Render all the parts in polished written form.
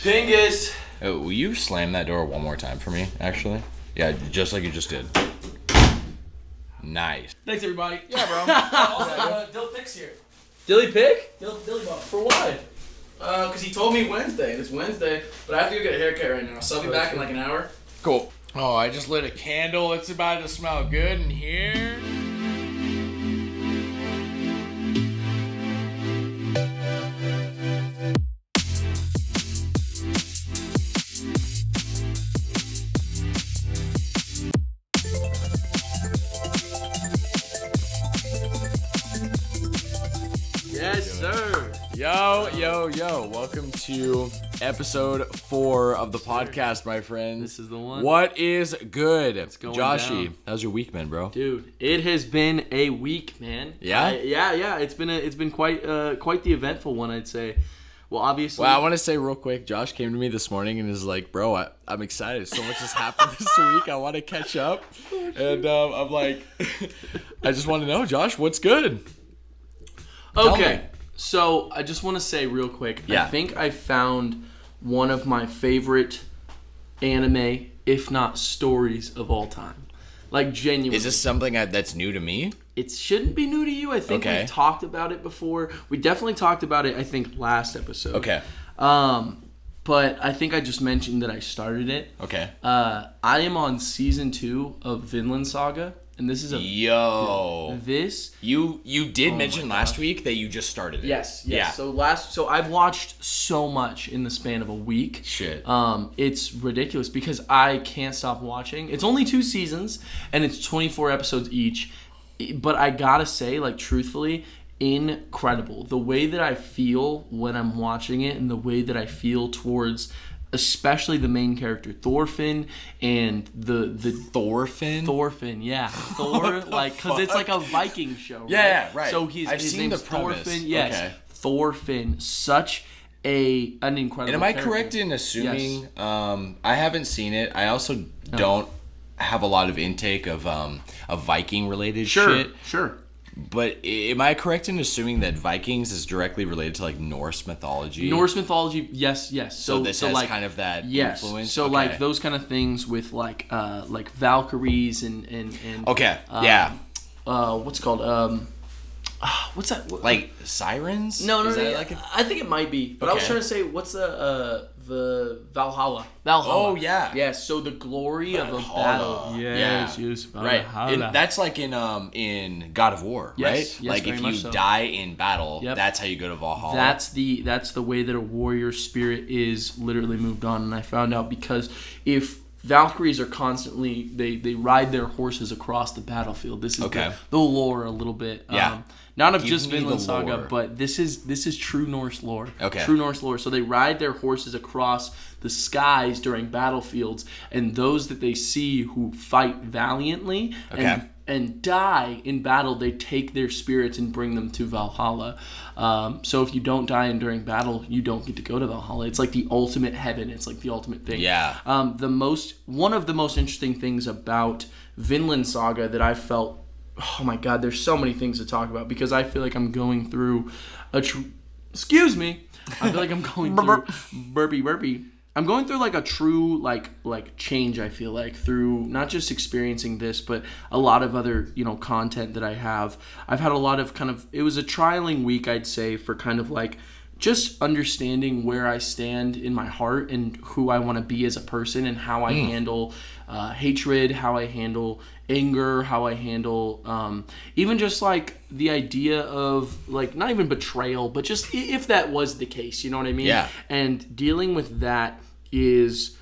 Pingus. Oh, will you slam that door one more time for me, actually? Yeah, just like you just did. Nice. Thanks, everybody. Yeah, bro. Also, Dill Pick's here. Dilly Pick? Dilly Bob. For what? Because he told me Wednesday, and it's Wednesday, but I have to go get a haircut right now, so I'll be back in like an hour. Cool. Oh, I just lit a candle. It's about to smell good in here. Yes, sir. Yo. Welcome to episode 4 of the podcast, my friends. This is the one. What is good? going Joshy, down. how's your week been, bro? Dude, it has been a week, man. Yeah? Yeah. It's been quite the eventful one, I'd say. Well, obviously. Well, I want to say real quick, Josh came to me this morning and is like, bro, I'm excited. So much has happened this week. I want to catch up. And I'm like, I just want to know, Josh, what's good? Okay, so I just want to say real quick, Yeah. I think I found one of my favorite anime, if not stories of all time. Like, genuinely. Is this something that's new to me? It shouldn't be new to you. I think Okay. we've talked about it before. We definitely talked about it, I think, last episode. Okay. But I think I just mentioned that I started it. Okay. I am on season 2 of Vinland Saga, and this is this. You did mention last week that you just started it. Yes. Yeah. So I've watched so much in the span of a week. Shit. It's ridiculous because I can't stop watching. It's only 2 seasons and it's 24 episodes each. But I gotta say, like, truthfully, incredible. The way that I feel when I'm watching it and the way that I feel towards especially the main character Thorfinn and the Thorfinn, yeah. Thor, like, because it's like a Viking show, right? Yeah, right. So I've his seen name's the premise. Thorfinn, yes. Okay. Thorfinn, such an incredible And am I character. correct in assuming, Yes. I haven't seen it. I also don't have a lot of intake of Viking-related shit. Sure. But am I correct in assuming that Vikings is directly related to, like, Norse mythology? Norse mythology, yes. So this has like, kind of that yes. influence? So Okay. like those kind of things with like Valkyries and Okay, yeah. What's it called what's that? Like sirens? No. Is that like I think it might be, but I was Okay. trying to say what's the Valhalla. Oh, yeah. Yes. So the glory of a Valhalla. battle. Yes. Right. Valhalla. And that's like in God of War, Yes, right? yes, Like very if much you so. die in battle, Yep. that's how you go to Valhalla. That's the way that a warrior spirit is literally moved on, and I found out because if Valkyries are constantly they ride their horses across the battlefield. This is Okay. the lore a little bit. Yeah. Not of Give just me the Vinland Saga, lore. but this is true Norse lore. Okay. True Norse lore. So they ride their horses across the skies during battlefields, and those that they see who fight valiantly Okay. and die in battle, they take their spirits and bring them to Valhalla. So if you don't die during battle, you don't get to go to Valhalla. It's like the ultimate heaven. It's like the ultimate thing. Yeah. One of the most interesting things about Vinland Saga that I felt, oh my God, there's so many things to talk about because I feel like I'm going through excuse me. I feel like I'm going through burpee. I'm going through like a true like change, I feel like, through not just experiencing this, but a lot of other, content that I have. I've had a lot of it was a trialing week, I'd say, for kind of like just understanding where I stand in my heart and who I want to be as a person and how I handle hatred, how I handle anger, how I handle even just like the idea of like not even betrayal, but just if that was the case, you know what I mean? Yeah. And dealing with that is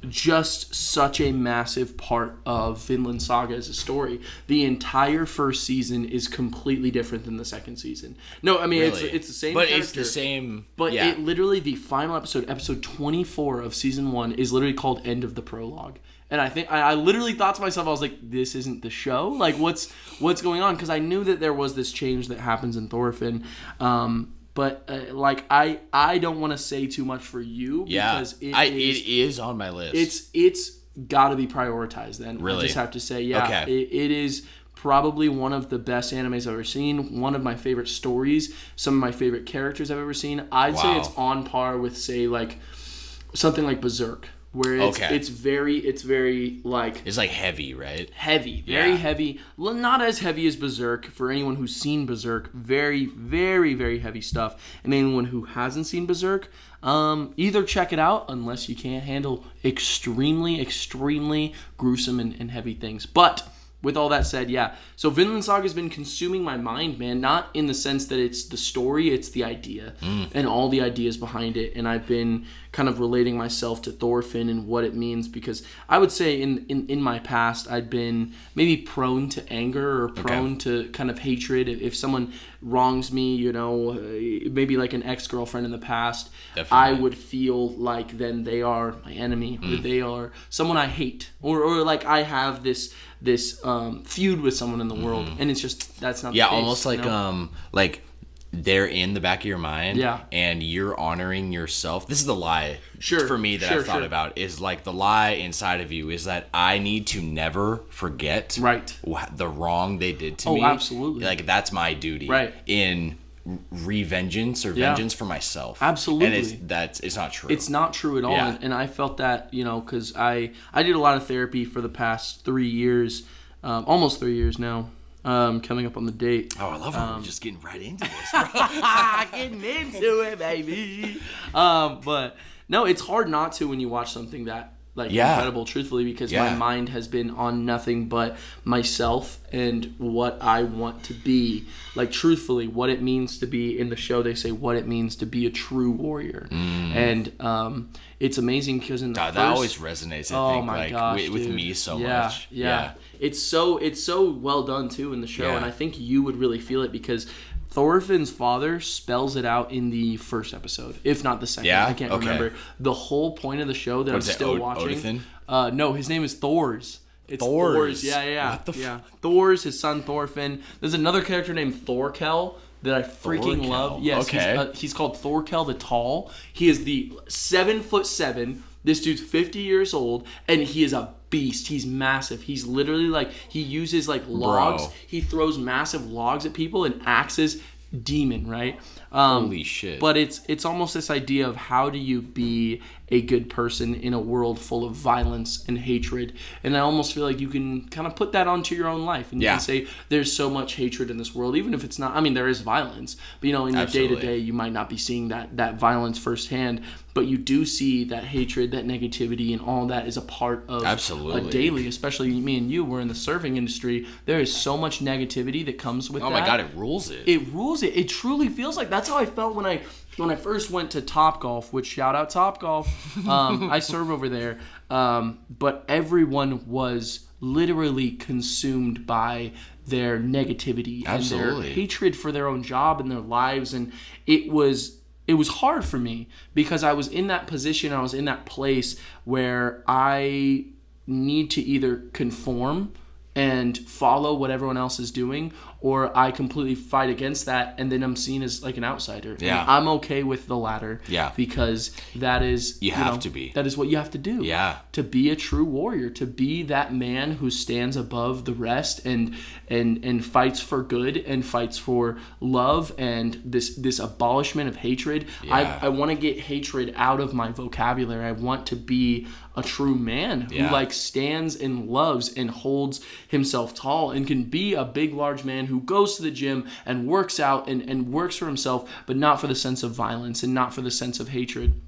just such a massive part of Vinland Saga as a story. The entire first season is completely different than the second season. No, I mean, Really? it's the same But character. it's the same. But yeah. it literally, the final episode 24 of season 1 is literally called End of the Prologue. And I think I literally thought to myself, I was like, this isn't the show? Like, what's going on? Because I knew that there was this change that happens in Thorfinn. But I don't want to say too much for you because it is on my list. It's got to be prioritized then. Really? I just have to say, yeah. Okay. It is probably one of the best animes I've ever seen, one of my favorite stories, some of my favorite characters I've ever seen. I'd say it's on par with, say, like something like Berserk, where it's very like It's like heavy, right? heavy, very heavy. Well, not as heavy as Berserk for anyone who's seen Berserk. Very, very, very heavy stuff. And anyone who hasn't seen Berserk, either check it out unless you can't handle extremely, extremely gruesome and heavy things. But with all that said, yeah. So Vinland Saga has been consuming my mind, man. Not in the sense that it's the story, it's the idea and all the ideas behind it. And I've been kind of relating myself to Thorfinn and what it means, because I would say in my past I'd been maybe prone to anger or prone to kind of hatred. If someone wrongs me, you know, maybe like an ex-girlfriend in the past, I would feel like then they are my enemy or they are someone I hate or like I have this feud with someone in the world, and it's just that's not the case, almost like like they're in the back of your mind, and you're honoring yourself. This is the lie for me that I've thought about, is like the lie inside of you is that I need to never forget the wrong they did to me. Absolutely. Like that's my duty in revengeance or vengeance for myself. Absolutely. And it's not true. It's not true at all. And I felt that, you know, because I did a lot of therapy for the past 3 years, almost 3 years now. Coming up on the date. Oh, I love how we're just getting right into this, bro. Getting into it, baby. But no, it's hard not to when you watch something that incredible, truthfully, because my mind has been on nothing but myself and what I want to be. Like, truthfully, what it means to be, in the show they say what it means to be a true warrior. And it's amazing because in the that always resonates, I think, with me so much. Yeah. It's so well done too in the show, and I think you would really feel it because Thorfinn's father spells it out in the first episode, if not the second. I can't remember. The whole point of the show that I'm still watching. No, his name is Thors. It's Thors. Yeah. What the Thors, his son Thorfinn. There's another character named Thorkel that I freaking love. Yes, he's called Thorkel the Tall. He is the 7'7". This dude's 50 years old, and he is a beast. He's massive. He's literally like, he uses like logs. Bro. He throws massive logs at people and axes. Demon, right? Holy shit. But it's almost this idea of how do you be a good person in a world full of violence and hatred. And I almost feel like you can kind of put that onto your own life. And you can say there's so much hatred in this world, even if it's not, I mean, there is violence. But, you know, in your day-to-day, you might not be seeing that violence firsthand. But you do see that hatred, that negativity, and all that is a part of a daily, especially me and you, we're in the surfing industry. There is so much negativity that comes with that. Oh my God, it rules it. It rules it. It truly feels like, that's how I felt when I first went to Topgolf, which shout out Topgolf. I serve over there. But everyone was literally consumed by their negativity and their hatred for their own job and their lives. And it was hard for me because I was in that position, I was in that place where I need to either conform and follow what everyone else is doing, or I completely fight against that, and then I'm seen as like an outsider. Yeah. And I'm okay with the latter. Yeah. Because that is you have to be. That is what you have to do. Yeah. To be a true warrior, to be that man who stands above the rest and fights for good and fights for love and this abolishment of hatred. Yeah. I want to get hatred out of my vocabulary. I want to be a true man who like stands and loves and holds himself tall and can be a big, large man who goes to the gym and works out and works for himself, but not for the sense of violence and not for the sense of hatred.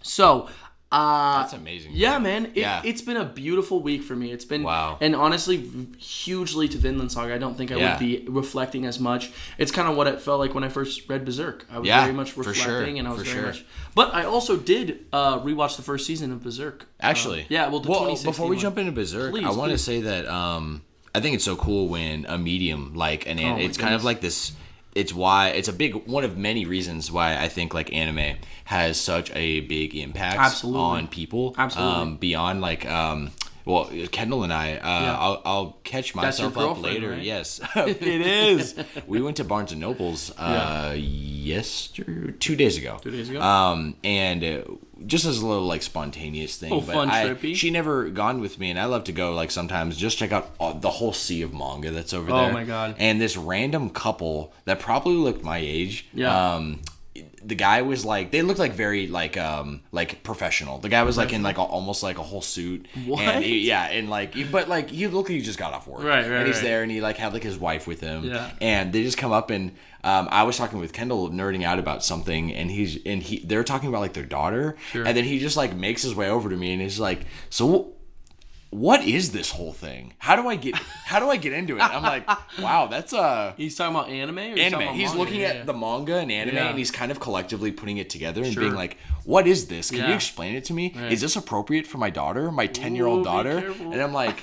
So that's amazing. Yeah, man. It's been a beautiful week for me. It's been and honestly hugely to Vinland Saga. I don't think I would be reflecting as much. It's kind of what it felt like when I first read Berserk. I was very much reflecting, and I was very much. But I also did rewatch the first season of Berserk. Actually, well, the 2016 before we jump into Berserk, I want to say that I think it's so cool when a medium like it's kind of like this. It's a big one of many reasons why I think like anime has such a big impact on people. Absolutely. Beyond like Kendall and I, I'll catch myself up later. Right? Yes, it is. We went to Barnes and Noble's 2 days ago. 2 days ago. And just as a little like spontaneous thing. Fun trippy. She never gone with me, and I love to go like sometimes just check out the whole sea of manga that's over there. Oh my God. And this random couple that probably looked my age. the guy was like, they looked like very like professional. The guy was like in like almost like a whole suit. What? And and like, but like he looked like he just got off work. Right. And he's there, and he like had like his wife with him. Yeah. And they just come up, and I was talking with Kendall, nerding out about something, and they're talking about like their daughter, and then he just like makes his way over to me, and he's like, so what is this whole thing? How do I get into it? I'm like, wow, that's He's talking about anime? Or anime. He's manga? looking at the manga and anime, and he's kind of collectively putting it together and being like, what is this? Can you explain it to me? Right. Is this appropriate for my daughter, my 10-year-old daughter? And I'm like,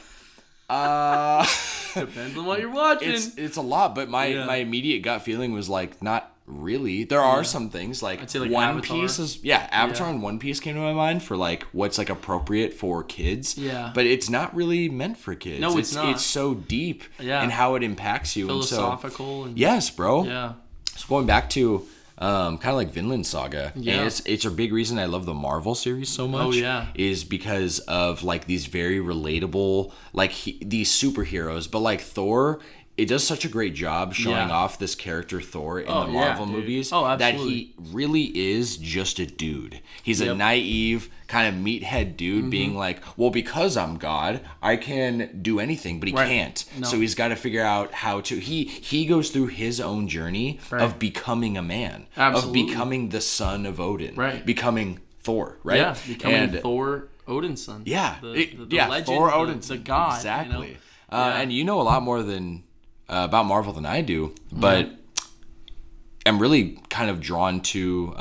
depends on what you're watching. It's a lot, but my immediate gut feeling was like, not really. There are some things like, I'd say like One Avatar. Piece is Avatar and One Piece came to my mind for like what's like appropriate for kids. Yeah. But it's not really meant for kids. No, it's not. It's so deep in how it impacts you. Philosophical. And so, yes, bro. Yeah. So going back to kind of like Vinland Saga, and it's a big reason I love the Marvel series so much. Is because of like these very relatable like these superheroes, but like Thor. It does such a great job showing off this character Thor in the Marvel movies that he really is just a dude. He's a naive kind of meathead dude being like, well, because I'm God, I can do anything, but he can't. No. So he's got to figure out how to. He goes through his own journey of becoming a man, of becoming the son of Odin, becoming Thor, right? Yeah, becoming Thor, Odin's son. Yeah, the legend, Thor, Odin's the god. Exactly. You know? And you know a lot more than about Marvel than I do, but I'm really kind of drawn to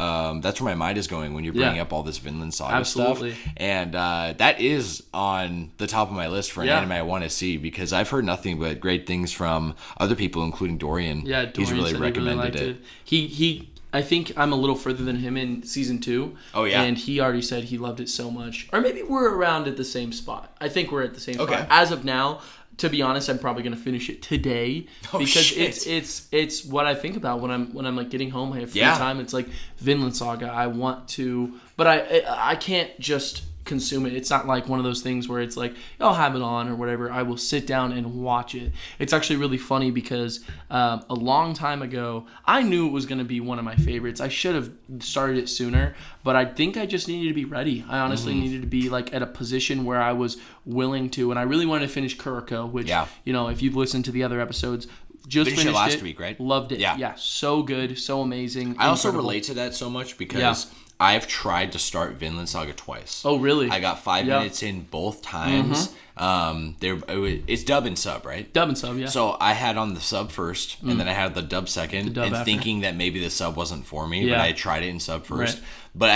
that's where my mind is going when you're bringing up all this Vinland Saga stuff, and that is on the top of my list for an anime I want to see, because I've heard nothing but great things from other people, including Dorian. He's really recommended it. He I think I'm a little further than him in season 2. Oh yeah, and he already said he loved it so much. Or maybe we're around at the same spot. I think we're at the same spot as of now. To be honest, I'm probably gonna finish it today because it's what I think about when I'm like getting home. I have free time. It's like Vinland Saga. I want to, but I can't just consume it. It's not like one of those things where it's like, I'll have it on or whatever. I will sit down and watch it. It's actually really funny because a long time ago, I knew it was going to be one of my favorites. I should have started it sooner, but I think I just needed to be ready. I honestly needed to be like at a position where I was willing to, and I really wanted to finish Kuroko, which, you know, if you've listened to the other episodes, just finished it last week, right? Loved it. Yeah, so good, so amazing. I also relate to that so much because I've tried to start Vinland Saga twice. Oh, really? I got 5 minutes in both times. It's dub and sub, right? Dub and sub, yeah. So I had on the sub first, and then I had the dub second, thinking that maybe the sub wasn't for me, but I tried it in sub first. Right. But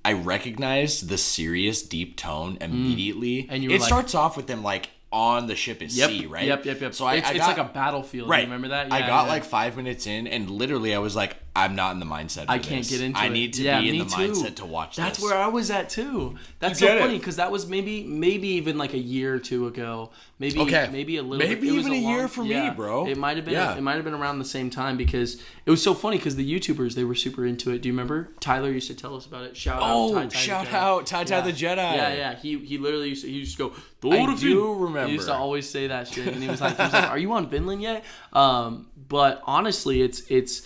I recognized the serious, deep tone immediately. And it starts off with them like on the ship at sea, right? Yep. So it's like a battlefield. Right. You remember that? I got like 5 minutes in, and literally I was like, I'm not in the mindset for I can't get into it. I need to be in the mindset to watch That's this. where I was at too. That's so funny because that was maybe even like a year or two ago. Maybe a little bit. Maybe even a year for me, bro. It might have been it might have been around the same time because it was so funny because the YouTubers, they were super into it. Do you remember? Tyler used to tell us about it. Shout out Tai the Jedi. Yeah. He literally used to go, Dolphin. I do remember. He used to always say that shit. And he was like, are you on Vinland yet? But honestly, it's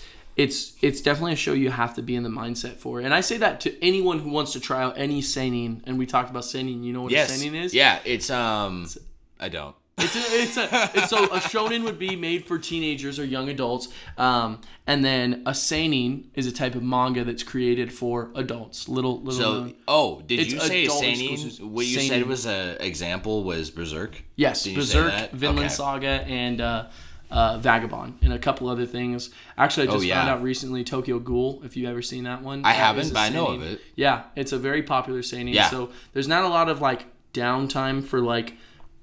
definitely a show you have to be in the mindset for. And I say that to anyone who wants to try out any seinen. And we talked about seinen. You know what a seinen is? Yeah, it's I don't. So a shonen would be made for teenagers or young adults, and then a seinen is a type of manga that's created for adults. Little. So, did you say seinen? What you said was an example was Berserk. Yes, Berserk, Vinland Saga, and Vagabond, and a couple other things. Actually, I just found out recently Tokyo Ghoul. If you've ever seen that one, I haven't, but I know of it. Yeah, it's a very popular seinen. Yeah. So there's not a lot of like downtime for like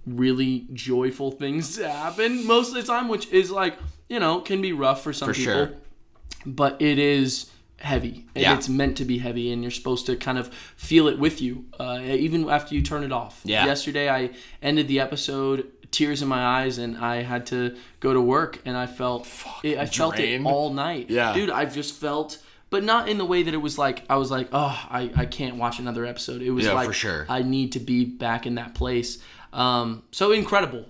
really joyful things to happen most of the time, which is like, you know, can be rough for some people. Sure. But it is heavy. And it's meant to be heavy, and you're supposed to kind of feel it with you, even after you turn it off. Yeah. Yesterday I ended the episode, tears in my eyes, and I had to go to work, and I felt it all night. Yeah. Dude, I've just felt, but not in the way that it was like, I was like, oh, I can't watch another episode. It was like, for sure, I need to be back in that place. So incredible.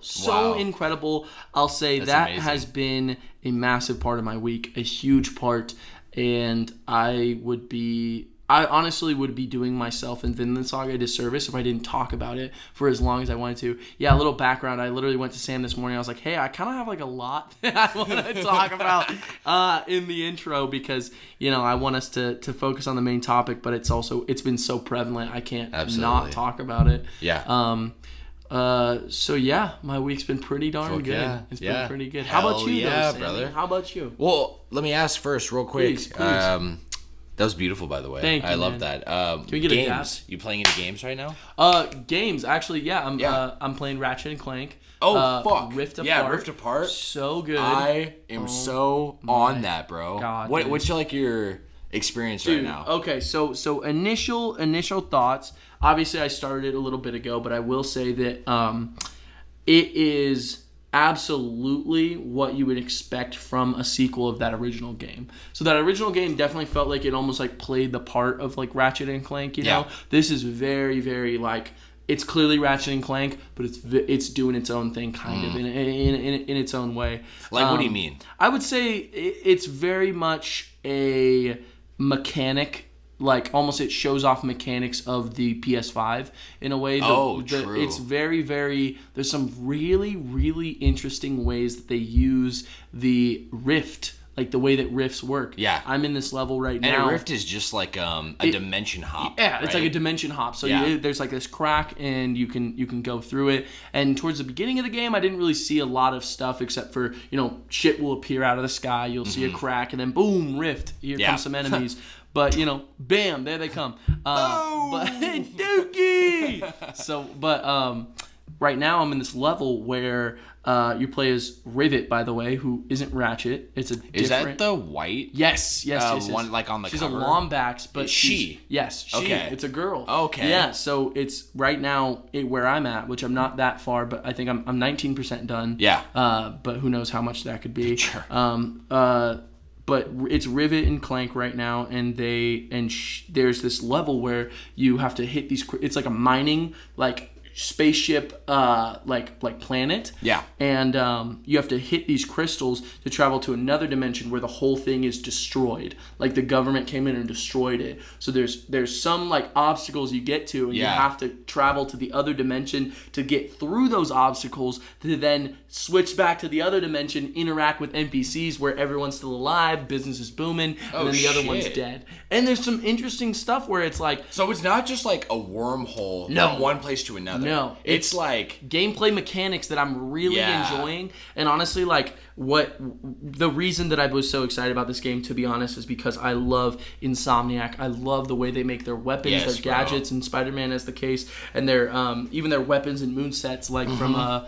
Incredible. I'll say that's amazing. Has been a massive part of my week, a huge part. and I honestly would be doing myself and Vinland Saga a disservice if I didn't talk about it for as long as I wanted to. Yeah, a little background. I literally went to Sam this morning. I was like, hey, I kind of have like a lot that I want to talk about in the intro because, I want us to focus on the main topic, but it's been so prevalent. I can't not talk about it. Yeah. So yeah, my week's been pretty darn good. Yeah. It's been pretty good. How about you, though, Sammy? Brother? How about you? Well, let me ask first, real quick. Please. That was beautiful, by the way. Thank you, I love man. that. Can we get games? A gas? You playing any games right now? Games. Actually, yeah. I'm playing Ratchet and Clank. Oh, fuck. Rift Apart. Yeah, Rift Apart. So good. I am so on that, bro. God, what's your experience right now? Okay, so initial thoughts. Obviously, I started it a little bit ago, but I will say that it is absolutely what you would expect from a sequel of that original game. So that original game definitely felt like it almost like played the part of like Ratchet and Clank, you know? This is very, very like, it's clearly Ratchet and Clank, but it's doing its own thing kind of in its own way. Like, what do you mean? I would say it's very much a mechanic, like almost it shows off mechanics of the PS5 in a way. True. It's very, very, there's some really, really interesting ways that they use the Rift, like the way that rifts work. Yeah. I'm in this level right now. And a rift is just like a dimension hop. Yeah, it's right? like a dimension hop. So there's like this crack and you can go through it. And towards the beginning of the game, I didn't really see a lot of stuff except for, shit will appear out of the sky. You'll see a crack and then boom, rift. Here come some enemies. But, bam, there they come. But Dookie! Right now I'm in this level where you play as Rivet, by the way, who isn't Ratchet. It's a different... Is that the white? Yes. One like on the she's cover? She's a Lombax, but she? Yes, she. Okay. It's a girl. Okay. Yeah, so it's right now where I'm at, which I'm not that far, but I think I'm 19% done. Yeah. But who knows how much that could be. Sure. But it's Rivet and Clank right now, and there's this level where you have to hit these. It's like a mining spaceship like planet. Yeah. And you have to hit these crystals to travel to another dimension where the whole thing is destroyed. Like the government came in and destroyed it. So there's some like obstacles you get to, and you have to travel to the other dimension to get through those obstacles to then switch back to the other dimension, interact with NPCs where everyone's still alive, business is booming, and then the other one's dead. And there's some interesting stuff where it's like... So it's not just like a wormhole from one place to another. No. It's like... gameplay mechanics that I'm really enjoying. And honestly, like, the reason that I was so excited about this game, to be honest, is because I love Insomniac. I love the way they make their weapons, their gadgets, and Spider-Man as the case, and their even their weapons and moonsets, like from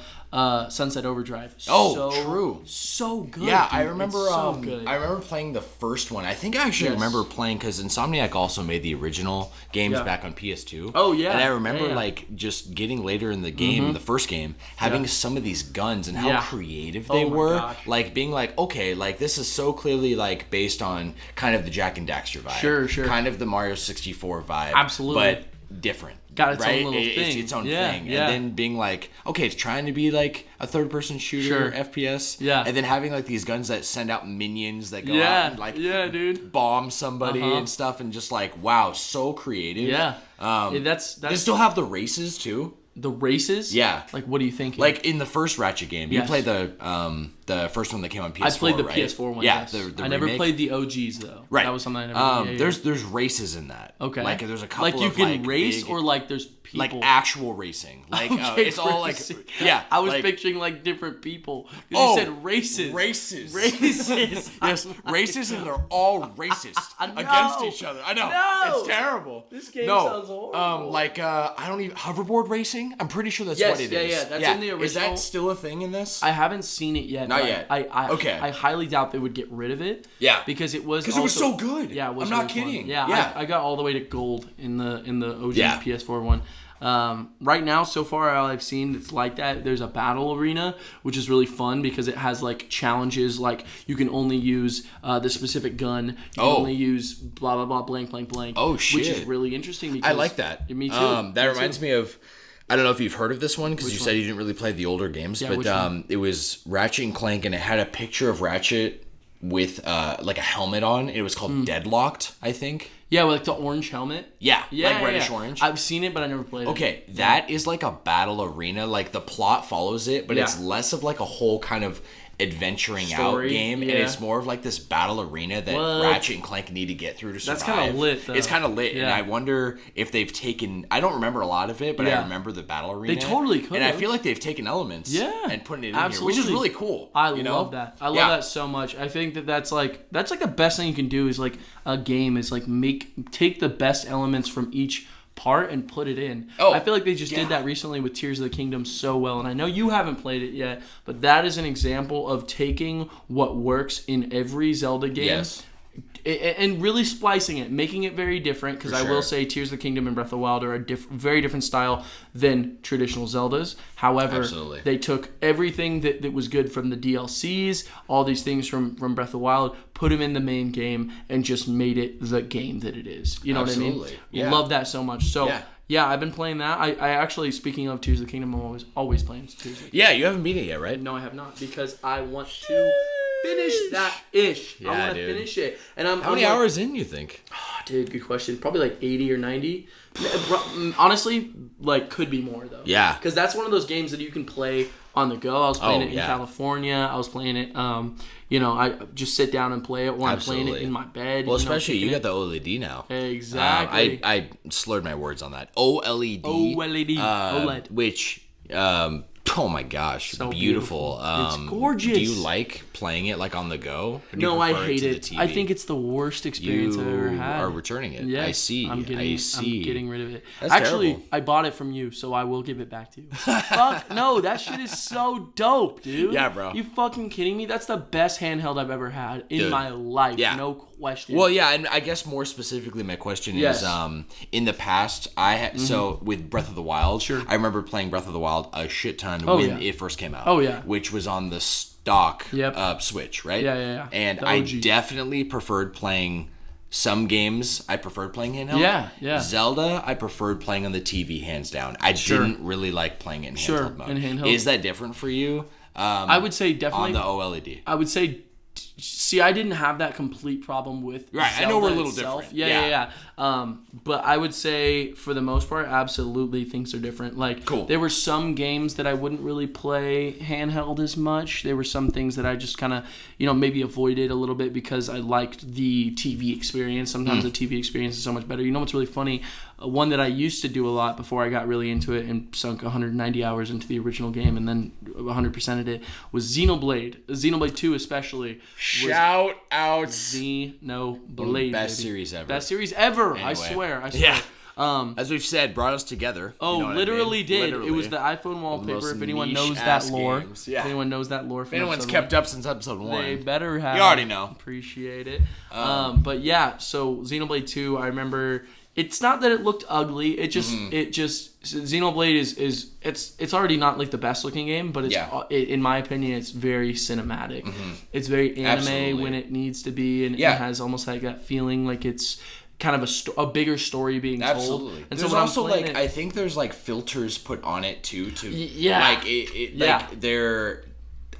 Sunset Overdrive. True. So good. Yeah, dude. I remember. It's so good. I remember playing the first one. I think I actually remember playing because Insomniac also made the original games back on PS2. Oh yeah. And I remember like just getting later in the game, the first game, having some of these guns and how creative they were. Gosh. Like being like, okay, like this is so clearly like based on kind of the Jack and Daxter vibe. Sure. Kind of the Mario 64 vibe. Absolutely. But different. Got its own little thing. Its own thing. And then being like, okay, it's trying to be like a third-person shooter FPS. Yeah. And then having like these guns that send out minions that go out and like dude. bomb somebody and stuff, and just like, wow, so creative. Yeah. That's they still have the races too. The races? Yeah. Like, what are you thinking? Like in the first Ratchet game, you played the first one that came on PS4. I played the right? PS4 one. Yeah, yes. the I never remake. played the OGs though. Right. That was something I never. There's races in that. Okay. Like there's a couple. Like you of, can like, race, big, or like there's people. like actual racing. Like it's all like I was like, picturing like different people. You said races. Races. Yes. Races, and they're all racist against each other. I know. No. It's terrible. This game sounds horrible. I don't even hoverboard racing. I'm pretty sure that's what it is. Yeah, that's in the original. Is that still a thing in this? I haven't seen it yet. Not yet. I highly doubt they would get rid of it. Yeah. Because it was so good. Yeah, it was I'm not really kidding. Fun. Yeah. I got all the way to gold in the OG PS4 one. Right now, so far, all I've seen that's like that, there's a battle arena, which is really fun because it has like challenges, like you can only use the specific gun, you can only use blah blah blah blank blank blank. Oh shit! Which is really interesting. Because I like that. Me too. That reminds me of. I don't know if you've heard of this one because you said you didn't really play the older games, but it was Ratchet and Clank, and it had a picture of Ratchet with like a helmet on. It was called Deadlocked, I think. Yeah, with like the orange helmet. Yeah, like reddish orange. I've seen it, but I never played it. Okay, that is like a battle arena. Like the plot follows it, but it's less of like a whole kind of adventuring out game, and it's more of like this battle arena that Ratchet and Clank need to get through to survive. That's kind of lit, though. It's kind of lit, and I wonder if they've taken... I don't remember a lot of it, but I remember the battle arena. They totally could. And I feel like they've taken elements and put it in here, which is really cool. I love that. I love that so much. I think that's like the best thing you can do is like a game is like take the best elements from each part and put it in. I feel like they just did that recently with Tears of the Kingdom so well, and I know you haven't played it yet, but that is an example of taking what works in every Zelda game and really splicing it, making it very different, because I will say Tears of the Kingdom and Breath of the Wild are a very different style than traditional Zeldas. However, they took everything that was good from the DLCs, all these things from Breath of the Wild, put them in the main game, and just made it the game that it is. You know what I mean? Yeah. Love that so much. So, yeah, I've been playing that. I actually, speaking of Tears of the Kingdom, I'm always playing Tears of the Kingdom. Yeah, you haven't beat it yet, right? No, I have not, because I want to finish that ish. I want to finish it. And How many hours in, you think? Oh, dude, good question. Probably like 80 or 90. Honestly, like, could be more, though. Yeah. Because that's one of those games that you can play on the go. I was playing it in California. I was playing it, I just sit down and play it, or I'm playing it in my bed. Well, especially you got the OLED now. Exactly. I slurred my words on that. OLED. OLED. Which... oh my gosh, so beautiful. It's gorgeous. Do you like playing it like on the go? No, I hate it. I think it's the worst experience I've ever had. You are returning it. Yes, I see. I'm getting rid of it. That's Actually, terrible. I bought it from you, so I will give it back to you. Fuck, no, that shit is so dope, dude. Yeah, bro. You fucking kidding me? That's the best handheld I've ever had in my life. Yeah. No question. Well, yeah, and I guess more specifically, my question is, in the past, so with Breath of the Wild, I remember playing Breath of the Wild a shit ton when it first came out. Which was on the stock Switch, right? Yeah. And I definitely preferred playing some games. I preferred playing handheld. Yeah. Zelda, I preferred playing on the TV, hands down. I didn't really like playing in handheld mode. In handheld. Is that different for you? I would say definitely on the OLED. I would say. See, I didn't have that complete problem with Zelda I know we're a little itself. different. Yeah. But I would say, for the most part, absolutely things are different. Like, there were some games that I wouldn't really play handheld as much. There were some things that I just kind of, maybe avoided a little bit because I liked the TV experience. Sometimes the TV experience is so much better. You know what's really funny? One that I used to do a lot before I got really into it and sunk 190 hours into the original game and then 100%ed it was Xenoblade. Xenoblade 2 especially. Shout out Xenoblade. Best series ever. Best series ever. Anyway. I swear. Yeah. As we've said, brought us together. Literally did. Literally. It was the iPhone wallpaper. If anyone knows that lore. If anyone knows that lore. If anyone's kept up since episode 1. They better have. You already know. Appreciate it. But yeah, so Xenoblade 2, I remember... It's not that it looked ugly. It just Xenoblade is it's already not like the best looking game, but in my opinion, it's very cinematic. It's very anime when it needs to be, and it has almost like that feeling like it's kind of a bigger story being told. Absolutely. And there's also I think there's like filters put on it too.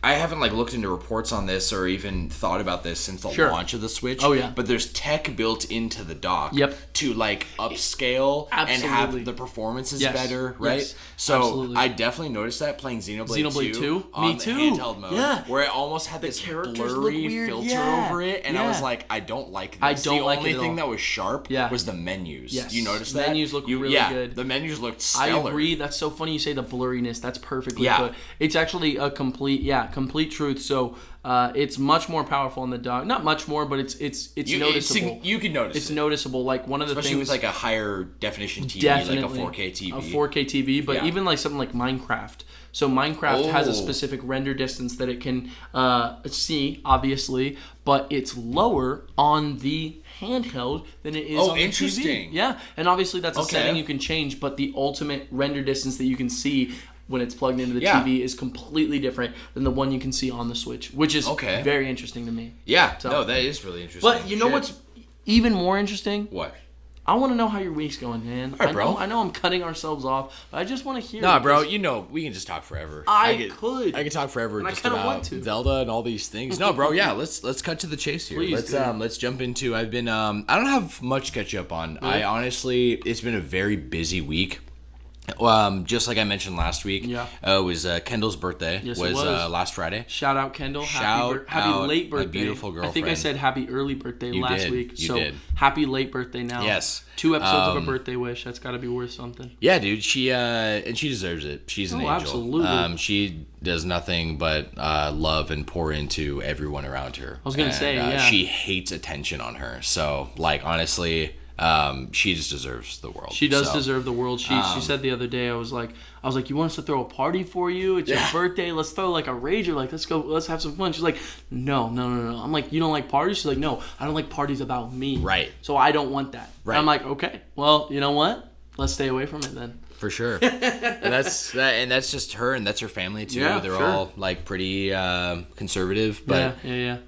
I haven't like looked into reports on this or even thought about this since the launch of the Switch. But there's tech built into the dock to like upscale and have the performances better, right? Yes. So I definitely noticed that playing Xenoblade 2 on the handheld mode, where it almost had this blurry filter over it, and I was like, I don't like this. The only thing that was sharp was the menus. Yes. You noticed that? Menus look really good. The menus looked stellar. I agree. That's so funny you say the blurriness. That's perfectly put. It's actually a complete truth. So it's much more powerful in the dock. Not much more, but it's noticeable. You can notice it's noticeable. Like one of the especially things, with like a higher definition TV, definitely, like a 4K TV. A 4K TV, but even like something like Minecraft. So Minecraft has a specific render distance that it can see, obviously, but it's lower on the handheld than it is on the interesting. TV. Yeah, and obviously that's a setting you can change, but the ultimate render distance that you can see when it's plugged into the TV is completely different than the one you can see on the Switch, which is very interesting to me. Yeah, no, that is really interesting. But you know what's even more interesting? What? I want to know how your week's going, man. All right, bro. I know I'm cutting ourselves off, but I just want to hear. Nah, bro. You know we can just talk forever. I can talk forever and just about Zelda and all these things. No, bro. Yeah, let's cut to the chase here. Please, let's jump into. I've been I don't have much to catch up on. Really? I honestly, it's been a very busy week. Just like I mentioned last week, it was Kendall's birthday. Yes, was, it was last Friday. Shout out Kendall. Happy late birthday. My beautiful girlfriend. I think I said happy early birthday last week. You did. Happy late birthday now. Yes. 2 episodes of a birthday wish. That's got to be worth something. Yeah, dude. She and she deserves it. She's an angel. Absolutely. She does nothing but love and pour into everyone around her. I was gonna say, she hates attention on her. So, like, honestly. She just deserves the world. She does deserve the world. She said the other day, I was like, you want us to throw a party for you? It's your birthday. Let's throw like a rager. Like, let's have some fun. She's like, no. I'm like, you don't like parties? She's like, no, I don't like parties about me. Right. So I don't want that. Right. I'm like, okay, well, you know what? Let's stay away from it then. For sure. And that's just her, and that's her family too. Yeah, They're all like pretty conservative, but yeah.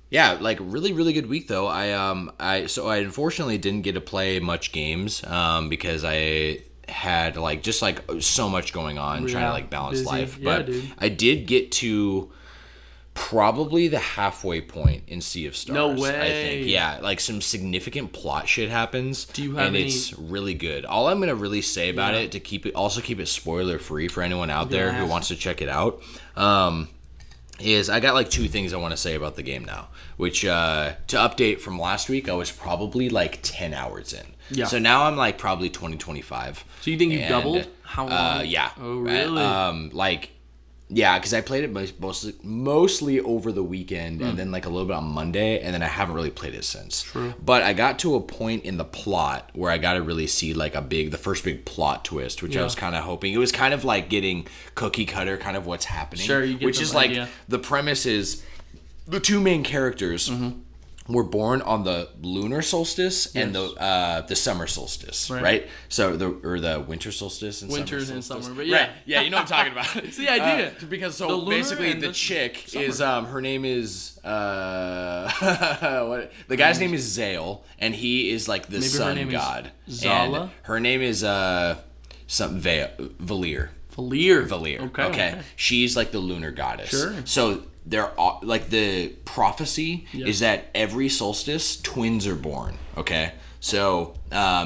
Yeah, like really, really good week though. I unfortunately didn't get to play much games because I had just so much going on trying to like balance busy. life. Yeah, But dude. I did get to probably the halfway point in Sea of Stars. No way. I think. Yeah, like some significant plot shit happens. Do you have it's really good. All I'm gonna really say about it to keep it spoiler free for anyone out there who wants to check it out. Is I got like 2 things I want to say about the game now, which to update from last week, I was probably like 10 hours in. Yeah. So now I'm like probably 20-25. So you think you doubled? How long? Yeah. Oh, really? Yeah, because I played it mostly over the weekend and then like a little bit on Monday, and then I haven't really played it since. True. But I got to a point in the plot where I got to really see like the first big plot twist, which I was kind of hoping. It was kind of like getting cookie cutter, kind of what's happening. Sure, you get which is idea. Like the premise is the 2 main characters. Were born on the lunar solstice and the summer solstice, right? So the winter solstice and winters summer and solstice. summer, but right? Yeah, you know what I'm talking about. It's the idea. Because the basically the chick is her name is the guy's name is Zale, and he is like the sun god. Zala. And her name is Valir. Valir. Okay. She's like the lunar goddess. Sure. So they're like the prophecy is that every solstice twins are born. Okay. So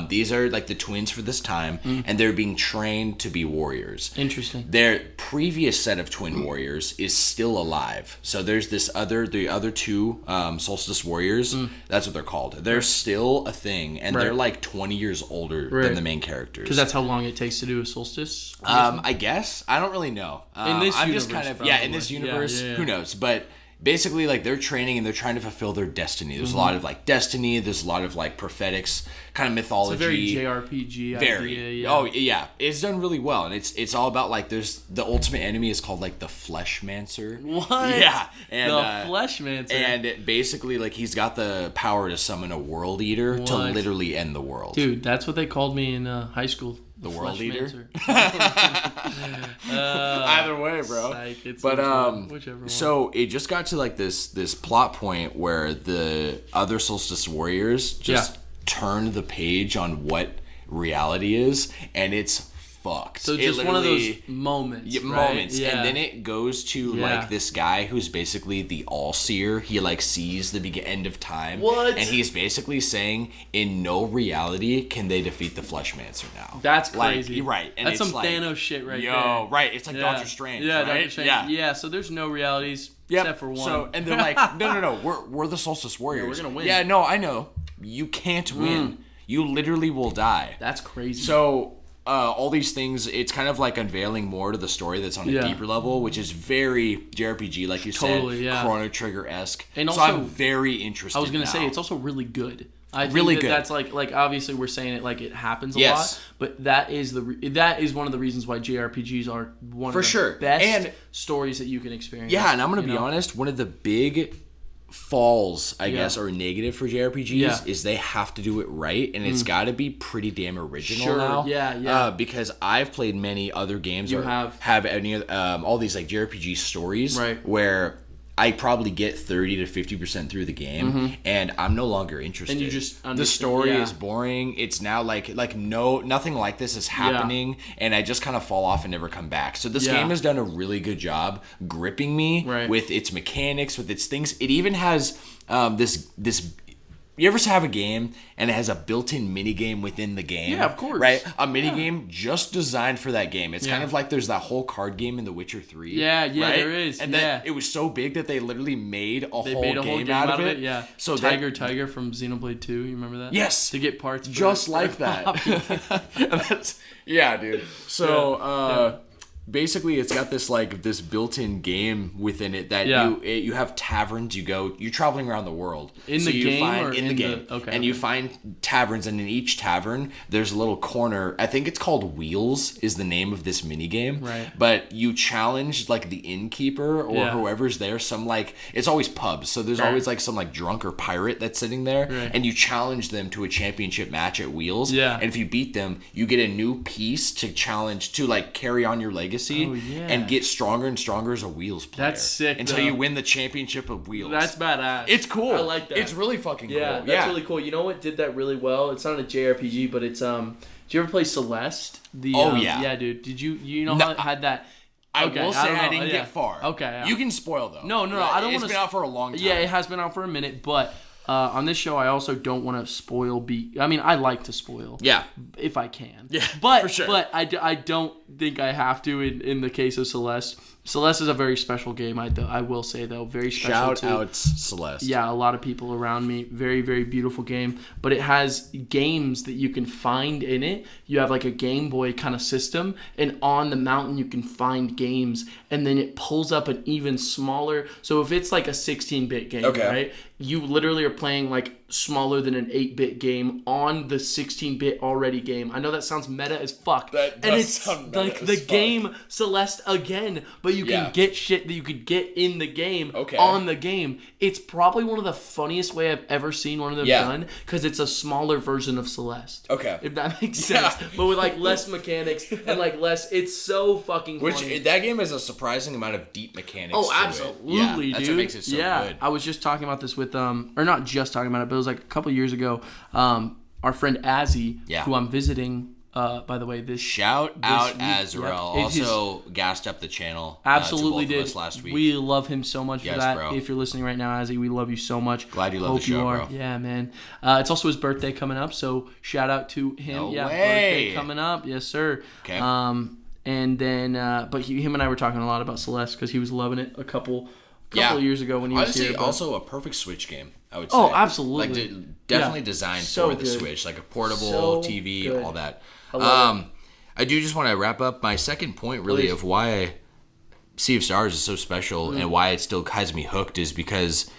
these are like the twins for this time, and they're being trained to be warriors. Interesting. Their previous set of twin warriors is still alive. So there's the other 2 solstice warriors. That's what they're called. They're still a thing, and they're like 20 years older than the main characters. Because that's how long it takes to do a solstice. I guess I don't really know. In this I'm universe, just kind of probably. in this universe. Yeah. Who knows? But basically, like they're training and they're trying to fulfill their destiny. There's a lot of like destiny. There's a lot of like prophetics, kind of mythology. It's a very JRPG very idea. Yeah. Oh yeah, it's done really well, and it's all about like there's the ultimate enemy is called like the Fleshmancer. What? Yeah, and the Fleshmancer. and basically like he's got the power to summon a world eater to literally end the world. Dude, that's what they called me in high school. The world eater. Either way, bro. Whichever one. So it just got to like this plot point where the other solstice warriors just turned the page on what reality is, and it's fucked. So just one of those moments. Yeah, right? moments. Yeah. And then it goes to like this guy who's basically the all-seer. He like sees the end of time. What? And he's basically saying in no reality can they defeat the Fleshmancer now. That's crazy. Right. And that's it's some like, Thanos shit right there. Right. It's like Doctor Strange. Yeah, right? Doctor Strange. Yeah, so there's no realities except for one. So, and they're like, no, we're the Solstice Warriors. Yeah, we're gonna win. Yeah, no, I know. You can't win. You literally will die. That's crazy. So all these things, it's kind of like unveiling more to the story that's on a deeper level, which is very JRPG, like you said, Chrono Trigger-esque. And also, so I'm very interested. I was gonna say it's also really good. I think that's like obviously we're saying it like it happens a lot, but that is one of the reasons why JRPGs are one of the best stories that you can experience. Yeah, and I'm gonna be honest, one of the big falls, I guess, or negative for JRPGs is they have to do it right, and it's got to be pretty damn original now. Yeah. Because I've played many other games you or have any all these like JRPG stories, right, where I probably get 30 to 50% through the game, and I'm no longer interested. And you just the story is boring. It's now nothing like this is happening, and I just kind of fall off and never come back. So this game has done a really good job gripping me with its mechanics, with its things. It even has this. You ever have a game and it has a built-in minigame within the game? Yeah, of course. Right? A minigame just designed for that game. It's kind of like there's that whole card game in The Witcher 3. Yeah, right? there is. And then it was so big that they literally made a whole game out of it. Yeah. So Tiger from Xenoblade 2, you remember that? Yes. To get parts just like that. Yeah, dude. So basically, it's got this built-in game within it that you have taverns. You're traveling around the world in the game. And you find taverns, and in each tavern there's a little corner. I think it's called Wheels is the name of this mini game. Right. But you challenge like the innkeeper or whoever's there. It's always pubs, so there's always like some like drunk or pirate that's sitting there, and you challenge them to a championship match at Wheels. Yeah. And if you beat them, you get a new piece to challenge to like carry on your legacy. And get stronger and stronger as a Wheels player. That's sick. Until you win the championship of Wheels. That's badass. It's cool. I like that. It's really fucking cool. Yeah, that's really cool. You know what did that really well? It's not a JRPG, but it's Did you ever play Celeste? Yeah, dude. Did you know how it had that? I will say I didn't get far. Okay. Yeah. You can spoil though. No. I don't want to. It's been out for a long time. Yeah, it has been out for a minute, but. On this show, I also don't want to spoil. I like to spoil. Yeah. If I can. Yeah. But for sure. But I don't think I have to in the case of Celeste. Celeste is a very special game. I will say though, very special. Shout out Celeste. Yeah, a lot of people around me. Very, very beautiful game. But it has games that you can find in it. You have like a Game Boy kind of system, and on the mountain you can find games, and then it pulls up an even smaller. So if it's like a 16-bit game, right? You literally are playing like smaller than an 8-bit game on the 16-bit already game. I know that sounds meta as fuck. And it's like the game Celeste again, but you can get shit that you could get in the game on the game. It's probably one of the funniest way I've ever seen one of them done, because it's a smaller version of Celeste. Okay. If that makes sense. But with like less mechanics and like less, it's so fucking funny. That game has a surprising amount of deep mechanics. Oh, absolutely, dude. That's what makes it so good. I was just talking about this with or not just talking about it, but it was like a couple years ago. Our friend Azzy, who I'm visiting. By the way, shout out Azrael. Also gassed up the channel. Absolutely to both did. Of us last week. We love him so much for that. Bro. If you're listening right now, Azzy, we love you so much. Glad you love the show, bro. Yeah, man. It's also his birthday coming up, so shout out to him. No way. Birthday coming up, yes sir. Okay. And then, but him and I were talking a lot about Celeste because he was loving it a couple of years ago when he was here. Also a perfect Switch game, I would say. Oh, absolutely. Like definitely designed for the Switch, like a portable TV, all that. I do just want to wrap up my second point, really, of why Sea of Stars is so special and why it still has me hooked is because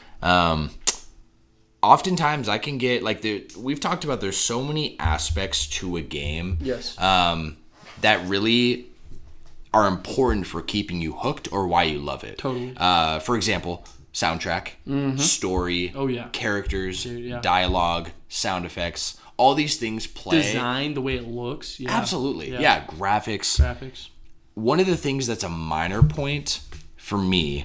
oftentimes I can get we've talked about. There's so many aspects to a game, that really are important for keeping you hooked or why you love it. Totally. For example, soundtrack, story, characters, dialogue, sound effects. All these things play. Design, the way it looks. Yeah. Absolutely. Yeah, graphics. One of the things that's a minor point for me,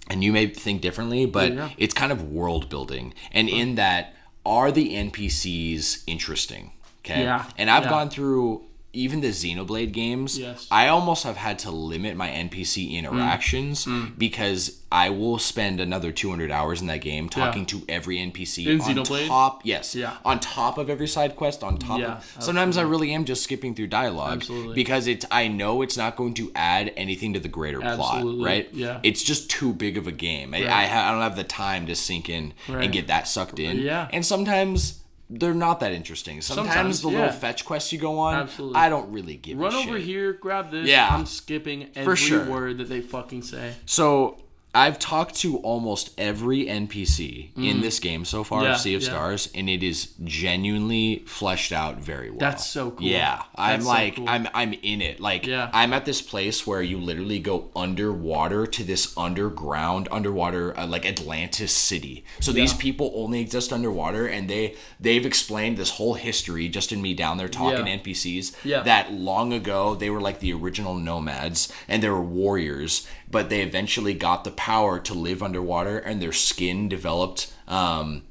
and you may think differently, but it's kind of world building. And in that, are the NPCs interesting? Okay. Yeah. And I've gone through even the Xenoblade games. Yes. I almost have had to limit my NPC interactions because I will spend another 200 hours in that game talking to every NPC in on Xenoblade? top. Yes. Yeah. On top of every side quest. On top. Yeah, of. Sometimes I really am just skipping through dialogue. Absolutely. Because I know it's not going to add anything to the greater plot. Right. Yeah. It's just too big of a game. Right. I don't have the time to sink in and get that sucked in. Yeah. And sometimes they're not that interesting. Sometimes the little fetch quests you go on, I don't really give a shit. Run over here, grab this. Yeah. I'm skipping every word that they fucking say. So I've talked to almost every NPC in this game so far of Sea of Stars, and it is genuinely fleshed out very well. That's so cool. Yeah, I'm I'm in it. I'm at this place where you literally go underwater to this underwater like Atlantis city. So these people only exist underwater, and they've explained this whole history just in me down there talking to NPCs that long ago they were like the original nomads and they were warriors, but they eventually got the power to live underwater, and their skin developed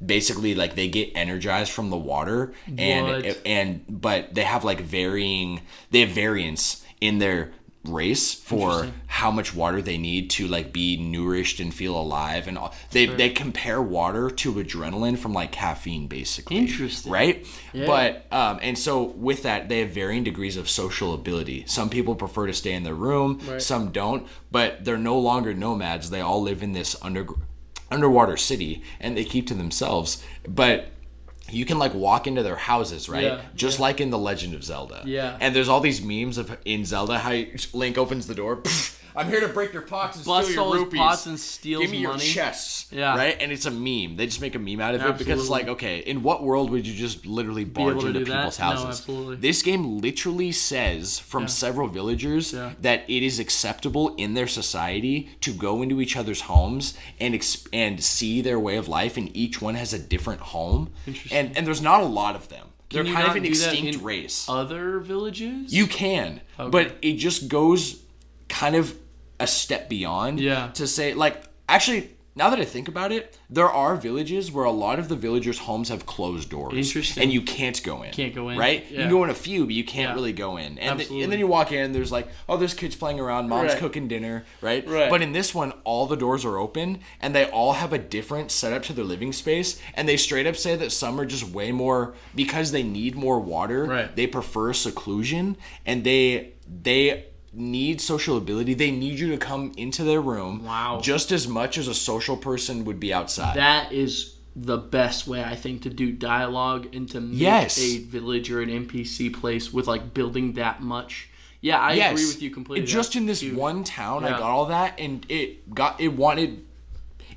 basically like they get energized from the water, but they have like variance in their race for how much water they need to like be nourished and feel alive, and they compare water to adrenaline from like caffeine, basically. Interesting. Right? Yeah. But and so with that, they have varying degrees of social ability. Some people prefer to stay in their room, some don't, but they're no longer nomads. They all live in this underwater city, and they keep to themselves. But you can like walk into their houses, right? Yeah, just like in The Legend of Zelda. Yeah. And there's all these memes of in Zelda how Link opens the door. I'm here to break your pots and steal your rupees. Pots and steals Give me your money. chests. Yeah. Right? And it's a meme. They just make a meme out of it because it's like, okay, in what world would you just literally barge into people's houses? No, absolutely. This game literally says from several villagers that it is acceptable in their society to go into each other's homes and see their way of life, and each one has a different home. And there's not a lot of them. They're kind of an extinct race. Other villages? You can, but it just goes kind of a step beyond to say, like, actually, now that I think about it, there are villages where a lot of the villagers' homes have closed doors. Interesting. And you can't go in. Can't go in. Right? Yeah. You can go in a few, but you can't really go in. And, and then you walk in, and there's like, oh, there's kids playing around, mom's cooking dinner, right? But in this one, all the doors are open, and they all have a different setup to their living space, and they straight up say that some are just way more, because they need more water, they prefer seclusion, and they need social ability. They need you to come into their room just as much as a social person would be outside. That is the best way, I think, to do dialogue and to make a village or an NPC place with like building that much. Yeah, I agree with you completely. Just in this one town, I got all that, and it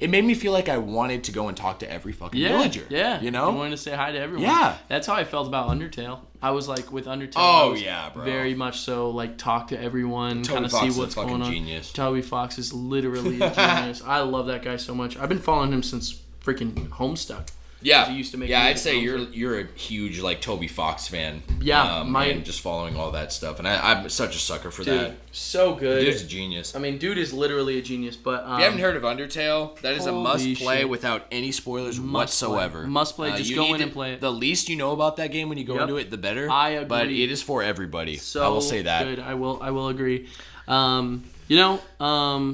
made me feel like I wanted to go and talk to every fucking villager. Yeah. You know? I wanted to say hi to everyone. Yeah. That's how I felt about Undertale. I was like, with Undertale, bro. Very much so, like, talk to everyone, kind of see what's going on. Genius. Toby Fox is literally a genius. I love that guy so much. I've been following him since freaking Homestuck. Yeah, he used to make I'd say you're a huge like Toby Fox fan. Yeah, and just following all that stuff, and I'm such a sucker for that. So good. Dude's a genius. I mean, dude is literally a genius. But if you haven't heard of Undertale, that is a must play without any spoilers whatsoever. Must play. Just go in and play it. The least you know about that game when you go into it, the better. I agree. But it is for everybody. So I will say that. Good. I will agree. Yeah. Let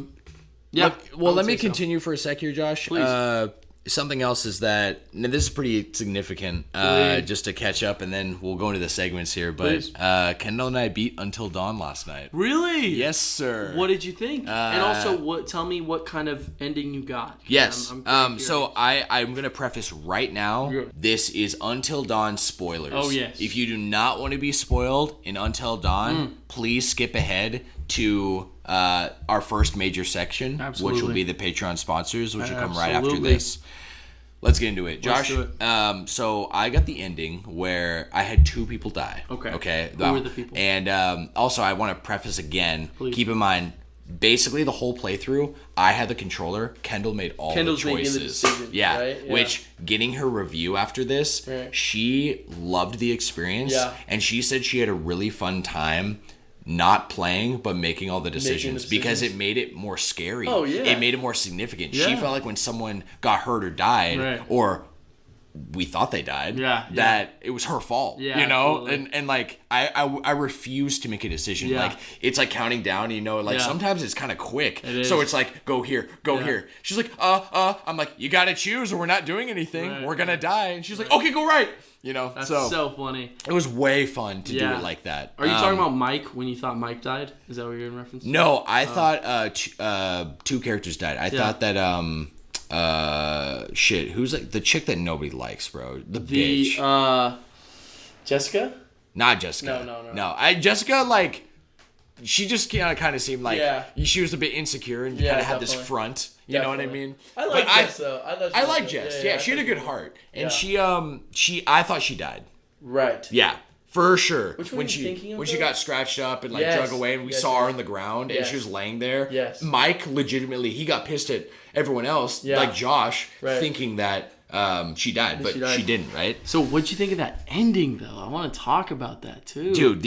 me continue for a sec here, Josh. Please. Something else is that, and this is pretty significant, just to catch up, and then we'll go into the segments here, but Kendall and I beat Until Dawn last night. Really? Yes, sir. What did you think? And also, tell me what kind of ending you got. Yes. So I'm going to preface right now, this is Until Dawn spoilers. Oh, yes. If you do not want to be spoiled in Until Dawn, please skip ahead to our first major section, which will be the Patreon sponsors, which will come right after this. Let's get into it. Josh, so I got the ending where I had 2 people die. Okay. Who were the people? And also, I want to preface again, keep in mind, basically the whole playthrough, I had the controller. Kendall made all the choices. Making the decision, right? Which, getting her review after this, she loved the experience. And she said she had a really fun time not playing, but making all the decisions because it made it more scary. Oh, yeah. It made it more significant. Yeah. She felt like when someone got hurt or died, or we thought they died, that it was her fault, you know? Absolutely. And like, I refuse to make a decision. Like, it's like counting down, you know, like sometimes it's kind of quick. So it's like, go here, go here. She's like, I'm like, you got to choose or we're not doing anything. We're going to die. And she's like, okay, go right. You know, that's so funny. It was way fun to do it like that. Are you talking about Mike when you thought Mike died? Is that what you're in reference to? No, I thought 2 characters died. I thought that who's like the chick that nobody likes, bro? The bitch. Jessica? Not Jessica. No. Jessica, like, she just kind of seemed like she was a bit insecure and kind of had this front. You know what I mean? I like Jess, though. I like Jess. Yeah, she had a good heart. And I thought she died. Right. Yeah, for sure. Which one when she got scratched up and like drug away and we saw her on the ground and she was laying there. Yes. Mike legitimately, he got pissed at everyone else, like Josh, thinking that she died, but she didn't, right? So what'd you think of that ending, though? I want to talk about that, too. Dude,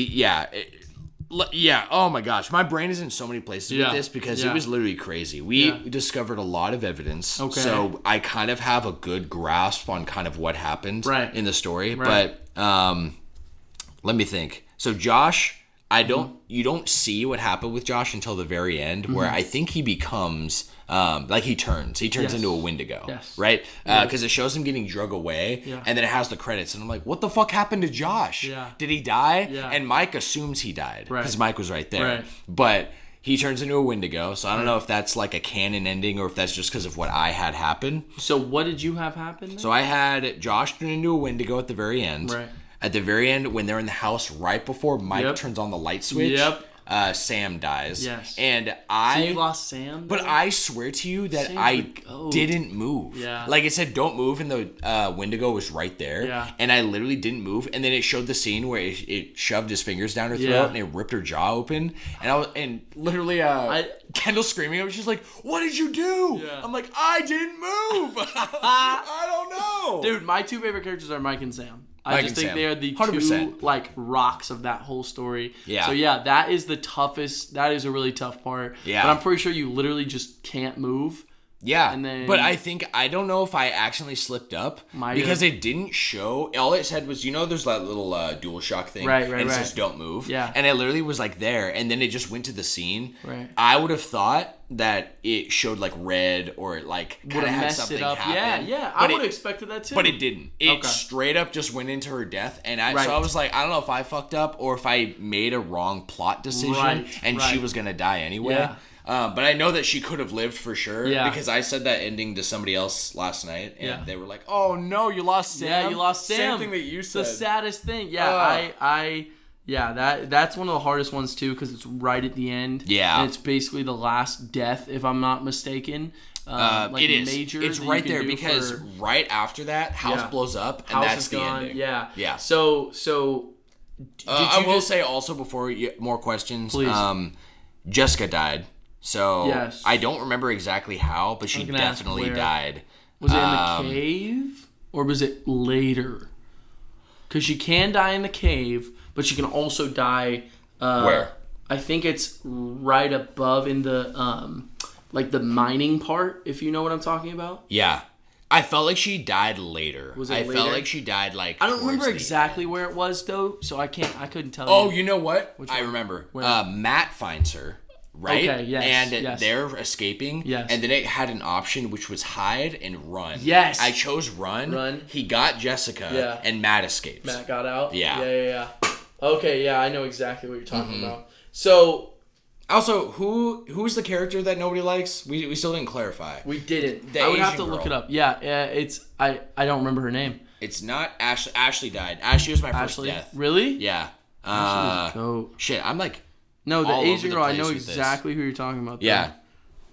Yeah. Oh my gosh, my brain is in so many places with this because it was literally crazy. We discovered a lot of evidence, so I kind of have a good grasp on kind of what happened in the story. But let me think. So Josh, you don't see what happened with Josh until the very end, where I think he becomes he turns into a Wendigo, right? Because it shows him getting drug away, and then it has the credits, and I'm like, what the fuck happened to Josh? Did he die? And Mike assumes he died because Mike was right there, but he turns into a Wendigo. So I don't know if that's like a canon ending or if that's just because of what I had happen. So what did you have happen then? So I had Josh turn into a Wendigo at the very end. At the very end, when they're in the house, right before Mike turns on the light switch, Sam dies. And So you lost Sam? But I swear to you that I didn't move. Like it said, don't move, and the Wendigo was right there. And I literally didn't move. And then it showed the scene where it shoved his fingers down her throat and it ripped her jaw open. And literally Kendall screaming, she's like, what did you do? I'm like, I didn't move. I don't know. Dude, my two favorite characters are Mike and Sam. I just think they are the 100%. Two rocks of that whole story. So that is the toughest. That is a really tough part. But I'm pretty sure you literally just can't move. And then, but I don't know if I accidentally slipped up because it didn't show. All it said was, there's that little DualShock thing, and it says don't move. And it literally was like there, and then it just went to the scene. I would have thought that it showed like red or like kind of had something happen. I would have expected that too. But it didn't. It straight up just went into her death, and so I was like, I don't know if I fucked up or if I made a wrong plot decision, and she was gonna die anyway. But I know that she could have lived for sure because I said that ending to somebody else last night, and they were like, "Oh no, you lost Sam." Yeah, you lost Sam. Same thing that you said. The saddest thing. That's one of the hardest ones too because it's right at the end. And it's basically the last death, if I'm not mistaken. It is. Major it's right there because right after that, house blows up, and that's the ending. So. I will say also before more questions, please. Jessica died. So I don't remember exactly how, but she definitely died. Was it in the cave or was it later? Because she can die in the cave, but she can also die. Where? I think it's right above in the the mining part. If you know what I'm talking about. Yeah. I felt like she died later. Was it later? I felt like she died I don't remember exactly where it was though, so I couldn't tell you. Oh, you know what? I remember. Matt finds her, right? Okay, yes. And they're escaping. Yes. And then it had an option which was hide and run. Yes. I chose run. He got Jessica. Yeah. And Matt escapes. Matt got out? Yeah. Okay, I know exactly what you're talking about. So also, who's the character that nobody likes? We still didn't clarify. We didn't. I would have to look it up. Yeah, it's I don't remember her name. It's not Ashley. Ashley died. Ashley was my first death. Really? Yeah. Shit, I'm like no, the Asian girl. I know exactly who you're talking about. Yeah.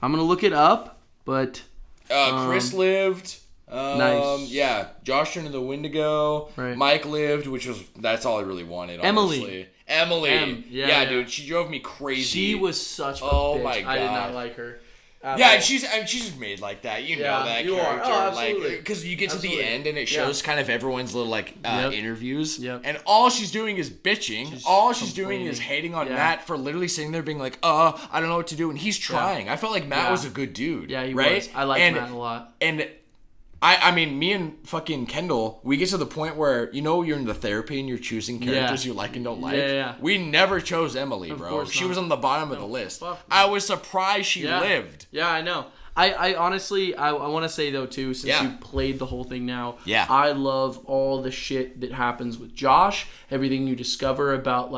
I'm gonna look it up, but Chris lived. Nice. Yeah, Josh turned into the Wendigo. Right. Mike lived, that's all I really wanted. Honestly. Emily. Yeah, dude, she drove me crazy. She was such a bitch. My God. I did not like her. And she's just made like that. You know that character. Absolutely. Because you get to the end and it shows kind of everyone's little interviews. Yep. And all she's doing is bitching. All she's doing is hating on Matt for literally sitting there being like, I don't know what to do. And he's trying. I felt like Matt was a good dude. Yeah, he right? was. I liked Matt a lot. And I mean, me and fucking Kendall, we get to the point where, you're in the therapy and you're choosing characters you like and don't like. Yeah. We never chose Emily, bro. She was on the bottom of the list. I was surprised she lived. Yeah, I know. I honestly, I want to say, though, too, since you played the whole thing now, I love all the shit that happens with Josh, everything you discover about,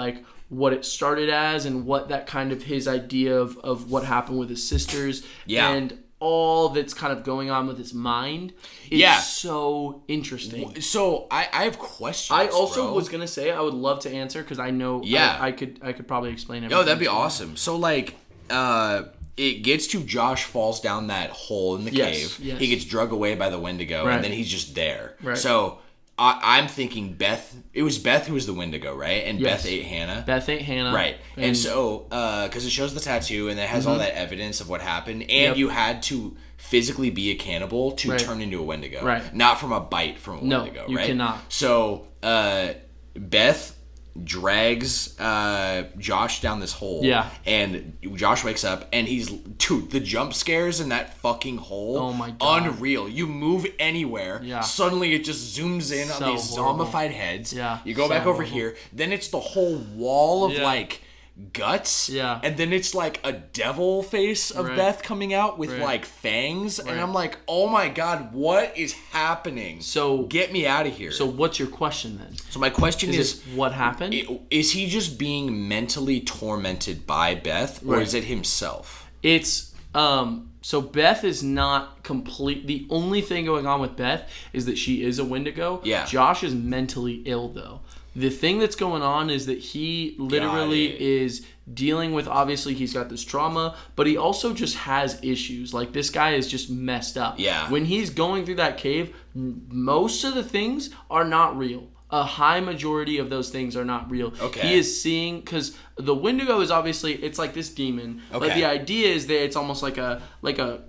what it started as and what that kind of his idea of what happened with his sisters. And all that's kind of going on with his mind is so interesting. So I have questions. I also was gonna say I would love to answer because I know I could probably explain everything. Oh, that'd be awesome. So it gets to Josh falls down that hole in the cave. Yes. He gets drug away by the Wendigo, and then he's just there. Right. So I'm thinking Beth. It was Beth who was the Wendigo, right? And Beth ate Hannah. Beth ate Hannah. Right. And so, because it shows the tattoo and it has all that evidence of what happened, and you had to physically be a cannibal to turn into a Wendigo. Right. Not from a bite from a Wendigo, right? No, you cannot. So, Beth drags Josh down this hole. Yeah. And Josh wakes up and dude, the jump scares in that fucking hole. Oh my God. Unreal. You move anywhere. Yeah. Suddenly it just zooms in on these zombified heads. Yeah. You go back over here. Then it's the whole wall of like guts. Yeah. And then it's like a devil face of Beth coming out with like fangs. And I'm like, oh my God, what is happening? So get me out of here. So what's your question then? So my question is what happened? Is he just being mentally tormented by Beth, or is it himself? It's so Beth is not complete. The only thing going on with Beth is that she is a Wendigo. Yeah. Josh is mentally ill though. The thing that's going on is that he literally is dealing with, obviously he's got this trauma, but he also just has issues. Like, this guy is just messed up. Yeah. When he's going through that cave, most of the things are not real. A high majority of those things are not real. Okay. He is seeing, because the Wendigo is obviously, it's like this demon. Okay. But the idea is that it's almost like a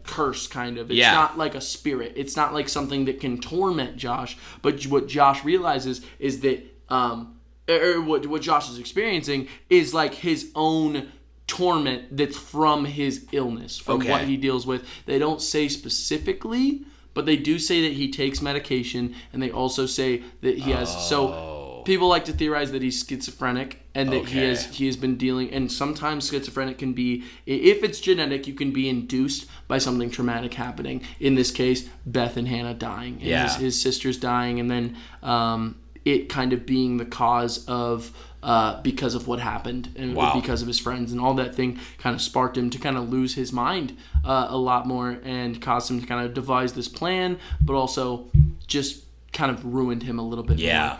curse, kind of. It's not like a spirit. It's not like something that can torment Josh. But what Josh realizes is that or what Josh is experiencing is like his own torment that's from his illness, from what he deals with. They don't say specifically, but they do say that he takes medication, and they also say that he has. So people like to theorize that he's schizophrenic, and that he has been dealing. And sometimes schizophrenic can be, if it's genetic, you can be induced by something traumatic happening. In this case, Beth and Hannah dying, and his sister's dying, and then it kind of being the cause of because of what happened and because of his friends, and all that thing kind of sparked him to kind of lose his mind a lot more, and caused him to kind of devise this plan, but also just kind of ruined him a little bit more.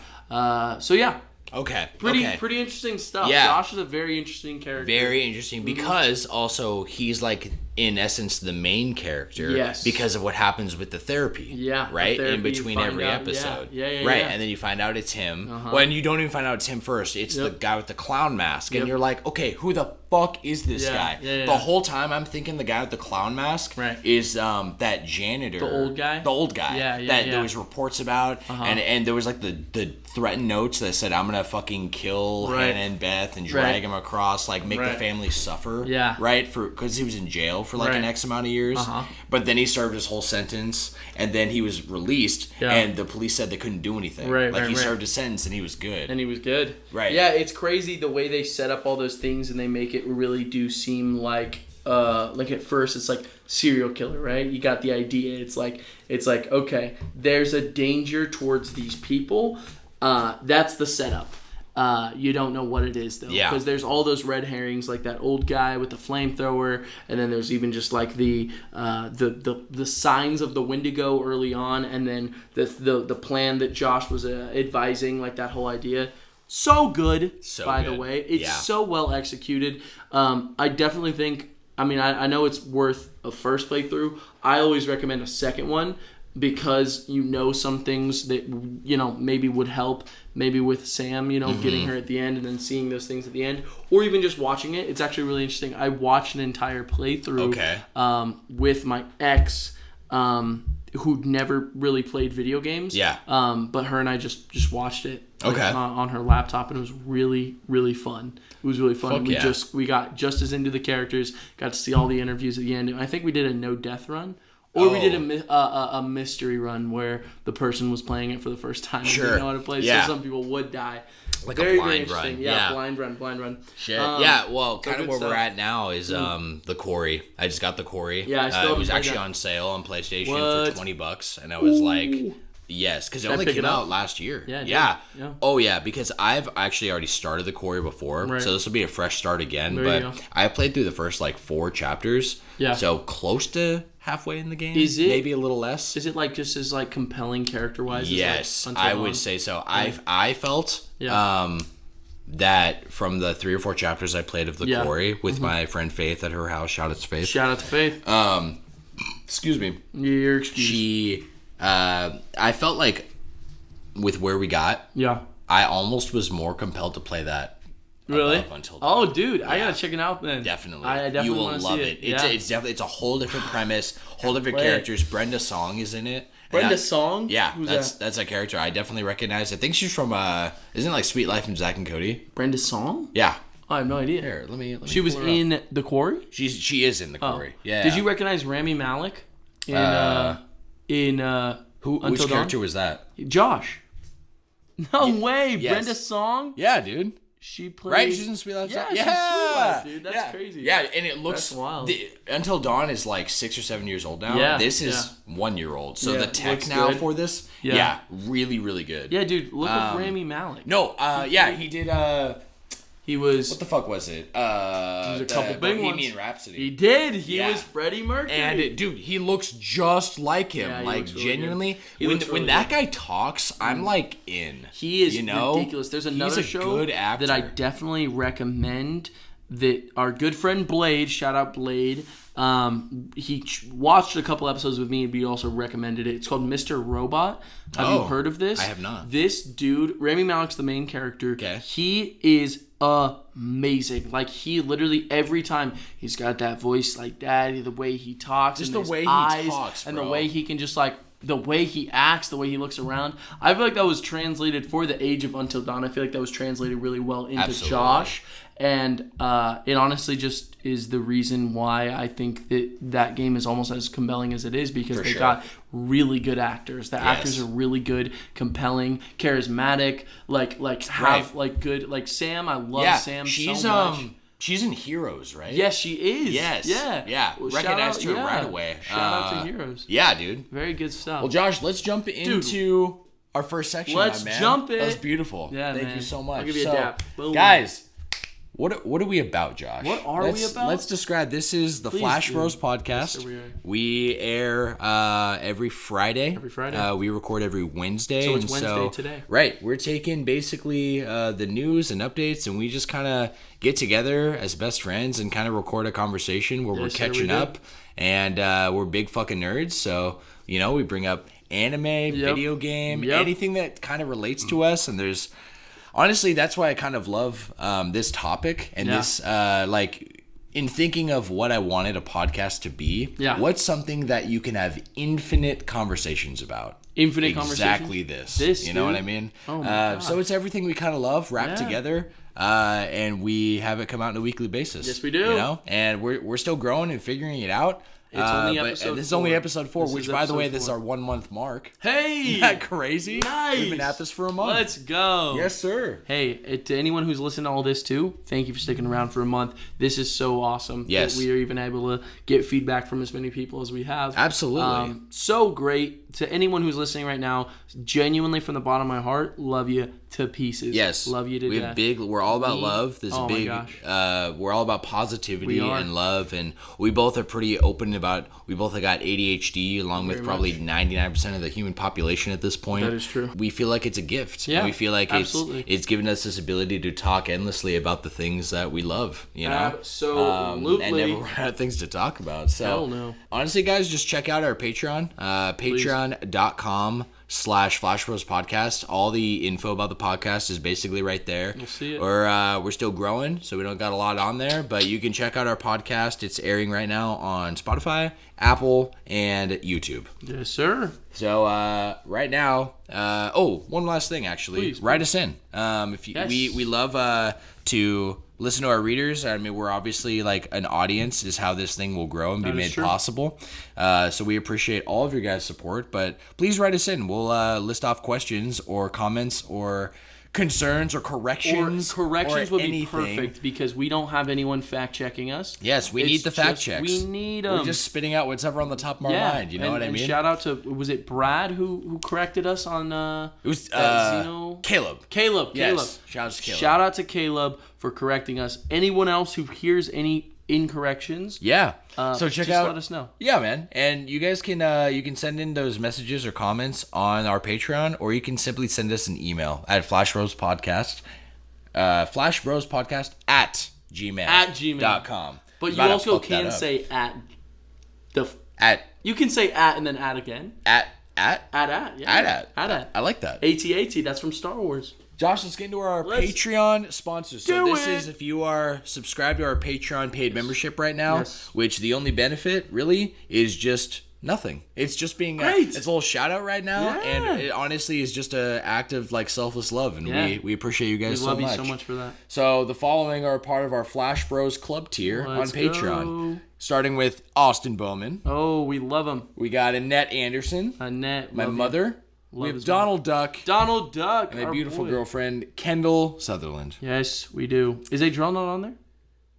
Pretty interesting stuff. Josh is a very interesting character. Very interesting, because also he's like, in essence, the main character because of what happens with the therapy. Right? In between every episode. Right. And then you find out it's him. When you don't even find out it's him first. It's the guy with the clown mask. And you're like, okay, who the fuck is this guy? The whole time I'm thinking the guy with the clown mask is that janitor. The old guy? The old guy. There was reports about. And there was like the threatened notes that said, I'm going to fucking kill Hannah and Beth and drag him across, like make the family suffer. Right? Because he was in jail for like an X amount of years. But then he served his whole sentence, and then he was released, and the police said they couldn't do anything. He served his sentence, and he was good. Yeah, it's crazy the way they set up all those things, and they make it really do seem like at first it's like serial killer, right? You got the idea. It's like okay, there's a danger towards these people. That's the setup. You don't know what it is though, because there's all those red herrings, like that old guy with the flamethrower, and then there's even just like the signs of the Wendigo early on, and then the plan that Josh was advising, like that whole idea. So good, by the way. It's so well executed. I definitely think, I know it's worth a first playthrough. I always recommend a second one, because some things that maybe would help, maybe with Sam, getting her at the end and then seeing those things at the end, or even just watching it. It's actually really interesting. I watched an entire playthrough with my ex, who'd never really played video games. But her and I just watched it on her laptop, and it was really, really fun. It was really fun. We got just as into the characters, got to see all the interviews at the end. I think we did a no death run. Or we did a mystery run where the person was playing it for the first time and didn't know how to play, so some people would die. Like very, a blind run. Blind run. Shit. Well, kind of where we're at now is the Quarry. I just got the Quarry. It was actually on sale on PlayStation for $20, and I was like, yes, because it only came out last year. Oh yeah, because I've actually already started the Quarry before, so this will be a fresh start again. But I played through the first like 4 chapters, so close to halfway in the game. Is it maybe a little less? Is it like just as like compelling character wise? Yes, I would say so. I felt that from the 3 or 4 chapters I played of the Quarry with my friend Faith at her house. Shout out to Faith. Shout out to Faith. Excuse me. You're excused. She, I felt like with where we got, I almost was more compelled to play that. Really? Dude, I gotta check it out then. Definitely. I definitely you will love it. It's definitely, it's a whole different premise, whole different characters. Brenda Song is in it, Brenda Song? Yeah, that's a character I definitely recognize. I think she's from isn't it like Sweet Life and Zack and Cody? Brenda Song? Yeah. I have no idea. Here, let me she was in The Quarry? She is in The Quarry. Yeah. Did you recognize Rami Malek in which character was that? Josh. No way. Yes. Brenda Song? Yeah, dude. She played... Right, she's in Sweet Life. Yeah, she's Sweet Life, dude. That's crazy. Yeah, and it looks... That's wild. Until Dawn is like 6 or 7 years old now. Yeah. This is 1 year old. So the tech now for this, really, really good. Yeah, dude, look at Rami Malek. No, he did... He was... What the fuck was it? There's a couple big Bohemian Rhapsody. He did. He was Freddie Mercury. And, dude, he looks just like him. Yeah, like, genuinely. Really when that guy talks, I'm, like, in. He is ridiculous. There's another show that I definitely recommend that our good friend Blade, shout out Blade, he watched a couple episodes with me, and we also recommended it. It's called Mr. Robot. Have you heard of this? I have not. This dude, Rami Malek's the main character. Okay. He is amazing. Like, he literally, every time, he's got that voice like that, the way he talks, just and the way eyes, he talks, bro. and the way he can just, like, the way he acts, the way he looks around. I feel like that was translated for the age of Until Dawn. I feel like that was translated really well into Josh. And it honestly just is the reason why I think that game is almost as compelling as it is, because they got really good actors. The actors are really good, compelling, charismatic, like good. Like Sam, I love Sam so much. She's in Heroes, right? Yes, she is. Yes. Yeah. Well, recognized her right away. Shout out to Heroes. Yeah, dude. Very good stuff. Well, Josh, let's jump into our first section, Let's my man. jump it. That was beautiful. Yeah, Thank you so much. I'll give you a dap. Boom. Guys, what are we about, Josh? What are we about? Let's describe. This is the Flash Bros podcast. Yes, we air every Friday. Every Friday. We record every Wednesday. So it's Wednesday today. Right. We're taking basically the news and updates, and we just kind of get together as best friends and kind of record a conversation where we're catching up. And we're big fucking nerds, so, we bring up anime, video game, anything that kind of relates to us, and there's... Honestly, that's why I kind of love this topic and this, in thinking of what I wanted a podcast to be. Yeah. What's something that you can have infinite conversations about? Infinite conversations? Exactly this. You know what I mean? Oh my God. So it's everything we kind of love wrapped together, and we have it come out on a weekly basis. Yes, we do. And we're still growing and figuring it out. It's only episode 4. This is only episode 4, which, by the way, this is our 1 month mark. Hey! Isn't that crazy? Nice! We've been at this for a month. Let's go. Yes, sir. Hey, to anyone who's listening to all this, too, thank you for sticking around for a month. This is so awesome. Yes. That we are even able to get feedback from as many people as we have. Absolutely. So great. To anyone who's listening right now, genuinely from the bottom of my heart, love you to pieces. Yes. Love you to death. We're all about love. My gosh. We're all about positivity and love, and we both are pretty open about, we both have got ADHD along with probably 99% of the human population at this point. That is true. We feel like it's a gift. Yeah, we feel like it's given us this ability to talk endlessly about the things that we love, Absolutely. and never run out of things to talk about. So, hell no. Honestly, guys, just check out our Patreon, patreon.com/Flash Bros Podcast. All the info about the podcast is basically right there. You'll see it. We're still growing, so we don't got a lot on there, but you can check out our podcast. It's airing right now on Spotify, Apple, and YouTube. Yes, sir. So right now, one last thing actually. Please. Write us in. We love to listen to our readers. I mean, we're obviously like an audience is how this thing will grow and be made possible. So we appreciate all of your guys' support, but please write us in. We'll list off questions or comments or concerns or corrections. Corrections would be perfect because we don't have anyone fact checking us. Yes, we need the fact checks. We need them. We're just spitting out whatever on the top of our mind. You know what I mean? Shout out to, was it Brad who corrected us on it was Caleb. Yes. Shout out to Caleb for correcting us. Anyone else who hears any incorrections, so check out, let us know. Yeah, man. And you guys can you can send in those messages or comments on our Patreon, or you can simply send us an email at flashbrospodcast at gmail.com. But you also can say you can say at and then at again. At. I like that. AT-AT, that's from Star Wars. Josh, let's get into our Patreon sponsors. So this is if you are subscribed to our Patreon paid membership right now, which the only benefit really is just Nothing. It's just being Great. It's a little shout out right now, Yeah. and it honestly is just an act of like selfless love, and we appreciate you guys so much. We love you so much for that. So the following are part of our Flash Bros Club tier Let's on Patreon. go. Starting with Austin Bowman. Oh, we love him. We got Annette Anderson. Annette, my mother. We have Donald Duck. Donald Duck. And my beautiful girlfriend, Kendall Sutherland. Yes, we do. Is Adrell not on there?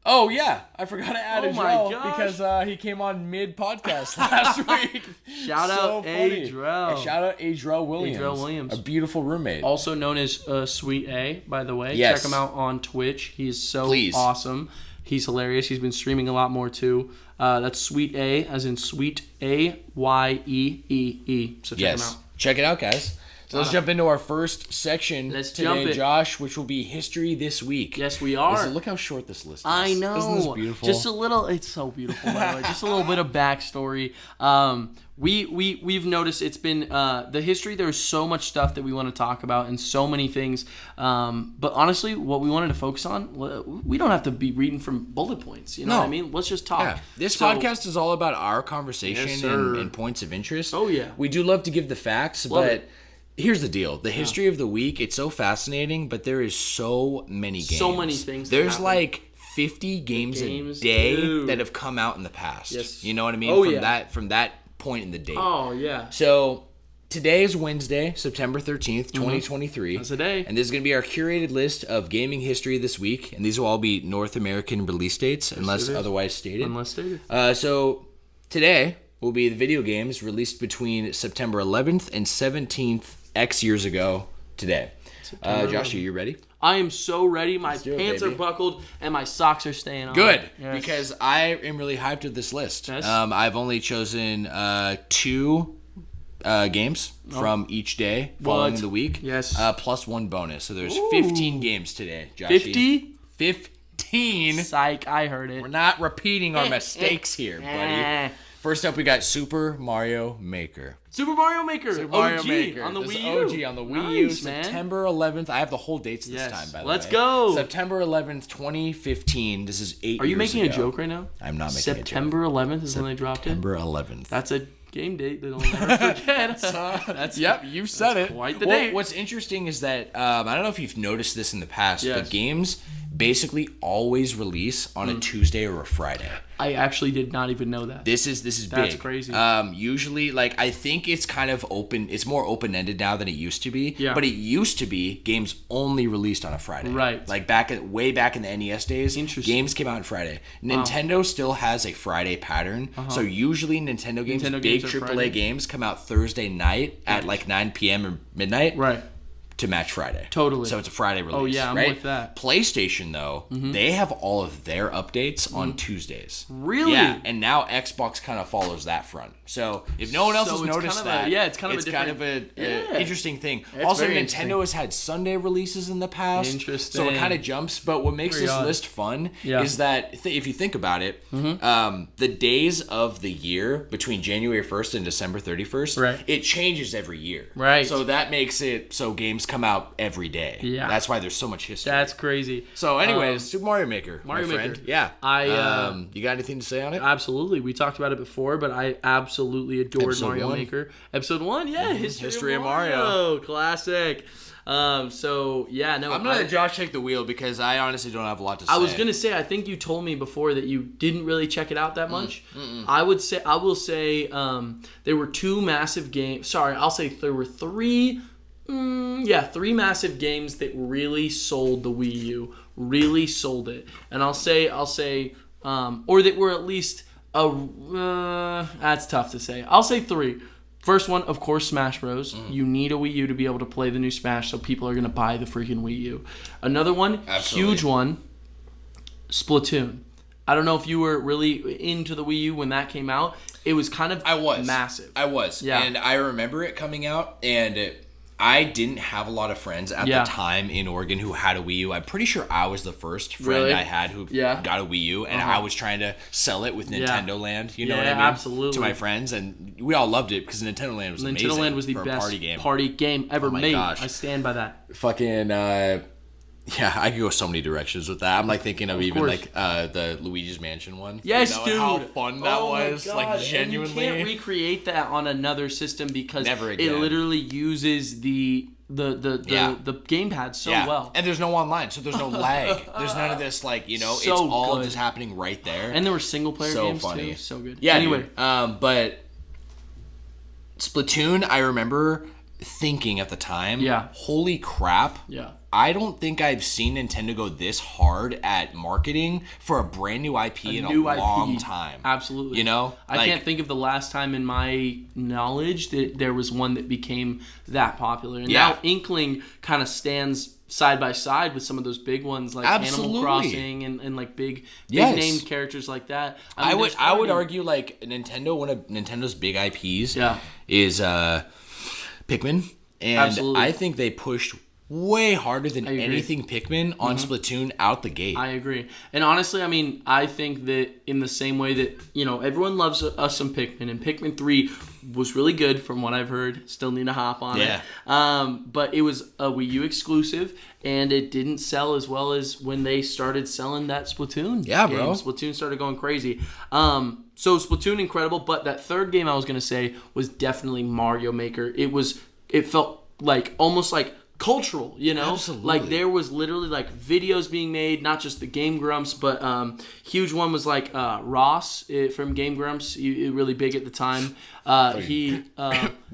Oh, yeah. I forgot to add Adrell gosh. because he came on mid-podcast last week. Shout out Adrell. And shout out Adrell Williams. Adrell Williams. A beautiful roommate. Also known as Sweet A, by the way. Yes. Check him out on Twitch. He is so awesome. He's hilarious. He's been streaming a lot more, too. That's Sweet A, as in Sweet A-Y-E-E-E. So check him out. Check it out, guys. So let's jump into our first section today, Josh, which will be History This Week. Yes, we are. Look how short this list is. I know. Isn't this beautiful? Just a little. It's so beautiful, by the way. Just a little bit of backstory. We've noticed it's been the history. There's so much stuff that we want to talk about and so many things. But honestly, what we wanted to focus on, we don't have to be reading from bullet points. You know what I mean? Let's just talk. Yeah. This podcast is all about our conversation and points of interest. Oh, yeah. We do love to give the facts, but here's the deal. The history of the week, it's so fascinating, but there is so many games. So many things. There's like 50 games a day that have come out in the past. Yes. You know what I mean? From that point in the date. Oh, yeah. So today is Wednesday, September 13th, 2023. That's a day. And this is going to be our curated list of gaming history this week. And these will all be North American release dates, unless otherwise stated. So today will be the video games released between September 11th and 17th X years ago today. Josh, are you ready? I am so ready. My pants are buckled and my socks are staying on. Good, because I am really hyped with this list. Yes. I've only chosen 2 games from each day following the week. Yes. Plus 1 bonus. So there's 15 games today, Joshy. 50? 15. Psych, I heard it. We're not repeating our mistakes here, buddy. First up, we got Super Mario Maker. Super Mario Maker. Super Mario OG Maker. on the This Wii U. OG on the Wii U. September 11th. I have the whole dates this time, by the way. Let's go. September 11th, 2015. This is 8 years ago. Are you making a joke right now? I'm not making a joke. September 11th is when they dropped it? September 11th. That's a game date that I'll never forget. Yep, you said it. Quite the date. What's interesting is that, I don't know if you've noticed this in the past, but games basically always release on a Tuesday or a Friday. I actually did not even know that. This is big. That's crazy. Usually, like, I think it's kind of open. It's more open-ended now than it used to be. Yeah. But it used to be games only released on a Friday. Right. Like way back in the NES days, games came out on Friday. Nintendo still has a Friday pattern. So usually Nintendo games, big AAA games, come out Thursday night at like 9 p.m. or midnight. Right. To match Friday. Totally. So it's a Friday release. Oh, yeah, I'm with that. PlayStation, though, they have all of their updates on Tuesdays. Really? Yeah, and now Xbox kind of follows that front. So if no one else has noticed that, it's kind of an interesting thing. Also, Nintendo has had Sunday releases in the past. Interesting. So it kind of jumps. But what makes this list fun is that if you think about it, the days of the year between January 1st and December 31st, it changes every year. Right. So that makes it so games come out every day. Yeah. That's why there's so much history. That's crazy. So anyways, Super Mario Maker. Mario my Maker. friend. Yeah. You got anything to say on it? Absolutely. We talked about it before, but I absolutely adored Mario Maker. Episode 1, History of Mario. Classic. I'm gonna let Josh take the wheel because I honestly don't have a lot to say. I was gonna say, I think you told me before that you didn't really check it out that much. I will say there were 2 massive games. Sorry, I'll say there were 3 massive games that really sold the Wii U. Really sold it. And I'll say or that were at least that's tough to say. I'll say 3. First one, of course, Smash Bros. You need a Wii U to be able to play the new Smash, so people are going to buy the freaking Wii U. Another one, huge one, Splatoon. I don't know if you were really into the Wii U when that came out. It was kind of massive. I was. Yeah. And I remember it coming out, and I didn't have a lot of friends at the time in Oregon who had a Wii U. I'm pretty sure I was the first friend I had who got a Wii U, and I was trying to sell it with Nintendo Land. You know what I mean? Absolutely. To my friends, and we all loved it because Nintendo Land was amazing. Nintendo Land was the best party game ever made. Gosh. I stand by that. Fucking Yeah, I could go so many directions with that. I'm like thinking of even like the Luigi's Mansion one. Yes, dude. How fun that was. Like genuinely. And you can't recreate that on another system because Never again. It literally uses the gamepad so well. And there's no online, so there's no lag. There's none of this like, it's all just happening right there. And there were single player games funny. too. So good. Yeah. Anyway, but Splatoon, I remember thinking at the time, holy crap. Yeah. I don't think I've seen Nintendo go this hard at marketing for a brand new IP in a long time. Absolutely. I can't think of the last time in my knowledge that there was one that became that popular. And now Inkling kind of stands side by side with some of those big ones like Animal Crossing and like big named characters like that. I would argue like Nintendo, one of Nintendo's big IPs is Pikmin. And I think they pushed way harder than anything Pikmin on Splatoon out the gate. I agree. And honestly, I mean, I think that in the same way that, everyone loves us some Pikmin, and Pikmin 3 was really good from what I've heard. Still need to hop on it. But it was a Wii U exclusive, and it didn't sell as well as when they started selling that Splatoon game. Bro. Splatoon started going crazy. So Splatoon, incredible, but that third game I was going to say was definitely Mario Maker. It felt like almost like cultural, Absolutely. Like there was literally like videos being made, not just the Game Grumps, but huge one was like Ross from Game Grumps, really big at the time. He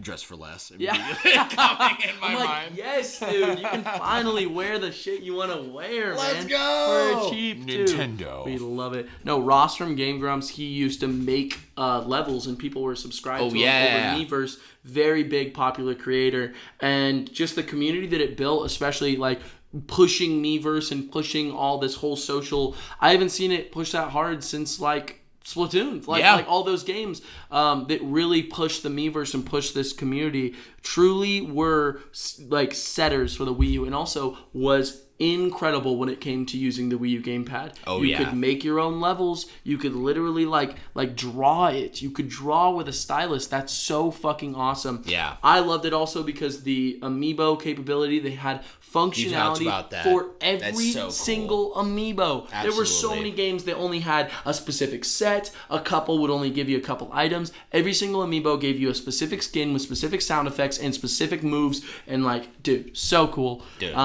Dress for Less. Coming in my mind. Yes, dude, you can finally wear the shit you want to wear. Let's go for cheap Nintendo. We love it. No, Ross from Game Grumps, he used to make levels, and people were subscribed to him over Miiverse. Very big, popular creator, and just the community that it built, especially like pushing Miiverse and pushing all this whole social. I haven't seen it push that hard since like Splatoon, like all those games that really pushed the Miiverse and pushed this community truly were like setters for the Wii U, and also was incredible when it came to using the Wii U gamepad. You could make your own levels. You could literally like draw it. You could draw with a stylus. That's so fucking awesome. Yeah. I loved it also because the amiibo capability, they had functionality for every single amiibo. Absolutely. There were so many games that only had a specific set. A couple would only give you a couple items. Every single amiibo gave you a specific skin with specific sound effects and specific moves, and like, dude, so cool. Dude.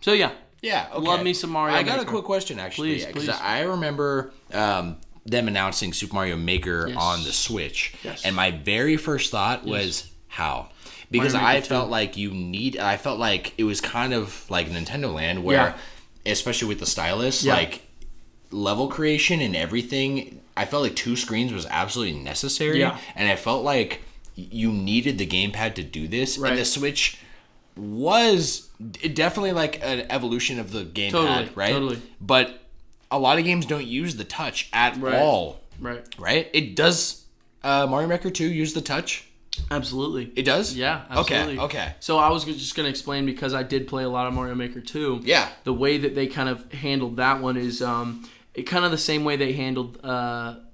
So yeah. Yeah, okay. Love me some Mario Maker. I got a Maker. quick question, actually. Please. Because I remember them announcing Super Mario Maker on the Switch. Yes. And my very first thought was, how? Because I felt like it was kind of like Nintendo Land where, especially with the stylus, like level creation and everything, I felt like 2 screens was absolutely necessary. Yeah. And I felt like you needed the gamepad to do this. Right. And the Switch was definitely like an evolution of the gamepad, right? Totally. But a lot of games don't use the touch at all. Right? It does Mario Maker 2 use the touch? Absolutely. It does? Yeah, absolutely. Okay. So I was just going to explain, because I did play a lot of Mario Maker 2. Yeah. The way that they kind of handled that one is kind of the same way they handled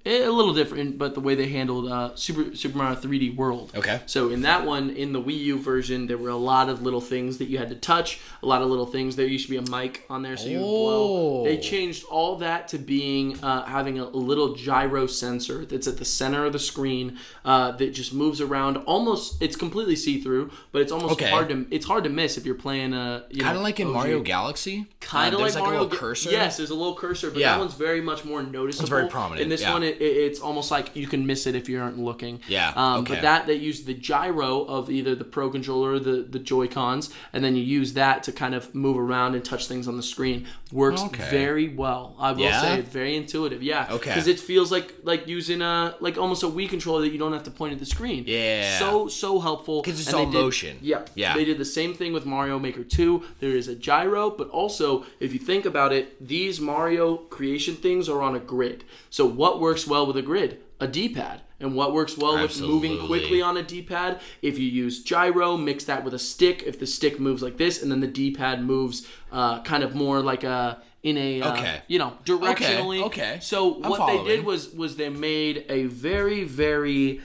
a little different, but the way they handled Super Mario 3D World. Okay. So in that one, in the Wii U version, there were a lot of little things that you had to touch, a lot of little things. There used to be a mic on there, so you would blow. They changed all that to being having a little gyro sensor that's at the center of the screen that just moves around. Almost, it's completely see-through, but it's almost hard to miss if you're playing kind of like in Mario Galaxy. Kind of like Mario. A little cursor. Yes, there's a little cursor, but that one's very much more noticeable. It's very prominent. In this one, it's almost like you can miss it if you aren't looking. Yeah. But that used the gyro of either the Pro Controller or the Joy-Cons, and then you use that to kind of move around and touch things on the screen. Works very well. I will say, very intuitive. Yeah. Okay. Because it feels like using almost a Wii controller that you don't have to point at the screen. Yeah. So helpful. Because it's all motion. Yeah. They did the same thing with Mario Maker 2. There is a gyro, but also, if you think about it, these Mario creation things are on a grid. So what works well with a grid? A D-pad. And what works well with moving quickly on a D-pad? If you use gyro, mix that with a stick. If the stick moves like this, and then the D-pad moves kind of more like directionally. Okay. So what they did was they made a very, very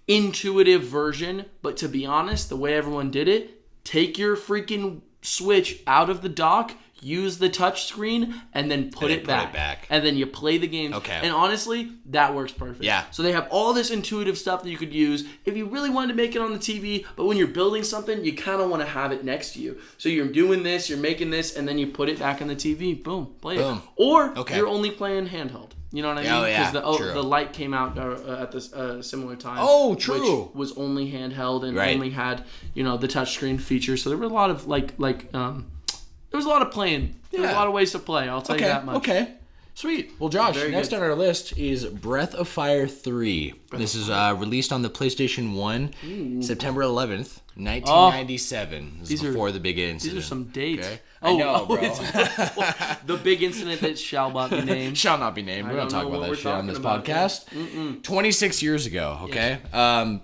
intuitive version. But to be honest, the way everyone did it, take your freaking Switch out of the dock, use the touch screen and then put it back. And then you play the game. Okay. And honestly, that works perfect. Yeah. So they have all this intuitive stuff that you could use if you really wanted to make it on the TV, but when you're building something, you kind of want to have it next to you. So you're doing this, you're making this, and then you put it back on the TV. Boom. Play it. Or you're only playing handheld. You know what I mean? Oh, yeah. Because the Lite came out at this similar time. Oh, true. Which was only handheld and only had, the touchscreen feature. So there were a lot of there was a lot of playing. There was a lot of ways to play. I'll tell you that much. Okay. Sweet. Well, Josh, next on our list is Breath of Fire 3. This is released on the PlayStation 1 September 11th, 1997. This is before the big incident. These are some dates. Okay. I know, bro. The big incident that shall not be named. Shall not be named. We don't talk about that shit on this podcast. 26 years ago, okay? Yes.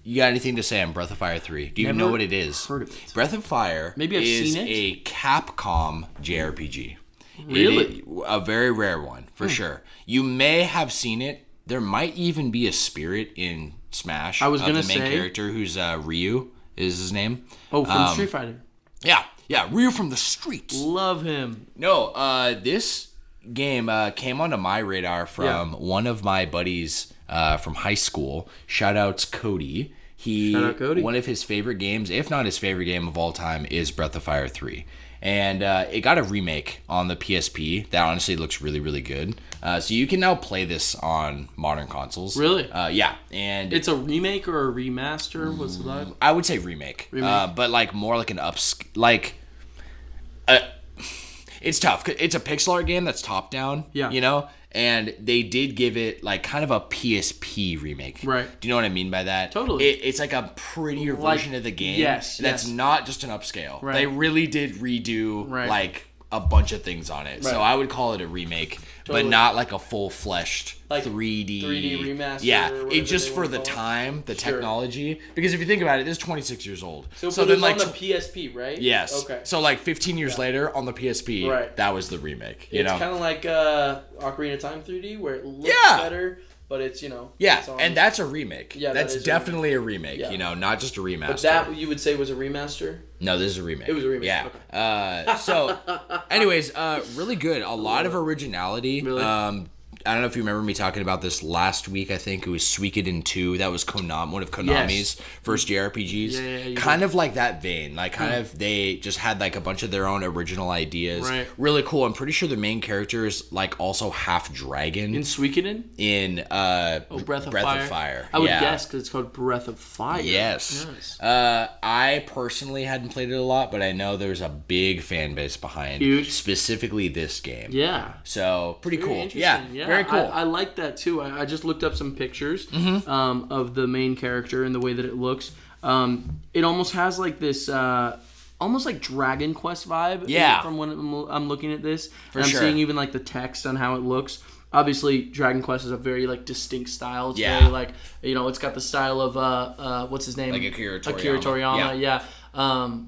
You got anything to say on Breath of Fire 3? Do you know what it is? Heard of it. Breath of Fire is a Capcom JRPG. Really? A very rare one, for sure. You may have seen it. There might even be a spirit in Smash. I was going to say. The main character, who's Ryu, is his name. Oh, from Street Fighter. Yeah, Ryu from the streets. Love him. No, this game came onto my radar from one of my buddies from high school. Shoutouts Cody. Shout out Cody. One of his favorite games, if not his favorite game of all time, is Breath of Fire 3. And it got a remake on the PSP that honestly looks really, really good. So you can now play this on modern consoles. Really? Yeah. And it's a remake or a remaster? What's it like? I would say remake. But more like an it's tough. It's a pixel art game that's top down. Yeah. And they did give it kind of a PSP remake. Right. Do you know what I mean by that? Totally. It's like a prettier version of the game. Yes. That's not just an upscale. Right. They really did redo a bunch of things on it. Right. So I would call it a remake, but not like a full-fleshed 3D remaster. Yeah, it's just for the time, the technology. Because if you think about it, this is 26 years old. So then on the PSP, right? Yes. Okay. So 15 years later on the PSP, that was the remake. It's kind of like Ocarina of Time 3D, where it looks better. But it's, and that's a remake. Yeah, that's definitely a remake, not just a remaster. But that, you would say, was a remaster? No, this is a remake. It was a remake. Yeah. Okay. So, anyways, really good. A lot of originality. Really? I don't know if you remember me talking about this last week. I think it was Suikoden 2. That was one of Konami's first JRPGs. Yeah, kind of like that vein. They just had a bunch of their own original ideas. Right. Really cool. I'm pretty sure the main character is also half dragon. In Suikoden? In Breath of Fire. I would guess because it's called Breath of Fire. Yes. I personally hadn't played it a lot, but I know there's a big fan base behind specifically this game. Yeah. So pretty Very cool. Interesting. Yeah. Very cool. I like that too. I just looked up some pictures of the main character and the way that it looks. It almost has this almost like Dragon Quest vibe. Yeah. From when I'm looking at this. I'm seeing even the text on how it looks. Obviously, Dragon Quest is a very distinct style. It's very it's got the style of what's his name? Like Akira Toriyama. Akira Toriyama. Yeah.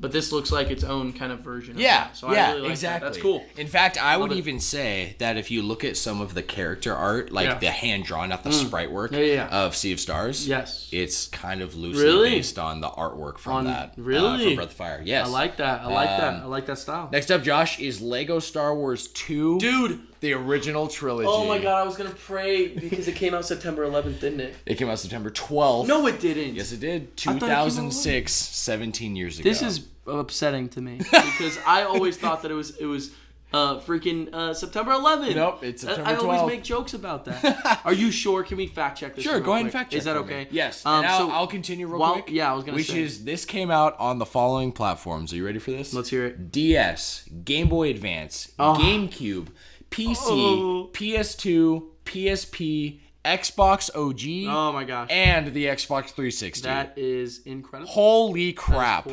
But this looks like its own kind of version of that. So I really like exactly. That. That's cool. In fact, I would even say that if you look at some of the character art, the hand-drawn, not the sprite work of Sea of Stars, it's kind of loosely based on the artwork from that. Really? From Breath of Fire. Yes. I like that. I like that style. Next up, Josh, is Lego Star Wars 2. Dude! The original trilogy. Oh my god, I was going to pray because it came out September 11th, didn't it? It came out September 12th. No, it didn't. Yes, it did. 2006, 17 years ago. This is upsetting to me because I always thought that it was freaking September 11th. Nope, it's September 12th. I always make jokes about that. Are you sure? Can we fact check this? Sure, go ahead and fact check. Is that okay? Me. Yes. I'll continue real quick. Yeah, I was going to say. This came out on the following platforms. Are you ready for this? Let's hear it. DS, Game Boy Advance, GameCube, PC, PS2, PSP, Xbox OG. Oh my gosh. And the Xbox 360. That is incredible. Holy crap.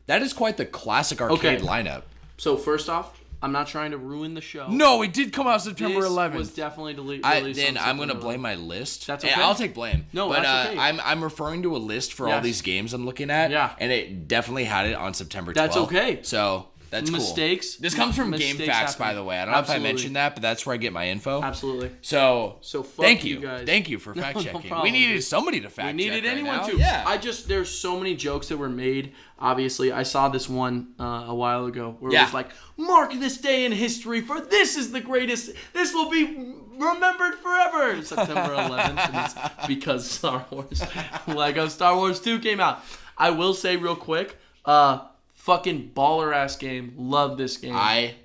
That is quite the classic arcade lineup. So first off, I'm not trying to ruin the show. No, it did come out September 11th. This was definitely released. Then I'm going to blame my list. That's okay. And I'll take blame. No, but that's okay. I'm referring to a list for all these games I'm looking at. Yeah. And it definitely had it on September 12th. That's okay. So That's mistakes. Cool. This comes from Game Facts, by the way. I don't know if I mentioned that, but that's where I get my info. Absolutely. So thank you guys. Thank you for fact checking. We needed somebody to fact check. We needed anyone to. Yeah. There's so many jokes that were made. Obviously, I saw this one a while ago where it was like, mark this day in history, for this is the greatest. This will be remembered forever. September 11th, and it's because Star Wars, Lego Star Wars 2 came out. I will say real quick, fucking baller ass game. Love this game.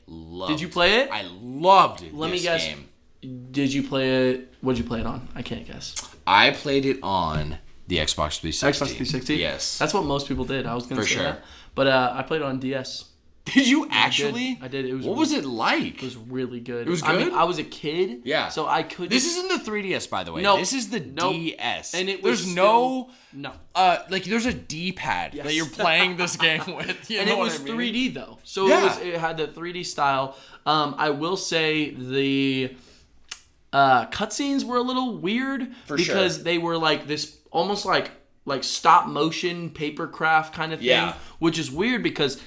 Did you play it? I loved it. Let me guess. Did you play it? What did you play it on? I can't guess. I played it on the Xbox 360. Xbox 360? Yes. That's what most people did. I was going to say that. But I played it on DS. Did you actually? I did. What was it like? It was really good. It was good? I mean, I was a kid. Yeah. So I couldn't. This isn't the 3DS, by the way. No. This is the DS. And it was There's no... No. There's a D-pad that you're playing this game with. And it was 3D, though. So it had the 3D style. I will say the cutscenes were a little weird. Because they were like this, almost like stop motion paper craft kind of thing, which is weird because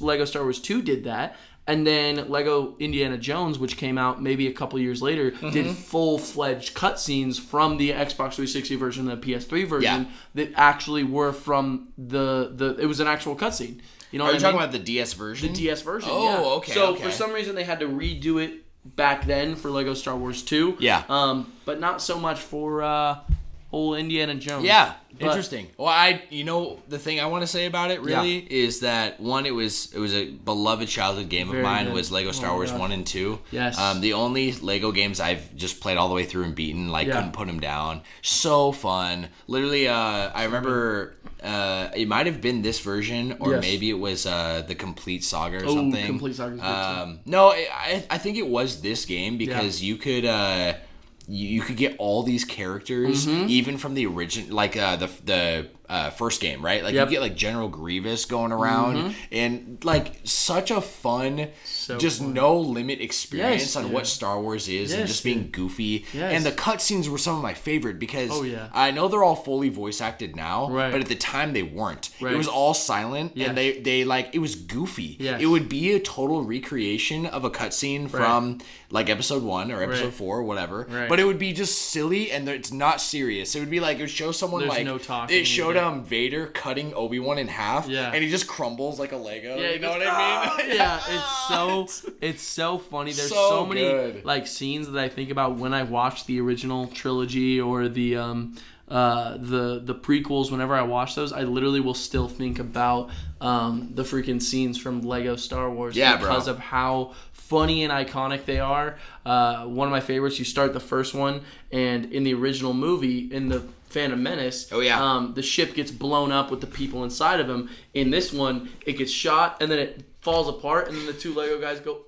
Lego Star Wars 2 did that, and then Lego Indiana Jones, which came out maybe a couple years later, did full-fledged cutscenes from the Xbox 360 version and the PS3 version that actually were from it was an actual cutscene. You know Are you talking about the DS version? The DS version. Oh, okay. So for some reason they had to redo it back then for Lego Star Wars 2. Yeah. But not so much for old Indiana Jones. Yeah. Interesting. Well, the thing I want to say about it really is that one, it was a beloved childhood game of mine. Was Lego Star Wars 1 and 2. Yes. The only Lego games I've just played all the way through and beaten, couldn't put them down. So fun. Literally, I remember it might have been this version, or maybe it was the Complete Saga or something. Complete Saga. No, I think it was this game because you could. You could get all these characters, even from the original, the first game, right? You get General Grievous going around, and such a fun, no limit experience on what Star Wars is, and just being goofy. Yes. And the cutscenes were some of my favorite because I know they're all fully voice acted now, but at the time they weren't. Right. It was all silent, and they it was goofy. Yes. It would be a total recreation of a cutscene from episode 1 or episode 4 or whatever, but it would be just silly and it's not serious. It would be it would show someone no talking. It showed Vader cutting Obi-Wan in half, and he just crumbles like a Lego. Yeah, you know what I mean? It's so funny. There's so many scenes that I think about when I watch the original trilogy or the prequels. Whenever I watch those, I literally will still think about the freaking scenes from Lego Star Wars because of how funny and iconic they are. One of my favorites, you start the first one, and in the original movie, in the Phantom Menace, the ship gets blown up with the people inside of him. In this one, it gets shot, and then it falls apart, and then the two Lego guys go,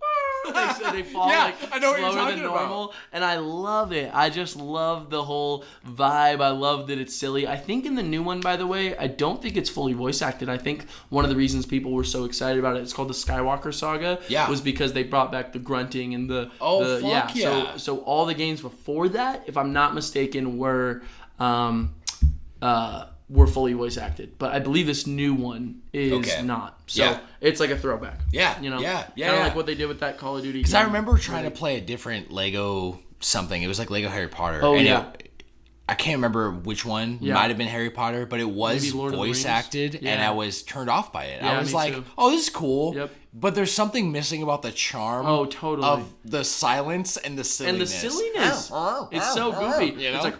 they fall I know what you're slower talking than normal, about. And I love it. I just love the whole vibe. I love that it's silly. I think in the new one, by the way, I don't think it's fully voice acted. I think one of the reasons people were so excited about it, it's called the Skywalker Saga, was because they brought back the grunting and the So all the games before that, if I'm not mistaken, were fully voice acted, but I believe this new one is not. So it's like a throwback. Yeah, kind of like what they did with that Call of Duty. Because I remember trying to play a different Lego something. It was like Lego Harry Potter. I can't remember which one. Might have been Harry Potter, but it was voice acted, and I was turned off by it. I was like, "Oh, this is cool." Yep. But there's something missing about the charm. Oh, totally. Of the silence and the silliness. It's so goofy. You know? It's like.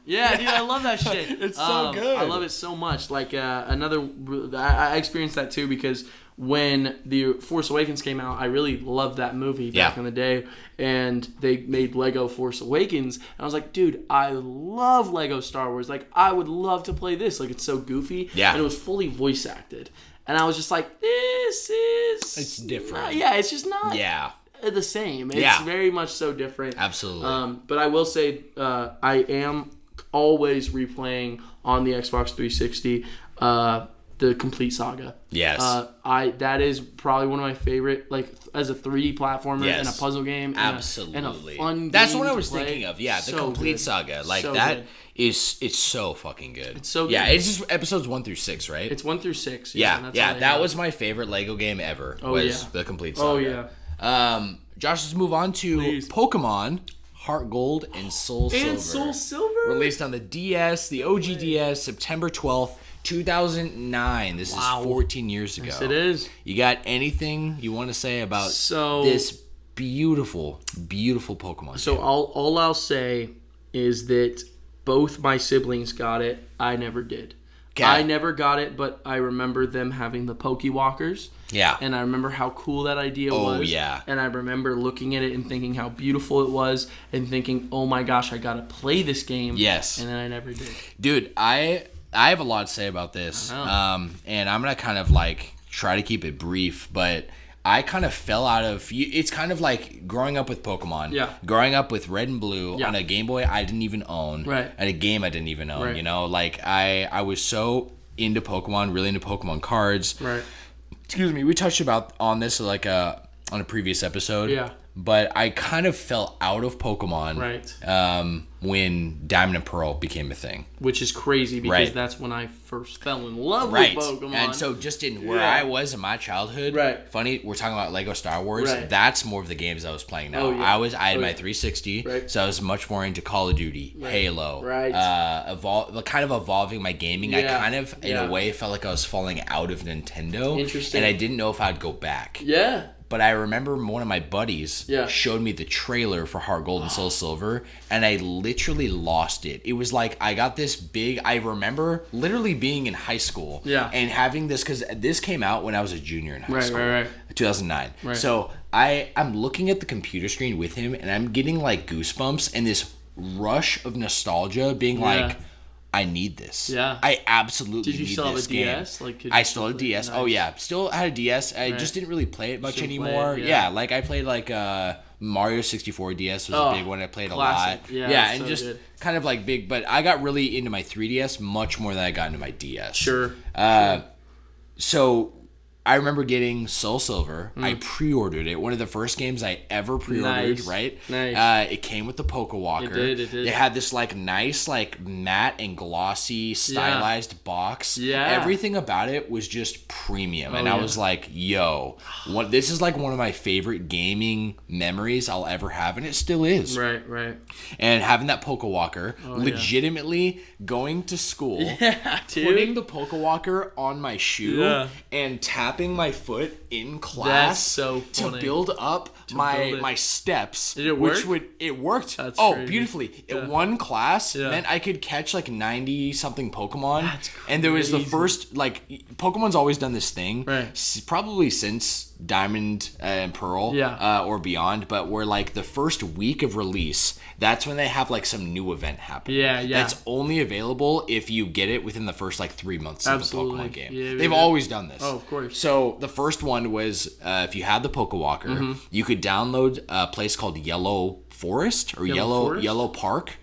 Yeah, dude, I love that shit. It's so good. I love it so much. I experienced that too because when The Force Awakens came out, I really loved that movie back in the day. And they made Lego Force Awakens. And I was like, dude, I love Lego Star Wars. I would love to play this. It's so goofy. Yeah. And it was fully voice acted. And I was just like, it's different. It's just not. Yeah. The same. It's very much so different. Absolutely. But I will say, I am always replaying on the Xbox 360 the complete saga. Yes. That is probably one of my favorite, like, as a 3D platformer and a puzzle game. Absolutely. And a fun game. That's what I was thinking of. Yeah, the complete good. saga. Like, so that good. it's so fucking good. It's so good. Yeah, it's just episodes 1 through 6, right? It's 1 through 6. Yeah, that was my favorite Lego game ever. The complete saga. Oh, yeah. Josh, let's move on to Pokemon Heart Gold and Soul Silver. And Soul Silver? Released on the DS, the OG DS, September 12th, 2009. This is 14 years ago. Yes, it is. You got anything you want to say about this beautiful, beautiful Pokemon game? All I'll say is that both my siblings got it. I never did. I never got it, but I remember them having the Pokewalkers. Yeah. And I remember how cool that idea was. Oh, yeah. And I remember looking at it and thinking how beautiful it was and thinking, oh my gosh, I gotta play this game. Yes. And then I never did. Dude, I have a lot to say about this. And I'm gonna kind of like try to keep it brief, but I kind of fell out of... It's kind of like growing up with Pokemon. Yeah. Growing up with Red and Blue on a Game Boy I didn't even own. Right. And a game I didn't even own, right. you know? Like, I was so into Pokemon, really into Pokemon cards. Right. Excuse me. We touched on this like on a previous episode. Yeah. But I kind of fell out of Pokemon when Diamond and Pearl became a thing. Which is crazy because that's when I first fell in love with Pokemon. And so just in where I was in my childhood, funny, we're talking about Lego Star Wars, that's more of the games I was playing now. Oh, yeah. I had my 360, so I was much more into Call of Duty, Halo, kind of evolving my gaming. Yeah. I kind of, in a way, felt like I was falling out of Nintendo. Interesting. And I didn't know if I'd go back. Yeah. But I remember one of my buddies showed me the trailer for Heart Gold and Soul Silver, and I literally lost it. It was like I got this big... I remember literally being in high school and having this... Because this came out when I was a junior in high school. 2009. Right. So I'm looking at the computer screen with him, and I'm getting like goosebumps and this rush of nostalgia being like... I need this. Yeah. I absolutely need this game. Did you still have a DS? I still had a DS. Nice. Oh, yeah. Still had a DS. I just didn't really play it much anymore. Like I played like Mario 64 DS was a big one. I played classic. A lot. Yeah, and so just kind of like big. But I got really into my 3DS much more than I got into my DS. Sure. So I remember getting Soul Silver. I pre-ordered it. One of the first games I ever pre-ordered, right? Nice. It came with the Pokewalker. It did. It had this like nice like matte and glossy stylized box. Yeah. Everything about it was just premium. And I was like, yo, this is like one of my favorite gaming memories I'll ever have. And it still is. Right. And having that Pokewalker, legitimately going to school, putting the Pokewalker on my shoe and tapping my foot in class to build up my steps. Did it work? It worked. That's crazy. Beautifully. In one class meant I could catch like 90 something Pokemon. That's crazy. And there was the first like Pokemon's always done this thing. Right. Probably since Diamond and Pearl or beyond, but where like the first week of release, that's when they have like some new event happen. Yeah. That's only available if you get it within the first like 3 months of the Pokemon game. Yeah, They've always done this. Oh, of course. So the first one was if you had the Pokewalker, you could download a place called Yellow Forest or Yellow Park,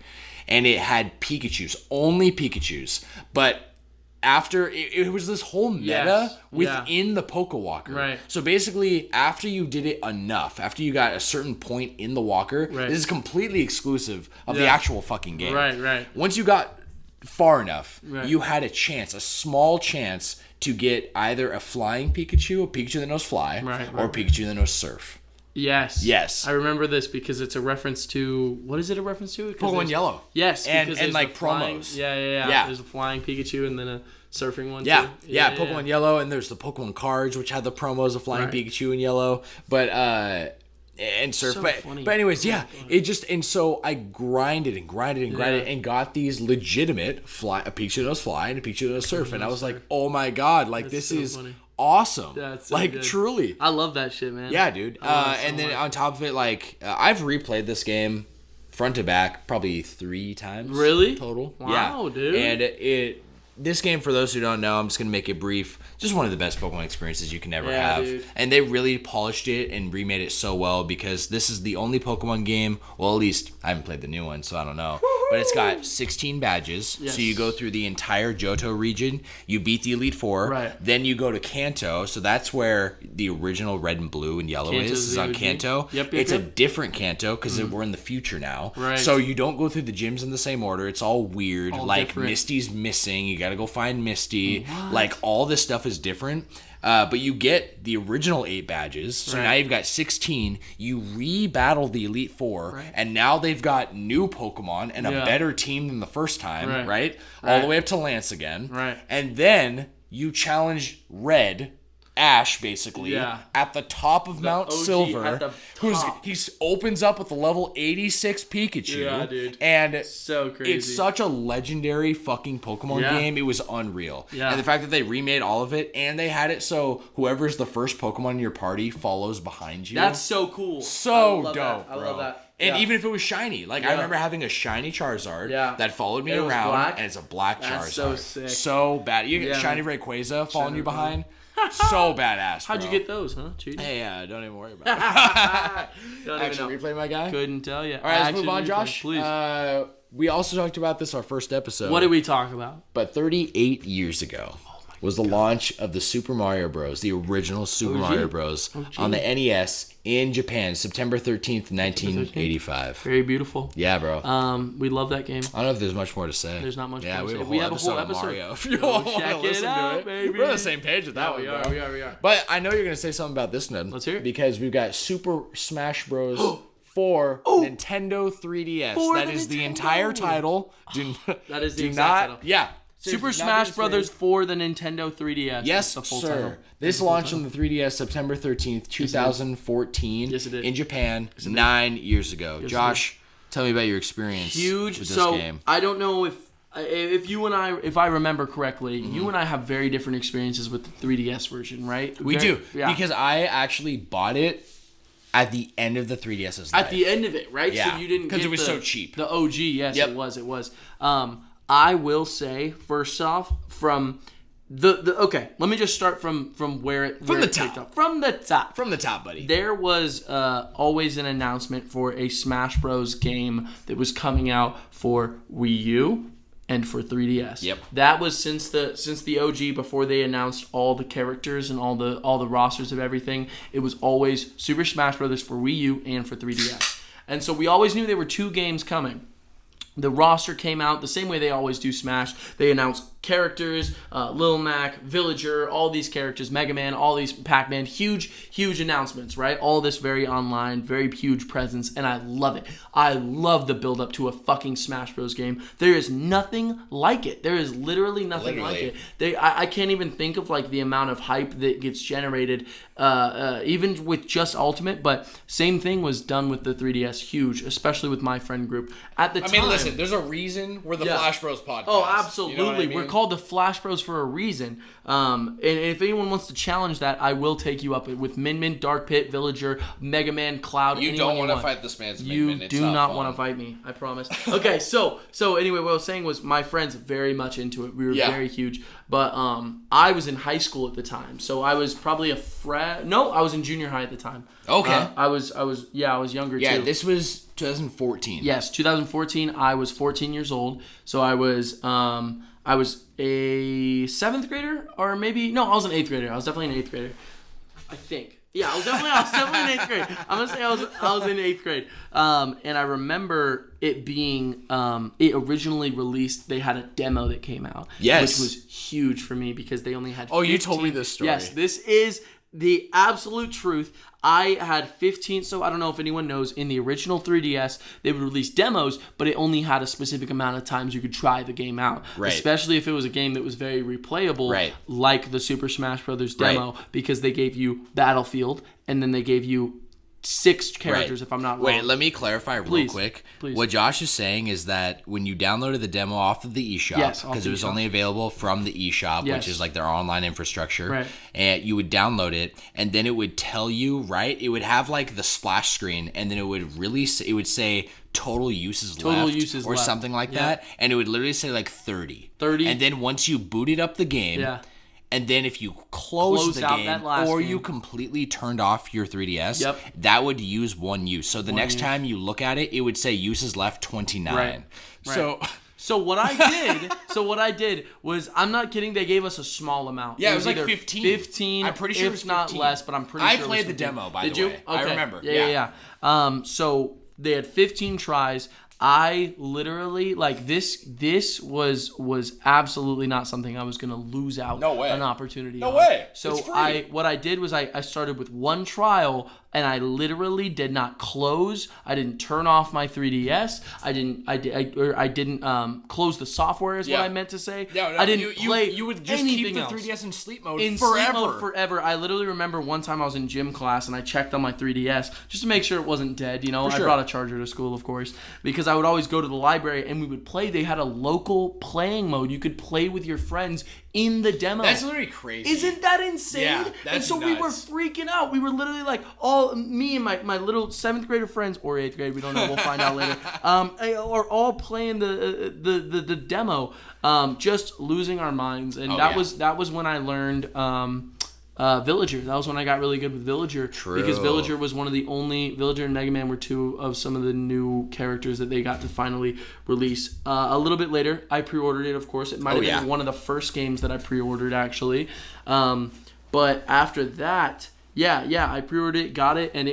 and it had Pikachus, only Pikachus, but after it was this whole meta within the Pokewalker. Right. So basically, after you did it enough, after you got a certain point in the walker, this is completely exclusive of the actual fucking game. Right. Once you got far enough, you had a small chance to get either a flying Pikachu, a Pikachu that knows fly, or a Pikachu that knows surf. Yes. I remember this because it's a reference to... What is it a reference to? Pokemon Yellow. Yes. And like promos. Yeah. There's a flying Pikachu and then a surfing one too. Yeah. Pokemon Yellow, and there's the Pokemon cards, which had the promos of flying Pikachu in Yellow. But... and surf, but anyways, it just, and so I grinded and got these legitimate a Pikachu that knows fly and a Pikachu that knows surf, and I was like, oh my god, like this is awesome. That's so like good. Truly, I love that shit, man. Yeah, dude. And then on top of it, like I've replayed this game front to back probably 3 times. Really? Total. Wow, dude. And this game, for those who don't know, I'm just going to make it brief. Just one of the best Pokemon experiences you can ever have. Dude. And they really polished it and remade it so well because this is the only Pokemon game, well, at least I haven't played the new one, so I don't know. but it's got 16 badges. Yes. So you go through the entire Johto region. You beat the Elite Four. Right. Then you go to Kanto. So that's where the original red and blue and yellow is on Kanto. It's a different Kanto because we're in the future now. Right. So you don't go through the gyms in the same order. It's all weird. All like different. Misty's missing. You got to go find Misty. What? Like all this stuff is different. But you get the original 8 badges. So now you've got 16. You re-battle the Elite Four. Right. And now they've got new Pokemon and a better team than the first time. Right? All the way up to Lance again. Right. And then you challenge Red, Ash, basically, at the top of Mount Silver. He opens up with a level 86 Pikachu. Yeah, dude. And so crazy. It's such a legendary fucking Pokemon game. It was unreal. Yeah. And the fact that they remade all of it, and they had it so whoever's the first Pokemon in your party follows behind you. That's so cool. So dope, bro. I love that. And even if it was shiny. Like, I remember having a shiny Charizard that followed me around, and it's a black Charizard. That's so sick. So bad. You get shiny Rayquaza following you behind. So badass, bro. How'd you get those, huh? Cheating? Hey, don't even worry about it. Actually, replay my guy? Couldn't tell you. All right, let's move on, Josh. Please. We also talked about this our first episode. What did we talk about? But 38 years ago was the launch of the Super Mario Bros., the original Super Mario Bros. On the NES in Japan, September 13th, 1985. Very beautiful. Yeah, bro. We love that game. I don't know if there's much more to say. There's not much more to say. We have a whole episode. Mario. If you want to listen to it, baby. We're on the same page with that one, bro. We are. But I know you're going to say something about this one. Let's hear it. Because we've got Super Smash Bros. For Nintendo 3DS. That is the entire title. That is the exact title. Yeah. Super Smash Brothers for the Nintendo 3DS. Yes, the full sir. title. This launched on the 3DS September 13th, 2014. Yes, it did. In Japan, 9 years ago. Yes, Josh, tell me about your experience with this game. I don't know if you and I, if I remember correctly, you and I have very different experiences with the 3DS version, right? We do. Yeah. Because I actually bought it at the end of the 3DS's life. At the end of it, right? Yeah. So you didn't because it was so cheap. The OG, yes, it was. I will say, first off, from okay, let me just start from where it From the top, buddy. There was always an announcement for a Smash Bros. Game that was coming out for Wii U and for 3DS. Yep. That was since the OG, before they announced all the characters and all the rosters of everything. It was always Super Smash Bros. For Wii U and for 3DS. And so we always knew there were 2 games coming. The roster came out the same way they always do Smash. They announced characters, Lil Mac, Villager, all these characters, Mega Man, all these Pac-Man, huge announcements, right? All this very online, very huge presence, and I love it. I love the build-up to a fucking Smash Bros. Game. There is nothing like it. There is literally nothing like it. I can't even think of like the amount of hype that gets generated, even with just Ultimate, but same thing was done with the 3DS, huge, especially with my friend group. At the time... I mean, listen, there's a reason we're the Flash Bros podcast. Oh, absolutely. You know what I mean? We're called the Flash Bros for a reason. And if anyone wants to challenge that, I will take you up with Min, Dark Pit, Villager, Mega Man, Cloud. You don't want to fight this man's Min. You do not want to fight me. I promise. Okay, so anyway, what I was saying was my friends very much into it. We were very huge. But I was in high school at the time, so I was probably I was in junior high at the time. Okay. I was younger too. Yeah, this was 2014. Yes, 2014. I was 14 years old, so I was a 7th grader, or maybe no, I was an 8th grader. I was definitely an 8th grader, I think. Yeah, I was definitely in 8th grade. I'm gonna say I was in 8th grade. And I remember it being it originally released. They had a demo that came out, which was huge for me because they only had. 15. You told me this story. Yes, this is the absolute truth. I had 15, so I don't know if anyone knows, in the original 3DS, they would release demos, but it only had a specific amount of times you could try the game out. Right. Especially if it was a game that was very replayable, like the Super Smash Bros. Demo, because they gave you Battlefield, and then they gave you 6 characters, if I'm not wrong. Wait, let me clarify real quick. Please. What Josh is saying is that when you downloaded the demo off of the eShop, because it was only available from the eShop, which is like their online infrastructure, and you would download it, and then it would tell you, right? It would have like the splash screen, and then it would say total uses left, or something like that, and it would literally say like 30. And then once you booted up the game, and then if you closed the game or you completely turned off your 3DS, that would use one use. So the next time you look at it, it would say uses left 29. Right. So what I did was, I'm not kidding, they gave us a small amount. Yeah, it was like 15. 15. I'm pretty sure it was 15. Not less, but I'm pretty sure I played the demo, by the way. Did you? Okay. I remember. Yeah. So they had 15 tries. I literally, like, this was absolutely not something I was going to lose out an opportunity on. No way. So what I did was I started with one trial, and I literally did not close. I didn't turn off my 3DS. I didn't close the software is what I meant to say. No, I didn't play you would just keep the 3DS in sleep mode forever. I literally remember one time I was in gym class and I checked on my 3DS just to make sure it wasn't dead. I brought a charger to school, of course, because I would always go to the library and we would play. They had a local playing mode. You could play with your friends in the demo. That's literally crazy. Isn't that insane? Yeah, that's and so nuts. we were freaking out. We were literally like, me and my little 7th grader friends, or 8th grade, we don't know, we'll find out later, are all playing the demo, just losing our minds. And that was when I learned Villager. That was when I got really good with Villager. True. Because Villager was one of the only, Villager and Mega Man were two of some of the new characters that they got to finally release. A little bit later, I pre-ordered it, of course. It might have been one of the first games that I pre-ordered, actually. But after that, I pre-ordered it, got it, and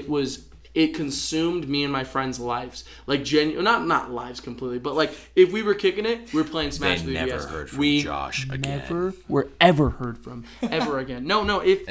it consumed me and my friends' lives. Like, not lives completely, but like, if we were kicking it, we were playing Smash 3DS. They never heard from Josh again. Never were ever heard from ever again. No. If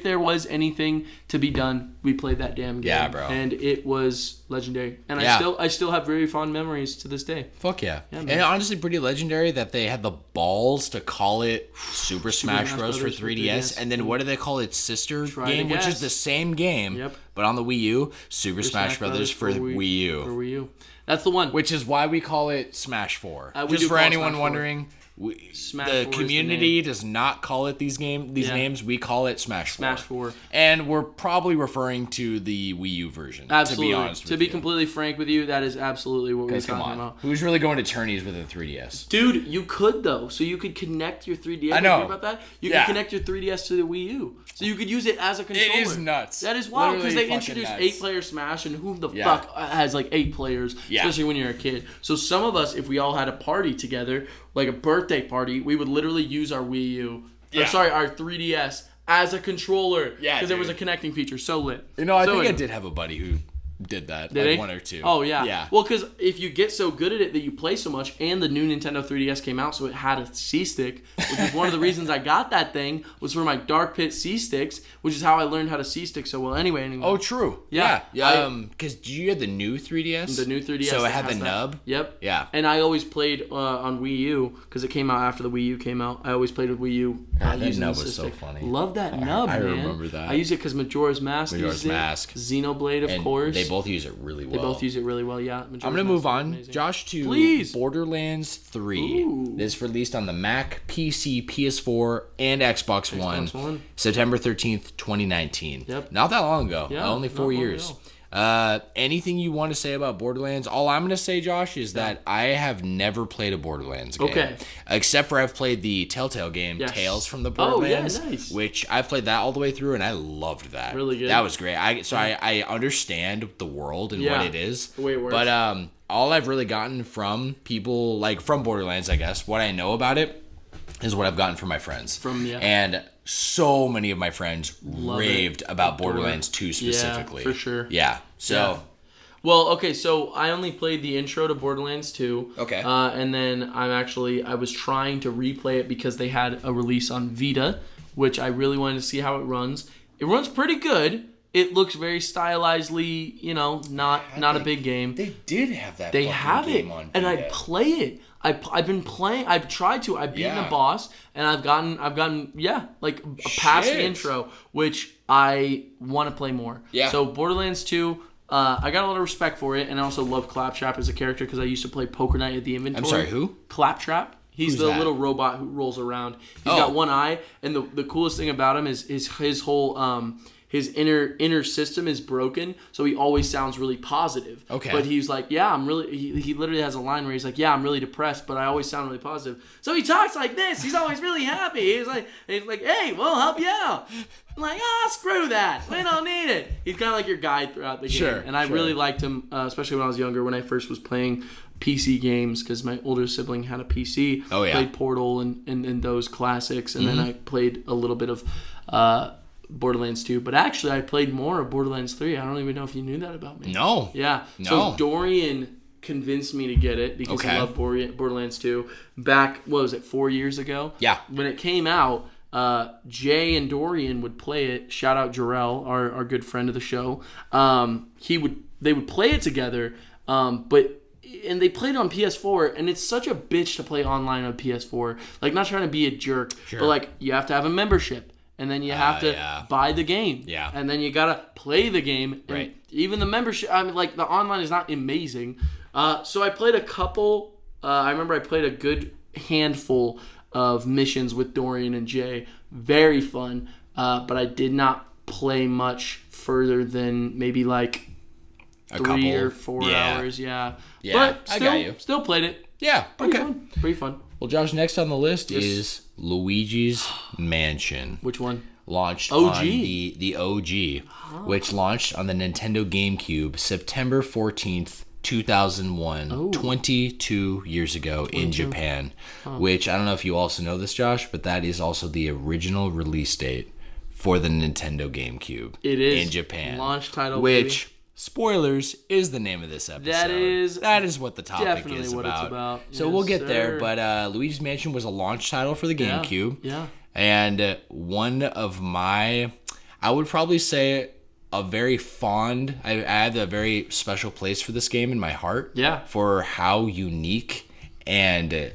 there was anything to be done, we played that damn game. Yeah, bro. And it was legendary. And I still have very fond memories to this day. Fuck yeah. And honestly, pretty legendary that they had the balls to call it Super Smash Bros. For 3DS. And then what do they call its sister game, which is the same game. Yep. But on the Wii U, Super Smash Brothers for Wii U. For Wii U. That's the one. Which is why we call it Smash 4. Just for anyone wondering, the community does not call it these names. We call it Smash 4. Smash 4. And we're probably referring to the Wii U version. Absolutely. To be honest with you. To be completely frank with you, that is absolutely what we're talking about. Who's really going to tourneys with a 3DS? Dude, you could, though. So you could connect your 3DS. I know. Hear about that? You could connect your 3DS to the Wii U. So you could use it as a controller. It is nuts. That is wild, because they introduced 8-player Smash, and who the fuck has like 8 players, especially when you're a kid. So some of us, if we all had a party together, like a birthday party, we would literally use our Wii U, our 3DS as a controller, because there was a connecting feature. So lit. I think I did have a buddy who did that, did one or two. Oh, yeah. Well, because if you get so good at it that you play so much, and the new Nintendo 3DS came out, so it had a C-Stick, which is one of the reasons I got that thing, was for my Dark Pit C-Sticks, which is how I learned how to C-Stick so well. Anyway. Oh, true. Yeah. Because you had the new 3DS? The new 3DS. So it had the nub? Yep. Yeah. And I always played on Wii U, because it came out after the Wii U came out. I always played with Wii U. That nub was so funny. Love that nub, man. I remember that. I use it because Majora's Mask uses it. Xenoblade, of course. They both use it really well. They both use it really well, yeah. I'm going to move on, Josh, to Borderlands 3. Ooh. This released on the Mac, PC, PS4, and Xbox One. September 13th, 2019. Yep. Not that long ago. Only 4 years. Anything you want to say about Borderlands? All I'm going to say, Josh, is that I have never played a Borderlands game. Okay. Except for I've played the Telltale game, Tales from the Borderlands. Oh, yeah, nice. Which I've played that all the way through, and I loved that. Really good. That was great. I understand the world and what it is. The way it works. But all I've really gotten from people, like from Borderlands, I guess, what I know about it is what I've gotten from my friends. And so many of my friends raved about Borderlands 2 specifically. Yeah, for sure. Yeah. So. Yeah. Well, okay, so I only played the intro to Borderlands 2. Okay. And then I was trying to replay it because they had a release on Vita, which I really wanted to see how it runs. It runs pretty good. It looks very stylizedly, not a big game. They did have that. They have it, game on Vita. and I play it. I've been playing. I've tried to. I've beaten the boss, and I've gotten past the intro, which I want to play more. Yeah. So Borderlands 2, I got a lot of respect for it, and I also love Claptrap as a character because I used to play Poker Night at the Inventory. I'm sorry, who? Claptrap. He's the little robot who rolls around. He's got one eye, and the coolest thing about him is his whole his inner system is broken, so he always sounds really positive. Okay. But he's like, yeah, I'm really. He literally has a line where he's like, yeah, I'm really depressed, but I always sound really positive. So he talks like this. He's always really happy. He's like, hey, we'll help you out. I'm like, screw that. We don't need it. He's kind of like your guide throughout the game. Sure. And I really liked him, especially when I was younger, when I first was playing PC games, because my older sibling had a PC. Oh, yeah. Played Portal and those classics, and then I played a little bit of Borderlands 2. But actually, I played more of Borderlands 3. I don't even know if you knew that about me. No. Yeah. No. So Dorian convinced me to get it because he loved Borderlands 2 back, 4 years ago? Yeah. When it came out, Jay and Dorian would play it. Shout out Jarrell, our good friend of the show. They would play it together, and they played it on PS4, and it's such a bitch to play online on PS4. Like, not trying to be a jerk, but like, you have to have a membership, and then you have to buy the game, and then you gotta play the game, and right. even the membership. I mean, like, the online is not amazing. So I played a couple. I remember I played a good handful of missions with Dorian and Jay. Very fun, but I did not play much further than maybe like 3 or 4 hours. Yeah. But still, I got you. Still played it. Yeah. Pretty fun. Well, Josh, next on the list is Luigi's Mansion. Which one? Launched OG. on the OG, which launched on the Nintendo GameCube September 14th, 2001, 22 years ago in Japan, which I don't know if you also know this, Josh, but that is also the original release date for the Nintendo GameCube. It is. In Japan. Launch title. Which, baby. Spoilers, is the name of this episode. That is what the topic is what about. It's about. So we'll get there, but Luigi's Mansion was a launch title for the GameCube. Yeah. And one of my, I would probably say, a very fond, I have a very special place for this game in my heart. Yeah. For how unique and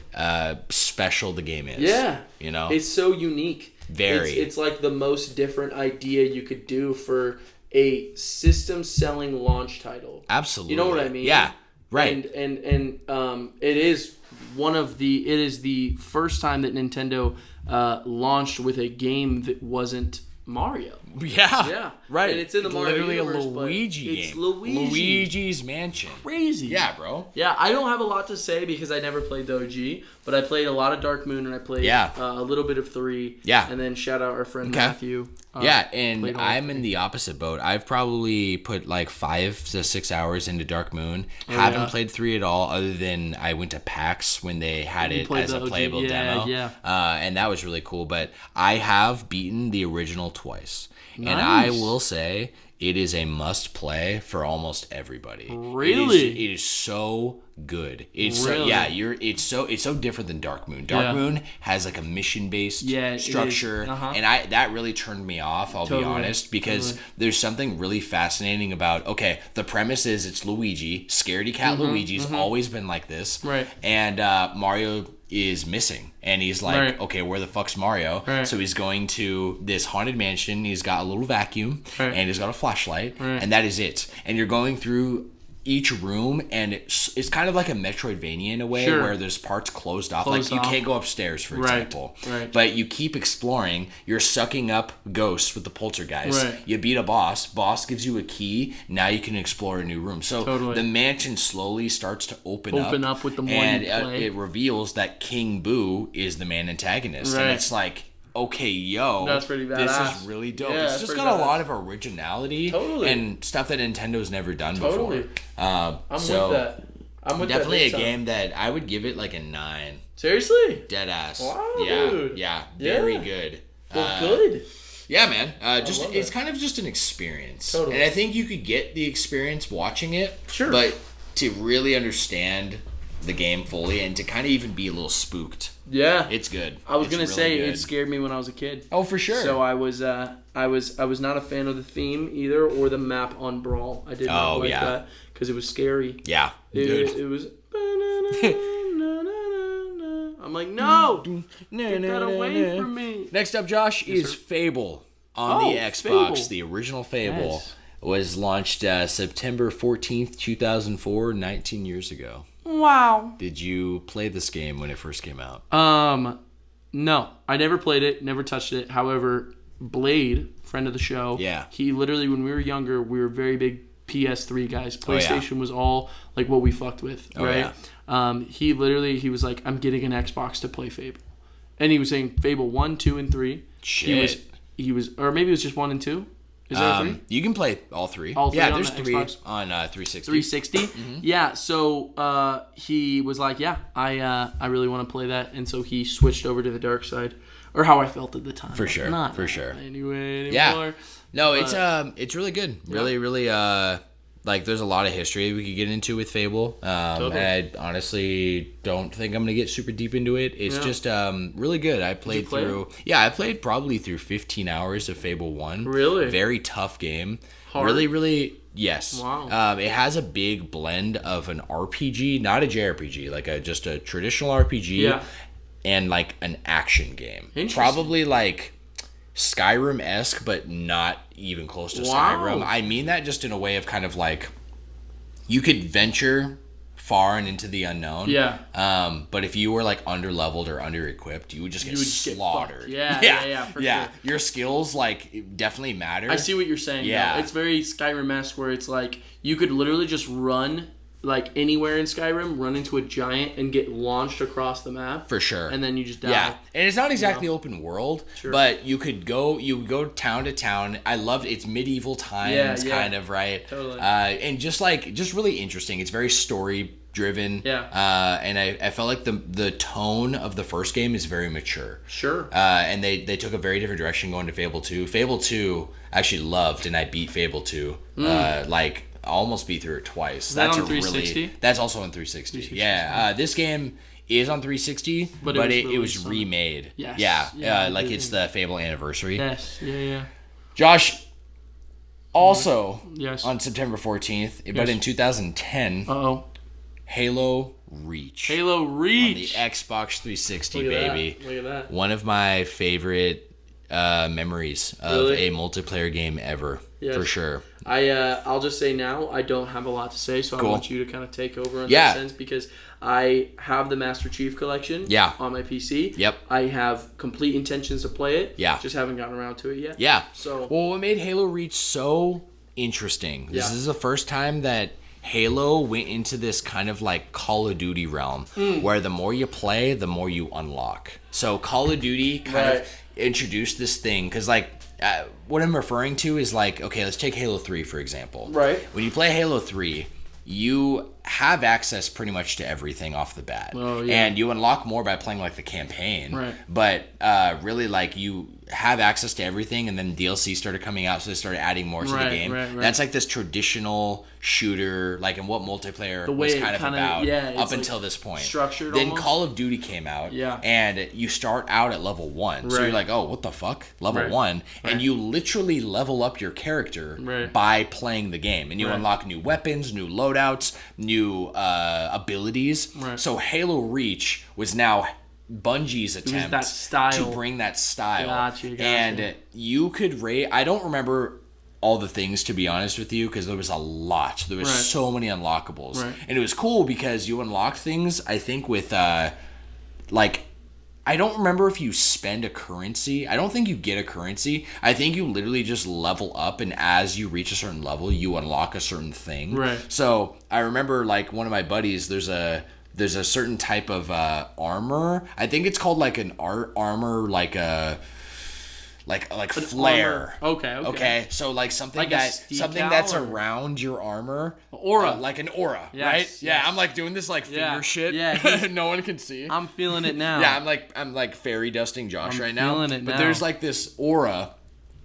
special the game is. Yeah. You know? It's so unique. Very. It's like the most different idea you could do for a system-selling launch title. Absolutely. You know what I mean? Yeah. Right. And it is the first time that Nintendo launched with a game that wasn't Mario. Yeah. Right. And it's in the Mario literally universe, a Luigi game. It's Luigi's Mansion. Crazy. Yeah, bro. Yeah, I don't have a lot to say because I never played the OG, but I played a lot of Dark Moon and I played a little bit of 3. Yeah. And then shout out our friend Matthew. And I'm in the opposite boat. I've probably put like 5 to 6 hours into Dark Moon. Haven't played 3 at all, other than I went to PAX when they had it as a playable demo. Yeah. And that was really cool. But I have beaten the original twice. Nice. And I will say it is a must play for almost everybody. Really? It is so good. It's really? It's so different than Dark Moon. Dark Moon has like a mission based structure, and that really turned me off. I'll be honest, because there's something really fascinating about the premise is it's Luigi, scaredy cat Luigi's always been like this, right? And Mario is missing, and he's like, okay, where the fuck's Mario? Right. So he's going to this haunted mansion. He's got a little vacuum, and he's got a flashlight, and that is it. And you're going through each room, and it's kind of like a Metroidvania in a way, where there's parts closed off. You can't go upstairs, for example. Right. But you keep exploring. You're sucking up ghosts with the poltergeist. Right. You beat a boss. Boss gives you a key. Now you can explore a new room. So the mansion slowly starts to open up with the more and you play. It reveals that King Boo is the main antagonist. Right. And it's like, okay, that's pretty badass. This is really dope. It's just got a lot of originality and stuff that Nintendo's never done before. I'm with that. Definitely a game that I would give it like a 9. Seriously? Dead ass. Wow, yeah, dude. Yeah, very good. Well, good. Yeah, man. It's kind of just an experience. Totally. And I think you could get the experience watching it. Sure. But to really understand the game fully and to kind of even be a little spooked. Yeah, it's good. I was gonna say it scared me when I was a kid. Oh, for sure. So I was not a fan of the theme either or the map on Brawl. I did not like that because it was scary. Yeah, it was. I'm like, no, get that away from me. Next up, Josh, is Fable on the Xbox. Fable. The original Fable was launched September 14th, 2004, 19 years ago. Wow. Did you play this game when it first came out? No. I never played it, never touched it. However, Blade, friend of the show. Yeah. He literally, when we were younger, we were very big PS3 guys. PlayStation was all like what we fucked with, right? He was like, I'm getting an Xbox to play Fable. And he was saying Fable 1, 2, and 3. Shit. He was, or maybe it was just 1 and 2. Is there 3? You can play all 3. Yeah, there's the 3 Xbox. on 360. 360? Mm-hmm. Yeah, so he was like, yeah, I really want to play that. And so he switched over to the dark side. Or how I felt at the time. For sure. Not for sure. Anyway, anymore. Yeah. No, it's really good. Really, really, like, there's a lot of history we could get into with Fable. Totally. And I honestly don't think I'm going to get super deep into it. It's just really good. I played through... Yeah, I played probably through 15 hours of Fable 1. Really? Very tough game. Hard? Really, really... Yes. Wow. It has a big blend of an RPG, not a JRPG, like just a traditional RPG, and like an action game. Probably like Skyrim-esque, but not even close to Skyrim. I mean that just in a way of kind of like you could venture far and into the unknown. Yeah. But if you were like under-leveled or under-equipped, you would just get slaughtered. For sure. Your skills like definitely matter. I see what you're saying. Yeah. Though. It's very Skyrim-esque where it's like you could literally just run like anywhere in Skyrim, run into a giant and get launched across the map. For sure. And then you just die. Yeah. And it's not exactly open world, but you would go town to town. I loved it's medieval times kind of, right? Totally. And just really interesting. It's very story driven. Yeah. And I felt like the tone of the first game is very mature. Sure. And they took a very different direction going to Fable 2. Fable 2 I actually loved, and I beat Fable 2. Like I almost beat through it twice. That's on 360? That's also on 360. Yeah. This game is on 360, but it was remade. Yes. Yeah. Like it's the Fable anniversary. Yes. Yeah. Josh, also on September 14th, but in 2010, Halo Reach. Halo Reach. On the Xbox 360, Look baby. Look at that. One of my favorite memories of a multiplayer game ever. Yes. For sure. I'll just say now, I don't have a lot to say, so I want you to kind of take over in that sense, because I have the Master Chief Collection on my PC. Yep. I have complete intentions to play it. Yeah. Just haven't gotten around to it yet. Yeah. So, well, what made Halo Reach so interesting, this is the first time that Halo went into this kind of like Call of Duty realm, where the more you play, the more you unlock. So Call of Duty kind of introduced this thing, because like, what I'm referring to is like, okay, let's take Halo 3 for example. Right. When you play Halo 3, you have access pretty much to everything off the bat. Oh, yeah. And you unlock more by playing like the campaign. Right. But really like you have access to everything, and then DLC started coming out, so they started adding more to the game. Right. That's like this traditional shooter, like in what multiplayer was kind of about up until this point. Structured then almost. Call of Duty came out, and you start out at level 1. So you're like, oh, what the fuck? Level 1. And you literally level up your character by playing the game. And you unlock new weapons, new loadouts, new abilities. So Halo Reach was now Bungie's attempt to bring that style. Gotcha. And you could rate... I don't remember all the things, to be honest with you, because there was a lot. There was so many unlockables. And it was cool because you unlock things, I think, with... like... I don't remember if you spend a currency. I don't think you get a currency. I think you literally just level up, and as you reach a certain level, you unlock a certain thing. Right. So I remember, like, one of my buddies, there's a certain type of armor. I think it's called like an armor, like a like flare. Okay. So like something like that's around your armor. Aura. Like an aura, right? Yeah, I'm like doing this like finger shit. Yeah. No one can see. I'm feeling it now. Yeah, I'm like fairy dusting Josh right now. Feeling it now. But there's like this aura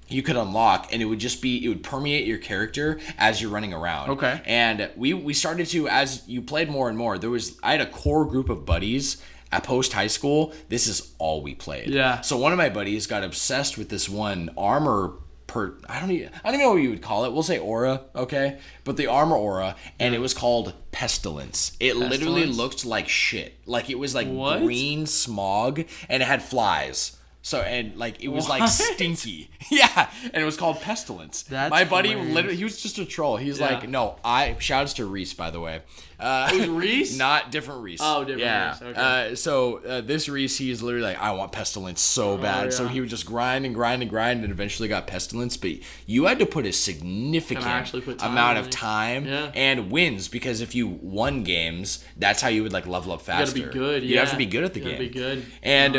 you could unlock, and it would permeate your character as you're running around. Okay. And we started to, as you played more and more, I had a core group of buddies at post high school. This is all we played. Yeah. So one of my buddies got obsessed with this one armor I don't even know what you would call it. We'll say aura, okay? But the armor aura, and it was called Pestilence. It literally looked like shit. Like it was like green smog, and it had flies. So, and like, it was like stinky. Yeah. And it was called Pestilence. My buddy literally, he was just a troll. He's like, no, shouts to Reese, by the way. It was Reese? Not different Reese. Oh, different Reese. Okay. So this Reese, he's literally like, I want Pestilence so bad. Yeah. So he would just grind and eventually got Pestilence. But you had to put a significant amount of time and wins, because if you won games, that's how you would like level up faster. You gotta be good. You have to be good at the game. Be good. And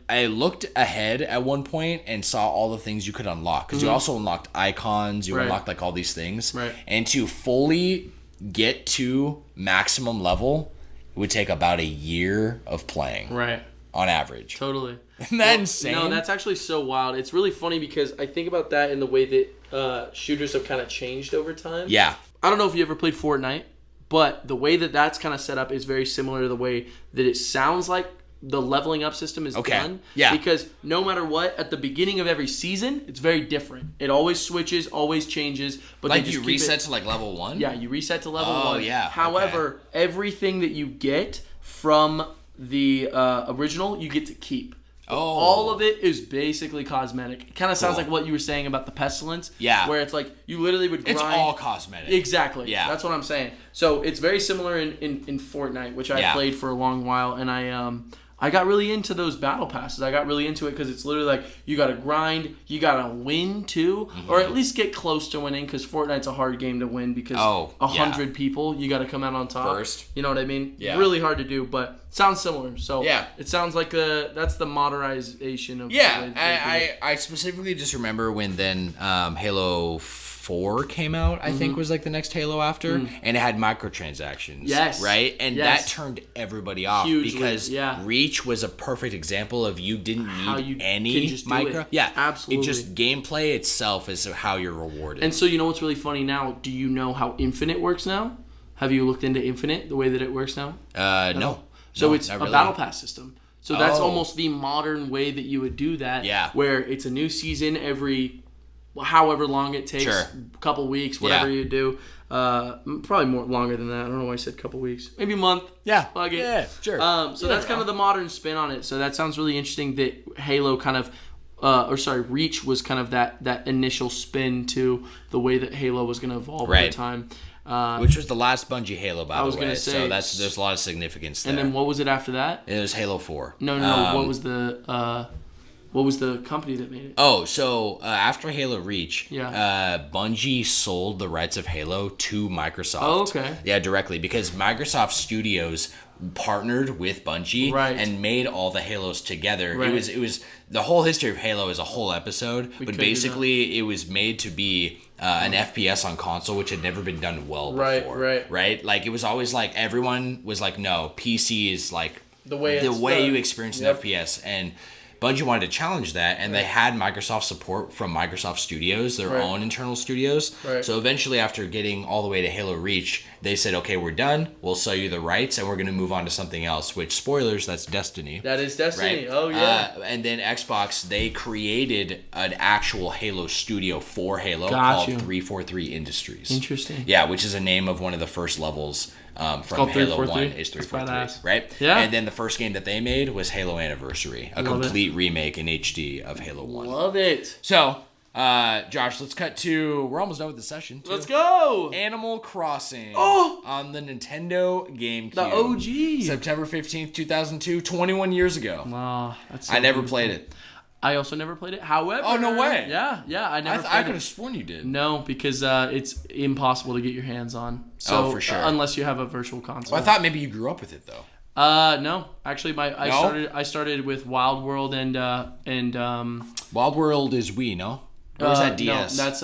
I looked ahead at one point and saw all the things you could unlock, because you also unlocked icons, you unlocked like all these things, and to fully get to maximum level would take about a year of playing, on average. Totally. Isn't that insane? No, that's actually so wild. It's really funny because I think about that in the way that shooters have kind of changed over time. Yeah. I don't know if you ever played Fortnite, but the way that that's kind of set up is very similar to the way that it sounds like the leveling up system is done. Yeah. Because no matter what, at the beginning of every season, it's very different. It always switches, always changes. But like you reset to like level 1? Yeah, you reset to level 1. Oh, yeah. However, everything that you get from the original, you get to keep. Oh. All of it is basically cosmetic. It kind of sounds like what you were saying about the Pestilence. Yeah. Where it's like you literally would grind. It's all cosmetic. Exactly. Yeah. That's what I'm saying. So it's very similar in Fortnite, which I played for a long while, and I got really into those battle passes. I got really into it because it's literally like you got to grind, you got to win too, or at least get close to winning, because Fortnite's a hard game to win because 100 people, you got to come out on top. First. You know what I mean? Yeah. Really hard to do, but sounds similar. So yeah. It sounds like that's the modernization of I specifically just remember when then Halo 4 came out, I think was like the next Halo after, and it had microtransactions. Yes. Right? And that turned everybody off. Hugely, because Reach was a perfect example of you didn't need any micro. Yeah, absolutely. It just gameplay itself is how you're rewarded. And so you know what's really funny now? Do you know how Infinite works now? Have you looked into Infinite, the way that it works now? No. So it's a battle pass system. So that's almost the modern way that you would do that. Yeah. Where it's a new season every however long it takes, a couple weeks, whatever you do. Probably more longer than that. I don't know why I said couple weeks. Maybe a month. Yeah. Fuck it. Yeah, sure. So that's kind of the modern spin on it. So that sounds really interesting that Halo kind of, Reach was kind of that initial spin to the way that Halo was going to evolve over time. Which was the last Bungie Halo, by the way. I was going to say. So there's a lot of significance there. And then what was it after that? It was Halo 4. No. What was the company that made it? Oh, so after Halo Reach, Bungie sold the rights of Halo to Microsoft. Oh, okay. Yeah, directly, because Microsoft Studios partnered with Bungie and made all the Halos together. Right. It was the whole history of Halo is a whole episode, but basically it was made to be an FPS on console, which had never been done well before. Right. Like it was always like everyone was like, no, PC is like the way you experience an FPS, and Bungie wanted to challenge that, and they had Microsoft support from Microsoft Studios, their own internal studios. Right. So eventually, after getting all the way to Halo Reach, they said, okay, we're done. We'll sell you the rights, and we're going to move on to something else, which, spoilers, that's Destiny. That is Destiny. Right? Oh, yeah. And then Xbox, they created an actual Halo studio for Halo called 343 Industries. Interesting. Yeah, which is a name of one of the first levels from Halo 1 is 343, right? Yeah. And then the first game that they made was Halo Anniversary, a complete remake in HD of Halo 1. Love it. So, Josh, let's cut to, we're almost done with the session, too. Let's go. Animal Crossing on the Nintendo GameCube. The OG. September 15th, 2002, 21 years ago. Wow, that's so I never played it. I also never played it. However... Oh, no way. Yeah, I never played it. I could have sworn you did. No, because it's impossible to get your hands on. So, for sure. Unless you have a virtual console. Well, I thought maybe you grew up with it, though. No. Actually, I started with Wild World and Wild World is Wii, no? Or is that DS? No, that's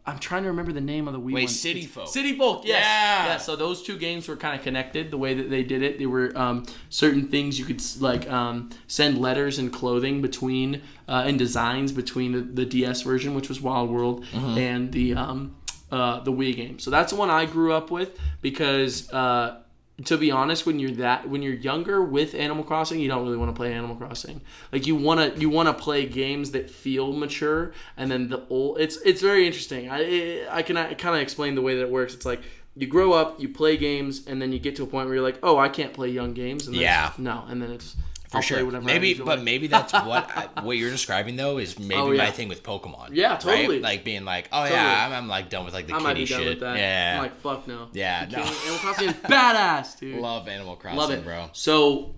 I'm trying to remember the name of the Wii one. City Folk. City Folk, yes. Yeah. So those two games were kind of connected the way that they did it. There were certain things you could send letters and clothing between and designs between the DS version, which was Wild World, and the Wii game. So that's the one I grew up with because to be honest, when you're younger with Animal Crossing, you don't really want to play Animal Crossing. Like you want to play games that feel mature, and then it's very interesting. I can kind of explain the way that it works. It's like you grow up, you play games, and then you get to a point where you're like, oh, I can't play young games. And then and then it's For sure. Maybe that's what you're describing though is maybe my thing with Pokemon. Yeah, totally. Right? Like being like, I'm like done with like the kiddie shit. With that. Yeah. I'm like, fuck no. Yeah. No. Animal Crossing is badass, dude. Love Animal Crossing, Love it, bro. So,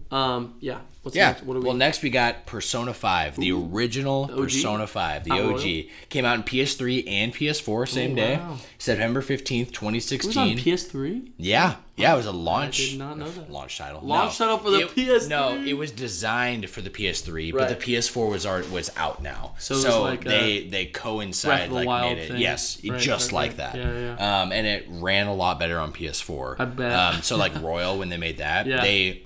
What's next? What Well, next we got Persona 5, the original Persona 5, the OG. Came out in PS3 and PS4 same day, September 15th, 2016. It was on PS3? Yeah. Yeah, it was a launch. I did not know that. Launch title. Launch title for the PS3? No, it was designed for the PS3, but the PS4 was out now. So it was like they coincide, like made it. Thing. Yes, just like that. Yeah. And it ran a lot better on PS4. I bet. So like Royal, when they made that, they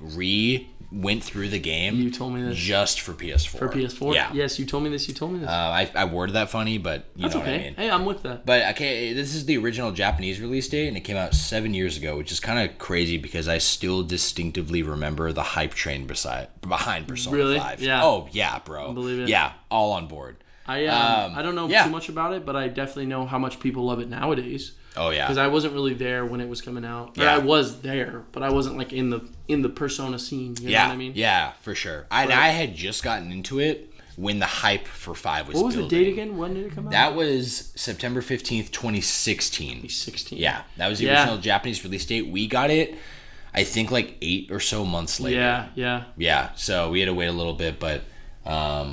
went through the game. You told me this. Just for PS4. For PS4? Yeah. Yes, you told me this. I worded that funny, but you know what I mean. Hey, I'm with that. But this is the original Japanese release date, and it came out 7 years ago, which is kind of crazy because I still distinctively remember the hype train behind Persona 5. Yeah. Oh, yeah, bro. I believe it. Yeah, all on board. I don't know too much about it, but I definitely know how much people love it nowadays. Oh yeah, because I wasn't really there when it was coming out. Yeah, I was there, but I wasn't like in the Persona scene. You know what I mean? Yeah, for sure. I had just gotten into it when the hype for 5 was. What was building. the date again? When did it come out? That was September 15th, 2016. 2016. Yeah, that was the original Japanese release date. We got it, I think, like 8 or so months later. Yeah. So we had to wait a little bit, but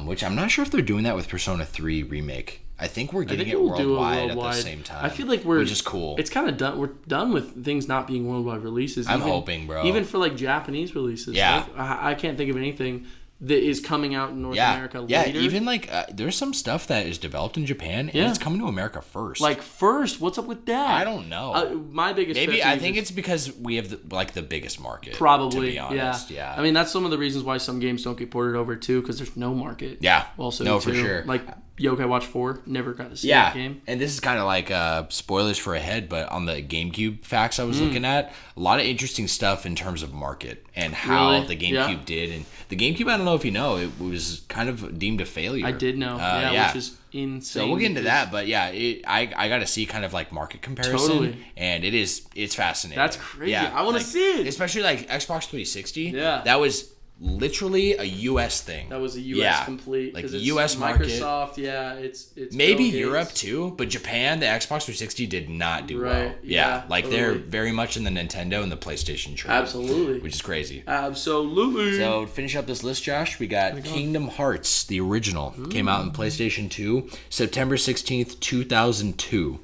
which I'm not sure if they're doing that with Persona 3 remake. I think we're getting it worldwide at the same time. I feel like which is cool. It's kind of done. We're done with things not being worldwide releases. I'm hoping, bro. Even for like Japanese releases. Yeah. Like, I can't think of anything that is coming out in North America later. Yeah, even like there's some stuff that is developed in Japan and it's coming to America first. Like first, what's up with that? I don't know. My biggest I think it's because we have the biggest market. Probably, to be honest. Yeah. I mean, that's some of the reasons why some games don't get ported over too, because there's no market. Yeah. Also, no, for sure. Like Yokai Watch 4, never got to see that game. And this is kind of like spoilers for ahead, but on the Gamecube facts I was looking at, a lot of interesting stuff in terms of market and how the Gamecube did. And the Gamecube, I don't know if you know, it was kind of deemed a failure. I did know, which is insane. So we'll get into that, but I got to see kind of like market comparison, and it's fascinating. That's crazy. Yeah, I want to see it, especially like Xbox 360. Yeah, that was literally a U.S. thing. That was a U.S. complete. Like the U.S. market. Microsoft, it's maybe Europe too, but Japan, the Xbox 360 did not do well. Yeah, like they're very much in the Nintendo and the PlayStation trade. Absolutely. Which is crazy. Absolutely. So to finish up this list, Josh, we got Kingdom Hearts, the original. Came out in PlayStation 2, September 16th, 2002.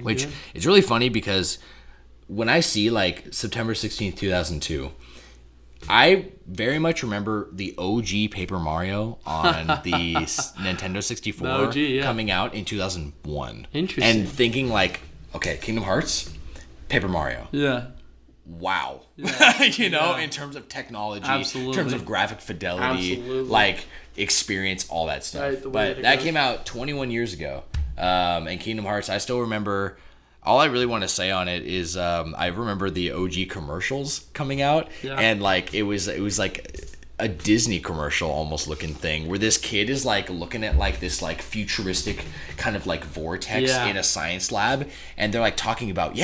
Which is really funny because when I see like September 16th, 2002, I very much remember the OG Paper Mario on the Nintendo 64 coming out in 2001. Interesting. And thinking like, okay, Kingdom Hearts, Paper Mario. Yeah. Wow. Yeah. In terms of technology, absolutely, in terms of graphic fidelity, like experience, all that stuff. Right, but that came out 21 years ago. And Kingdom Hearts, I still remember. All I really want to say on it is I remember the OG commercials coming out, and like it was like a Disney commercial almost looking thing where this kid is like looking at like this like futuristic kind of like vortex in a science lab, and they're like talking about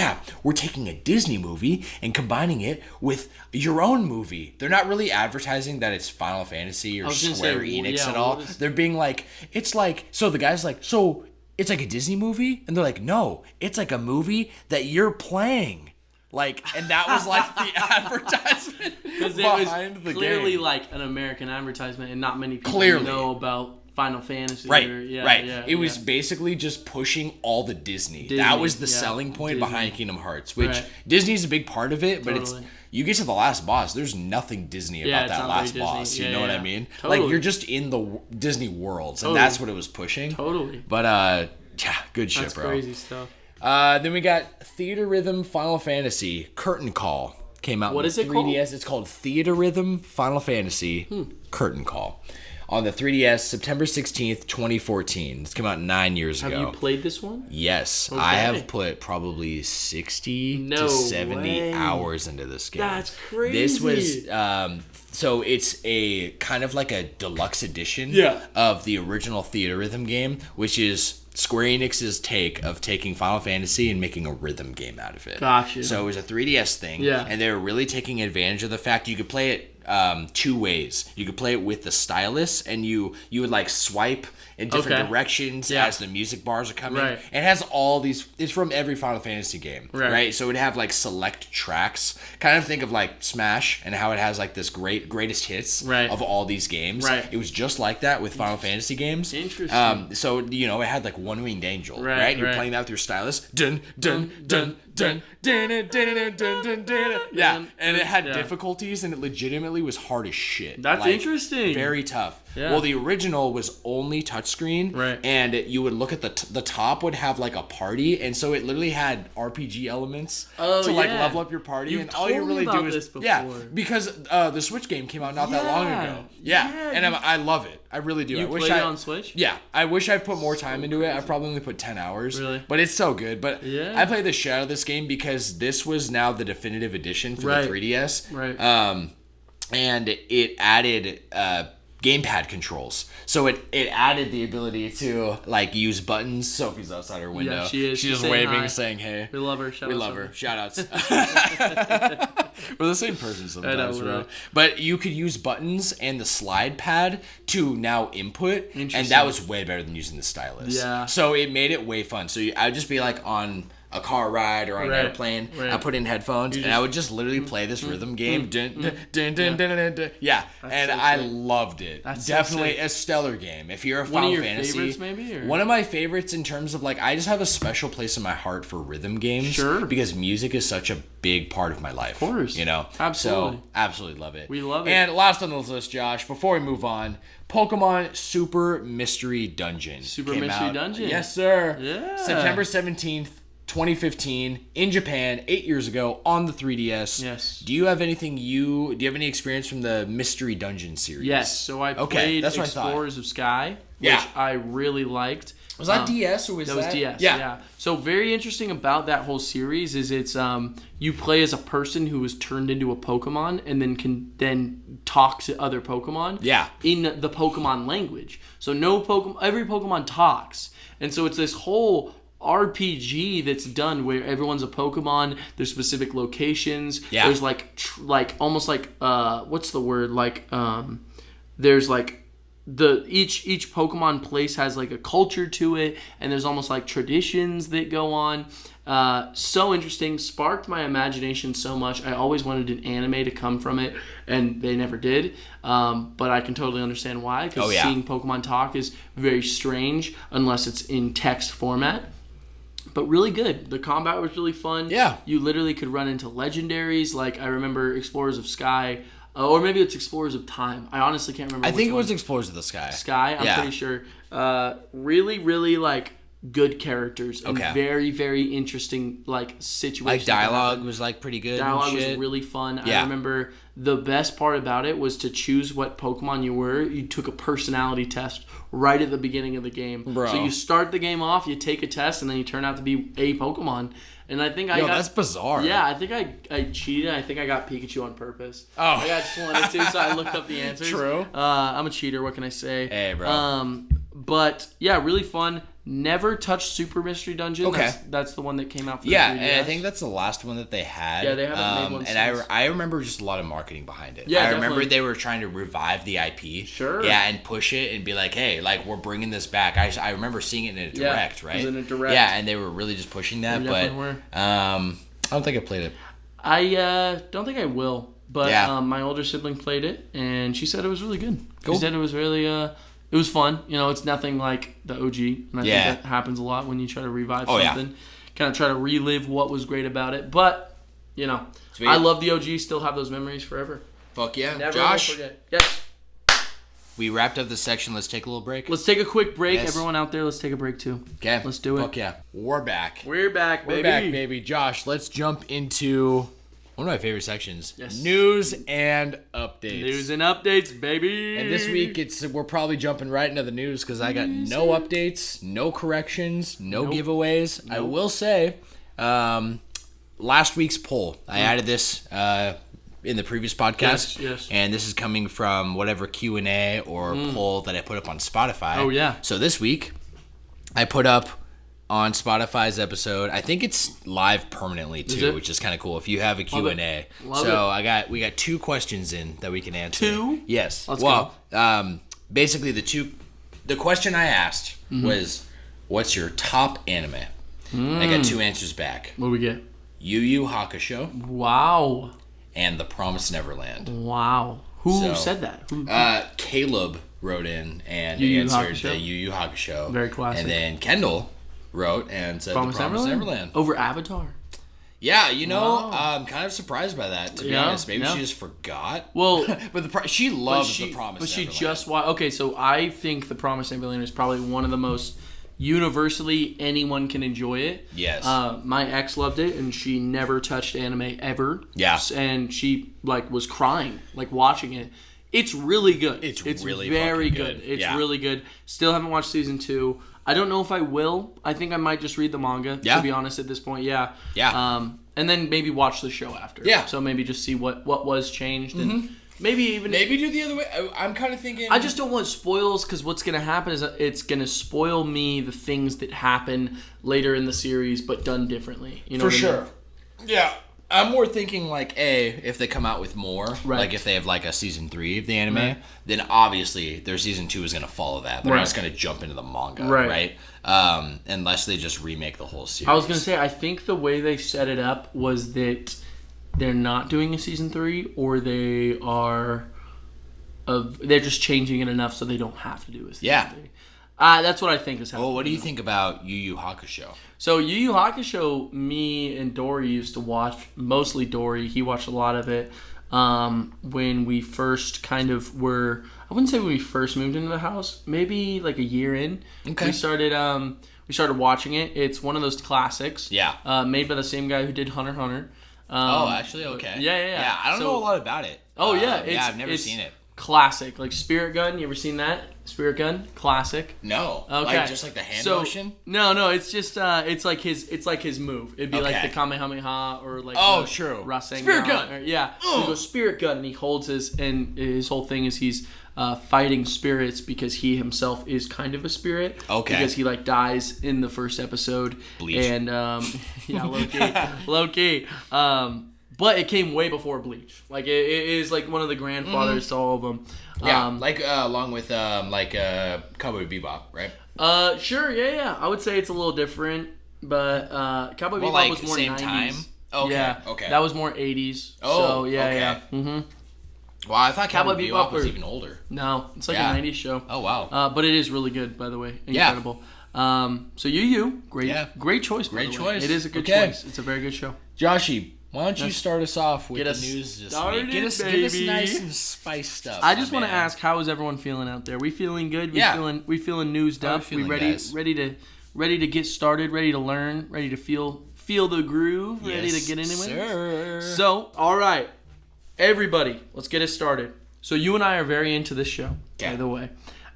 we're taking a Disney movie and combining it with your own movie. They're not really advertising that it's Final Fantasy or Square Enix at all. They're being like, it's like, so the guy's like, so it's like a Disney movie? And they're like, no, it's like a movie that you're playing. Like, and that was like the advertisement because it was clearly like an American advertisement, and not many people know about Final Fantasy. Right. It was basically just pushing all the Disney. That was the selling point behind Kingdom Hearts, which Disney's a big part of it, but it's you get to the last boss, there's nothing Disney about that last boss. You know what I mean? Like you're just in the Disney worlds, and that's what it was pushing. Totally. But good shit, that's bro. Crazy stuff. Then we got Theater Rhythm Final Fantasy Curtain Call. Came out on the 3DS. It's called Theater Rhythm Final Fantasy Curtain Call. On the 3DS, September 16th, 2014. This came out 9 years ago. Have you played this one? Yes. Okay. I have put probably 60 to 70 hours into this game. That's crazy. This was... so it's a kind of like a deluxe edition of the original Theater Rhythm game, which is Square Enix's take of taking Final Fantasy and making a rhythm game out of it. Gotcha. So it was a 3DS thing, and they were really taking advantage of the fact you could play it two ways. You could play it with the stylus, and you would like swipe in different directions as the music bars are coming. Right. It has all these. It's from every Final Fantasy game, right? So it'd have like select tracks. Kind of think of like Smash and how it has like this greatest hits of all these games. Right. It was just like that with Final Fantasy games. Interesting. So it had like One Winged Angel, right? You're playing that with your stylus. Dun dun dun dun dun dun dun dun dun. Yeah, and it had difficulties, and it legitimately was hard as shit. That's interesting. Very tough. Yeah. Well, the original was only touchscreen, and you would look at the top would have like a party, and so it literally had RPG elements to like level up your party. You've and all you really do is because the Switch game came out not that long ago. And I love it. I really do. You played it on Switch? Yeah, I wish I'd put more time into it. I've probably only put 10 hours. Really? But it's so good. But I played the shit out of this game because this was now the definitive edition for the 3DS. Right. And it added gamepad controls. So it added the ability to like use buttons. Sophie's outside her window. Yeah, she is. She's just waving, saying hey. We love her. We love her. Shout outs. We're the same person sometimes, bro. But you could use buttons and the slide pad to now input, and that was way better than using the stylus. Yeah. So it made it way fun. So I'd just be like on a car ride or on an airplane. I put in headphones and I would just literally play this rhythm game. Yeah, and I loved it. That's definitely a stellar game. If you're a Final Fantasy, favorites maybe, or? One of my favorites in terms of like I just have a special place in my heart for rhythm games. Sure. Because music is such a big part of my life. Of course. Absolutely. So absolutely love it. We love it. And last on the list, Josh, before we move on, Pokemon Super Mystery Dungeon. Dungeon. Yes, sir. Yeah. September 17th. 2015 in Japan, 8 years ago on the 3DS. Yes. Do you have any experience from the Mystery Dungeon series? Yes. So I played Explorers of Sky, which I really liked. Was that DS or was that? That was DS. Yeah. So very interesting about that whole series is it's you play as a person who is turned into a Pokemon and then can talk to other Pokemon. Yeah. In the Pokemon language. So every Pokemon talks, and so it's this whole RPG that's done where everyone's a Pokemon. There's specific locations. Yeah. There's like almost like what's the word, like there's like each Pokemon place has like a culture to it, and there's almost like traditions that go on. So interesting, sparked my imagination so much. I always wanted an anime to come from it, and they never did. But I can totally understand why, because seeing Pokemon talk is very strange unless it's in text format. But really good. The combat was really fun. Yeah. You literally could run into legendaries. Like, I remember Explorers of Sky. Or maybe it's Explorers of Time. I honestly can't remember. I think it was Explorers of the Sky. I'm pretty sure. Really, really, like, good characters. And very, very interesting, like, situations. Like, dialogue was, like, pretty good. Dialogue was really fun. Yeah. I remember the best part about it was to choose what Pokemon you were. You took a personality test right at the beginning of the game. Bro. So you start the game off, you take a test, and then you turn out to be a Pokemon. And I think that's bizarre. Yeah, I think I cheated. I think I got Pikachu on purpose. Oh. I just wanted to, so I looked up the answers. True. I'm a cheater. What can I say? Hey, bro. But, yeah, really fun. Never touched Super Mystery Dungeon. Okay. That's the one that came out for the 3DS. and I think that's the last one that they had. Yeah, they haven't made one since. And I remember just a lot of marketing behind it. Yeah, I remember they were trying to revive the IP. Sure. Yeah, and push it and be like, hey, like, we're bringing this back. I remember seeing it in a direct, right? It was in a direct. Yeah, and they were really just pushing that. But I don't think I played it. I don't think I will. But my older sibling played it, and she said it was really good. Cool. She said it was really... it was fun. You know, it's nothing like the OG. And I think that happens a lot when you try to revive something. Yeah. Kind of try to relive what was great about it. But, you know, sweet. I love the OG. Still have those memories forever. Fuck yeah. Never Josh. Forget. Yes. We wrapped up this section. Let's take a little break. Let's take a quick break. Yes. Everyone out there, let's take a break too. Okay. Let's do it. Fuck yeah. We're back. We're back, baby. We're back, baby. Josh, let's jump into... one of my favorite sections. Yes. News and updates. News and updates, baby. And this week, we're probably jumping right into the news because I got no updates, no corrections, no giveaways. Nope. I will say, last week's poll, I added this in the previous podcast. Yes. And this is coming from whatever Q&A or poll that I put up on Spotify. Oh, yeah. So this week, I put up on Spotify's episode. I think it's live permanently too, which is kind of cool. If you have a Q&A. So we got 2 questions in that we can answer. 2? Yes. Let's go. Basically the question I asked was, what's your top anime? I got 2 answers back. What do we get? Yu Yu Hakusho. Wow. And The Promised Neverland. Wow. Who said that? Caleb wrote in and answered the Yu Yu Hakusho. Very classic. And then Kendall wrote and said The Promised Neverland. Over Avatar. Yeah, I'm kind of surprised by that, to be honest. Maybe she just forgot. Well, but she loves The Promised Neverland. But she just watched. Okay, so I think The Promised Neverland is probably one of the most universally anyone can enjoy it. Yes. My ex loved it, and she never touched anime ever. Yeah. And she was crying watching it. It's really good. It's really very good. It's really good. Still haven't watched season 2. I don't know if I will. I think I might just read the manga, to be honest, at this point. Yeah. Yeah. And then maybe watch the show after. Yeah. So maybe just see what was changed and maybe do the other way. I'm kind of thinking. I just don't want spoils, because what's going to happen is it's going to spoil me the things that happen later in the series, but done differently. You know For sure. I mean? Yeah. I'm more thinking if they come out with more, if they have a season 3 of the anime, then obviously their season 2 is going to follow that. They're not just going to jump into the manga, right? Unless they just remake the whole series. I was going to say, I think the way they set it up was that they're not doing a season 3, or they're just changing it enough so they don't have to do a season 3. That's what I think is happening. Well, what do you think about Yu Yu Hakusho? So Yu Yu Hakusho, me and Dory used to watch, mostly Dory. He watched a lot of it when we first kind of were, I wouldn't say when we first moved into the house, maybe a year in. Okay. We started watching it. It's one of those classics. Yeah. Made by the same guy who did Hunter x Hunter. Actually? Okay. Yeah. I don't know a lot about it. Oh, yeah. I've never seen it. Classic. Spirit Gun. You ever seen that? Spirit Gun? Classic. No. Okay. Just the hand motion? No, it's just it's like his move. It'd be like the Kamehameha or true. Rasengan. Spirit Gun. Yeah. He goes Spirit Gun, and he holds his whole thing is he's fighting spirits because he himself is kind of a spirit. Okay. Because he dies in the first episode. Bleach. And low key. But it came way before Bleach. It is one of the grandfathers to all of them. Yeah, along with Cowboy Bebop, right? Sure, yeah. I would say it's a little different, but Cowboy Bebop was more same 90s. Time. Okay. Yeah, okay. That was more 80s. Oh, so, yeah, okay. yeah. Mm-hmm. Well, I thought Cowboy Bebop was even older. No, it's a 90s show. Oh, wow. But it is really good, by the way. Incredible. Yeah. So Yu Yu, great choice. Great choice. It is a good choice. It's a very good show. Joshy, why don't you start us off with the news this week? Get us nice and spiced up. I just want to ask, how is everyone feeling out there? We feeling good? We feeling newsed up? We ready to get started? Ready to learn? Ready to feel the groove? Ready to get into it? So, all right, everybody, let's get it started. So you and I are very into this show, by the way.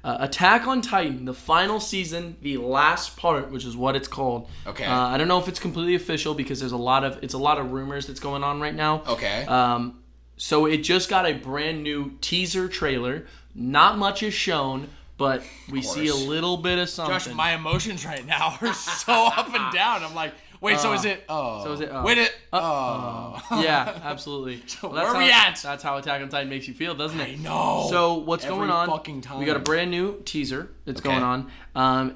Attack on Titan, the final season, the last part, which is what it's called. Okay. I don't know if it's completely official because there's a lot of rumors that's going on right now. Okay. So it just got a brand new teaser trailer. Not much is shown, but we see a little bit of something. Josh, my emotions right now are so up and down. I'm like, wait, so is it? Oh. So is it? Wait, it? Oh. Yeah, absolutely. So where are we at? That's how Attack on Titan makes you feel, doesn't it? I know. So what's going on? Fucking time. We got a brand new teaser that's going on,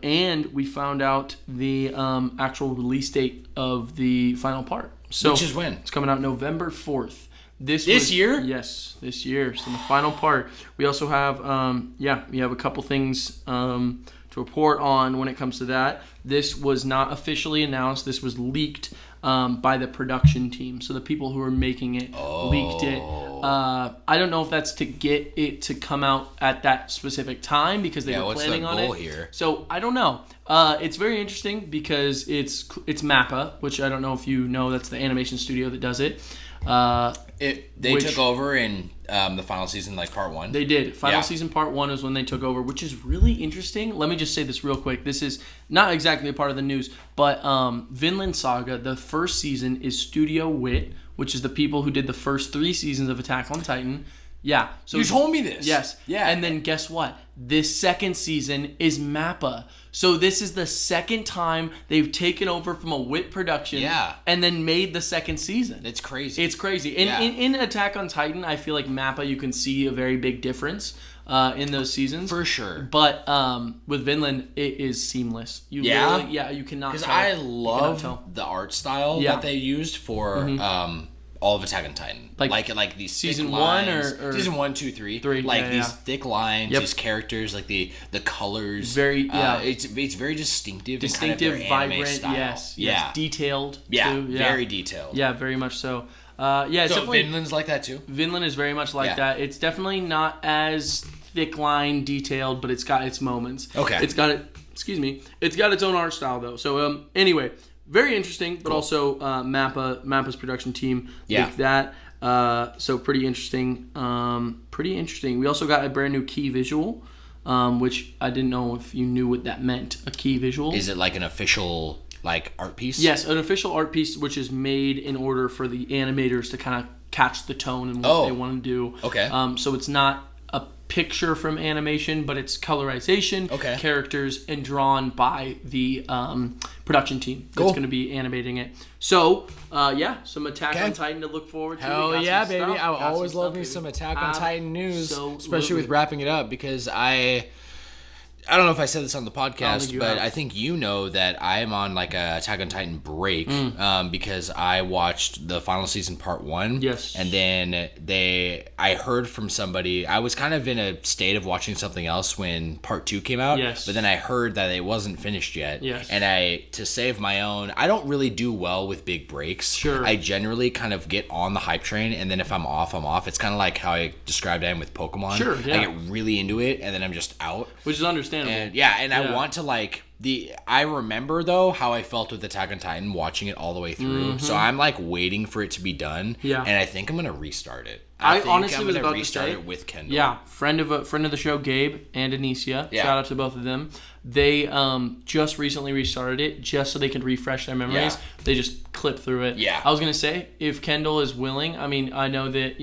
and we found out the actual release date of the final part. So which is when? It's coming out November 4th. This year? Yes, this year. So the final part. We also have, we have a couple things to report on when it comes to that. This was not officially announced. This was leaked by the production team. So the people who are making it leaked it. I don't know if that's to get it to come out at that specific time because they were planning on it. What's the goal here? So I don't know. It's very interesting because it's MAPPA, which I don't know if you know. That's the animation studio that does it. They took over in the final season, part 1. They did. Final season part 1 is when they took over, which is really interesting. Let me just say this real quick. This is not exactly a part of the news, but Vinland Saga, the first season is Studio Wit, which is the people who did the first 3 seasons of Attack on Titan. Yeah. So you told me this. Yes. Yeah. And then guess what? This second season is Mappa. So this is the second time they've taken over from a WIT production and then made the second season. It's crazy. It's crazy. In Attack on Titan, I feel like Mappa, you can see a very big difference in those seasons. For sure. But with Vinland, it is seamless. You you cannot tell. Because I love the art style that they used for all of Attack on Titan. Like these season one or season 1, 2, 3. Like these thick lines, these characters, like the colors. Very it's very distinctive and kind of their vibrant, style. Yes. Detailed too. Very detailed. Yeah, very much so. It's so Vinland's like that too? Vinland is very much like that. It's definitely not as thick line detailed, but it's got its moments. Okay. It's got its own art style though. So anyway, very interesting, but also Mappa's production team like that. So pretty interesting. We also got a brand new key visual, which I didn't know if you knew what that meant. A key visual. Is it like an official art piece? Yes, an official art piece, which is made in order for the animators to kind of catch the tone and what they want to do. Okay. So it's not a picture from animation, but it's colorization, characters, and drawn by the production team that's going to be animating it. So, some Attack on Titan to look forward to. Hell yeah, baby. I always love me some Attack on Titan news, especially with wrapping it up, because I don't know if I said this on the podcast, but I think you know that I am on like a Attack on Titan break because I watched the final season part 1. Yes. And then I heard from somebody, I was kind of in a state of watching something else when part 2 came out. Yes. But then I heard that it wasn't finished yet. Yes. And to save my own, I don't really do well with big breaks. Sure. I generally kind of get on the hype train, and then if I'm off, I'm off. It's kind of like how I described I am with Pokemon. Sure, yeah. I get really into it, and then I'm just out. Which is understandable. And I want to I remember though how I felt with Attack on Titan watching it all the way through. So I'm like waiting for it to be done. Yeah. And I think I'm gonna restart it. I honestly was about to restart it with Kendall. Yeah, friend of the show, Gabe and Anicia. Yeah. Shout out to both of them. They just recently restarted it just so they could refresh their memories. Yeah. They just clipped through it. Yeah. I was gonna say, if Kendall is willing, I mean, I know that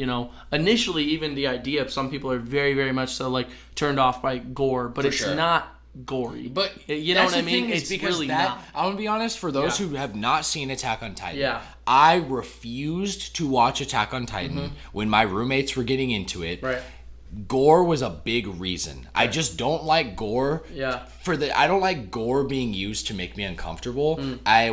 initially even the idea of some people are very, very much so like turned off by gore, but it's not gory. But you know what I mean? It's because really not. I'm gonna be honest, for those who have not seen Attack on Titan, I I refused to watch Attack on Titan when my roommates were getting into it. Right. Gore was a big reason. Right. I just don't like gore. Yeah. I don't like gore being used to make me uncomfortable. I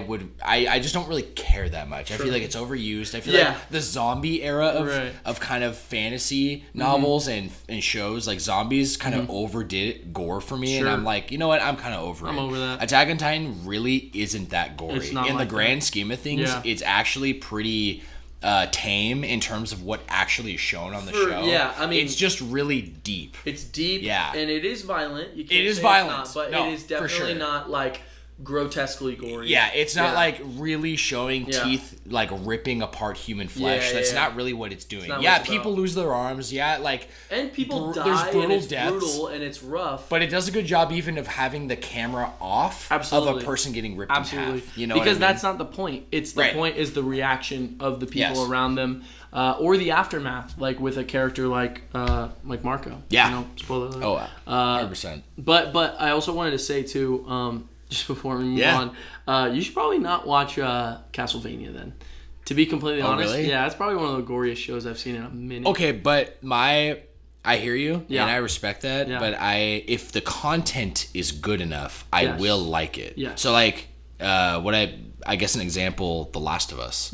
just don't really care that much. I feel like it's overused. I feel like the zombie era of kind of fantasy novels and shows like zombies kind of overdid gore for me, and I'm like, you know what? I'm kind of over it. I'm over that. Attack on Titan really isn't that gory. It's not in like the grand scheme of things. It's actually pretty tame in terms of what actually is shown on the show. Yeah, I mean, it's just really deep. It's deep, and it is violent. You can't it is say violent, it's not, but it is definitely not like grotesquely gory. Yeah, it's not like really showing teeth like ripping apart human flesh. That's not really what it's doing. People lose their arms. And people die. There's brutal and it's deaths. brutal and it's rough. But it does a good job even of having the camera off of a person getting ripped in half. You know, because that's not the point. It's the point is the reaction of the people around them, or the aftermath, like with a character like Marco. Yeah. Spoiler alert. Oh, 100%. But I also wanted to say too. Just before we move on, you should probably not watch Castlevania then. To be completely honest, really? Yeah, it's probably one of the goriest shows I've seen in a minute. Okay, but I hear you, and I respect that. Yeah. But if the content is good enough, I will like it. Yeah. So like, I guess an example, The Last of Us.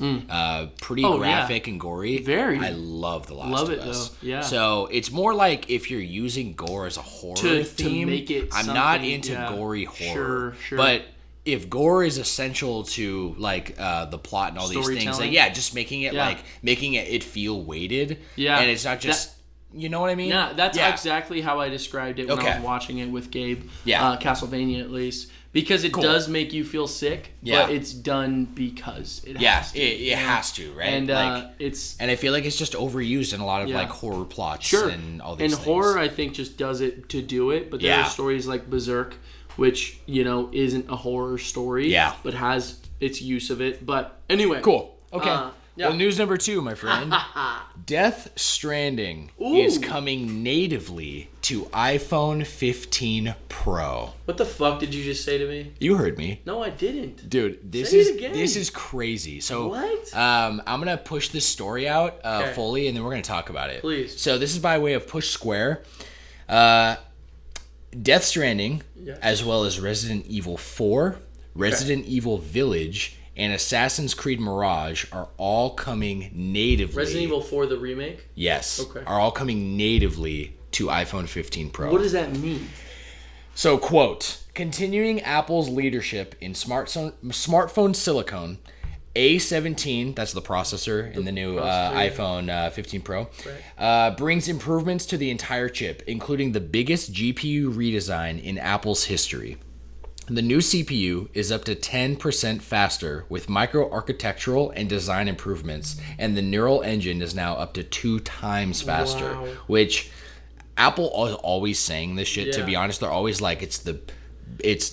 Pretty graphic and gory. Very. I love The Last of Us. Though. Yeah. So it's more like if you're using gore as a horror theme. To make it I'm not into gory horror. Sure. But if gore is essential to like the plot and all these things, like, just making it making it feel weighted. Yeah. And it's not just. You know what I mean? Yeah, that's exactly how I described it when I was watching it with Gabe. Yeah. Castlevania, at least. Because it does make you feel sick, but it's done because it has to. It has to, right? And and I feel like it's just overused in a lot of like horror plots and all these things. And horror, I think, just does it to do it. But there are stories like Berserk, which isn't a horror story, but has its use of it. But anyway, cool. Okay. Yeah. Well, news number 2, my friend. Death Stranding is coming natively to iPhone 15 Pro. What the fuck did you just say to me? You heard me. No, I didn't. Dude, this is crazy. So, what? I'm gonna push this story out fully, and then we're gonna talk about it. Please. So this is by way of Push Square. Death Stranding, as well as Resident Evil 4, Resident Evil Village, and Assassin's Creed Mirage are all coming natively. Resident Evil 4, the remake? Yes. Okay. Are all coming natively to iPhone 15 Pro. What does that mean? So, quote, continuing Apple's leadership in smartphone silicone, A17, that's the processor in the new iPhone 15 Pro, brings improvements to the entire chip, including the biggest GPU redesign in Apple's history. The new CPU is up to 10% faster with micro-architectural and design improvements, and the neural engine is now up to 2 times faster, which Apple is always saying this shit. To be honest, they're always like, it's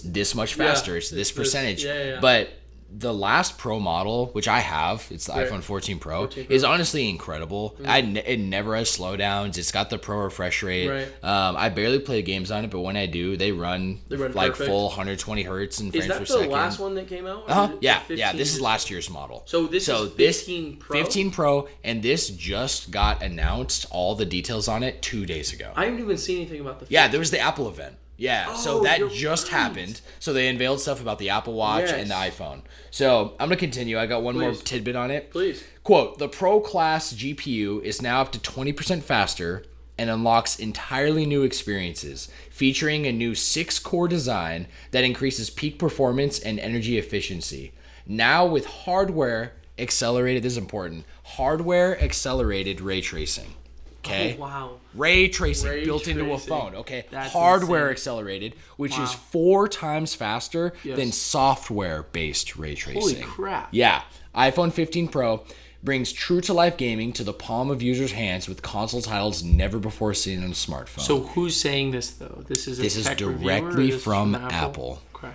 this much faster, it's this percentage. But the last Pro model, which I have, it's the iPhone 14 Pro, is honestly incredible. It never has slowdowns. It's got the Pro refresh rate. I barely play games on it, but when I do, they run like perfect. Full 120 hertz and frames per second. Is that the last one that came out? Yeah. This is last year's model. So this is 15 Pro? 15 Pro, and this just got announced, all the details on it, 2 days ago. I haven't even seen anything about the 15. Yeah, there was the Apple event. Yeah, so that just happened. So they unveiled stuff about the Apple Watch and the iPhone. So I'm going to continue. I got one more tidbit on it. Please. Quote, the Pro class GPU is now up to 20% faster and unlocks entirely new experiences, featuring a new 6-core design that increases peak performance and energy efficiency. Now with hardware accelerated, this is important, hardware accelerated ray tracing. Okay. Oh, wow. Ray tracing built into a phone. Okay. That's hardware accelerated, which is 4 times faster than software-based ray tracing. Holy crap. Yeah. iPhone 15 Pro brings true-to-life gaming to the palm of users' hands with console titles never before seen on a smartphone. So who's saying this, though? This is directly from Apple. Okay.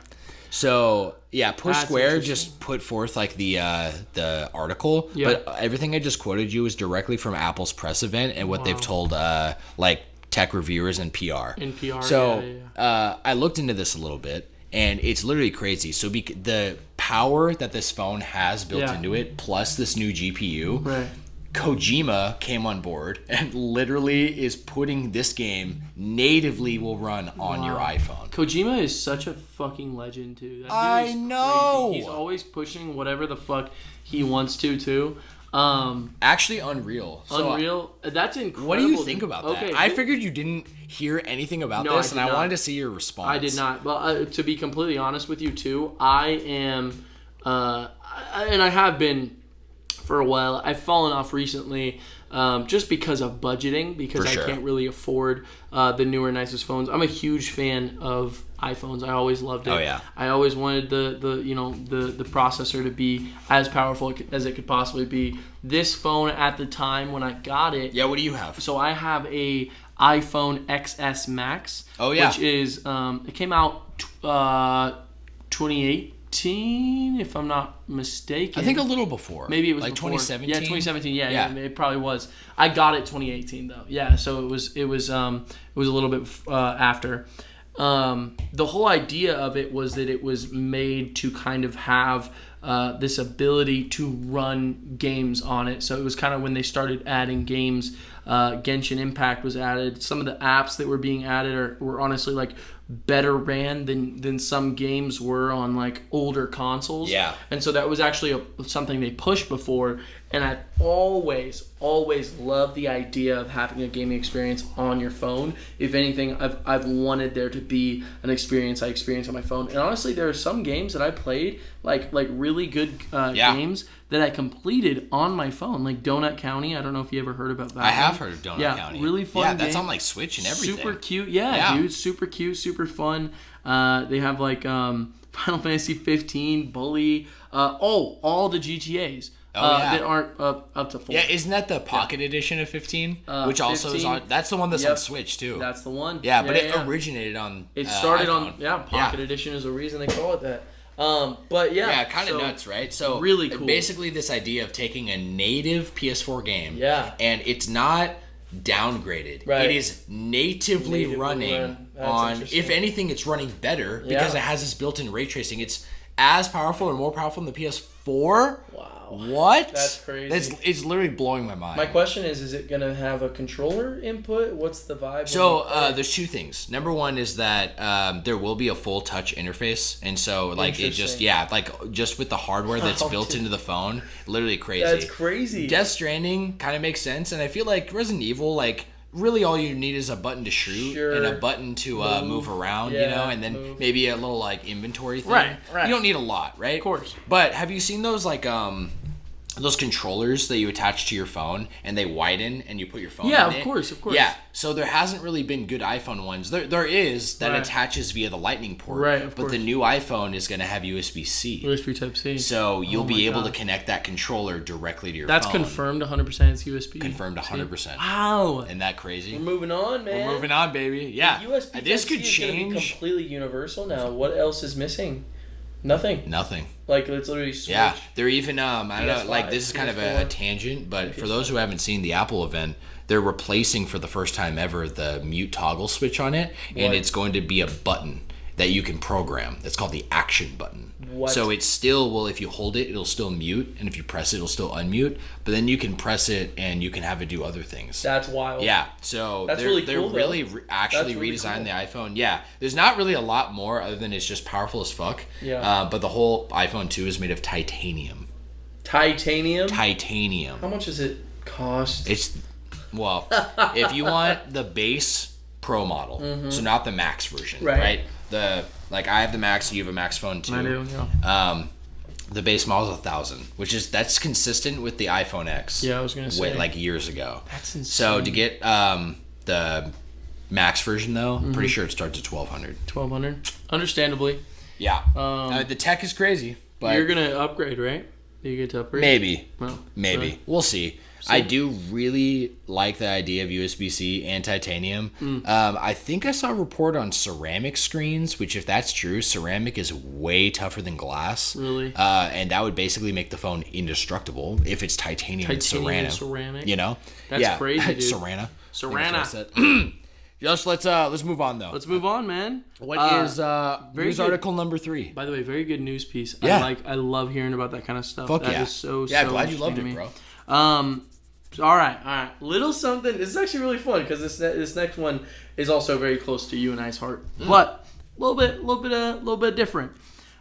So Push Square just put forth like the article, but everything I just quoted you is directly from Apple's press event and what they've told like tech reviewers and PR. So I looked into this a little bit, and it's literally crazy. So the power that this phone has built into it, plus this new GPU. Kojima came on board and literally is putting this game natively will run on your iPhone. Kojima is such a fucking legend, too. I know. Crazy. He's always pushing whatever the fuck he wants to, too. Actually, Unreal. That's incredible. What do you think about that? I figured you didn't hear anything about this, and I wanted to see your response. I did not. Well, to be completely honest with you, too, I am, and I have been for a while. I've fallen off recently just because of budgeting, because I can't really afford the newer, nicest phones. I'm a huge fan of iPhones. I always loved it. Oh, yeah. I always wanted the processor to be as powerful as it could possibly be. This phone at the time when I got it. Yeah, what do you have? So I have a iPhone XS Max. Oh, yeah. Which is, it came out 2018, if I'm not mistaken. I think a little before. Maybe it was like before. 2017. Yeah, 2017. Yeah, it probably was. I got it 2018 though. Yeah, so it was a little bit after. The whole idea of it was that it was made to kind of have this ability to run games on it. So it was kind of when they started adding games. Genshin Impact was added. Some of the apps that were being added were honestly like better ran than some games were on like older consoles. Yeah. And so that was actually something they pushed before. And I've always loved the idea of having a gaming experience on your phone. If anything, I've wanted there to be an experience I experience on my phone. And honestly, there are some games that I played, like really good games that I completed on my phone, like Donut County. I don't know if you ever heard about that. I have heard of Donut County. Yeah, really fun. Yeah, that's on like Switch and everything. Super cute. Yeah, dude, super cute, super fun. They have like Final Fantasy 15, Bully, all the GTAs. That aren't up to 4. Yeah, isn't that the Pocket Edition of 15? Which also 15. Is on. That's the one that's on Switch too. That's the one. Yeah, but it originated on. It started iPhone. on Pocket Edition is the reason they call it that. But yeah. Yeah, kind of nuts, right? So really cool. Basically this idea of taking a native PS4 game. Yeah. And it's not downgraded. Right. It is natively running on, if anything, it's running better because it has this built-in ray tracing. It's as powerful or more powerful than the PS4. Wow. What? That's crazy. It's literally blowing my mind. My question is it going to have a controller input? What's the vibe? So there's two things. Number one is that there will be a full touch interface, and so like it just just with the hardware that's built into the phone, literally crazy. That's crazy. Death Stranding kind of makes sense, and I feel like Resident Evil, like really all you need is a button to shoot and a button to move around, and then maybe a little like inventory thing. Right. You don't need a lot, right? Of course. But have you seen those like those controllers that you attach to your phone and they widen and you put your phone in it? Yeah, of course. Yeah, so there hasn't really been good iPhone ones. There is that attaches via the Lightning port. Right, of but course. the new iPhone is going to have USB-C. USB Type-C. So you'll be able to connect that controller directly to your phone. That's confirmed 100% it's USB. Confirmed 100%. Wow. Isn't that crazy? We're moving on, man. We're moving on, baby. Yeah. The USB this could Type-C is change. gonna be completely universal now. What else is missing? Nothing. Like, it's literally switch. Yeah, they're even, I don't know, like, this is kind of a PS4. tangent, but for those who haven't seen the Apple event, they're replacing for the first time ever the mute toggle switch on it, and it's going to be a button that you can program. That's called the action button. What? So it's still, if you hold it, it'll still mute, and if you press it, it'll still unmute, but then you can press it and you can have it do other things. That's wild. Yeah, so That's they're really cool, really though. actually That's really redesigned cool. the iPhone. Yeah, there's not really a lot more other than it's just powerful as fuck. Yeah. But the whole iPhone 2 is made of titanium. Titanium? Titanium. How much does it cost? It's, well, if you want the base Pro model, so not the Max version, right? Like I have the Max, you have a Max phone too. I do, yeah. The base model is $1,000, that's consistent with the iPhone X. Yeah, I was gonna say. Like years ago. That's insane. So to get the Max version though, I'm pretty sure it starts at $1,200. $1,200? Understandably. Yeah. The tech is crazy, but You're gonna upgrade, right? You get to upgrade? maybe. Well, Maybe. We'll see. I do really like the idea of USB-C and titanium. I think I saw a report on ceramic screens, which if that's true, ceramic is way tougher than glass. Really? And that would basically make the phone indestructible if it's titanium and ceramic. You know? That's crazy, dude. Cerana. Just let's move on though. Let's move on, man. What is news article number 3? By the way, very good news piece. Yeah. I love hearing about that kind of stuff. Fuck that yeah. is so glad you loved interesting it, to me. bro. All right. Little something. This is actually really fun because this next one is also very close to you and I's heart, but a little bit different.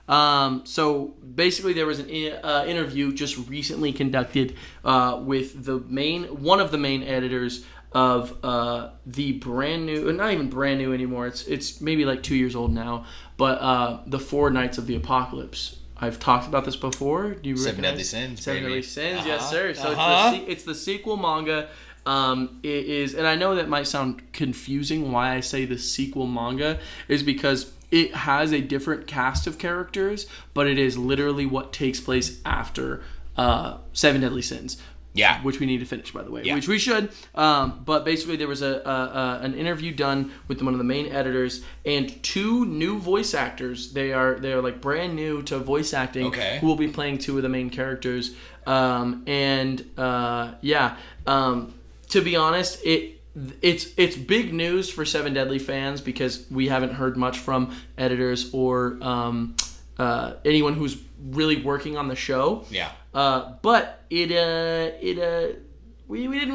So basically, there was an interview just recently conducted with one of the main editors of the brand new, not even brand new anymore. It's maybe like 2 years old now, but the 4 Knights of the Apocalypse. I've talked about this before. Do you Seven recognize? Deadly Sins. Seven Deadly Sins, yes, sir. So it's the sequel manga. It is, and I know that might sound confusing. Why I say the sequel manga is because it has a different cast of characters, but it is literally what takes place after Seven Deadly Sins. Yeah. Which we need to finish, by the way. Yeah. Which we should. But basically, there was an interview done with one of the main editors and 2 new voice actors. They are like brand new to voice acting. Okay. Who will be playing 2 of the main characters. To be honest, it's big news for Seven Deadly fans because we haven't heard much from editors or anyone who's really working on the show. Yeah. But we didn't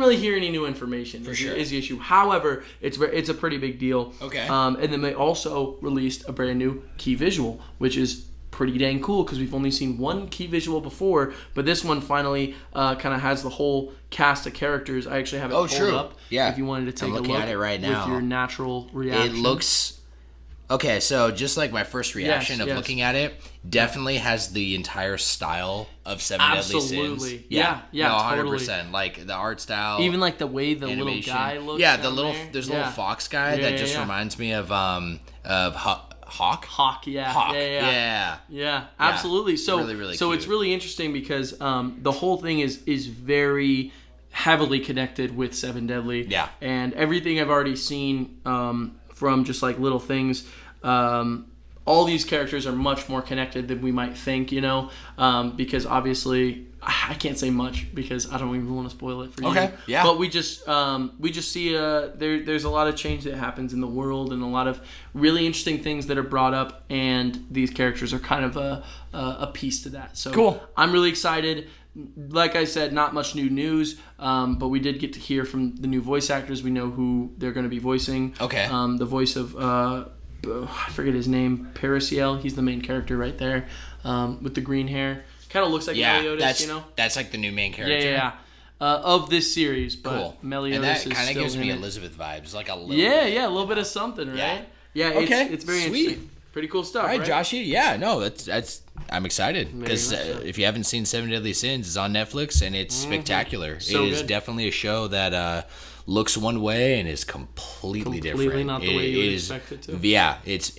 really hear any new information. For sure. Is the issue. However, it's a pretty big deal. Okay. And then they also released a brand new key visual, which is pretty dang cool because we've only seen one key visual before, but this one finally kind of has the whole cast of characters. I actually have it pulled up. Yeah. If you wanted to take a look at it right now with your natural reaction. It looks. Okay, so just like my first reaction of looking at it, definitely has the entire style of Seven Deadly Sins. Absolutely. Yeah, no, 100%. Totally. Like the art style, even like the way the animation. Little guy looks. Yeah, there's a little fox guy that just reminds me of Hawk. Hawk, yeah. Hawk. Yeah, absolutely. So really so cute. it's really interesting because the whole thing is very heavily connected with Seven Deadly. Yeah. And everything I've already seen from just like little things all these characters are much more connected than we might think, because obviously I can't say much because I don't even want to spoil it for you. Okay, yeah. But we just see there's a lot of change that happens in the world and a lot of really interesting things that are brought up, and these characters are kind of a piece to that. So cool. I'm really excited. Like I said, not much new news, but we did get to hear from the new voice actors. We know who they're going to be voicing. Okay. The voice of I forget his name, Parasiel. He's the main character right there, with the green hair. Kind of looks like Meliodas, That's like the new main character. Yeah. Of this series, but cool. Meliodas and that kind of gives me Elizabeth vibes, like a little. Yeah, a little bit of something, right? Yeah. Okay. It's very sweet. Interesting. Pretty cool stuff. All right, right? Joshy. Yeah, no, that's. I'm excited because if you haven't seen 7 Deadly Sins, it's on Netflix and it's spectacular. So it is good. Definitely a show that looks one way and is completely different. Completely not the way you would expect it to. Yeah, it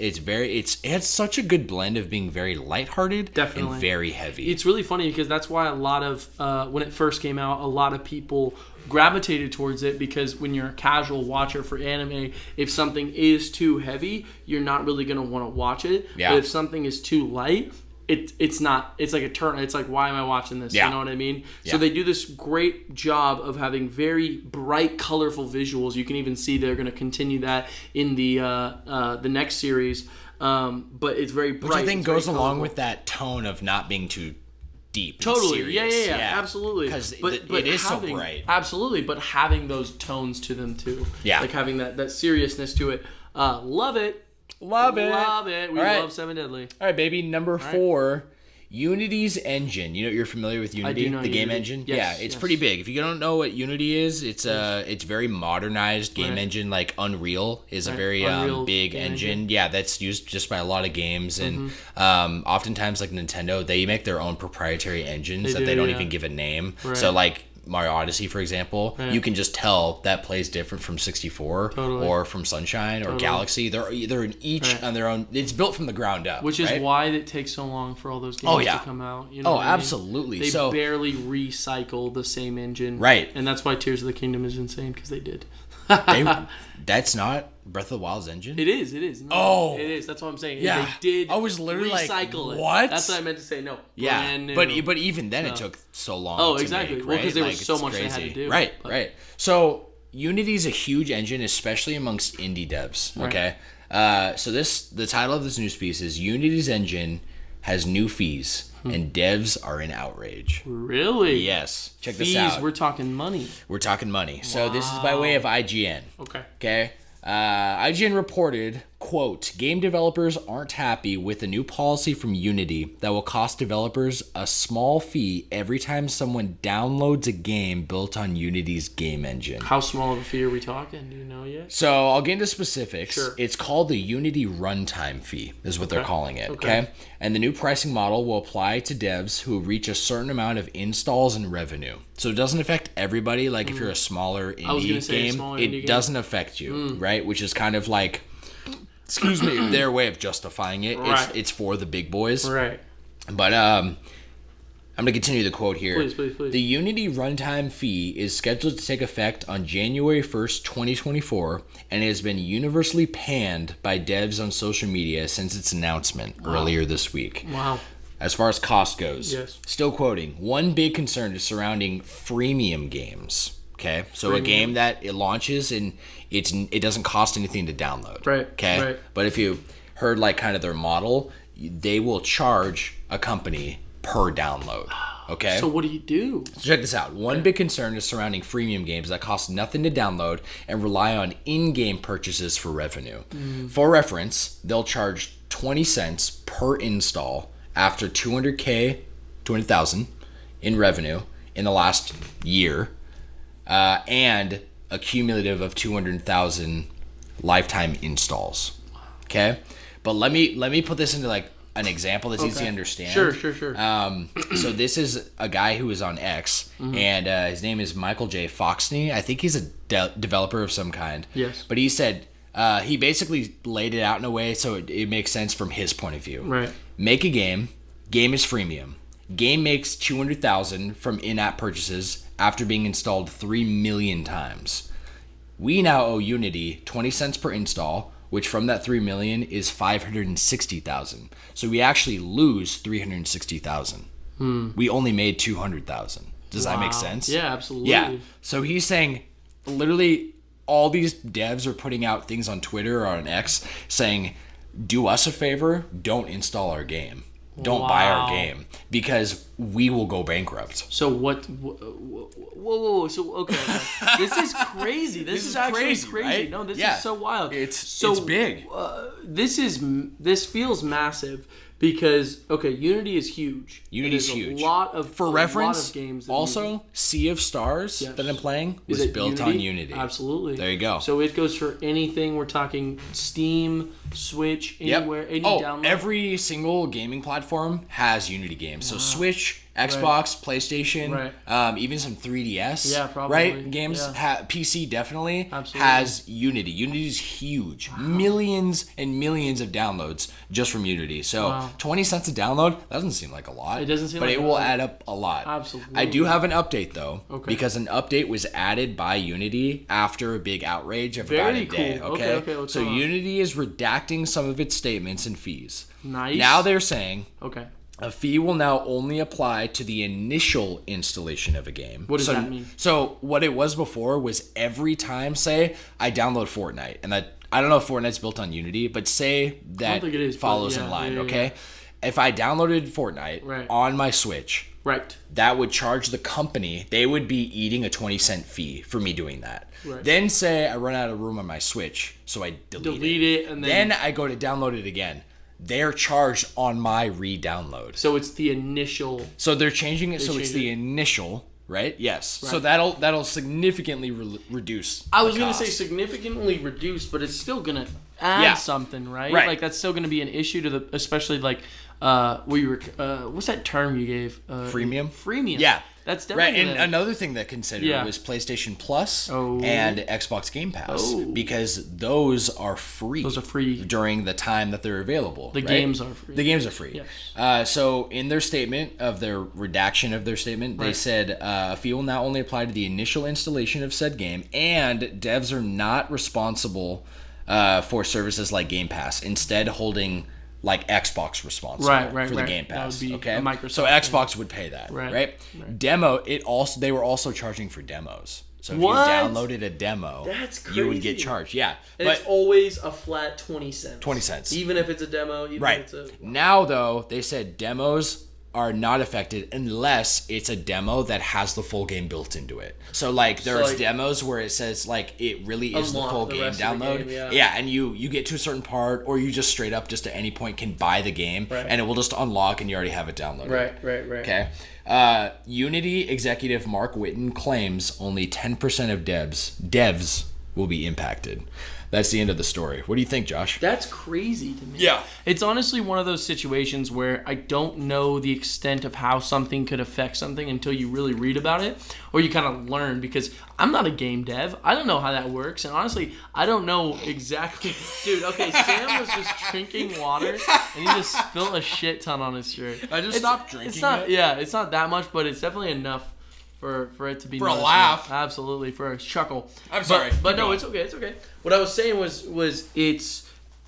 has such a good blend of being very lighthearted and very heavy. It's really funny because that's why a lot of when it first came out, a lot of people gravitated towards it, because when you're a casual watcher for anime, if something is too heavy, you're not really going to want to watch it. Yeah. But if something is too light, it's not. It's like a turn. It's like, why am I watching this? Yeah. You know what I mean? Yeah. So they do this great job of having very bright, colorful visuals. You can even see they're going to continue that in the next series. But it's very bright. Which I think goes along colorful. with that tone of not being too deep. Totally. And Yeah, serious. absolutely. Because but it is so bright. Absolutely, but having those tones to them too. Yeah. Like having that seriousness to it. Love it. Love it. We love 7 Deadly. All right, baby. Number 4, Unity's engine. You're familiar with Unity, I do know the game Unity. engine? Yes, yeah, it's pretty big. If you don't know what Unity is, it's very modernized game engine. Like Unreal is a very big engine. Yeah, that's used just by a lot of games, and oftentimes like Nintendo, they make their own proprietary engines that they don't even give a name. Right. So like Mario Odyssey, for example, you can just tell that plays different from 64 or from Sunshine or Galaxy. They're in each on their own. It's built from the ground up, which is why it takes so long for all those games to come out. You know what I mean? Absolutely. They barely recycle the same engine, right? And that's why Tears of the Kingdom is insane, because they did. That's not Breath of the Wild's engine? It is. No, it is. That's what I'm saying. Yeah. They did. I was literally recycle like, it. what? That's what I meant to say. No. Yeah. Brand new. But even then, it took so long. Oh, to exactly. Make, Well, right? because there was Like, so it's much crazy. they had to do. Right. So Unity's a huge engine, especially amongst indie devs. Okay. So the title of this news piece is Unity's engine has new fees. And devs are in outrage. Really? Yes. Check fees, this out. We're talking money. So this is by way of IGN. Okay. IGN reported, quote, game developers aren't happy with a new policy from Unity that will cost developers a small fee every time someone downloads a game built on Unity's game engine. How small of a fee are we talking? Do you know yet? So I'll get into specifics. Sure. It's called the Unity runtime fee, is what they're calling it. Okay. And the new pricing model will apply to devs who reach a certain amount of installs and revenue. So it doesn't affect everybody. Like if you're a smaller indie game, it doesn't affect you, right? Which is kind of like, excuse me, their way of justifying it. Right. It's for the big boys. Right. But I'm going to continue the quote here. Please. The Unity runtime fee is scheduled to take effect on January 1st, 2024, and it has been universally panned by devs on social media since its announcement earlier this week. Wow. As far as cost goes, yes. Still quoting, one big concern is surrounding freemium games. Okay, so a game that it launches and it doesn't cost anything to download. Right. Okay. Right. But if you heard like kind of their model, they will charge a company per download. Okay. So what do you do? So check this out. One big concern is surrounding freemium games that cost nothing to download and rely on in-game purchases for revenue. For reference, they'll charge 20 cents per install after 200,000 in revenue in the last year, and a cumulative of 200,000 lifetime installs. Okay, but let me put this into like an example that's easy to understand. Sure. So this is a guy who was on X, and his name is Michael J. Foxney. I think he's a developer of some kind. Yes. But he said he basically laid it out in a way so it makes sense from his point of view. Right. Make a game. Game is freemium. Game makes 200,000 from in-app purchases after being installed 3 million times. We now owe Unity 20 cents per install which from that 3 million is 560,000. So we actually lose 360,000. We only made 200,000. Does that make sense? Yeah, absolutely. Yeah. So he's saying literally all these devs are putting out things on Twitter or on X saying, do us a favor, don't install our game. Don't buy our game because we will go bankrupt. So what? Whoa. So okay. This is crazy. This is actually crazy. Right? No, this is so wild. It's big. This feels massive because Unity is huge. Unity's huge. A lot of games. Also, Sea of Stars that I'm playing was built on Unity. Absolutely. There you go. So it goes for anything. We're talking Steam, Switch, anywhere, any download. Every single gaming platform has Unity games. So Switch, Xbox, PlayStation, even some 3DS, right? Games, PC definitely has Unity. Unity is huge. Millions and millions of downloads just from Unity. So 20 cents a download, that doesn't seem like a lot. It doesn't seem but like it will add up a lot. Absolutely. I do have an update though, because an update was added by Unity after a big outrage of about a day. Okay, so Unity is redacting some of its statements and fees. Nice. Now they're saying a fee will now only apply to the initial installation of a game. What does that mean? So what it was before was every time, say, I download Fortnite, and that I don't know if Fortnite's built on Unity, but say that follows in line, okay? If I downloaded Fortnite on my Switch, that would charge the company, they would be eating a 20-cent fee for me doing that. Then say I run out of room on my Switch, so I delete it, and then I go to download it again. They're charged on my re-download. So it's the initial. So they're changing it so it's the initial, right? Yes. Right. So that'll significantly reduce. I was going to say significantly reduce, but it's still going to add something, right? Like that's still going to be an issue to especially like what's that term you gave? Freemium. Freemium. Yeah. That's definitely right. And another thing that considered was PlayStation Plus and Xbox Game Pass because those are free. Those are free during the time that they're available. The games are free. The games are free. Yes. So in their statement of their redaction of their statement, they said a fee will now only apply to the initial installation of said game, and devs are not responsible for services like Game Pass. Instead, holding like Xbox responsible for the Game Pass. That would be Microsoft. So Xbox would pay that, right? Demo. They were also charging for demos. So if you downloaded a demo, that's crazy. You would get charged. Yeah, and it's always a flat 20 cents. 20 cents, even if it's a demo. Even if it's a Now though, they said demos are not affected unless it's a demo that has the full game built into it. So like there's demos where it says like it really is the full game download. And you get to a certain part, or you just straight up just at any point can buy the game and it will just unlock and you already have it downloaded. Right. Okay. Unity executive Mark Whitten claims only 10% of devs will be impacted. That's the end of the story. What do you think, Josh? That's crazy to me. Yeah. It's honestly one of those situations where I don't know the extent of how something could affect something until you really read about it or you kind of learn, because I'm not a game dev. I don't know how that works. And honestly, I don't know exactly. Dude, okay, Sam was just drinking water and he just spilled a shit ton on his shirt. I just stopped drinking it. Yeah, it's not that much, but it's definitely enough for it to be for a laugh. Absolutely, for a chuckle. I'm sorry. But no, it's okay. What I was saying was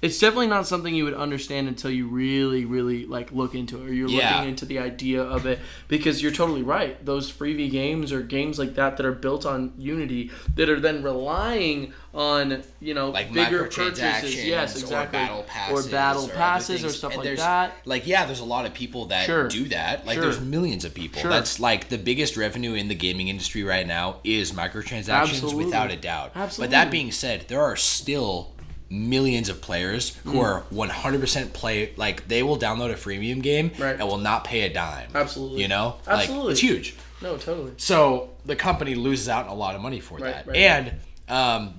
it's definitely not something you would understand until you really, really like look into it, or you're looking into the idea of it, because you're totally right. Those freebie games or games like that are built on Unity that are then relying on, like bigger purchases. Yes, exactly. Or battle passes or stuff like that. Like, there's a lot of people that do that. Like, there's millions of people. That's like the biggest revenue in the gaming industry right now is microtransactions, without a doubt. Absolutely. But that being said, there are still millions of players who are 100% play, like they will download a freemium game and will not pay a dime. Absolutely. Like, Absolutely. it's huge. No, totally. So the company loses out on a lot of money for that. And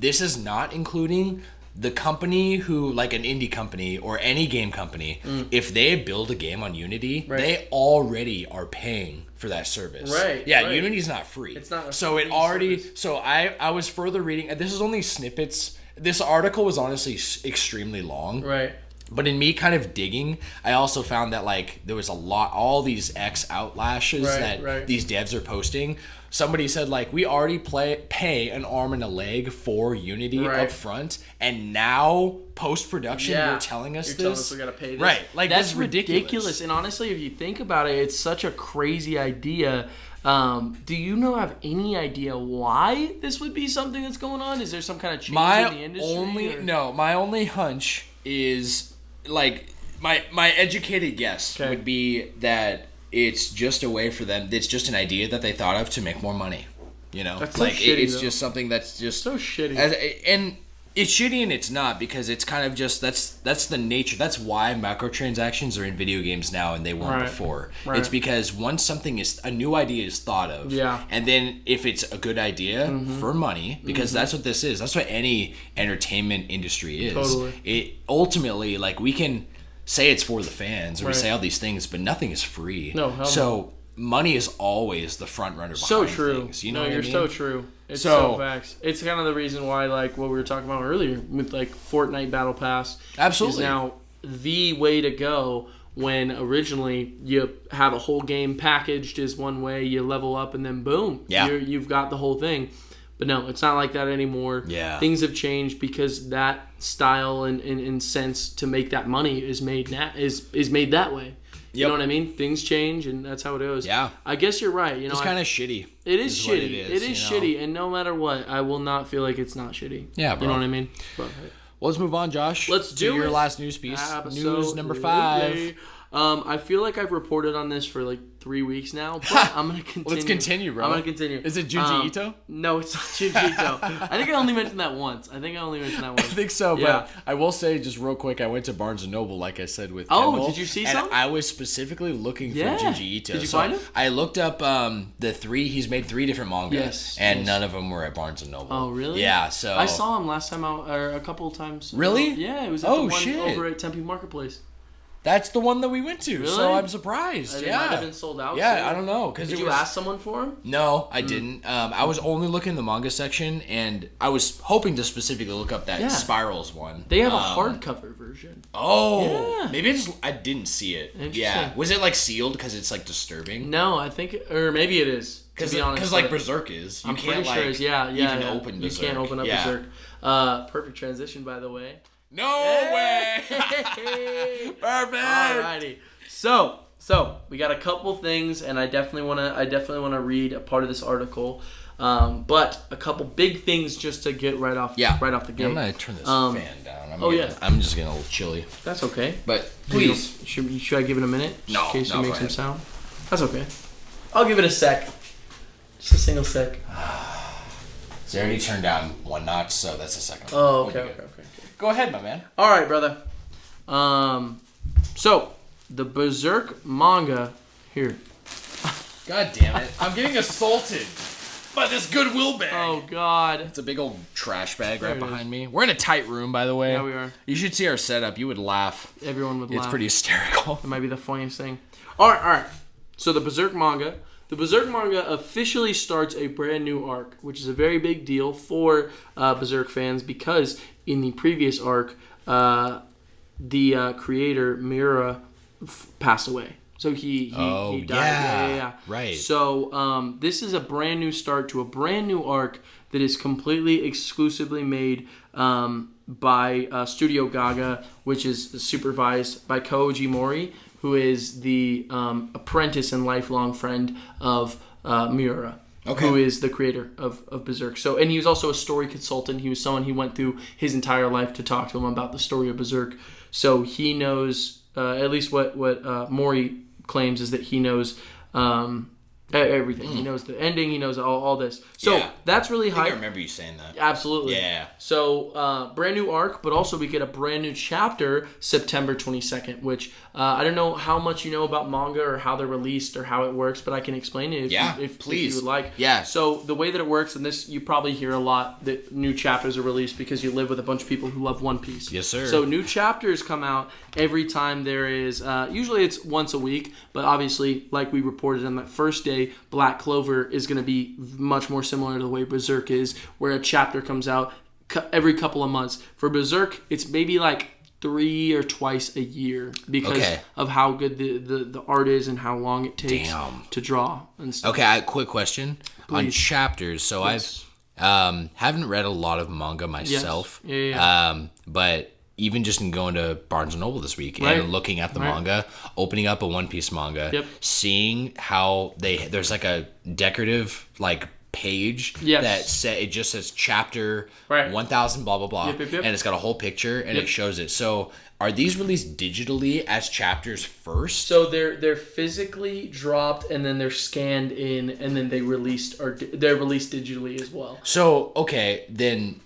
this is not including the company who, like an indie company or any game company, if they build a game on Unity, they already are paying for that service. Unity's not free. It's not a so it already service. So I was further reading, and this is only snippets. This article was honestly extremely long. But in me kind of digging, I also found that like there was all these X outlashes that these devs are posting somebody said, like, we already pay an arm and a leg for Unity up front, and now post-production you're telling us telling us we gotta pay this. Right. Like, that's ridiculous. And honestly, if you think about it, it's such a crazy idea. Do you have any idea why this would be something that's going on? Is there some kind of change in the industry? My only hunch is, like, my educated guess would be that it's just a way for them. It's just an idea that they thought of to make more money. That's like so shitty, it's just something that's just so shitty. And it's shitty and it's not, because it's kind of just that's the nature. That's why microtransactions are in video games now and they weren't before. Right. It's because once a new idea is thought of, and then if it's a good idea for money, because that's what this is. That's what any entertainment industry is. Totally. It ultimately, like, we can say it's for the fans, or we say all these things, but nothing is free. So money is always the front runner behind things. You know what I mean? So true. It's so facts. It's kind of the reason why, like, what we were talking about earlier with, like, Fortnite Battle Pass is now the way to go, when originally you have a whole game packaged as one way, you level up, and then boom, you've got the whole thing. But no, it's not like that anymore. Yeah. Things have changed because that style and sense to make that money is made is made that way. You know what I mean? Things change, and that's how it is. Yeah. I guess you're right. It's kind of shitty. It is shitty. It is shitty, and no matter what, I will not feel like it's not shitty. Yeah, bro. You know what I mean? But, well, let's move on, Josh. Let's do your last news piece. News number 5. I feel like I've reported on this for like 3 weeks now, but I'm gonna continue. Let's continue, bro. I'm gonna continue. Is it Junji Ito? No, it's not Junji Ito. I think I only mentioned that once. I think so, but I will say just real quick, I went to Barnes & Noble, like I said, with Kendall. Oh, did you see some? And I was specifically looking for Junji Ito. Did you find him? I looked up he's made 3 different manga, and none of them were at Barnes & Noble. Oh, really? Yeah, so. I saw him last time out, or a couple of times. Really? Yeah, it was at the one over at Tempe Marketplace. That's the one that we went to, really? So I'm surprised. It might have been sold out. Yeah, I don't know. Did you ask someone for him? No, I didn't. I was only looking in the manga section, and I was hoping to specifically look up that Spirals one. They have a hardcover version. Oh, maybe I didn't see it. Yeah, was it like sealed because it's like disturbing? No, I think, or maybe it is. Because like Berserk is, I'm pretty sure it's even open Berserk. You can't open up Berserk. Perfect transition, by the way. No way! Perfect. Alrighty. So we got a couple things, and I definitely wanna read a part of this article. But a couple big things just to get right off the gate. I'm gonna turn this fan down. I'm just getting a little chilly. That's okay. But please, should I give it a minute? No. In case you make some sound. That's okay. I'll give it a sec. Just a single sec. It's already turned down 1 notch, so that's a second. Oh, okay. Go ahead, my man. All right, brother. So the Berserk manga here. God damn it! I'm getting assaulted by this Goodwill bag. Oh God! It's a big old trash bag right behind me. We're in a tight room, by the way. Yeah, we are. You should see our setup. You would laugh. Everyone would laugh. It's pretty hysterical. It might be the funniest thing. All right. So the Berserk manga. The Berserk manga officially starts a brand new arc, which is a very big deal for Berserk fans because in the previous arc, the creator Miura passed away. So he died. Yeah. Right. So this is a brand new start to a brand new arc that is completely exclusively made by Studio Gaga, which is supervised by Koji Mori, who is the apprentice and lifelong friend of Miura, who is the creator of Berserk. So, and he was also a story consultant. He was someone he went through his entire life to talk to him about the story of Berserk. So he knows, at least what Mori claims is that he knows everything. He knows the ending. He knows all this. So that's really high. I remember you saying that. Absolutely. Yeah. So brand new arc, but also we get a brand new chapter September 22nd, which I don't know how much you know about manga or how they're released or how it works, but I can explain it if you would like. Yeah. So the way that it works, and this you probably hear a lot that new chapters are released because you live with a bunch of people who love One Piece. Yes, sir. So new chapters come out every time there is, usually it's once a week, but obviously like we reported on that first day, Black Clover is going to be much more similar to the way Berserk is, where a chapter comes out every couple of months. For Berserk, it's maybe like 3 or twice a year because of how good the art is and how long it takes to draw and stuff. Okay, quick question on chapters. So Yes. I've haven't read a lot of manga myself. Yes. Yeah. But even just in going to Barnes & Noble this week and looking at the manga, opening up a One Piece manga, seeing how there's like a decorative like page that it just says chapter 1000 blah blah blah, and it's got a whole picture and it shows it. So are these released digitally as chapters first? So they're physically dropped and then they're scanned in and then they're released digitally as well. So okay, then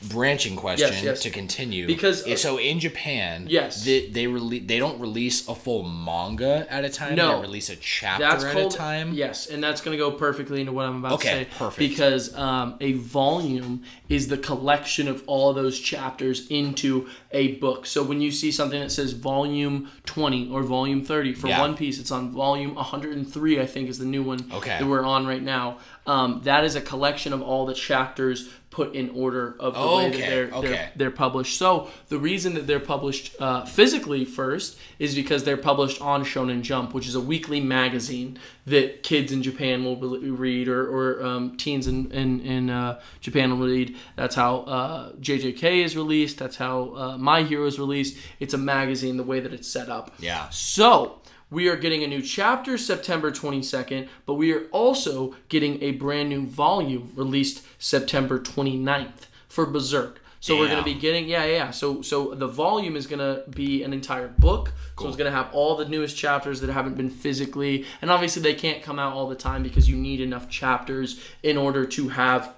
branching question to continue, because so in Japan they don't release a full manga at a time. They release a chapter at a time. Yes, and that's going to go perfectly into what I'm about to say. Perfect. Because a volume is the collection of all those chapters into a book. So when you see something that says volume 20 or volume 30 for One Piece, it's on volume 103, I think is the new one that we're on right now. That is a collection of all the chapters put in order of the way that they're published. So the reason that they're published physically first is because they're published on Shonen Jump, which is a weekly magazine that kids in Japan will read or teens in Japan will read. That's how JJK is released. That's how My Hero is released. It's a magazine, the way that it's set up. Yeah. So we are getting a new chapter September 22nd, but we are also getting a brand new volume released September 29th for Berserk. So we're going to be getting, So the volume is going to be an entire book. Cool. So it's going to have all the newest chapters that haven't been physically, and obviously they can't come out all the time because you need enough chapters in order to have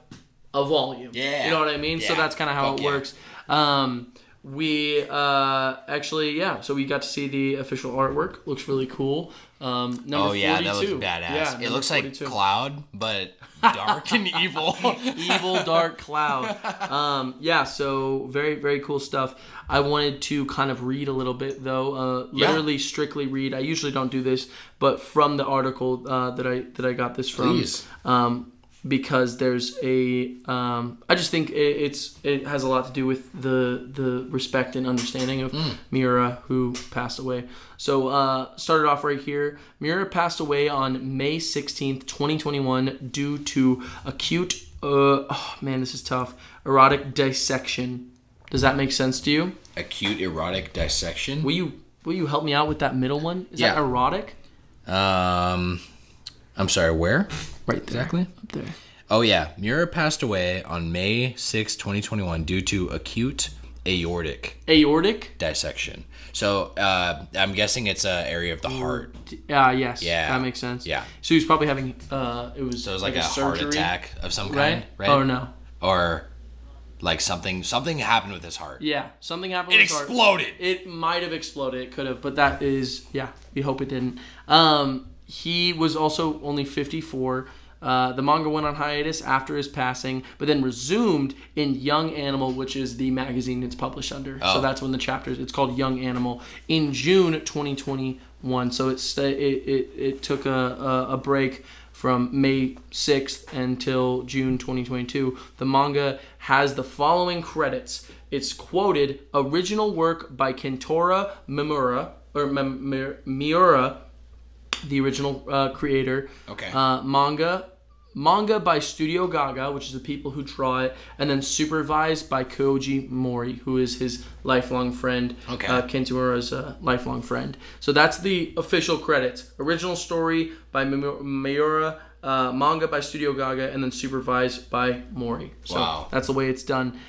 a volume. Yeah. You know what I mean? Yeah. So that's kind of how it works. We so we got to see the official artwork. Looks really cool. Number 42. That looks badass. It looks 42. Like Cloud, but dark and evil. Evil, dark Cloud. So very, very cool stuff. I wanted to kind of read a little bit, though. Literally, strictly read. I usually don't do this, but from the article that I got this from. Please. Because there's I just think it has a lot to do with the respect and understanding of Miura, who passed away. So started off right here. Miura passed away on May 16th, 2021 due to acute, this is tough, erotic dissection. Does that make sense to you? Acute erotic dissection? Will you help me out with that middle one? Is that erotic? I'm sorry, where? Right there. Exactly? Up there. Oh, yeah. Miura passed away on May 6, 2021 due to acute aortic dissection. So, I'm guessing it's an area of the heart. Yes. Yeah. That makes sense. Yeah. So he's probably having, So it was like a surgery? heart attack of some kind, right? Oh, no. Or like something happened with his heart. Yeah, something happened with his heart. It exploded. It might have exploded. It could have, but that is, we hope it didn't. He was also only 54. The manga went on hiatus after his passing, but then resumed in Young Animal, which is the magazine it's published under. So that's when the chapters. It's called Young Animal in June 2021. So it took a break from May 6th until June 2022. The manga has the following credits. It's quoted: original work by Kentaro Miura, the original creator. Okay. Manga by Studio Gaga, which is the people who draw it, and then supervised by Koji Mori, who is his lifelong friend. Okay. Kentura's lifelong friend. So that's the official credits. Original story by Miura, manga by Studio Gaga, and then supervised by Mori. So that's the way it's done.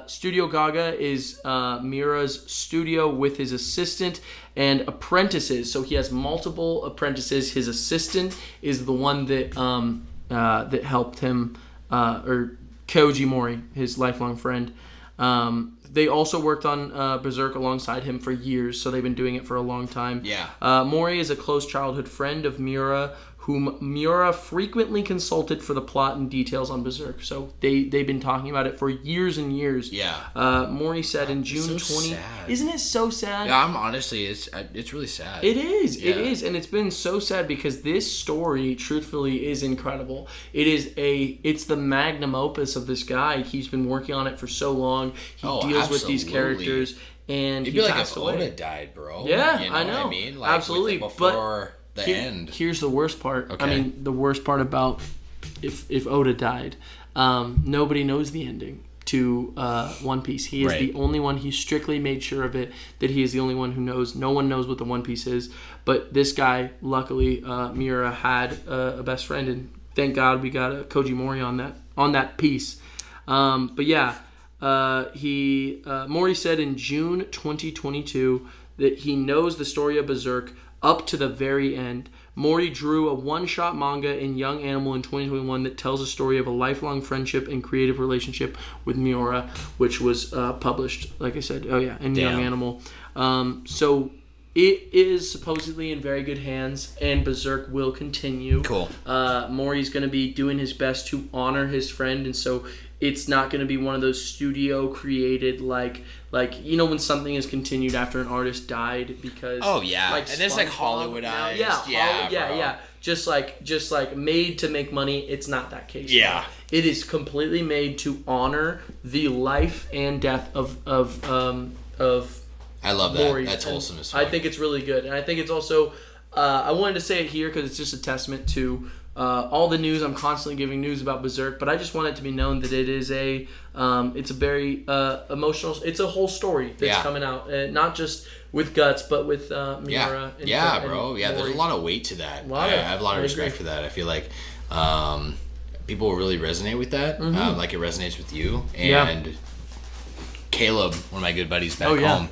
Studio Gaga is Miura's studio with his assistant and apprentices. So he has multiple apprentices. His assistant is the one that helped him, or Koji Mori, his lifelong friend. They also worked on Berserk alongside him for years, so they've been doing it for a long time. Yeah. Mori is a close childhood friend of Miura, whom Miura frequently consulted for the plot and details on Berserk. So they've been talking about it for years and years. Yeah. Mori said in June 20. Sad. Isn't it so sad? Yeah, I'm honestly, it's really sad. It is. Yeah. It is, and it's been so sad because this story, truthfully, is incredible. It's the magnum opus of this guy. He's been working on it for so long. He deals with these characters, and it'd he be like passed if away. Oda died, bro. Yeah, you know I know. What I mean, like, absolutely. Before the end. Here's the worst part. Okay. I mean, the worst part about if Oda died, nobody knows the ending to One Piece. He is the only one. He strictly made sure of it that he is the only one who knows. No one knows what the One Piece is. But this guy, luckily, Miura had a best friend, and thank God we got a Koji Mori on that piece. But yeah, Mori said in June 2022 that he knows the story of Berserk up to the very end. Mori drew a one-shot manga in Young Animal in 2021 that tells a story of a lifelong friendship and creative relationship with Miura, which was published, like I said, in Young Animal. So it is supposedly in very good hands, and Berserk will continue. Cool. Mori's going to be doing his best to honor his friend, and so it's not going to be one of those studio created like when something is continued after an artist died because and it's like Hollywoodized. Yeah. Just like made to make money. It's not that case. Yeah. It is completely made to honor the life and death of I love that. Mori. That's wholesome as fuck. I think it's really good, and I think it's also I wanted to say it here because it's just a testament to all the news. I'm constantly giving news about Berserk, but I just want it to be known that it is it's a very emotional. It's a whole story that's coming out, not just with Guts, but with Miura. Bro. Yeah, there's a lot of weight to that. I have a lot of respect for that. I feel like people will really resonate with that. Like it resonates with you. And Caleb, one of my good buddies back home,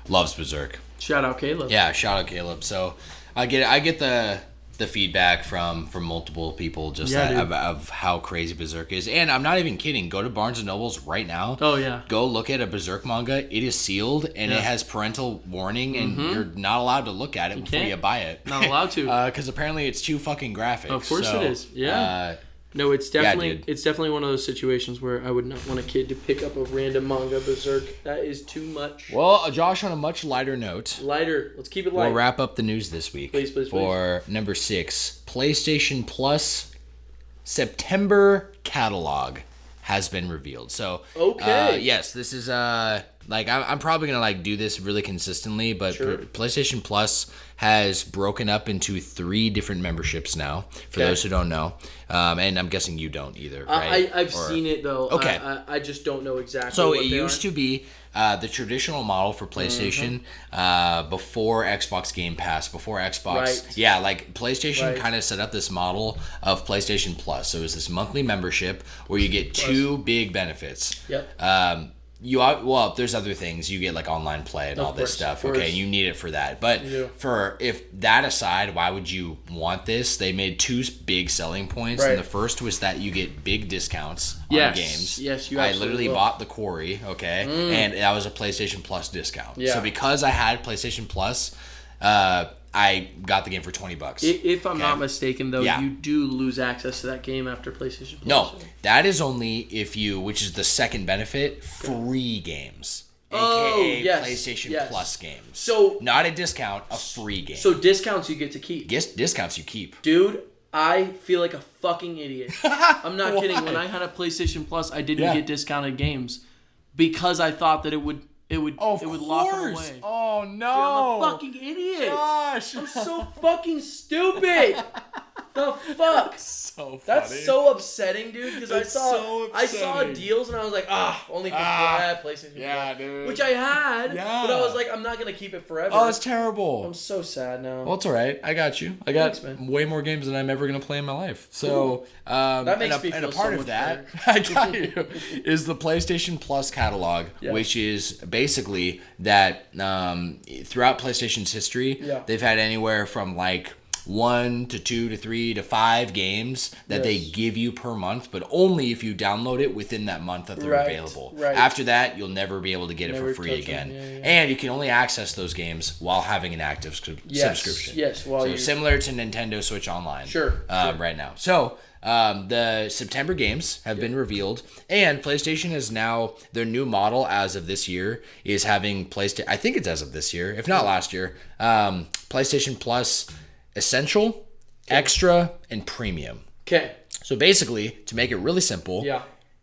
loves Berserk. Shout out Caleb. Yeah, shout out Caleb. So I get the feedback from multiple people of how crazy Berserk is. And I'm not even kidding. Go to Barnes & Noble's right now. Oh, yeah. Go look at a Berserk manga. It is sealed, and it has parental warning, and you're not allowed to look at it before you buy it. Not allowed to. Because apparently it's too fucking graphic. Of course it is. Yeah. No, it's definitely one of those situations where I would not want a kid to pick up a random manga Berserk. That is too much. Well, Josh, on a much lighter note. Let's keep it light. We'll wrap up the news this week. Please. For number 6, PlayStation Plus September catalog has been revealed. So, yes, this is I'm probably gonna do this really consistently, but PlayStation Plus has broken up into 3 different memberships now. For those who don't know, and I'm guessing you don't either, right? I've seen it though. Okay, I just don't know exactly. So what it used to be the traditional model for PlayStation before Xbox Game Pass, before Xbox. Yeah, PlayStation kind of set up this model of PlayStation Plus. So it was this monthly membership where you get 2 big benefits. Yep. There's other things. You get online play and all this stuff. Okay, you need it for that. But if that aside, why would you want this? They made 2 big selling points, and the first was that you get big discounts on games. Yes, you absolutely I literally bought the Quarry, and that was a PlayStation Plus discount. Yeah. So because I had PlayStation Plus, I got the game for $20. If I'm not mistaken, though, you do lose access to that game after PlayStation Plus. No, that is only if you, which is the second benefit, free games. AKA PlayStation Plus games. So not a discount, a free game. So discounts you get to keep. Discounts you keep. Dude, I feel like a fucking idiot. I'm not kidding. When I had a PlayStation Plus, I didn't get discounted games because I thought that it would lock them away. Oh no! Dude, I'm a fucking idiot. Gosh, I'm so fucking stupid. The fuck? So funny. That's so upsetting, dude. Because I saw deals and I was like, only for PlayStation. Yeah, dude. Which I had, but I was like, I'm not gonna keep it forever. Oh, it's terrible. I'm so sad now. Well, it's all right. I got you. I got way more games than I'm ever gonna play in my life. So that makes me feel and a part so of that, better. I got you, is the PlayStation Plus catalog, which is basically that throughout PlayStation's history, they've had anywhere from 1 to 2 to 3 to 5 games that they give you per month, but only if you download it within that month that they're available. Right. After that, you'll never be able to get it for free again. And you can only access those games while having an active subscription. Yes. So similar to Nintendo Switch Online. Sure. Right now. So the September games have been revealed, and PlayStation is now, their new model as of this year is having PlayStation, I think it's as of this year, if not last year, PlayStation Plus Essential, Extra, and Premium. Okay. So basically, to make it really simple,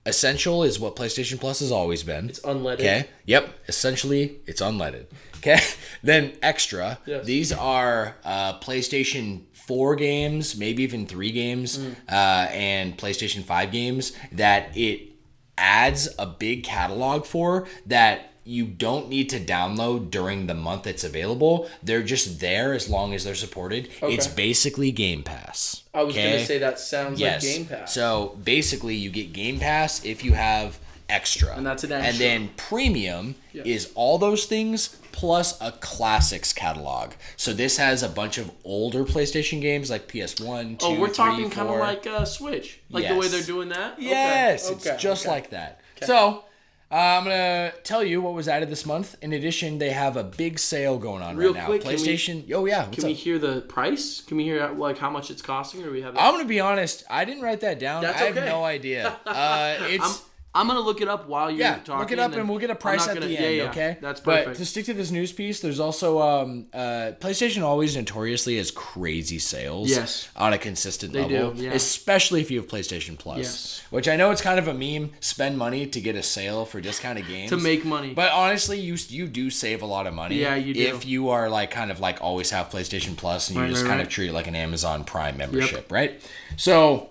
Essential is what PlayStation Plus has always been. It's unleaded. Okay. Yep. Essentially, it's unleaded. Okay. Then Extra. Yes. These are PlayStation 4 games, maybe even 3 games, and PlayStation 5 games that it adds a big catalog for that you don't need to download during the month it's available. They're just there as long as they're supported. Okay. It's basically Game Pass. I was going to say that sounds like Game Pass. So basically you get Game Pass if you have Extra. And that's an extra. And then Premium is all those things plus a classics catalog. So this has a bunch of older PlayStation games like PS1, 2, 3, 4. We're talking kind of like Switch. Like the way they're doing that? Yes, it's just like that. Okay. So I'm going to tell you what was added this month. In addition, they have a big sale going on right now. Quick, PlayStation. Can we hear the price? Can we hear like how much it's costing? Or we have? I'm going to be honest. I didn't write that down. That's I have no idea. I'm going to look it up while you're talking. Look it up and we'll get a price at the end, okay? That's perfect. But to stick to this news piece, there's also PlayStation always notoriously has crazy sales on a consistent level. They do, especially if you have PlayStation Plus. Yes. Which I know it's kind of a meme, spend money to get a sale for discounted games. To make money. But honestly, you do save a lot of money. Yeah, you do. If you are always have PlayStation Plus and you just kind of treat it like an Amazon Prime membership, right? So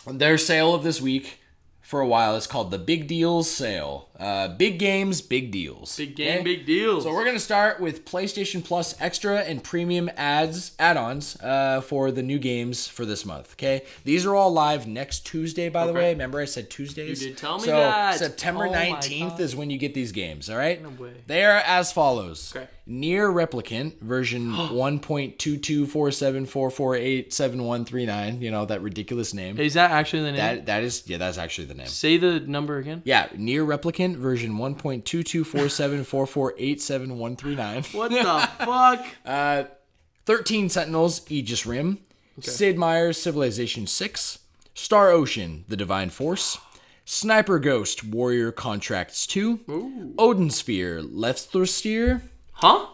their sale of this week, for a while, it's called the Big Deals Sale. Big games, big deals. Big game, big deals. So we're going to start with PlayStation Plus Extra and Premium add-ons for the new games for this month, okay? These are all live next Tuesday, by the way. Remember I said Tuesdays? You did tell me that. So September 19th is when you get these games, all right? No way. They are as follows. Okay. Near Replicant, version 1.22474487139. You know, that ridiculous name. Is that actually the name? That's actually the name. Say the number again. Yeah, Near Replicant, version 1.22474487139. What the fuck? 13 Sentinels, Aegis Rim. Okay. Sid Meier's Civilization 6. Star Ocean, The Divine Force. Sniper Ghost, Warrior Contracts 2. Ooh. Odin Sphere, Lefthrastir. Huh?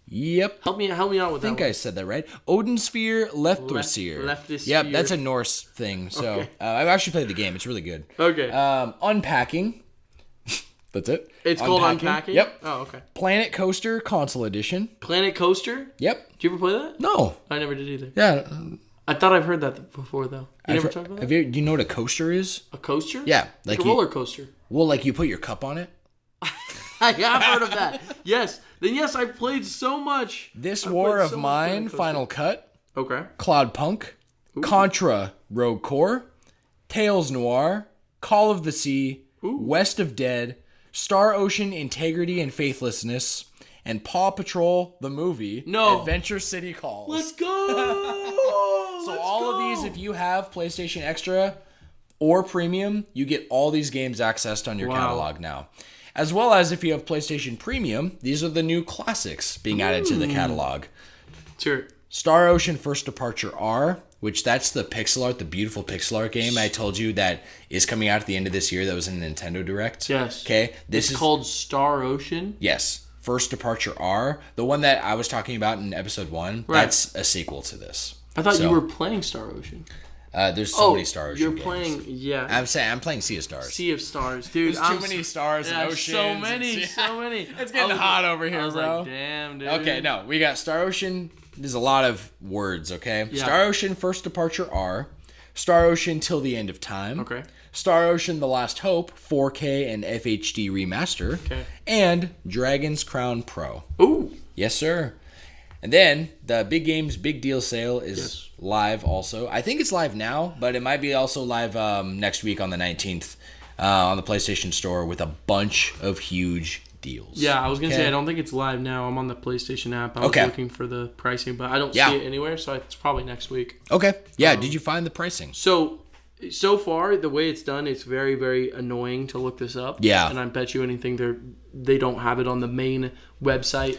Yep. Help me out with that. I think I said that right. Odin Sphere, Lefthrastir. Yep, that's a Norse thing. So I've actually played the game. It's really good. Okay. Unpacking. That's it. It's called Unpacking? Yep. Oh, okay. Planet Coaster Console Edition. Planet Coaster? Yep. Did you ever play that? No. I never did either. Yeah. I thought I've heard that before, though. You never talked about that? Do you know what a coaster is? A coaster? Yeah. Like a roller coaster. Well, like you put your cup on it? I have heard of that. Yes. Then yes, I played so much. This War of Mine, Final Cut. Okay. Cloud Punk. Ooh. Contra, Rogue Core. Tales Noir. Call of the Sea. Ooh. West of Dead. Star Ocean, Integrity and Faithlessness. And Paw Patrol, the movie. No. Adventure City Calls. Let's go. So all of these, if you have PlayStation Extra or Premium, you get all these games accessed on your catalog now. As well as if you have PlayStation Premium, these are the new classics being added to the catalog. Sure. Star Ocean First Departure R, which that's the pixel art, the beautiful pixel art game I told you that is coming out at the end of this year. That was in Nintendo Direct. Yes. Okay. This is called Star Ocean? Yes. First Departure R. The one that I was talking about in episode 1, that's a sequel to this. I thought you were playing Star Ocean. There's so many Star Ocean games. You're playing, I'm playing Sea of Stars. Sea of Stars, dude. There's too many stars and oceans. So many. It's getting hot over here, bro. Like, damn, dude. Okay, no, we got Star Ocean. There's a lot of words, okay? Yeah. Star Ocean First Departure R. Star Ocean Till the End of Time. Okay. Star Ocean The Last Hope 4K and FHD Remaster. Okay. And Dragon's Crown Pro. Ooh. Yes, sir. And then the Big Games Big Deal Sale is live also. I think it's live now, but it might be also live next week on the 19th on the PlayStation Store with a bunch of huge deals. Yeah, I was going to say, I don't think it's live now. I'm on the PlayStation app. I was looking for the pricing, but I don't see it anywhere, so it's probably next week. Okay. Yeah, did you find the pricing? So far, the way it's done, it's very, very annoying to look this up. Yeah. And I bet you anything they don't have it on the main website,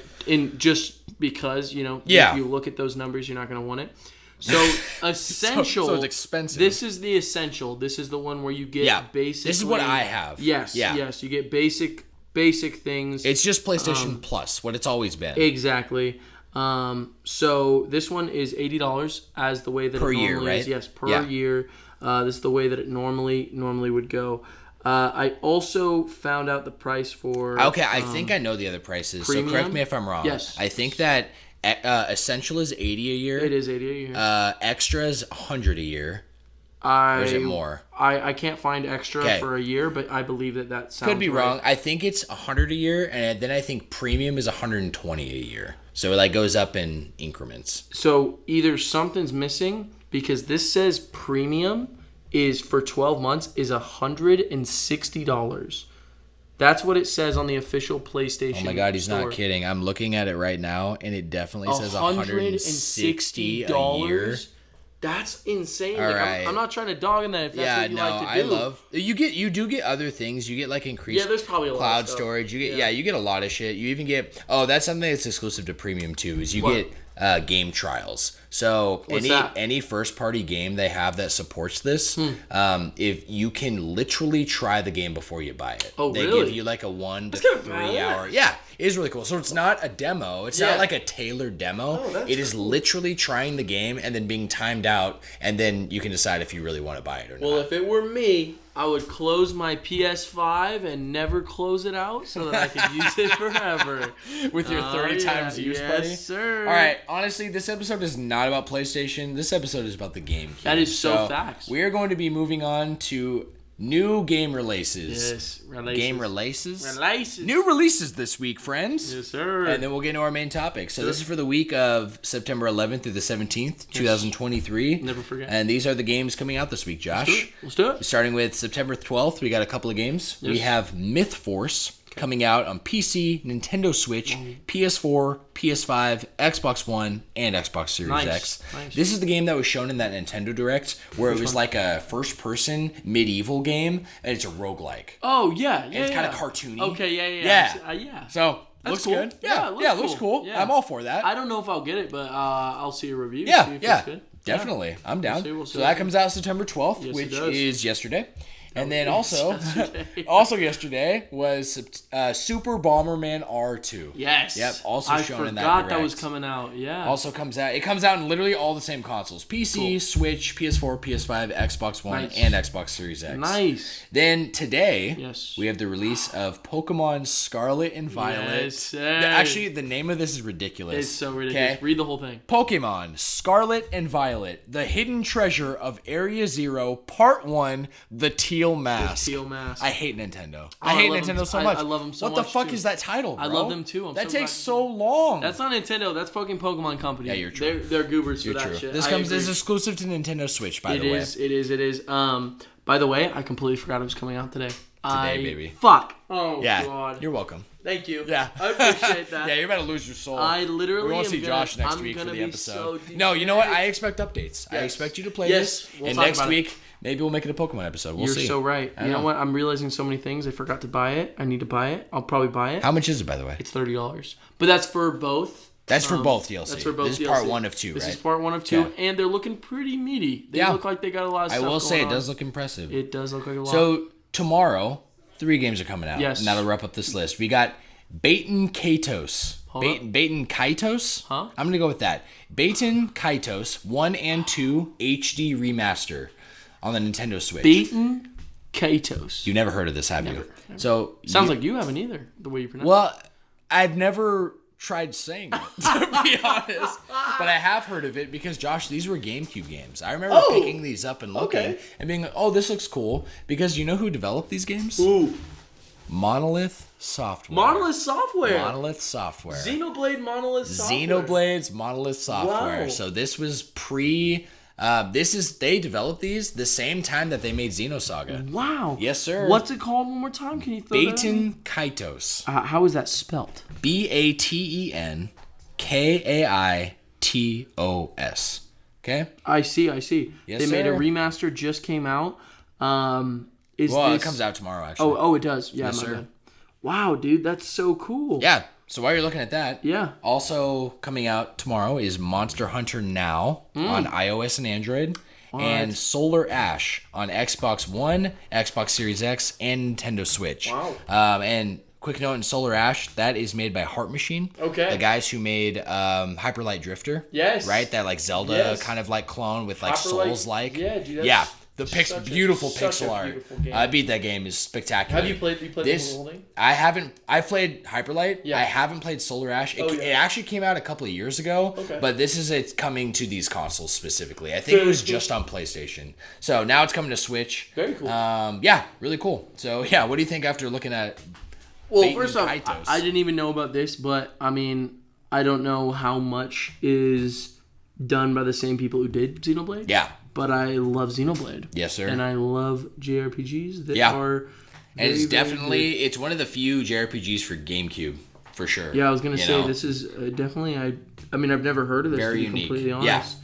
just because, if you look at those numbers, you're not going to want it. So, Essential. so it's expensive. This is the Essential. This is the one where you get basically... This is what I have. Yes. You get basic things. It's just PlayStation Plus, what it's always been. Exactly. So, this one is $80 as the way that per it normally year, right? is. Yes, per year. This is the way that it normally would go. I also found out the price for... Okay, I think I know the other prices, premium? So correct me if I'm wrong. Yes. I think that Essential is $80 a year. It is $80 a year. Extra is $100 a year. Or is it more? I can't find extra for a year, but I believe that sounds Could be right. wrong. I think it's $100 a year, and then I think premium is $120 a year. So it goes up in increments. So either something's missing, because this says premium is for 12 months is $160. That's what it says on the official PlayStation. Oh my God, he's store. not kidding. I'm looking at it right now, and it definitely says $160 a year. That's insane. All right. I'm not trying to dog on that if that's what you like to do. I love you do get other things. You get increased there's probably a lot cloud of stuff. storage. You get you get a lot of shit. You even get that's something that's exclusive to premium too, is you get game trials. So any first party game they have that supports this, if you can literally try the game before you buy it. Oh, they really? give you a 1 to 3 hour. Yeah, it is really cool. So it's not a demo. It's not like a tailored demo. It is literally trying the game and then being timed out, and then you can decide if you really want to buy it or not. Well, if it were me, I would close my PS5 and never close it out so that I could use it forever. With your 30 times use, buddy? Yes, sir. All right, honestly, this episode is not about PlayStation. This episode is about the Gamecube. That is so facts. We are going to be moving on to new game releases. Yes, Game releases? Releases. New releases this week, friends. Yes, sir. And then we'll get into our main topic. So this is for the week of September 11th through the 17th, 2023. Never forget. And these are the games coming out this week, Josh. Let's do it. Starting with September 12th, we got a couple of games. Yes. We have Myth Force coming out on PC, Nintendo Switch, PS4, PS5, Xbox One, and Xbox Series X. Nice. This is the game that was shown in that Nintendo Direct, where it was like a first-person medieval game, and it's a roguelike. Oh, yeah. And it's kind of cartoony. Okay, Yeah. So, looks cool. good. Yeah, it looks cool. Yeah. I'm all for that. I don't know if I'll get it, but I'll see a review. Yeah, see if it's good. Definitely. I'm down. We'll see. So that comes out September 12th, Yes, which it does. is yesterday. And then also yesterday was Super Bomberman R2. Yes. Yep. Also shown in that I forgot direct. that was coming out. Yeah. Also comes out. It comes out in literally all the same consoles: PC, Switch, PS4, PS5, Xbox One, and Xbox Series X. Nice. Then today, Yes. we have the release of Pokemon Scarlet and Violet. Yes, Actually, the name of this is ridiculous. It's so ridiculous. Okay? Read the whole thing. Pokemon Scarlet and Violet: The Hidden Treasure of Area Zero, Part 1: The Teal Mask. The Teal Mask. I hate Nintendo. I hate love Nintendo them. so much. I love them so much. much, What the fuck too. is that title, bro? I love them too. That takes so long. That's not Nintendo. That's fucking Pokemon Company. Yeah, you're true. They're goobers for that true. shit. This is exclusive to Nintendo Switch, by the way. It is. By the way, I completely forgot it was coming out today. Baby. Fuck. Oh, Yeah. God. You're welcome. Thank you. Yeah. I appreciate that. Yeah, you're about to lose your soul. I literally We won't see Josh next week for the episode. No, you know what? I expect updates. I expect you to play this. We'll and talk next about week, maybe we'll make it a Pokemon episode. We'll see. You're so right. You know what? I'm realizing so many things. I forgot to buy it. I need to buy it. I'll probably buy it. How much is it, by the way? It's $30. But that's for both. That's for both DLC. That's for both This is DLC. part 1 of 2, right? This is part 1 of 2, and they're looking pretty meaty. They look like they got a lot of stuff I will say, it going does look impressive. It does look like a lot. So, tomorrow, 3 games are coming out. Yes. And that'll wrap up this list. We got Baten Kaitos. Baten Kaitos? Huh? I'm going to go with that. Baten Kaitos 1 and 2 HD Remaster on the Nintendo Switch. Baten Kaitos. You've never heard of this, have you? So Sounds like you haven't either, the way you pronounce it. Well, I've never tried saying it, to be honest. But I have heard of it because, Josh, these were GameCube games. I remember picking these up and looking and being like, oh, this looks cool. Because you know who developed these games? Ooh. Monolith Software. Monolith Software. Xenoblade Monolith Software. Xenoblade's Monolith Software. Wow. So this was pre They developed these the same time that they made Xenosaga. Wow. Yes, sir. What's it called one more time? Can you throw Baten Kaitos. How is that spelled? BatenKaitos. Okay? I see. Yes, they made a sir. remaster, just came out. It comes out tomorrow, actually. Oh, it does. Yeah, yes, my sir. bad. Wow, dude, that's so cool. Yeah. So while you're looking at that, also coming out tomorrow is Monster Hunter Now on iOS and Android, and Solar Ash on Xbox One, Xbox Series X, and Nintendo Switch. Wow. And quick note in Solar Ash, that is made by Heart Machine. Okay. The guys who made Hyper Light Drifter. Yes. Right? That like Zelda kind of like clone with like Souls-like. Yeah, dude. Yeah. The beautiful pixel art. Game. I beat that game. Is spectacular. Have you played the whole thing? I haven't. I played Hyperlight. Yeah. I haven't played Solar Ash. It actually came out a couple of years ago. Okay. But this is it coming to these consoles specifically. I think it was just on PlayStation. So now it's coming to Switch. Very cool. Yeah, really cool. So yeah, what do you think after looking at? Well, first off, I didn't even know about this, but I mean, I don't know how much is done by the same people who did Xenoblade. Yeah. But I love Xenoblade. Yes, sir. And I love JRPGs that are and it's definitely, it's one of the few JRPGs for Gamecube, for sure. Yeah, I was going to say, this is definitely, I mean, I've never heard of this, very to be unique. completely honest.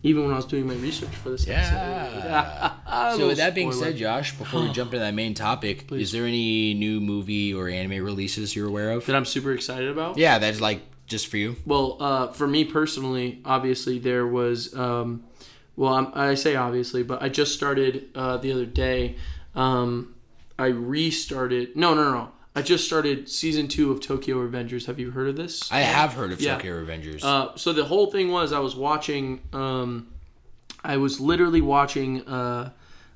Even when I was doing my research for this episode. So with that being said, Josh, before we jump into that main topic, is there any new movie or anime releases you're aware of? That I'm super excited about? Yeah, that's like just for you. Well, for me personally, obviously there was... I say obviously, but I just started the other day. I restarted. No. I just started season 2 of Tokyo Revengers. Have you heard of this? I have heard of Tokyo Revengers. So the whole thing was I was watching. I was literally watching.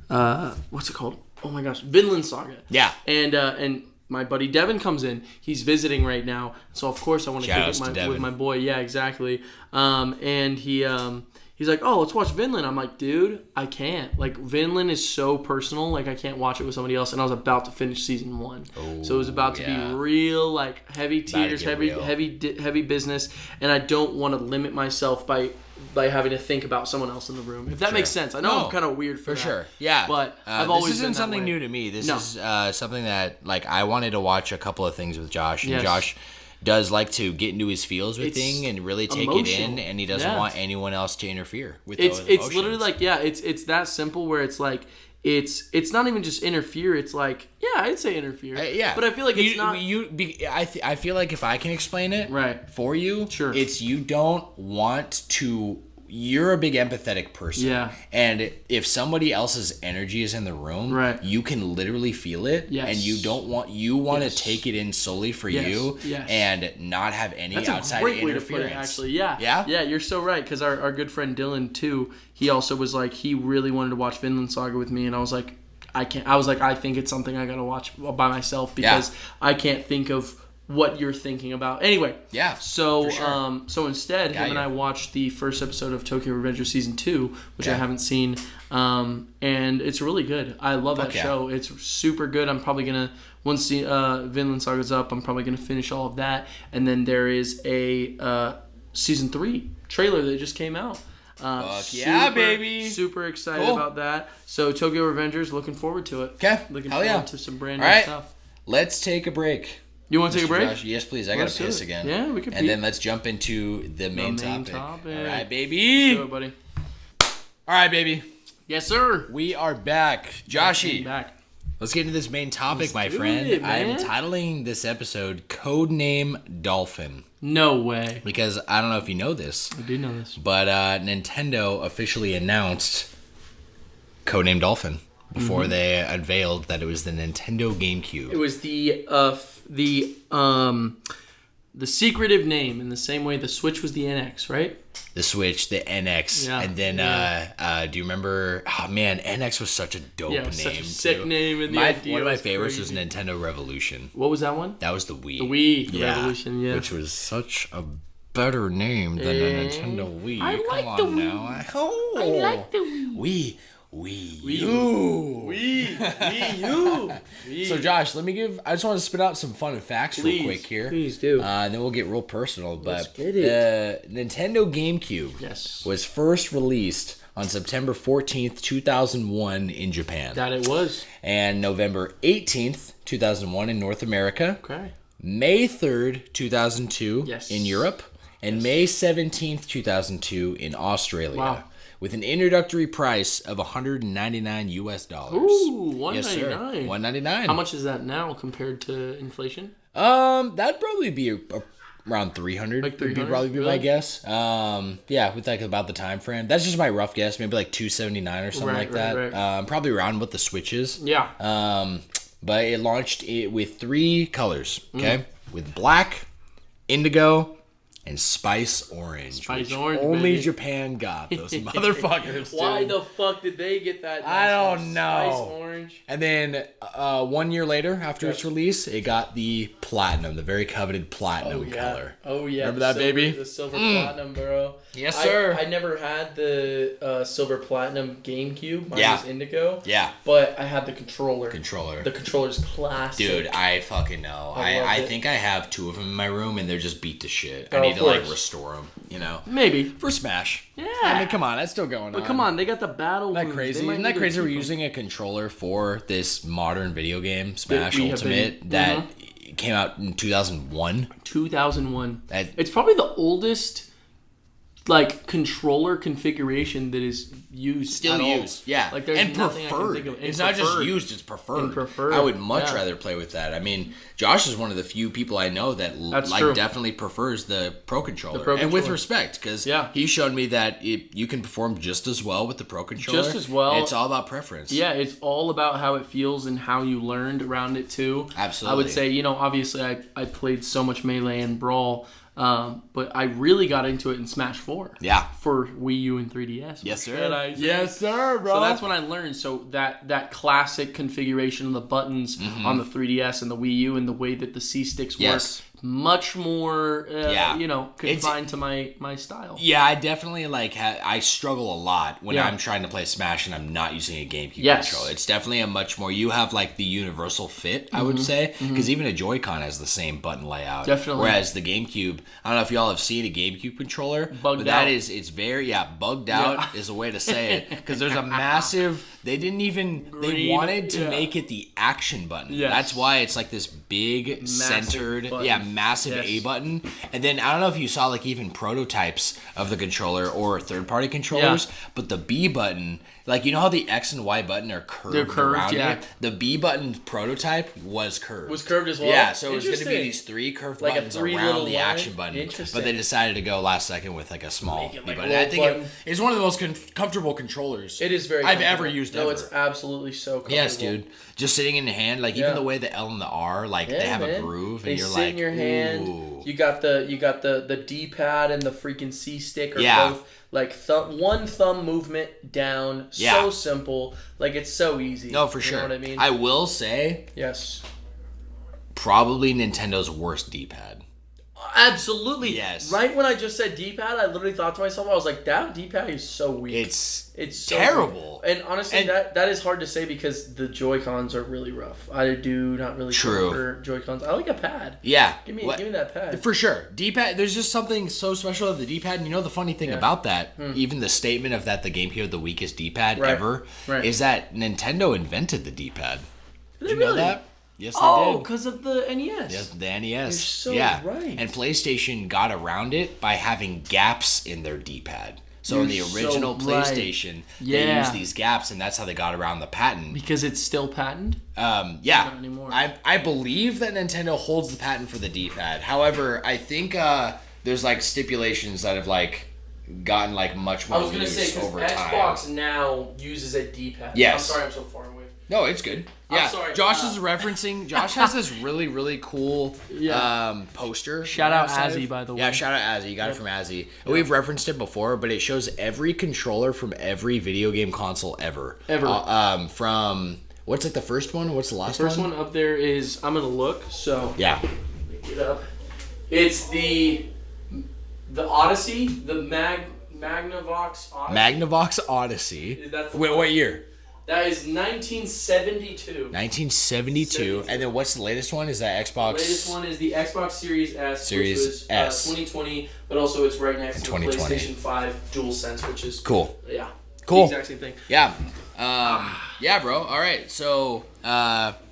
What's it called? Oh my gosh, Vinland Saga. Yeah. And my buddy Devin comes in. He's visiting right now, so of course I want to kick it with my boy. Yeah, exactly. And he's like, oh, let's watch Vinland. I'm like, dude, I can't. Like, Vinland is so personal. Like, I can't watch it with somebody else. And I was about to finish season 1. So it was about to be real, like, heavy tears, heavy business. And I don't want to limit myself by having to think about someone else in the room. If that makes sense. I know I'm kind of weird for that. Sure. Yeah. But I've always This isn't something new to me. This is something that, like, I wanted to watch a couple of things with Josh. And Josh does like to get into his feels with things and really take it in, and he doesn't want anyone else to interfere with those emotions. It's literally like, it's that simple where it's like, it's not even just interfere, it's like, I'd say interfere. But I feel like it's not... I feel like if I can explain it for you, it's you don't want to... You're a big empathetic person. Yeah. And if somebody else's energy is in the room, you can literally feel it. Yes. And you want to take it in solely for you and not have any outside interference. That's a great way to put it, actually. Yeah, you're so right. Because our good friend Dylan, too, he also was like, he really wanted to watch Vinland Saga with me. And I was like, I can't. I was like, I think it's something I got to watch by myself because I can't think of what you're thinking about. Anyway, so so instead, him and I watched the first episode of Tokyo Revengers season 2, which I haven't seen, and it's really good. I love that show. It's super good. I'm probably gonna once the Vinland Saga's up, I'm probably gonna finish all of that, and then there is a season 3 trailer that just came out. Baby! Super excited about that. So Tokyo Revengers, looking forward to it. Okay, looking forward to some brand new stuff. Let's take a break. You want to take a break? Josh, yes, please. I got to piss again. Yeah, we can. And then let's jump into the main topic. All right, baby. Let's do it, buddy. All right, baby. Yes, sir. We are back. Joshy. Back. Let's get into this main topic, my friend. I'm titling this episode Codename Dolphin. No way. Because I don't know if you know this. I do know this. But Nintendo officially announced Codename Dolphin before they unveiled that it was the Nintendo GameCube. It was the secretive name in the same way the Switch was the NX, right? The Switch, the NX, and then do you remember? Oh man, NX was such a dope name. Such a sick name. And one of my favorites was Nintendo Revolution. What was that one? That was the Wii. The Wii Revolution, which was such a better name than the Nintendo Wii. I like the Wii. I like the Wii. Wii U. So Josh, I just want to spit out some fun facts real quick here. Please do. And then we'll get real personal. Let's But get it. the Nintendo GameCube was first released on September 14th, 2001 in Japan. That it was. And November 18th, 2001 in North America. Okay. May 3rd, 2002 Yes. in Europe. And May 17th, 2002 in Australia. Wow. With an introductory price of $199 US. Ooh, $199. Yes, sir. $199. How much is that now compared to inflation? That'd probably be around 300. Like 300? Would probably be my guess. Yeah, with like about the time frame. That's just my rough guess. Maybe like 279 or something like that. Right. Probably around what the Switch is. Yeah. But it launched with 3 colors. Okay, with black, indigo, and Spice Orange. Spice Orange, only baby. Japan got those motherfuckers. Why dude. the fuck did they get that? I don't know. Spice Orange. And then 1 year later, after its release, it got the platinum, the very coveted platinum color. Oh yeah. Remember that, baby? The silver platinum, bro. Yes, sir. I never had the silver platinum GameCube. Mine was indigo. Yeah. But I had the controller. Controller. The controller's classic. Dude, I fucking know. I think I have 2 of them in my room, and they're just beat to shit. I need to like restore them, you know? Maybe. For Smash. Yeah. I mean, come on, that's still going on. But come on, they got the battle. Isn't that crazy? Isn't that crazy we're using a controller for this modern video game, Smash Ultimate, that came out in 2001? 2001. It's probably the oldest like controller configuration that is used. Still used, yeah. Like there's nothing I can think of. It's not just used; it's preferred. And preferred. I would much rather play with that. I mean, Josh is one of the few people I know that definitely prefers the Pro Controller, and with respect, because he showed me that you can perform just as well with the Pro Controller. Just as well. It's all about preference. Yeah, it's all about how it feels and how you learned around it too. Absolutely. I would say, obviously I played so much Melee and Brawl. But I really got into it in Smash 4. Yeah. For Wii U and 3DS. Yes, sir. Yes, sir, bro. So that's when I learned. So that classic configuration of the buttons on the 3DS and the Wii U and the way that the C sticks work. Much more, confined to my style. Yeah, I definitely I struggle a lot when I'm trying to play Smash and I'm not using a GameCube controller. It's definitely a much more, you have like the universal fit, I would say, because even a Joy-Con has the same button layout. Definitely. Whereas the GameCube, I don't know if y'all have seen a GameCube controller, bugged out. It's very, bugged out is a way to say it, because there's a massive, they wanted to make it the action button. Yes. That's why it's like this big, massive centered, button. Massive A button. And then I don't know if you saw like even prototypes of the controller or third-party controllers, but the B button, like you know how the X and Y button are curved, around it? The B button prototype was curved. Was curved as well? Yeah, so it was going to be these 3 curved buttons around the action button. Interesting. But they decided to go last second with like a small B button. I think it's one of the most comfortable controllers it is very I've ever used. No, it's absolutely so comfortable. Yes, dude. Just sitting in the hand, like even the way the L and the R, like they have a groove, and you're like, in your hand. Ooh. You got the D-pad and the freaking C stick are both like one thumb movement down. So simple, like it's so easy. No, for sure. You know what I mean? I will say, yes, probably Nintendo's worst D-pad. Absolutely. Yes. Right when I just said D-pad, I literally thought to myself, I was like, that D-pad is so weak. It's so terrible. Weak. And honestly, that is hard to say because the Joy-Cons are really rough. I do not really prefer Joy-Cons. I like a pad. Yeah. Give me that pad. For sure. D-pad, there's just something so special of the D-pad. And you know the funny thing about that, even the statement of that the GameCube had the weakest D-pad ever, is that Nintendo invented the D-pad. Did you know that? Yes, they did. Oh, because of the NES. Yes, the NES. You're so right. And PlayStation got around it by having gaps in their D-pad. So in the original PlayStation, they used these gaps, and that's how they got around the patent. Because it's still patented? Yeah. Not anymore. I believe that Nintendo holds the patent for the D-pad. However, I think there's like stipulations that have like gotten like much more loose over time. Xbox now uses a D-pad. Yes. I'm sorry I'm so far away. No, it's good. Yeah, I'm sorry. Josh is referencing. Josh has this really, really cool poster. Shout out Azzy, by the way. Yeah, shout out Azzy. You got it from Azzy. Yeah. We've referenced it before, but it shows every controller from every video game console ever. From what's like the first one? What's the last one? The first one up there is I'm gonna look. So yeah, pick it up. It's the Odyssey, the Magnavox Odyssey. Magnavox Odyssey. Wait, what year? That is 1972. 1972. And then what's the latest one? Is that Xbox? The latest one is the Xbox Series S, which was 2020, but also it's right next to the PlayStation 5 DualSense, which is cool. Yeah. Cool. The exact same thing. Yeah. Yeah, bro. All right. So,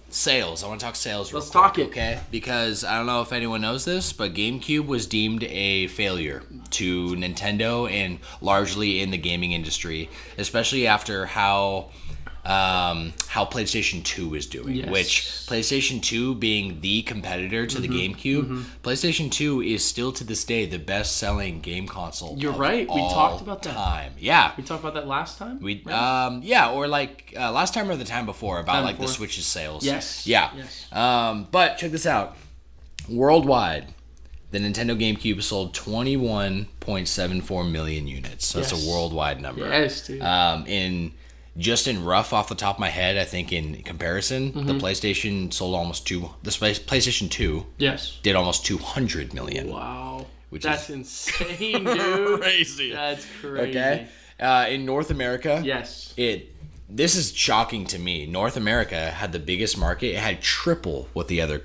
sales. I want to talk sales real quick. Let's talk it. Okay? Because I don't know if anyone knows this, but GameCube was deemed a failure to Nintendo and largely in the gaming industry, especially after how PlayStation 2 is doing, yes. which PlayStation 2 being the competitor to the GameCube, PlayStation 2 is still to this day the best-selling game console. You're right. We talked about that. Time. Yeah. We talked about that last time. Right? Yeah, or like last time or the time before about the Switch's sales. Yes. Yeah. Yes. But check this out. Worldwide, the Nintendo GameCube sold 21.74 million units. So that's a worldwide number. Yes, dude. In rough off the top of my head, I think in comparison, the PlayStation sold almost PlayStation 2 did almost 200 million. Wow. That's insane, dude. Crazy. That's crazy. Okay. In North America, this is shocking to me. North America had the biggest market. It had triple what the other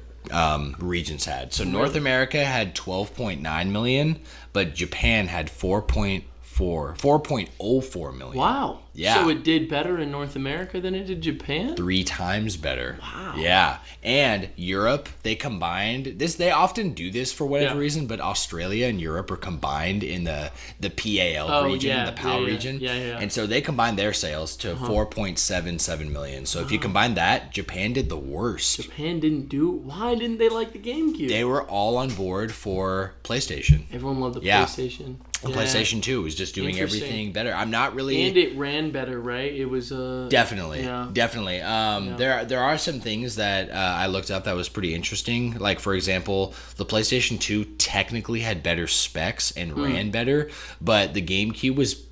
regions had. So North America had 12.9 million, but Japan had 4.04 million. Wow. Yeah. So it did better in North America than it did Japan? 3 times better. Wow. Yeah. And Europe, they combined this. They often do this for whatever reason, but Australia and Europe are combined in the PAL region, the PAL region. Yeah. And so they combined their sales to 4.77 million. So if you combine that, Japan did the worst. Japan didn't do. Why didn't they like the GameCube? They were all on board for PlayStation. Everyone loved the PlayStation. And PlayStation 2 was just doing everything better. I'm not really... And it ran better, right? It was... Definitely. There are some things that I looked up that was pretty interesting. Like, for example, the PlayStation 2 technically had better specs and ran better, but the GameCube was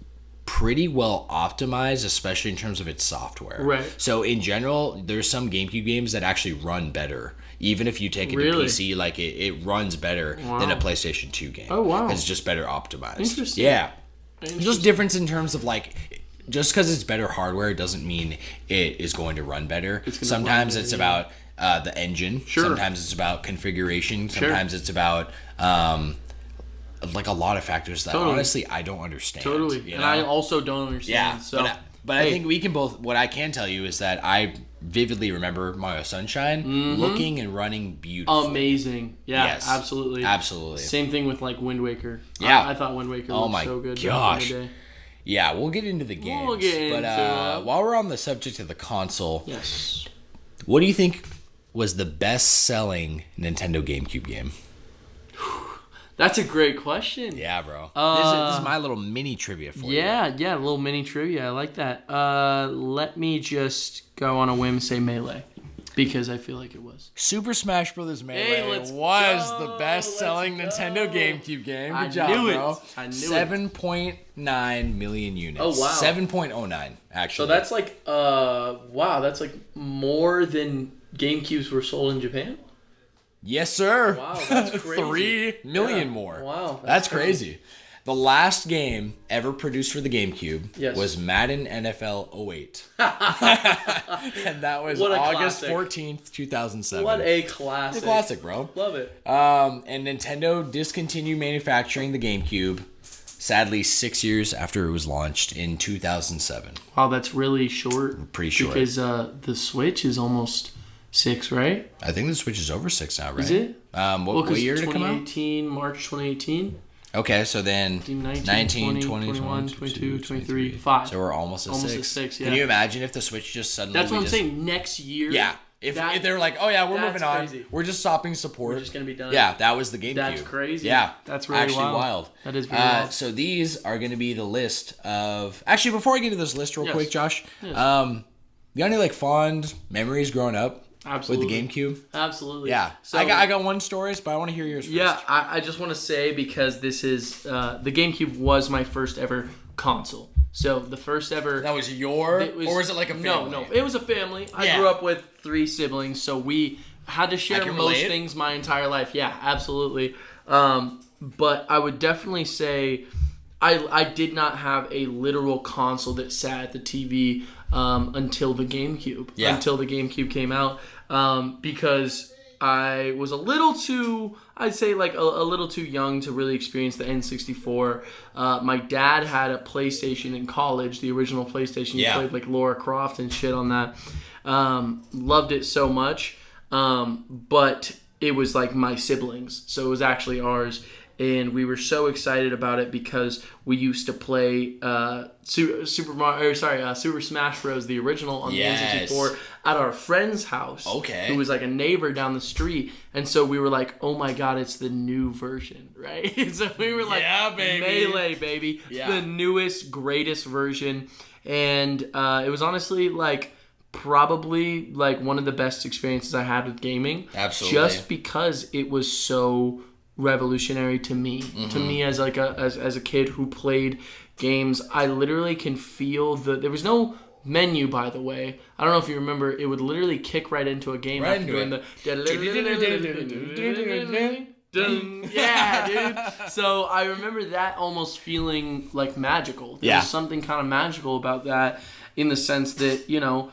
pretty well optimized, especially in terms of its software. Right. So, in general, there's some GameCube games that actually run better. Even if you take it to PC, like it runs better than a PlayStation 2 game. Oh, wow. It's just better optimized. Interesting. Yeah. Just difference in terms of like, just because it's better hardware doesn't mean it is going to run better. Sometimes it's about the engine. Sure. Sometimes it's about configuration. Sometimes it's about like a lot of factors that honestly I don't understand. Totally. You and know? I also don't understand. Yeah. So. But I think we can both. What I can tell you is that I vividly remember Mario Sunshine looking and running beautiful. Amazing. Yeah, yes, absolutely. Absolutely. Same thing with like Wind Waker. Yeah. I thought Wind Waker looked so good. Gosh. Back in the day. Yeah, we'll get into the games. We'll get into it. While we're on the subject of the console, yes. What do you think was the best-selling Nintendo GameCube game? That's a great question. Yeah, bro. This is my little mini trivia for you. Yeah, a little mini trivia. I like that. Let me just go on a whim and say Melee, because I feel like it was. Super Smash Bros. Melee was the best-selling Nintendo GameCube game. Good job, bro. I knew 7.9 million units. Oh, wow. 7.09, actually. So that's like, wow, that's like more than GameCubes were sold in Japan? Yes, sir. Wow, that's crazy. 3 million more. Wow. That's crazy. The last game ever produced for the GameCube was Madden NFL 08. And that was August 14th, 2007. What a classic. It's a classic, bro. Love it. And Nintendo discontinued manufacturing the GameCube, sadly, 6 years after it was launched in 2007. Wow, that's really short. Pretty short. Because the Switch is almost 6, right? I think the Switch is over 6 now, right? Is it? What year did it come out? 2018, March 2018. Okay, so then 19, 20, 21, 22, 23, 5. So we're almost at 6. Almost at 6, yeah. Can you imagine if the Switch just suddenly... That's what I'm saying. Next year... Yeah. If they're like, oh yeah, we're moving on. Crazy. We're just stopping support. We're just going to be done. Yeah, that was the GameCube. That's crazy. Yeah. That's really actually wild. That is very wild. So these are going to be the list of... Actually, before I get into this list real quick, Josh, you got any like fond memories growing up? Absolutely. With the GameCube? Absolutely. Yeah. So, I got one story, but I want to hear yours first. Yeah, I just want to say, because this is... the GameCube was my first ever console. So the first ever... That was or was it like a family? No, it was a family. I grew up with 3 siblings, so we had to share most things my entire life. Yeah, absolutely. But I would definitely say I did not have a literal console that sat at the TV until the GameCube. Yeah. Until the GameCube came out, because I was a little too, I'd say like a little too young to really experience the N64. My dad had a PlayStation in college, the original PlayStation. He played like Lara Croft and shit on that. Loved it so much, but it was like my siblings, so it was actually ours. And we were so excited about it because we used to play Super Smash Bros. The original on the N64 at our friend's house. Okay. Who was like a neighbor down the street. And so we were like, oh my God, it's the new version, right? So we were like, yeah, baby. Melee, baby. Yeah. The newest, greatest version. And it was honestly like probably like one of the best experiences I had with gaming. Absolutely. Just because it was so revolutionary to me. Mm-hmm. To me as like as a kid who played games, I literally can feel there was no menu, by the way. I don't know if you remember, it would literally kick right into a game after doing the yeah, dude. So I remember that almost feeling like magical. There's something kind of magical about that, in the sense that, you know,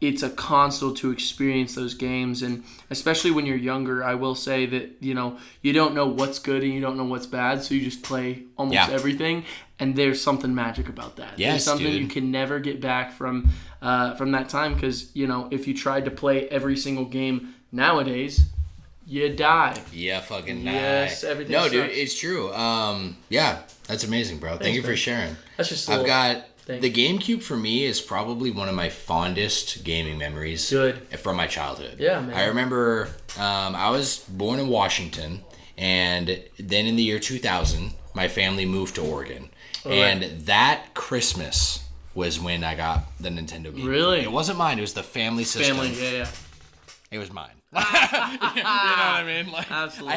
it's a console to experience those games. And especially when you're younger, I will say that, you know, you don't know what's good and you don't know what's bad, so you just play almost everything. And there's something magic about that. Yes, there's something you can never get back from that time, because, you know, if you tried to play every single game nowadays, you die. Yeah, fucking die. Yes, everything No, sucks. dude, it's true. Yeah, that's amazing, bro. Thank you for sharing. That's just I've got... The GameCube for me is probably one of my fondest gaming memories from my childhood. Yeah, man. I remember I was born in Washington, and then in the year 2000, my family moved to Oregon. And that Christmas was when I got the Nintendo GameCube. Really? It wasn't mine. It was the family system. Yeah. It was mine. You know what I mean? Like, absolutely.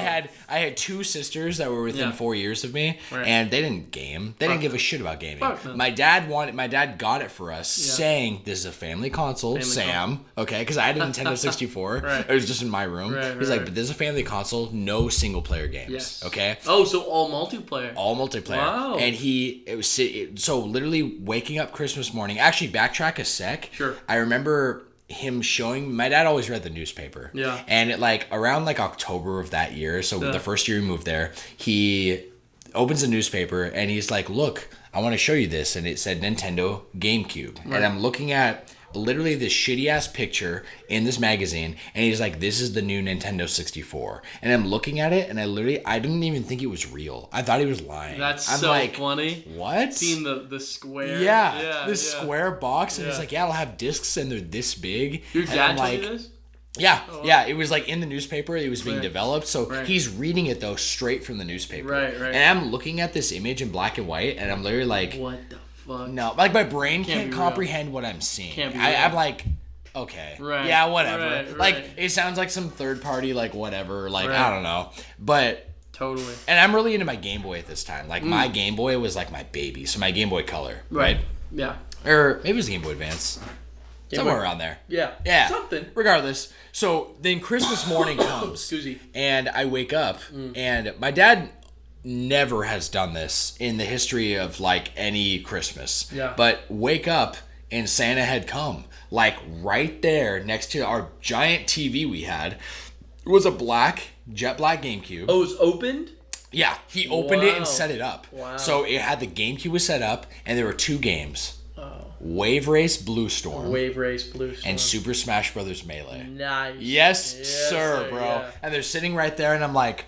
I had two sisters that were within 4 years of me, and they didn't game. They didn't give a shit about gaming. My dad got it for us, saying this is a family console, Sam. Okay, because I had a Nintendo 64. It was just in my room. He's like, but this is a family console, no single player games. Yes. Okay. Oh, so all multiplayer. All multiplayer. Wow. And so literally waking up Christmas morning. Actually, backtrack a sec. Sure. I remember him showing, my dad always read the newspaper, and it like around like October of that year, so the first year we moved there, he opens the newspaper and he's like, look, I want to show you this, and it said Nintendo GameCube, and I'm looking at literally this shitty ass picture in this magazine, and he's like, this is the new Nintendo 64, and I'm looking at it, and I didn't even think it was real. I thought he was lying. I'm so like, funny. What? Seeing the square. Square box, and he's like, yeah, it'll have discs, and they're this big. Your dad told you this? Yeah, yeah, it was like in the newspaper, it was being developed, so he's reading it though straight from the newspaper. Right. And I'm looking at this image in black and white, and I'm literally like, what the fuck? No, like my brain can't comprehend what I'm seeing. I'm like, okay, yeah, whatever. Like it sounds like some third party, like whatever, like I don't know, but totally. And I'm really into my Game Boy at this time. Like my Game Boy was like my baby, so my Game Boy Color, right? Yeah. Or maybe it was Game Boy Advance. Somewhere around there. Yeah. Something. Regardless. So then Christmas morning comes. And I wake up, and my dad never has done this in the history of like any Christmas. Yeah. But wake up and Santa had come. Like right there next to our giant TV we had was a jet black GameCube. Oh, it was opened? Yeah. He opened it and set it up. Wow. So it had the GameCube was set up, and there were two games. Wave Race Blue Storm. And Super Smash Bros. Melee. Nice. Yes, sir, bro. Yeah. And they're sitting right there, and I'm like,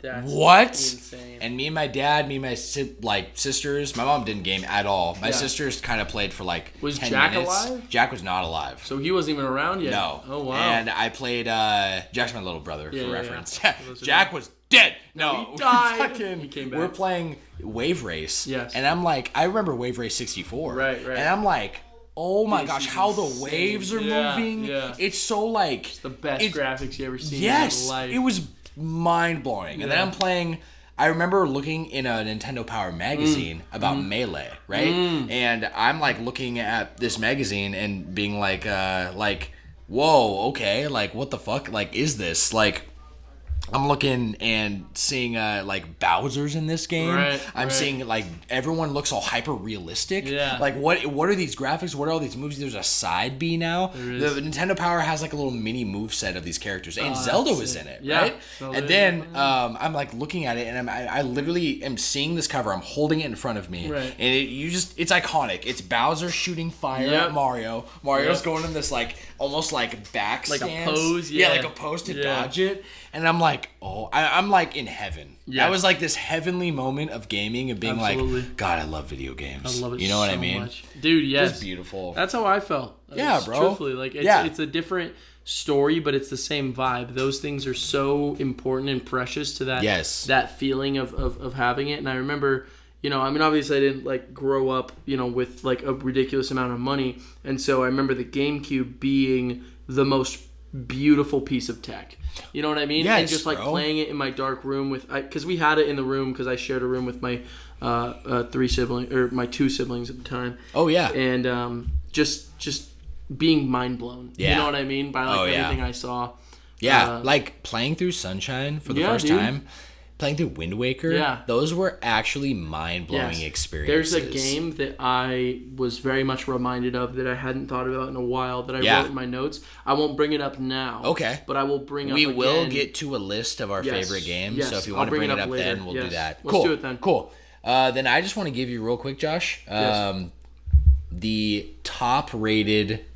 that's what? Insane. And me and my dad, my sisters, my mom didn't game at all. My sisters kind of played for like 10 Jack minutes. Alive? Jack was not alive. So he wasn't even around yet? No. Oh, wow. And I played, Jack's my little brother, for reference. Yeah. Jack was dead. No, he died. He came back. We're playing Wave Race. Yes. And I'm like, I remember Wave Race 64. Right. And I'm like, oh my gosh, how the waves are moving. Yeah. It's so like... It's the best graphics you ever seen in your life. It was mind-blowing. Yeah. And then I'm playing... I remember looking in a Nintendo Power magazine about Melee, right? And I'm like looking at this magazine and being like, whoa, okay, like what the fuck, like is this? Like I'm looking and seeing like Bowser's in this game. I'm seeing like everyone looks all hyper realistic. Yeah. Like what are these graphics? What are all these moves? There's a side B now. The Nintendo Power has like a little mini move set of these characters, and Zelda was in it, right? Zelda, and then I'm like looking at it, and I literally am seeing this cover. I'm holding it in front of me, and it's iconic. It's Bowser shooting fire at Mario. Mario's going in this like almost like back like stance. A pose, like a pose to dodge it. And I'm like, I'm like in heaven. Yeah. That was like this heavenly moment of gaming and being like, God, I love video games. I love it. You know what I mean? Much. Dude, yes. It's beautiful. That's how I felt. Yeah, bro. Truthfully, like it's a different story, but it's the same vibe. Those things are so important and precious to that that feeling of having it. And I remember, you know, I mean, obviously I didn't like grow up, you know, with like a ridiculous amount of money, and so I remember the GameCube being the most beautiful piece of tech. You know what I mean? Yes, and just like playing it in my dark room because we had it in the room because I shared a room with my my 2 siblings at the time. Oh yeah. And just being mind blown. Yeah. You know what I mean? By like everything I saw. Yeah, like playing through Sunshine for the first time. Playing through Wind Waker, those were actually mind-blowing experiences. There's a game that I was very much reminded of that I hadn't thought about in a while that I wrote in my notes. I won't bring it up now. Okay. But I will bring up We will get to a list of our favorite games, so if you want to bring it up later. Then, we'll do that. Let's do it then. Cool. Then I just want to give you real quick, Josh, the top-rated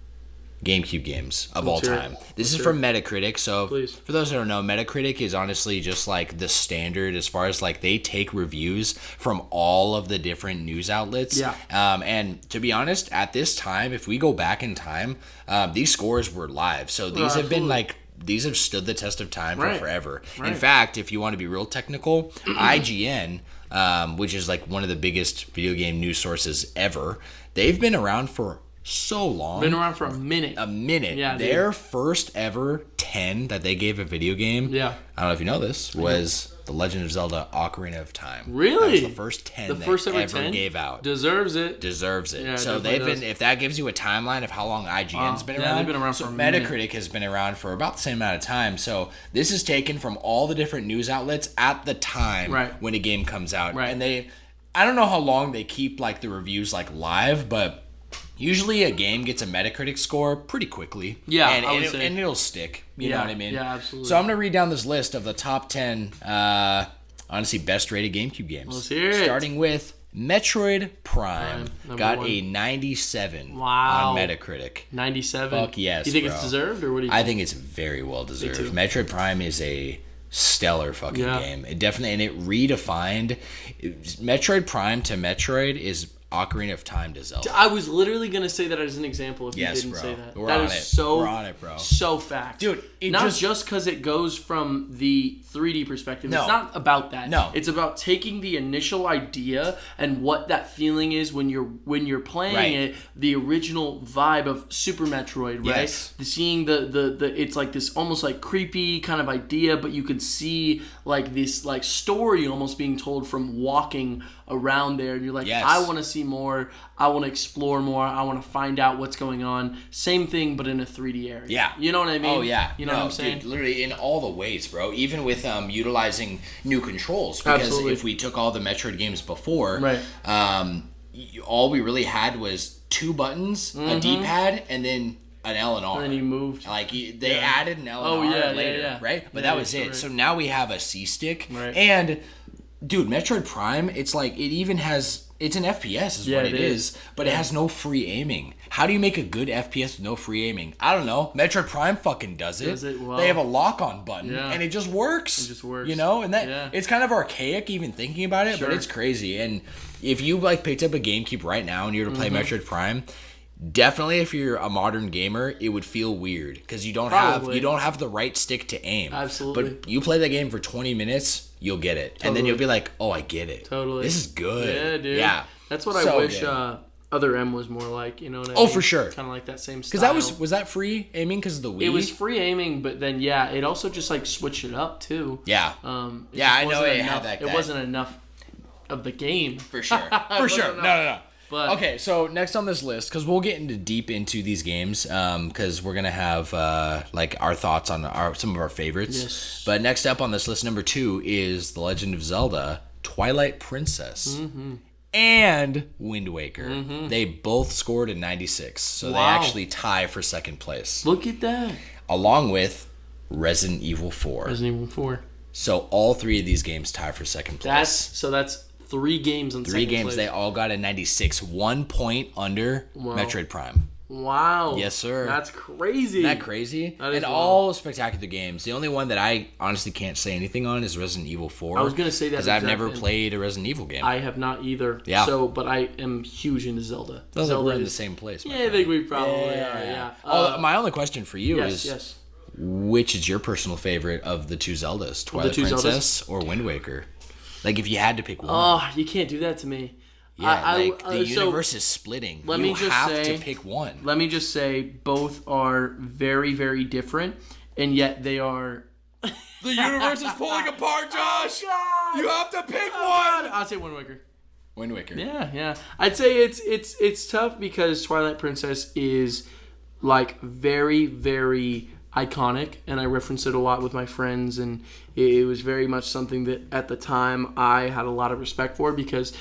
GameCube games of all time. This is from Metacritic. So for those who don't know, Metacritic is honestly just like the standard as far as like they take reviews from all of the different news outlets. Yeah. And to be honest, at this time, if we go back in time, these scores were live. So these have been like these have stood the test of time for forever. In fact, if you want to be real technical, IGN, which is like one of the biggest video game news sources ever, they've been around for so long. Been around for a minute. Yeah, their first ever 10 that they gave a video game. Yeah. I don't know if you know this, was The Legend of Zelda Ocarina of Time. Really? That was the first 10 they ever gave out. Deserves it. Yeah, so they've been, if that gives you a timeline of how long IGN's been around. They've been around for a Metacritic has been around for about the same amount of time. So this is taken from all the different news outlets at the time when a game comes out. Right. And I don't know how long they keep like the reviews like live, but usually a game gets a Metacritic score pretty quickly. Yeah, and it'll stick. You know what I mean? Yeah, absolutely. So I'm going to read down this list of the top 10, honestly, best rated GameCube games. Let's hear it. Starting with Metroid Prime. Got a 97 on Metacritic. 97? Fuck yes, You think it's deserved, or what do you think? I think it's very well deserved. Metroid Prime is a stellar fucking game. It definitely, and it redefined Metroid Prime to Metroid is Ocarina of Time to Zelda. I was literally going to say that as an example if you didn't say that. We're on it, bro. So fact. Dude, not just because it goes from the 3D perspective. No. It's not about that. No. It's about taking the initial idea and what that feeling is when you're playing it, the original vibe of Super Metroid, right? Yes. Seeing the it's like this almost like creepy kind of idea, but you can see like this like story almost being told from walking around there, and you're like, I want to see more, I want to explore more, I want to find out what's going on. Same thing, but in a 3D area. Yeah. You know what I mean? Oh, yeah. You know what I'm saying? Dude, literally in all the ways, bro. Even with utilizing new controls. Because if we took all the Metroid games before, all we really had was 2 buttons, a D-pad, and then an L and R. And then you moved. Like, they added an L and R later, right? But that was it. Right. So now we have a C-stick. Right. And dude, Metroid Prime, it's like, it even has, it's an FPS is what it is, but it has no free aiming. How do you make a good FPS with no free aiming? I don't know. Metroid Prime fucking does it. Well, they have a lock-on button, and it just works. It just works. You know? And that it's kind of archaic even thinking about it, but it's crazy. And if you like picked up a GameCube right now and you were to play Metroid Prime, definitely if you're a modern gamer, it would feel weird because you don't have the right stick to aim. Absolutely. But you play the game for 20 minutes, you'll get it. Totally. And then you'll be like, "Oh, I get it. Totally. This is good." Yeah, dude. Yeah. That's what I wish Other M was more like, you know what I mean? Oh, for sure. Kind of like that same style. Because that was that free aiming because of the Wii? It was free aiming, but then it also just like switched it up too. Yeah. I know it had that. It wasn't enough of the game. For sure. For sure. No. But okay, so next on this list, because we'll get deep into these games, because we're gonna have like our thoughts on some of our favorites. Yes. But next up on this list, number 2 is The Legend of Zelda: Twilight Princess. And Wind Waker. They both scored a 96, so they actually tie for second place. Look at that. Along with Resident Evil 4. Resident Evil 4. So all 3 of these games tie for second place. That's 3 games in second place. 3 games, they all got a 96. 1 point under Metroid Prime. Wow. Yes, sir. That's crazy. Isn't that crazy? That is and all spectacular games. The only one that I honestly can't say anything on is Resident Evil 4. I was going to say that because I've never played a Resident Evil game. I have not either. Yeah. So, but I am huge into Zelda. Zelda we're in the same place. Yeah, I think we probably are. Yeah. My only question for you is, yes. Which is your personal favorite of the 2 Zeldas? Twilight Princess or Wind Waker? Like, if you had to pick one. Oh, you can't do that to me. Yeah, the universe is splitting. You have to pick one. Let me just say, both are very, very different, and yet they are... The universe is pulling apart, Josh! Oh, you have to pick one! I'll say Wind Waker. Wind Waker. Yeah. I'd say it's tough because Twilight Princess is, like, very, very iconic, and I reference it a lot with my friends, and it was very much something that, at the time, I had a lot of respect for because...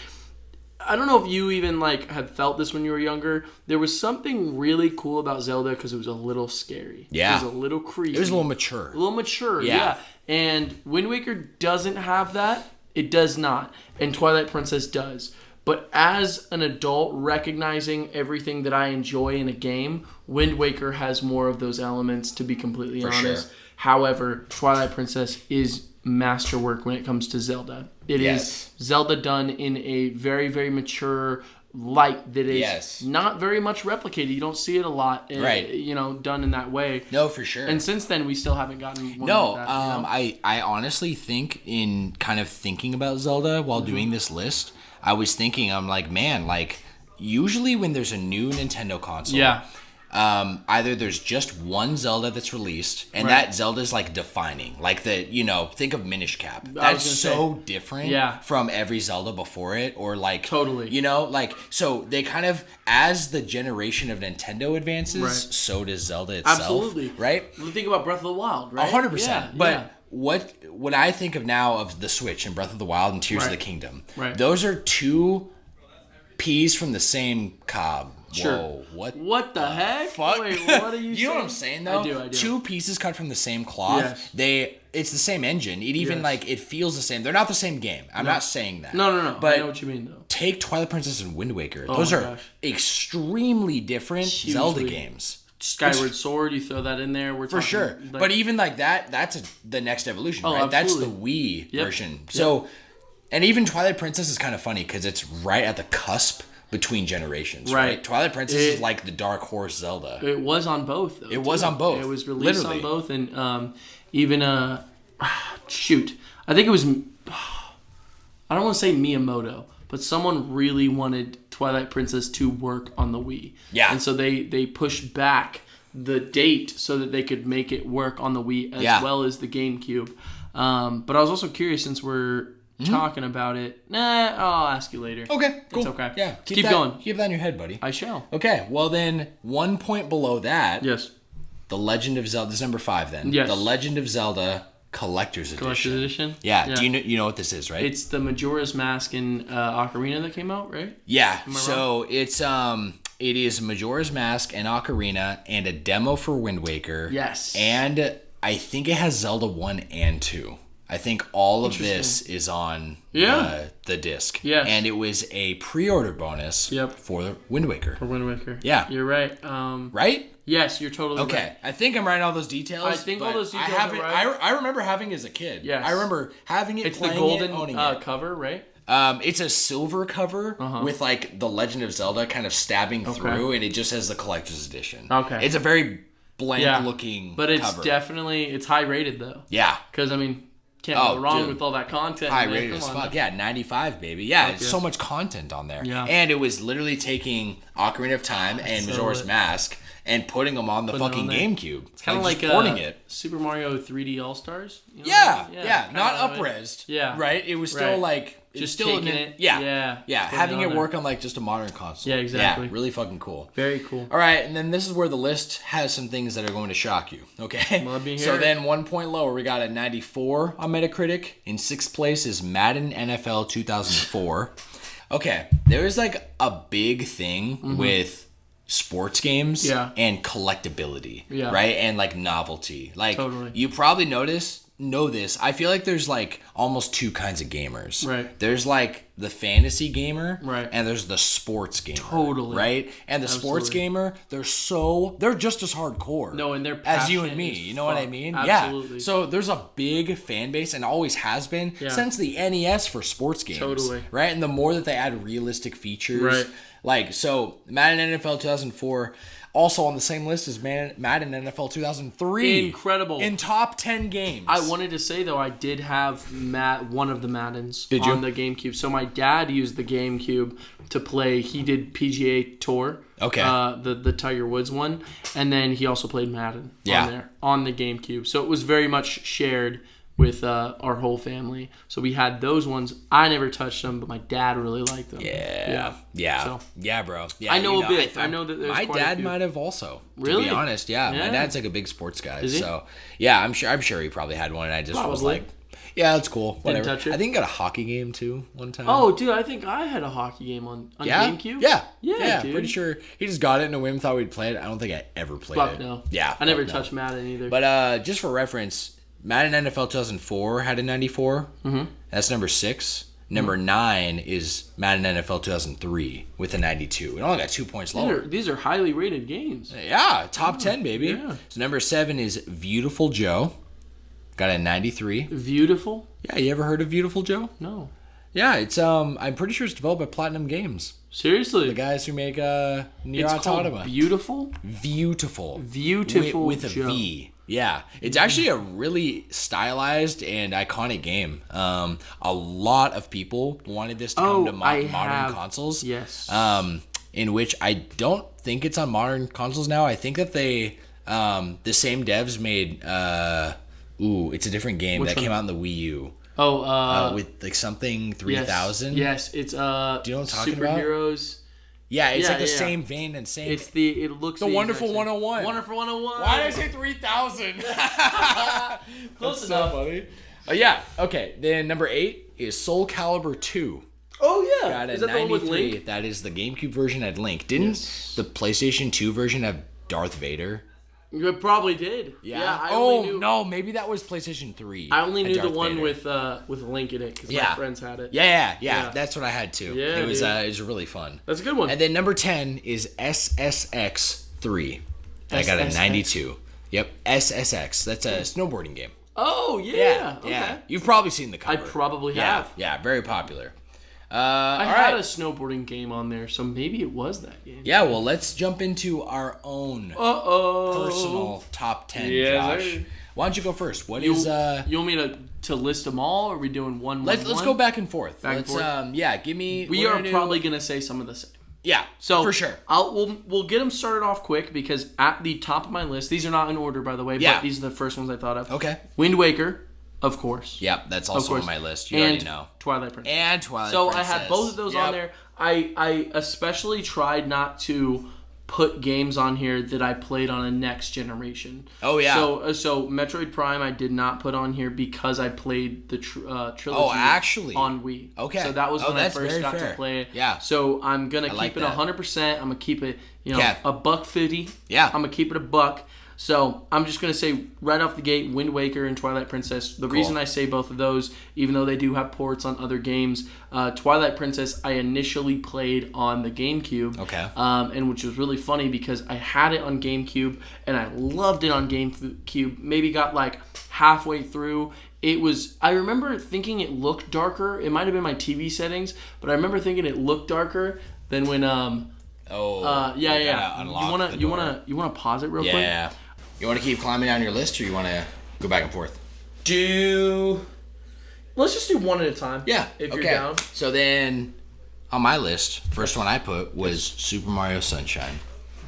I don't know if you even had felt this when you were younger. There was something really cool about Zelda because it was a little scary. Yeah. It was a little creepy. It was a little mature. Yeah. And Wind Waker doesn't have that. It does not. And Twilight Princess does. But as an adult, recognizing everything that I enjoy in a game, Wind Waker has more of those elements, to be completely honest. Sure. However, Twilight Princess is masterwork when it comes to Zelda. It is Zelda done in a very, very mature light that is not very much replicated. You don't see it a lot, done in that way. No, for sure. And since then, we still haven't gotten one like that. I honestly think, in kind of thinking about Zelda while doing this list, I was thinking, I'm like, man, usually when there's a new Nintendo console, either there's just one Zelda that's released, and that Zelda's defining. Think of Minish Cap. That's so different from every Zelda before it, or totally. So they kind of, as the generation of Nintendo advances, so does Zelda itself. Absolutely. Right? Think about Breath of the Wild, right? 100%. But what I think of now of the Switch and Breath of the Wild and Tears of the Kingdom, those are 2 peas from the same cob. Sure. Whoa, what the heck? Fuck? Wait, what are you saying? You know what I'm saying, though? I do. 2 pieces cut from the same cloth. Yes. It's the same engine. It even, it feels the same. They're not the same game. I'm not saying that. No. But I know what you mean, though. Take Twilight Princess and Wind Waker. Those are extremely different Zelda games. Skyward Sword, you throw that in there. We're for talking, sure. But even that's the next evolution, right? Absolutely. That's the Wii version. So, and even Twilight Princess is kind of funny because it's right at the cusp between generations, right? Twilight Princess is like the dark horse Zelda. It was on both, though. It was on both. It was released on both, and even I think it was, I don't want to say Miyamoto, but someone really wanted Twilight Princess to work on the Wii. Yeah. And so they pushed back the date so that they could make it work on the Wii as well as the GameCube. But I was also curious, since we're talking about it. I'll ask you later. Okay, cool. It's okay. Yeah, keep going. Keep that in your head, buddy. I shall. Okay, well then, 1 point below that. Yes. The Legend of Zelda. This is number 5 then. Yes. The Legend of Zelda Collector's Edition. Yeah. Do you know what this is, right? It's the Majora's Mask and Ocarina that came out, right? Yeah. So it is Majora's Mask and Ocarina and a demo for Wind Waker. Yes. And I think it has Zelda 1 and 2. I think all of this is on the disc. Yes. And it was a pre-order bonus for the Wind Waker. For Wind Waker. Yeah. You're right. Right? Yes, you're totally right. Okay. I think I'm writing all those details. I think all those details are right. I remember having it as a kid. Yes. I remember having it, it's playing the golden it, owning it. Cover, right? It's a silver cover with the Legend of Zelda kind of stabbing through, and it just has the collector's edition. Okay. It's a very blank looking but it's cover. It's high rated though. Yeah. Because can't go wrong with all that content. High rated as fuck. Yeah, 95, baby. Yeah, it's so much content on there. Yeah. And it was literally taking Ocarina of Time and Majora's Mask and putting them on the fucking GameCube. It's kind of like porting it. Super Mario 3D All-Stars. You know Yeah. Not up-resed. Yeah. Right? It was still like... Just still taking it. Yeah. Having it work on like just a modern console. Yeah, exactly. Yeah, really fucking cool. Very cool. All right, and then this is where the list has some things that are going to shock you. Okay. Love being so here. then 1 point lower, we got a 94 on Metacritic. In 6th place is Madden NFL 2004. Okay, there is like a big thing with sports games and collectability, right? And like novelty. Like you probably know this. I feel like there's like almost two kinds of gamers. Right. There's like the fantasy gamer. Right. And there's the sports gamer. Totally. Right? And the sports gamer, they're just as hardcore. No, and they're as you and me. You know what I mean? Absolutely. Yeah. So there's a big fan base and always has been since the NES for sports games. Totally. Right? And the more that they add realistic features. Right. Like, so Madden NFL 2004... Also on the same list as Madden NFL 2003. Incredible. In top 10 games. I wanted to say, though, I did have one of the Maddens on the GameCube. So my dad used the GameCube to play. He did PGA Tour. Okay. The Tiger Woods one. And then he also played Madden on the GameCube. So it was very much shared with our whole family. So we had those ones. I never touched them, but my dad really liked them. Yeah, bro. Yeah, I know a bit. I know that there's my quite dad a few. might have also. Really? To be honest, yeah. My dad's like a big sports guy. Is he? So yeah, I'm sure he probably had one and I just was like, yeah, that's cool. Whatever. Didn't touch it? I think he got a hockey game too one time. Oh, dude, I think I had a hockey game on GameCube. Yeah, dude. pretty sure he just got it in a whim, thought we'd play it. I don't think I ever played it. No. Yeah. I never touched Madden either. But just for reference, Madden NFL 2004 had a 94. Mm-hmm. That's number 6. Number 9 is Madden NFL 2003 with a 92. It only got 2 points lower. These are highly rated games. Yeah, top 10, baby. Yeah. So number 7 is Beautiful Joe. Got a 93. Beautiful? Yeah, you ever heard of Beautiful Joe? No. Yeah, it's I'm pretty sure it's developed by Platinum Games. Seriously? The guys who make Nier Automata. Called Beautiful? Beautiful. Beautiful with a Joe. V. Yeah, it's actually a really stylized and iconic game. A lot of people wanted this to come to modern consoles. Yes. In which I don't think it's on modern consoles now. I think that they, the same devs made, it's a different game that came out in the Wii U. With like something 3000. Yes, it's Do you know what I'm talking Superheroes. About? Yeah, it's like the same vein and same. It looks the Wonderful 101. Wonderful 101. Why did I say 3000? Close enough. So funny. Yeah. Okay. Then number 8 is Soul Calibur 2. Oh yeah. Got a is that 93. the one with Link? That is the GameCube version had Link. Didn't the PlayStation 2 version have Darth Vader? It probably did. Yeah. No, maybe that was PlayStation 3. I only knew the one with Link in it because my friends had it. Yeah. That's what I had too. Yeah, it was really fun. That's a good one. And then number 10 is SSX 3. I got a 92. Yep, SSX. That's a snowboarding game. Oh yeah. Okay. You've probably seen the cover. I probably have. Yeah, very popular. I had a snowboarding game on there, so maybe it was that game. Yeah, well, let's jump into our own personal top 10, Josh. Why don't you go first? You want me to list them all, or are we doing one? Let's go back and forth. Back and forth? Give me... We are probably going to say some of the same. Yeah, so for sure. We'll get them started off quick because at the top of my list, these are not in order, by the way, but these are the first ones I thought of. Okay. Wind Waker. Of course. Yeah, that's also on my list. You already know. Twilight Princess. And Twilight Princess. So I had both of those on there. I especially tried not to put games on here that I played on a next generation. Oh, yeah. So Metroid Prime I did not put on here because I played the trilogy on Wii. Okay. So that was when I first got to play it. Yeah. So I'm going to keep it 100%. I'm going to keep it, $1.50. Yeah. I'm going to keep it $1. So I'm just going to say right off the gate, Wind Waker and Twilight Princess. The reason I say both of those, even though they do have ports on other games, Twilight Princess I initially played on the GameCube. Okay. And which was really funny because I had it on GameCube and I loved it on GameCube. Maybe got like halfway through. I remember thinking it looked darker. It might have been my TV settings, but I remember thinking it looked darker than when You wanna pause it real quick? Yeah. You want to keep climbing down your list, or you want to go back and forth? Let's just do one at a time. Yeah. If you're down. So then, on my list, first one I put was Super Mario Sunshine.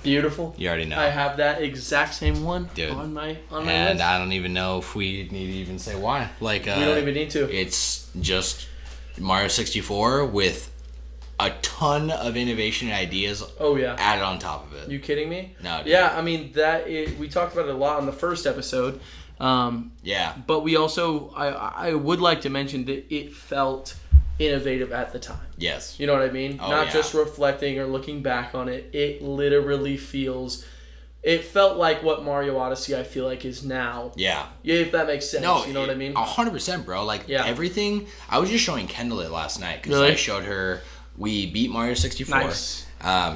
Beautiful. You already know. I have that exact same one on my list. And I don't even know if we need to even say why. Like, we don't even need to. It's just Mario 64 with a ton of innovation and ideas added on top of it. You kidding me? No, dude. Yeah, I mean, we talked about it a lot on the first episode. But we also, I would like to mention that it felt innovative at the time. Yes. You know what I mean? Not just reflecting or looking back on it. It literally it felt like what Mario Odyssey I feel like is now. Yeah. Yeah, if that makes sense. No, you know what I mean? 100%, bro. Like, everything. I was just showing Kendall it last night because I showed her. We beat Mario 64. Nice.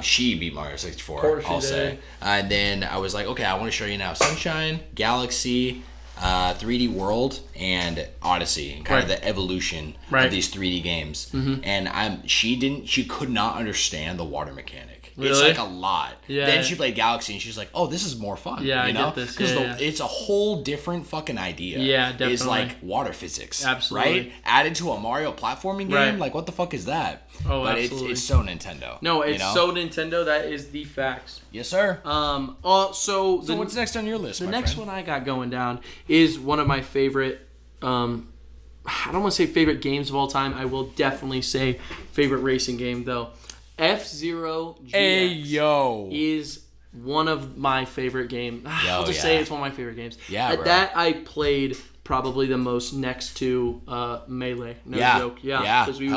She beat Mario 64, of course I'll say. And then I was like, okay, I want to show you now Sunshine, Galaxy, 3D World, and Odyssey, and kind of the evolution of these 3D games. Mm-hmm. And she could not understand the water mechanic. Really? It's like a lot. Yeah. Then she played Galaxy, and she's like, "Oh, this is more fun." Yeah, you know? I get this. Because it's a whole different fucking idea. Yeah, definitely. It's like water physics. Absolutely. Right? Added to a Mario platforming game. Like, what the fuck is that? Oh, but absolutely. It's so Nintendo. No, it's so Nintendo. That is the facts. Yes, sir. So what's next on your list? The next one I got going down is one of my favorite. I don't want to say favorite games of all time. I will definitely say favorite racing game though. F-Zero GX is one of my favorite games. I'll just say it's one of my favorite games. Yeah, bro. That I played probably the most next to Melee. No joke. Yeah. Because we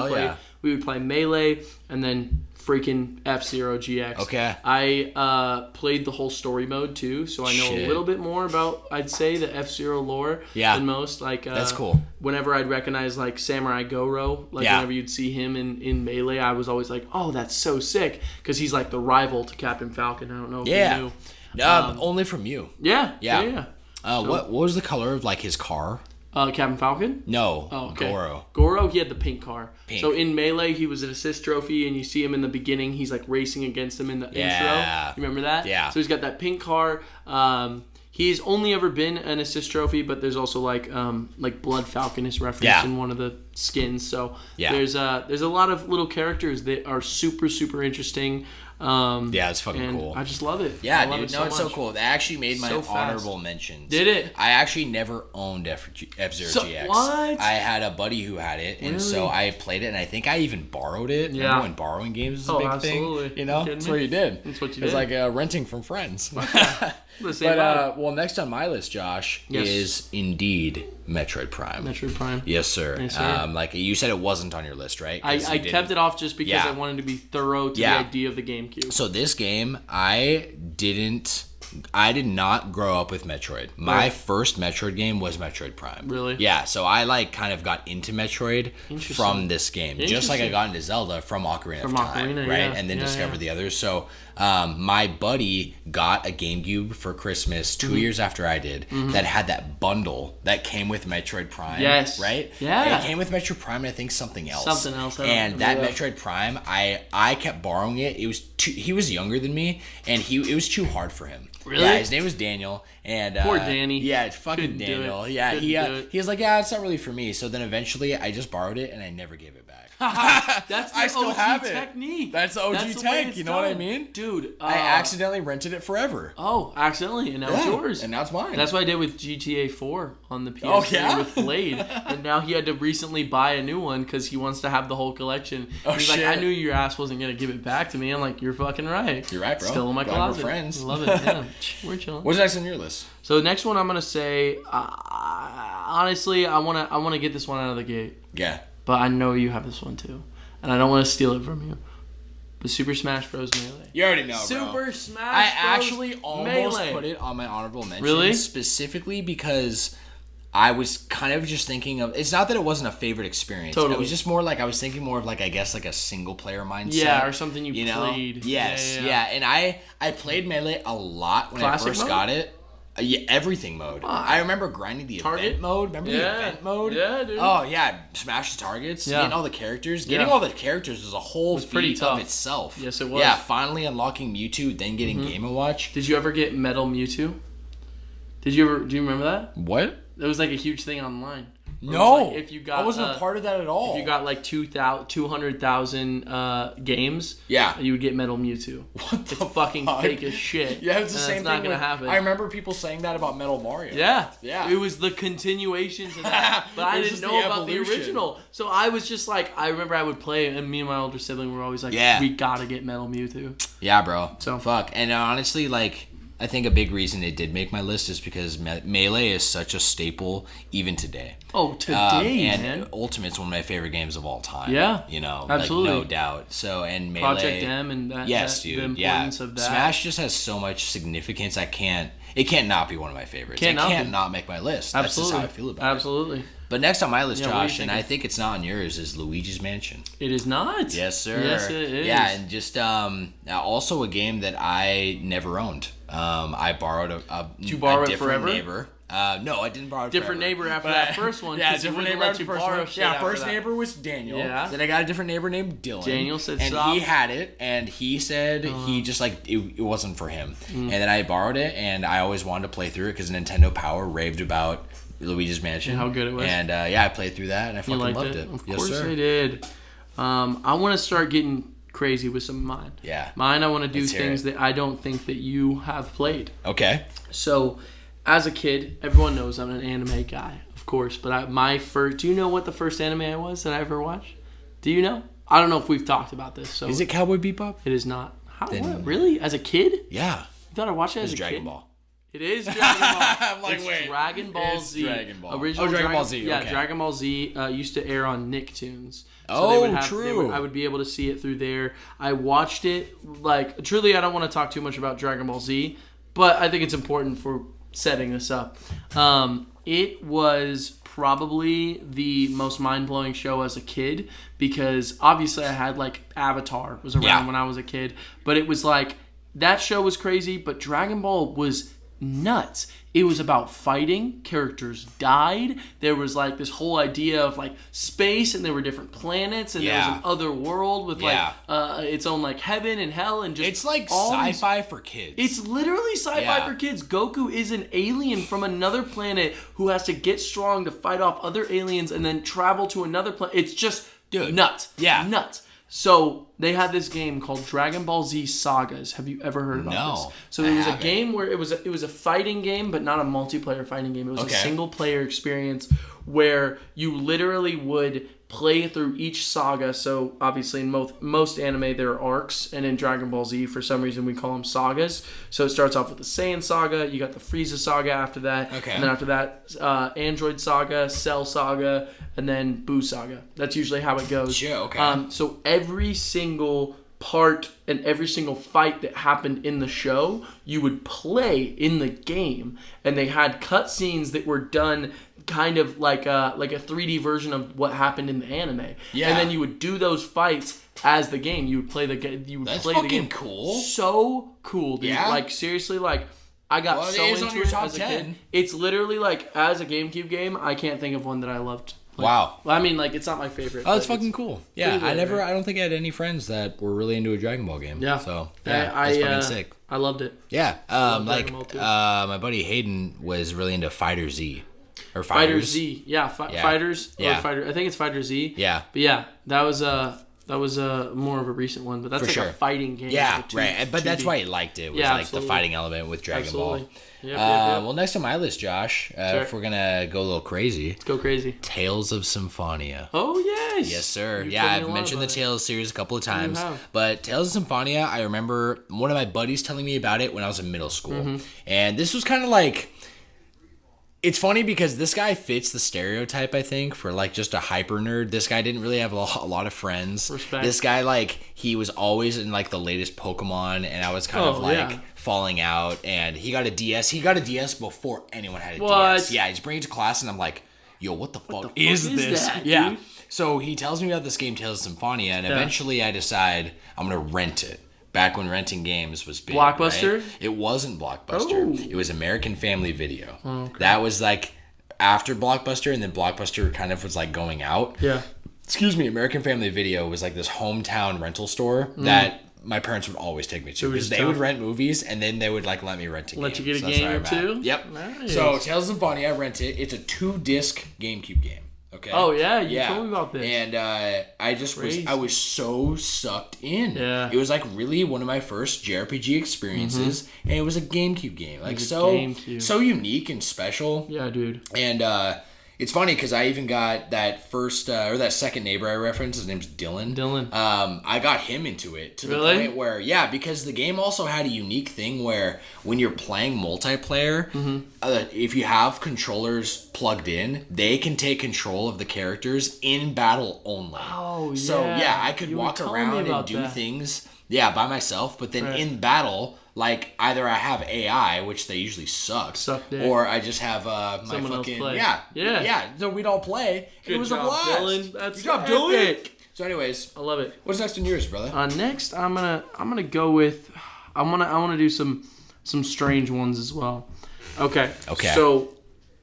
would play Melee and then freaking F-Zero GX. Okay. I played the whole story mode too, so I know a little bit more about, I'd say, the F-Zero lore than most. Like that's cool. Whenever I'd recognize like Samurai Goro, whenever you'd see him in Melee, I was always like, oh, that's so sick, because he's like the rival to Captain Falcon. I don't know if you knew. Only from you. Yeah. What was the color of like his car? Captain Falcon? No. Oh, okay. Goro. Goro, he had the pink car. Pink. So in Melee, he was an assist trophy, and you see him in the beginning. He's like racing against him in the intro. You remember that? Yeah. So he's got that pink car. He's only ever been an assist trophy, but there's also like Blood Falcon is referenced in one of the skins. So there's a lot of little characters that are super, super interesting. It's fucking cool. I just love it. Yeah, dude. It's so cool. They actually made my honorable mentions. Did it? I actually never owned F-Zero GX. What? I had a buddy who had it, and so I played it, and I think I even borrowed it. Remember when borrowing games was a big thing? You know? That's what you did. That's what you did. It was like renting from friends. Well, next on my list, Josh, is indeed Metroid Prime. Metroid Prime. Yes, sir. Yes, sir. Like you said, it wasn't on your list, right? I kept it off just because I wanted to be thorough to the idea of the Gamecube. So this game, I did not grow up with Metroid. My first Metroid game was Metroid Prime. Really? Yeah, so I like kind of got into Metroid from this game. Just like I got into Zelda from Ocarina of Time, right? And then discovered the others. So my buddy got a Gamecube for Christmas 2 years after I did that had that bundle that came with Metroid Prime. Yes. Right? Yeah. And it came with Metroid Prime and I think something else. And that Metroid Prime, I kept borrowing it. It was he was younger than me, and it was too hard for him. Really? Yeah, his name was Daniel, and poor Danny. Yeah, it's fucking Daniel. He was like, it's not really for me. So then eventually, I just borrowed it, and I never gave it back. That's the I still OG have it. technique. That's the OG tech. You know what I mean, dude? I accidentally rented it forever. Oh, accidentally, and now it's yours. And now it's mine. And that's what I did with GTA 4 on the PS3 with Blade, and now he had to recently buy a new one because he wants to have the whole collection. He's like, I knew your ass wasn't gonna give it back to me. I'm like, you're fucking right. You're right, bro. Still in my closet. We're friends. Love it. Yeah, we're chilling. What's next on your list? So the next one I'm gonna say, honestly, I wanna get this one out of the gate. Yeah. But I know you have this one too, and I don't want to steal it from you. But Super Smash Bros. Melee. You already know, Super Smash Bros. I actually almost Melee. put it on my honorable mention. Really? Specifically because I was kind of just thinking of. It's not that it wasn't a favorite experience. Totally. It was just more like I was thinking more of like I guess like a single player mindset. Yeah, or something you know? played. Yes, yeah. And I played Melee a lot when I first got it. Yeah, everything mode. I remember grinding the event mode. Remember the event mode? Yeah, dude. Oh, yeah. Smash the targets. Yeah. Getting all the characters. Getting all the characters was a whole feat of itself. Yes, it was. Yeah, finally unlocking Mewtwo, then getting Game & Watch. Did you ever get Metal Mewtwo? Do you remember that? What? It was like a huge thing online. No, like if you got, I wasn't a part of that at all. If you got like 200,000 games, you would get Metal Mewtwo. What the It's fucking fake as shit. Yeah, it's the same thing. It's not gonna happen. I remember people saying that about Metal Mario. Yeah. It was the continuation to that, but I didn't know about the original. So I was just like, I remember I would play, and me and my older sibling were always like, we gotta get Metal Mewtwo. Yeah, bro. So fuck. And honestly, like, I think a big reason it did make my list is because Melee is such a staple even today. Oh, today, and man. Ultimate's one of my favorite games of all time. Yeah. You know, absolutely. Like, no doubt. So, and Melee. Project M and that. Yes, that, dude. The importance of that. Smash just has so much significance. It can't not be one of my favorites. It can't not make my list. Absolutely. That's just how I feel about it. Absolutely. But next on my list, Josh, and I think it's not on yours, is Luigi's Mansion. It is not? Yes, sir. Yes, it is. Yeah, and just also a game that I never owned. I borrowed a different forever? neighbor. No, I didn't borrow it different forever. neighbor after that first one. Yeah, different neighbor after the first one. Yeah, first neighbor was Daniel. Yeah. Then I got a different neighbor named Dylan. Daniel said and stop. he had it, and he said he just like it wasn't for him. And then I borrowed it, and I always wanted to play through it because Nintendo Power raved about Luigi's Mansion. And how good it was. And I played through that, and I fucking loved it. Of course I did. I want to start getting crazy with some of mine. Yeah. Mine, I want to do things that I don't think that you have played. Okay. So, as a kid, everyone knows I'm an anime guy, of course. But do you know what the first anime I was that I ever watched? Do you know? I don't know if we've talked about this. So is it Cowboy Bebop? It is not. What? Really? As a kid? Yeah. You thought I watched it as a Dragon kid? Ball. It is Dragon Ball. I'm like, it's wait. Dragon Ball Z. Dragon Ball. Original Dragon Ball Z. Yeah, okay. Dragon Ball Z used to air on Nicktoons. True. I would be able to see it through there. I watched it, like, truly, I don't want to talk too much about Dragon Ball Z, but I think it's important for setting this up. It was probably the most mind-blowing show as a kid because obviously I had, like, Avatar was around when I was a kid, but it was like, that show was crazy, but Dragon Ball was nuts. It was about fighting. Characters died. There was like this whole idea of like space, and there were different planets, and there was an other world with like its own like heaven and hell, and just it's like sci-fi for kids. It's literally sci-fi for kids. Goku is an alien from another planet who has to get strong to fight off other aliens and then travel to another planet. It's just nuts. Yeah, nuts. So they had this game called Dragon Ball Z Sagas. Have you ever heard about this? So there was a game where it was a fighting game, but not a multiplayer fighting game. It was a single player experience where you literally would play through each saga. So obviously in most anime there are arcs, and in Dragon Ball Z for some reason we call them sagas. So it starts off with the Saiyan saga, you got the Frieza saga after that, and then after that Android saga, Cell saga, and then Boo saga. That's usually how it goes. So every single part and every single fight that happened in the show you would play in the game, and they had cutscenes that were done kind of like a 3D version of what happened in the anime. Yeah. And then you would do those fights as the game. You would play the game. That's play fucking the game. Cool. So cool, dude. Yeah. Like seriously, like I got so into it as a kid. It's literally like as a GameCube game, I can't think of one that I loved. Like, wow. Well, I mean, like it's not my favorite. Oh, that's fucking cool. Yeah, I don't think I had any friends that were really into a Dragon Ball game. Yeah. So that's fucking sick. I loved it. Yeah. My buddy Hayden was really into Fighter Z. Or Fighter Z, Fighters. Yeah, Fighter. I think it's Fighter Z. Yeah, but that was more of a recent one. But that's a fighting game. Yeah, right. But that's why I liked it. Was like absolutely. The fighting element with Dragon Ball. Yep. Well, next on my list, Josh, if we're gonna go a little crazy, let's go crazy. Tales of Symphonia. Oh yes, yes sir. I've mentioned the Tales series a couple of times, but Tales of Symphonia, I remember one of my buddies telling me about it when I was in middle school, and this was kind of like. It's funny because this guy fits the stereotype, I think, for like just a hyper nerd. This guy didn't really have a lot of friends. Respect. This guy, like, he was always in like the latest Pokemon, and I was kind of like falling out. And he got a DS. He got a DS before anyone had a DS. Yeah, he's bringing it to class, and I'm like, yo, what the fuck is this? That, yeah. Dude? So he tells me about this game, Tales of Symphonia, and eventually I decide I'm gonna rent it. Back when renting games was big. Blockbuster? Right? It wasn't Blockbuster. Oh. It was American Family Video. Oh, okay. That was like after Blockbuster, and then Blockbuster kind of was like going out. Yeah. Excuse me, American Family Video was like this hometown rental store that my parents would always take me to. Because they would rent movies, and then they would like let me rent a game. Let you get a game or two? Yep. Nice. So Tales of Symphonia, I rent it. It's a 2-disc GameCube game. Okay. Oh yeah, you told me about this. And I was so sucked in. Yeah. It was like really one of my first JRPG experiences, and it was a GameCube game. Like so unique and special. Yeah, dude. And it's funny because I even got that first or that second neighbor I referenced. His name's Dylan. I got him into it to the point where because the game also had a unique thing where when you're playing multiplayer, if you have controllers plugged in, they can take control of the characters in battle only. Oh yeah. So I could walk around and do things by myself, but then in battle. Like, either I have AI, which they usually suck, or I just have my someone fucking... Yeah. So we'd all play. It was a blast. Dylan. That's good job, Dylan. So anyways. I love it. What's next in yours, brother? Next, I'm gonna go with... I wanna do some strange ones as well. Okay. So,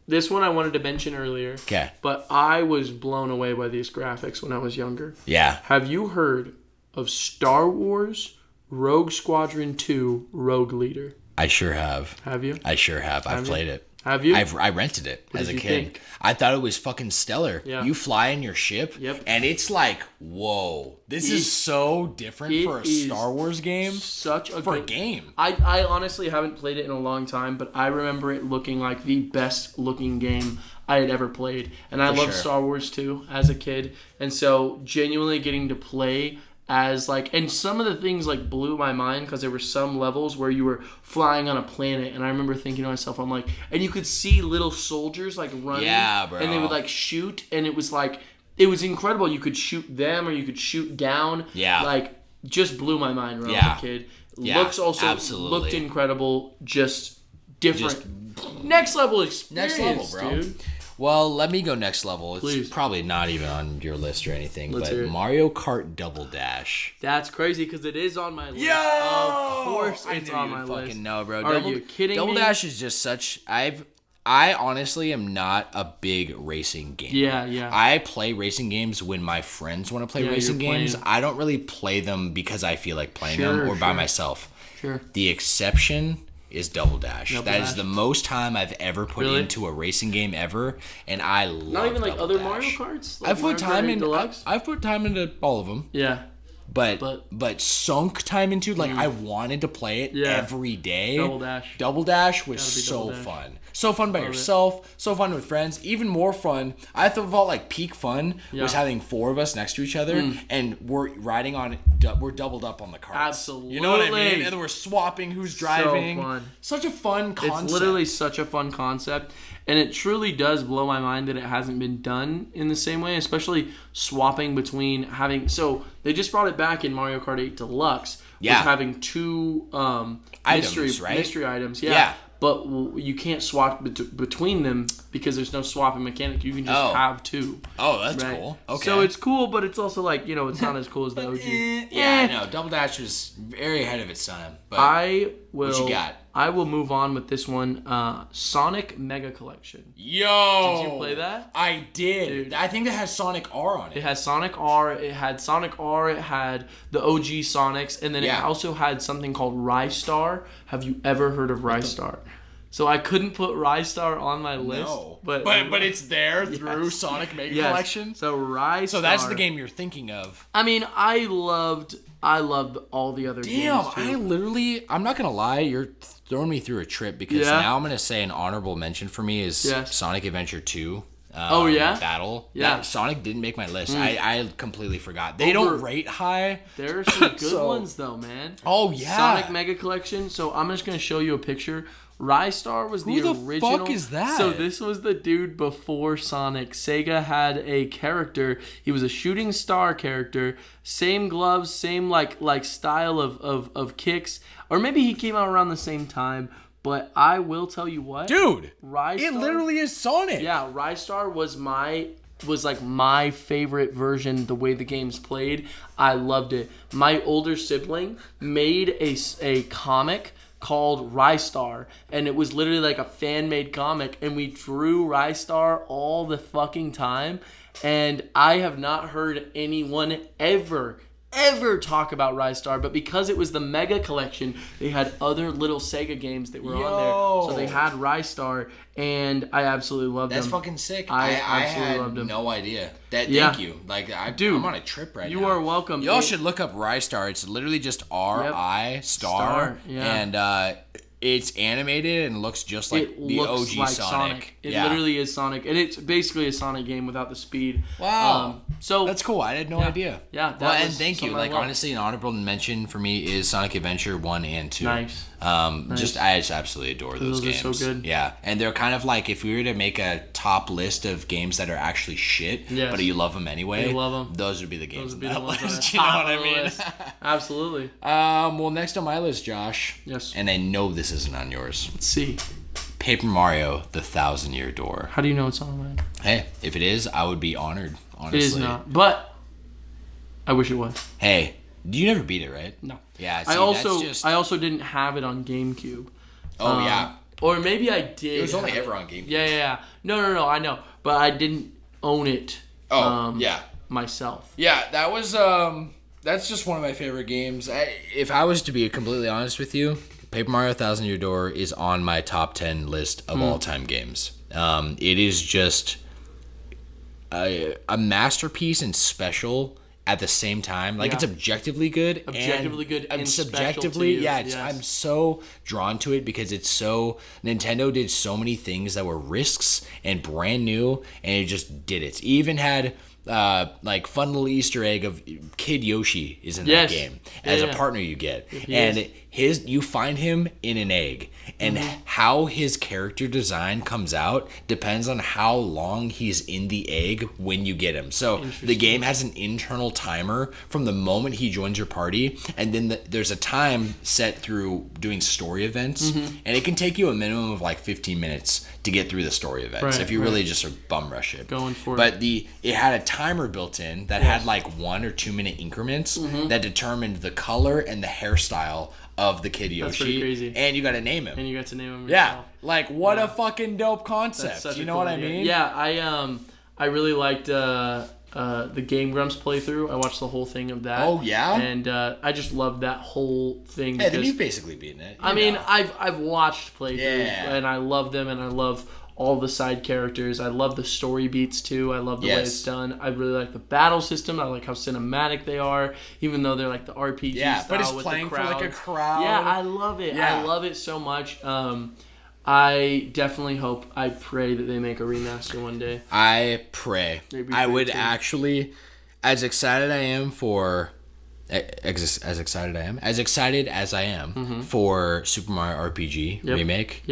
this one I wanted to mention earlier. Okay. But I was blown away by these graphics when I was younger. Yeah. Have you heard of Star Wars... Rogue Squadron 2 Rogue Leader? I sure have. Have you? I sure have. I've played it. Have you? I rented it as a kid. Think? I thought it was fucking stellar. Yeah. You fly in your ship, and it's like, whoa, this is so different for a Star Wars game. Such a good game. I honestly haven't played it in a long time, but I remember it looking like the best looking game I had ever played. And I loved Star Wars too as a kid. And so genuinely getting to play as like, and some of the things like blew my mind because there were some levels where you were flying on a planet, and I remember thinking to myself, I'm like, and you could see little soldiers like running, bro. And they would like shoot, and it was like, it was incredible. You could shoot them or you could shoot down. Yeah, like just blew my mind when I was a kid. Looks also looked incredible, just different, next level experience, next level, bro. Dude. Well, let me go next level. It's probably not even on your list or anything, but Mario Kart Double Dash. That's crazy because it is on my list. Yo! Of course it's on my list. Fucking no, bro. Are you kidding me? Double Dash is just such... I honestly am not a big racing gamer. Yeah. I play racing games when my friends want to play racing games. I don't really play them because I feel like playing them or by myself. Sure. The exception is Double Dash. That is the most time I've ever put into a racing game ever, and I love Not even like Double other Dash. Mario Karts? Like I've put time into all of them. Yeah. But sunk time into, like, I wanted to play it every day. Double Dash was so fun. So fun by yourself, so fun with friends, even more fun. I thought like peak fun was having 4 of us next to each other, and we're riding on, we're doubled up on the carts. Absolutely. You know what I mean? And then we're swapping who's driving. So fun. Such a fun concept. It's literally such a fun concept, and it truly does blow my mind that it hasn't been done in the same way, especially swapping between having, so they just brought it back in Mario Kart 8 Deluxe, was having 2 mystery items. Yeah. But you can't swap between them because there's no swapping mechanic. You can just have 2. Oh, that's cool. Okay. So it's cool, but it's also like, you know, it's not as cool as the OG. I know. Double Dash was very ahead of its time. But what you got? I will move on with this one. Sonic Mega Collection. Yo! Did you play that? I did. Dude. I think it has Sonic R on it. It has Sonic R. It had Sonic R. It had the OG Sonics. And then it also had something called Rystar. Have you ever heard of Rystar? So I couldn't put Rystar on my list. No. But it's there through Sonic Mega Collection? So Rystar. So that's the game you're thinking of. I mean, I loved all the other games too. I'm not going to lie, you're throwing me through a trip because now I'm going to say an honorable mention for me is Sonic Adventure 2. Battle. Yeah. Sonic didn't make my list. I completely forgot. They don't rate high. There are some good ones though, man. Oh, yeah. Sonic Mega Collection. So I'm just going to show you a picture. Rystar was the original. Who the fuck is that? So this was the dude before Sonic. Sega had a character. He was a shooting star character. Same gloves, same like style of kicks. Or maybe he came out around the same time. But I will tell you what. Dude, Rystar, it literally is Sonic. Yeah, Rystar was like my favorite version, the way the game's played. I loved it. My older sibling made a comic called Rystar, and it was literally like a fan-made comic, and we drew Rystar all the fucking time, and I have not heard anyone ever ever talk about Rystar, but because it was the Mega Collection, they had other little Sega games that were on there. So they had Rystar, and I absolutely loved them. That's fucking sick. I absolutely loved them. No idea. Thank you. Like, dude, I'm on a trip right now. You are welcome. Y'all should look up Rystar. It's literally just R-I star. And it's animated and looks just like the OG like Sonic. It literally is Sonic, and it's basically a Sonic game without the speed. Wow. So that's cool. I had no idea. Yeah. And thank you. Like, honestly, an honorable mention for me is Sonic Adventure 1 and 2. Nice. I just absolutely adore those games. Those are so good. Yeah, and they're kind of like, if we were to make a top list of games that are actually shit, but you love them anyway. You love them. Those would be the games on that list. You know what I mean? Absolutely. Well, next on my list, Josh. Yes. And I know this isn't on yours. Let's see. Paper Mario: The Thousand-Year Door. How do you know it's on mine? Hey, if it is, I would be honored. Honestly, it is not, but I wish it was. Hey, you never beat it, right? No. Yeah. See, I also didn't have it on GameCube. Oh yeah. Or maybe I did. It was only ever on GameCube. Yeah. No, I know, but I didn't own it. Myself. Yeah, that was that's just one of my favorite games. If I was to be completely honest with you, Paper Mario: Thousand Year Door is on my top 10 list of all-time games. It is just a masterpiece and special at the same time. Like, it's objectively good. And subjectively, I'm so drawn to it because it's so... Nintendo did so many things that were risks and brand new, and it just did it. It even had... like fun little Easter egg of Kid Yoshi is in that game as a partner you get, and you find him in an egg, and how his character design comes out depends on how long he's in the egg when you get him. So the game has an internal timer from the moment he joins your party, and then there's a time set through doing story events, and it can take you a minimum of like 15 minutes to get through the story events if you really just bum rush it. Going for it. But it had a timer built in that had like 1 or 2 minute increments that determined the color and the hairstyle of the Kid Yoshi. That's pretty crazy. And you got to name him. And you got to name him yourself. Yeah. Like, what a fucking dope concept. You know what I mean? Yeah, I really liked the Game Grumps playthrough. I watched the whole thing of that. Oh yeah. And I just loved that whole thing. Hey, then you've basically beaten it. I mean, I've watched playthroughs and I love them, and I love all the side characters. I love the story beats too. I love the way it's done. I really like the battle system. I like how cinematic they are, even though they're like the RPG style but it's with playing the for like a crowd. Yeah, I love it. Yeah. I love it so much. I definitely hope, I pray that they make a remaster one day. I pray. I would too. Actually, as excited I am for... As excited as I am for Super Mario RPG remake,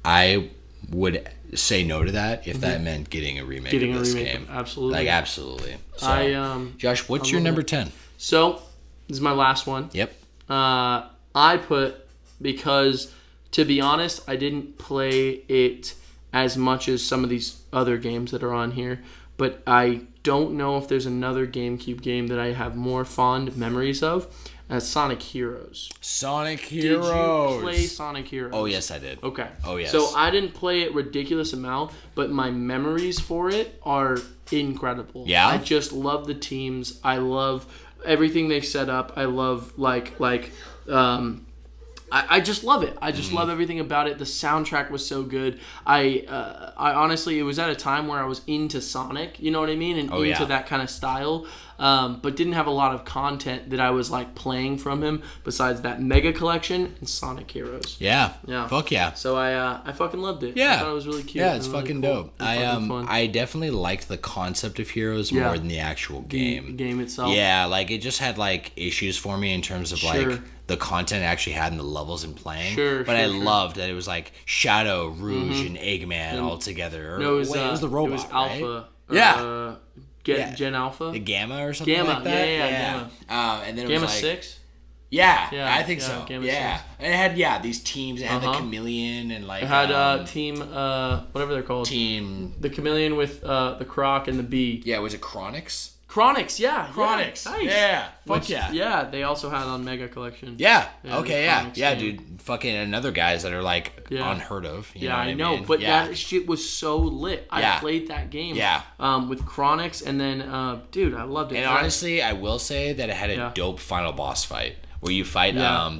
I would say no to that if that meant getting a remake of this game. Absolutely. Like, absolutely. So, Josh, what's your number 10? So, this is my last one. Yep. I put, because, to be honest, I didn't play it as much as some of these other games that are on here, but I don't know if there's another GameCube game that I have more fond memories of. That's Sonic Heroes. Sonic Heroes. Did you play Sonic Heroes? Oh, yes, I did. Okay. Oh, yes. So I didn't play it ridiculous amount, but my memories for it are incredible. Yeah? I just love the teams. I love everything they set up. I love, I just love it. I just love everything about it. The soundtrack was so good. I honestly, it was at a time where I was into Sonic, you know what I mean? And into that kind of style, but didn't have a lot of content that I was like playing from him besides that Mega Collection and Sonic Heroes. Yeah. Fuck yeah. So I fucking loved it. Yeah. I thought it was really cute. Yeah, it's really fucking cool. dope. I definitely liked the concept of Heroes more than the actual game. The game itself. Yeah, like it just had like issues for me in terms of like the content it actually had in the levels and playing. But I loved that it was like Shadow, Rouge, and Eggman all together. No, it was the robot, it was Alpha. Right? Gen Alpha? The Gamma or something Gamma, like that? Gamma. And then it Gamma was like... 6? Yeah, I think so. Gamma yeah. 6. And it had, these teams. It had the Chameleon and like... It had Team, whatever they're called. The Chameleon with the Croc and the Bee. Yeah, was it Chronix? Chronix, yeah. Chronix. Nice. Yeah. Fuck yeah. Yeah, they also had on Mega Collection. Yeah. Okay, yeah. Chronix Yeah, game. dude. Fucking another guys that are like unheard of. You know what I know. mean? But that shit was so lit. I played that game with Chronix, and then, dude, I loved it. And honestly, I will say that it had a dope final boss fight where you fight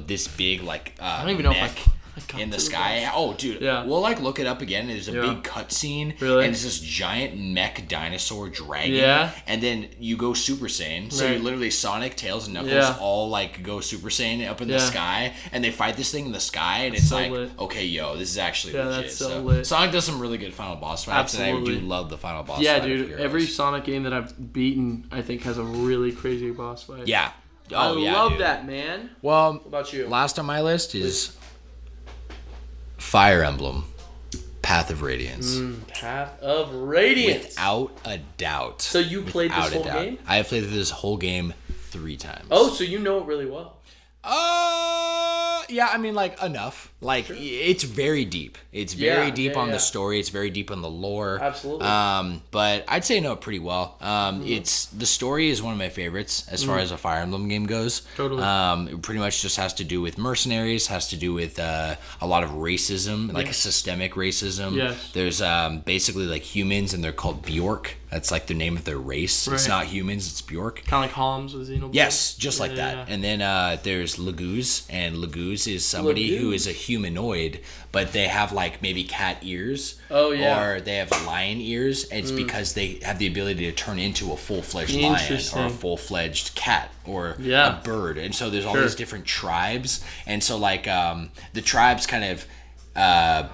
this big, like, I don't even know if I in the sky. Oh, dude. Yeah. We'll like look it up again. There's a big cutscene. Really? And it's this giant mech dinosaur dragon. Yeah. And then you go Super Saiyan. So you literally Sonic, Tails, and Knuckles all like go Super Saiyan up in the sky. And they fight this thing in the sky. And it's so like, lit. Okay, yo, this is actually legit. That's so lit. Sonic does some really good final boss fights. Absolutely. And I do love the final boss fight. Yeah, dude. Every Sonic game that I've beaten, I think, has a really crazy boss fight. Yeah. I love that, man. Well, what about you? Last on my list is Fire Emblem, Path of Radiance. Path of Radiance. Without a doubt. So you played this whole game? I have played this whole game 3 times. Oh, so you know it really well. Yeah, I mean, like, enough. Like, it's very deep. It's very deep on the story. It's very deep on the lore. Absolutely. But I'd say I know it pretty well. The story is one of my favorites as far as a Fire Emblem game goes. Totally. It pretty much just has to do with mercenaries, has to do with a lot of racism, like a systemic racism. Yes. There's basically like humans, and they're called Bjork. That's like the name of their race. Right. It's not humans, it's Bjork. Kind of like Homs with Xenoblade. Yes, just like that. Yeah. And then there's Laguz, and Laguz is somebody who is a humanoid, but they have like maybe cat ears. Oh, yeah. Or they have lion ears, and it's because they have the ability to turn into a full-fledged lion or a full-fledged cat or a bird. And so there's all these different tribes. And so like the tribes kind of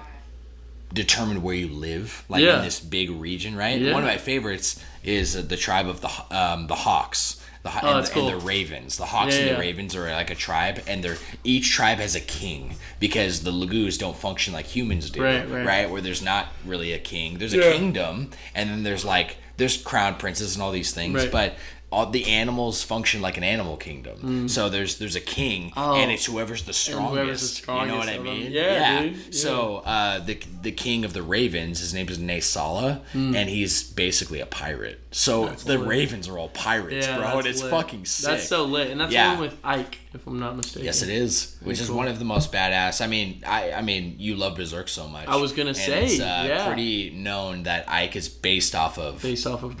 determine where you live, like in this big region, right? One of my favorites is the tribe of the Hawks. And the Ravens. The Hawks and the Ravens are like a tribe, and each tribe has a king, because the Laguz don't function like humans do, right? Where there's not really a king. There's a kingdom, and then there's crown princes and all these things, but all the animals function like an animal kingdom. So there's a king, and it's whoever's the strongest. You know what I mean? Yeah. Dude. Yeah. So the king of the Ravens, his name is Naysala, and he's basically a pirate. So the Ravens are all pirates, bro, and it's fucking sick. That's so lit, and that's the one with Ike, if I'm not mistaken. Yes, it is, which is one of the most badass. I mean, you love Berserk so much. I was gonna say, it's pretty known that Ike is based off of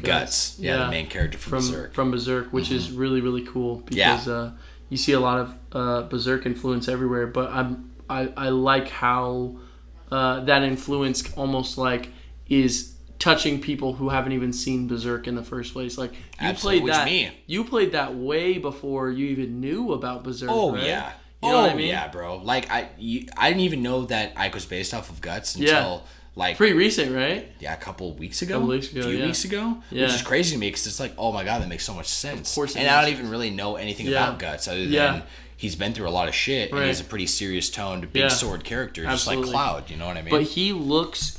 Guts. Yeah, the main character from Berserk, which is really, really cool, because you see a lot of Berserk influence everywhere. But I like how that influence almost like is touching people who haven't even seen Berserk in the first place. Like you played that way before you even knew about Berserk. Oh right? yeah. You know what I mean? Yeah, bro. Like I didn't even know that Ike was based off of Guts until like pretty recent, right? Yeah, a couple weeks ago. A few weeks ago. Yeah. Which is crazy to me, because it's like, oh my god, that makes so much sense. Of course and I don't even really know anything about Guts other than he's been through a lot of shit, and he's a pretty serious toned, big sword character, just like Cloud. You know what I mean? But he looks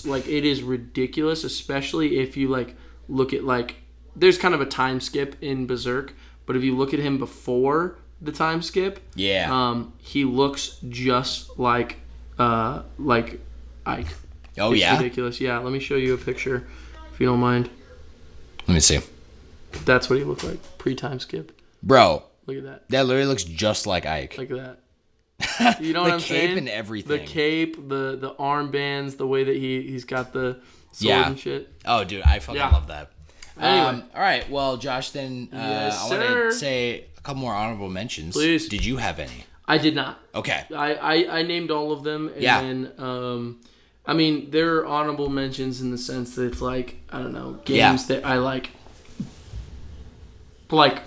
like it is ridiculous, especially if you like look at like there's kind of a time skip in Berserk, but if you look at him before the time skip, he looks just like Ike. Oh, it's ridiculous. Yeah, let me show you a picture if you don't mind. Let me see. That's what he looked like pre-time skip. Bro. Look at that. That literally looks just like Ike. Look at that. You know what I'm saying? The cape and everything. The cape, the armbands, the way that he's got the sword and shit. Oh, dude, I fucking love that. Anyway. All right, well, Josh, then I want to say a couple more honorable mentions. Please. Did you have any? I did not. Okay. I named all of them, and then I mean, there are honorable mentions in the sense that it's like, I don't know, games that I like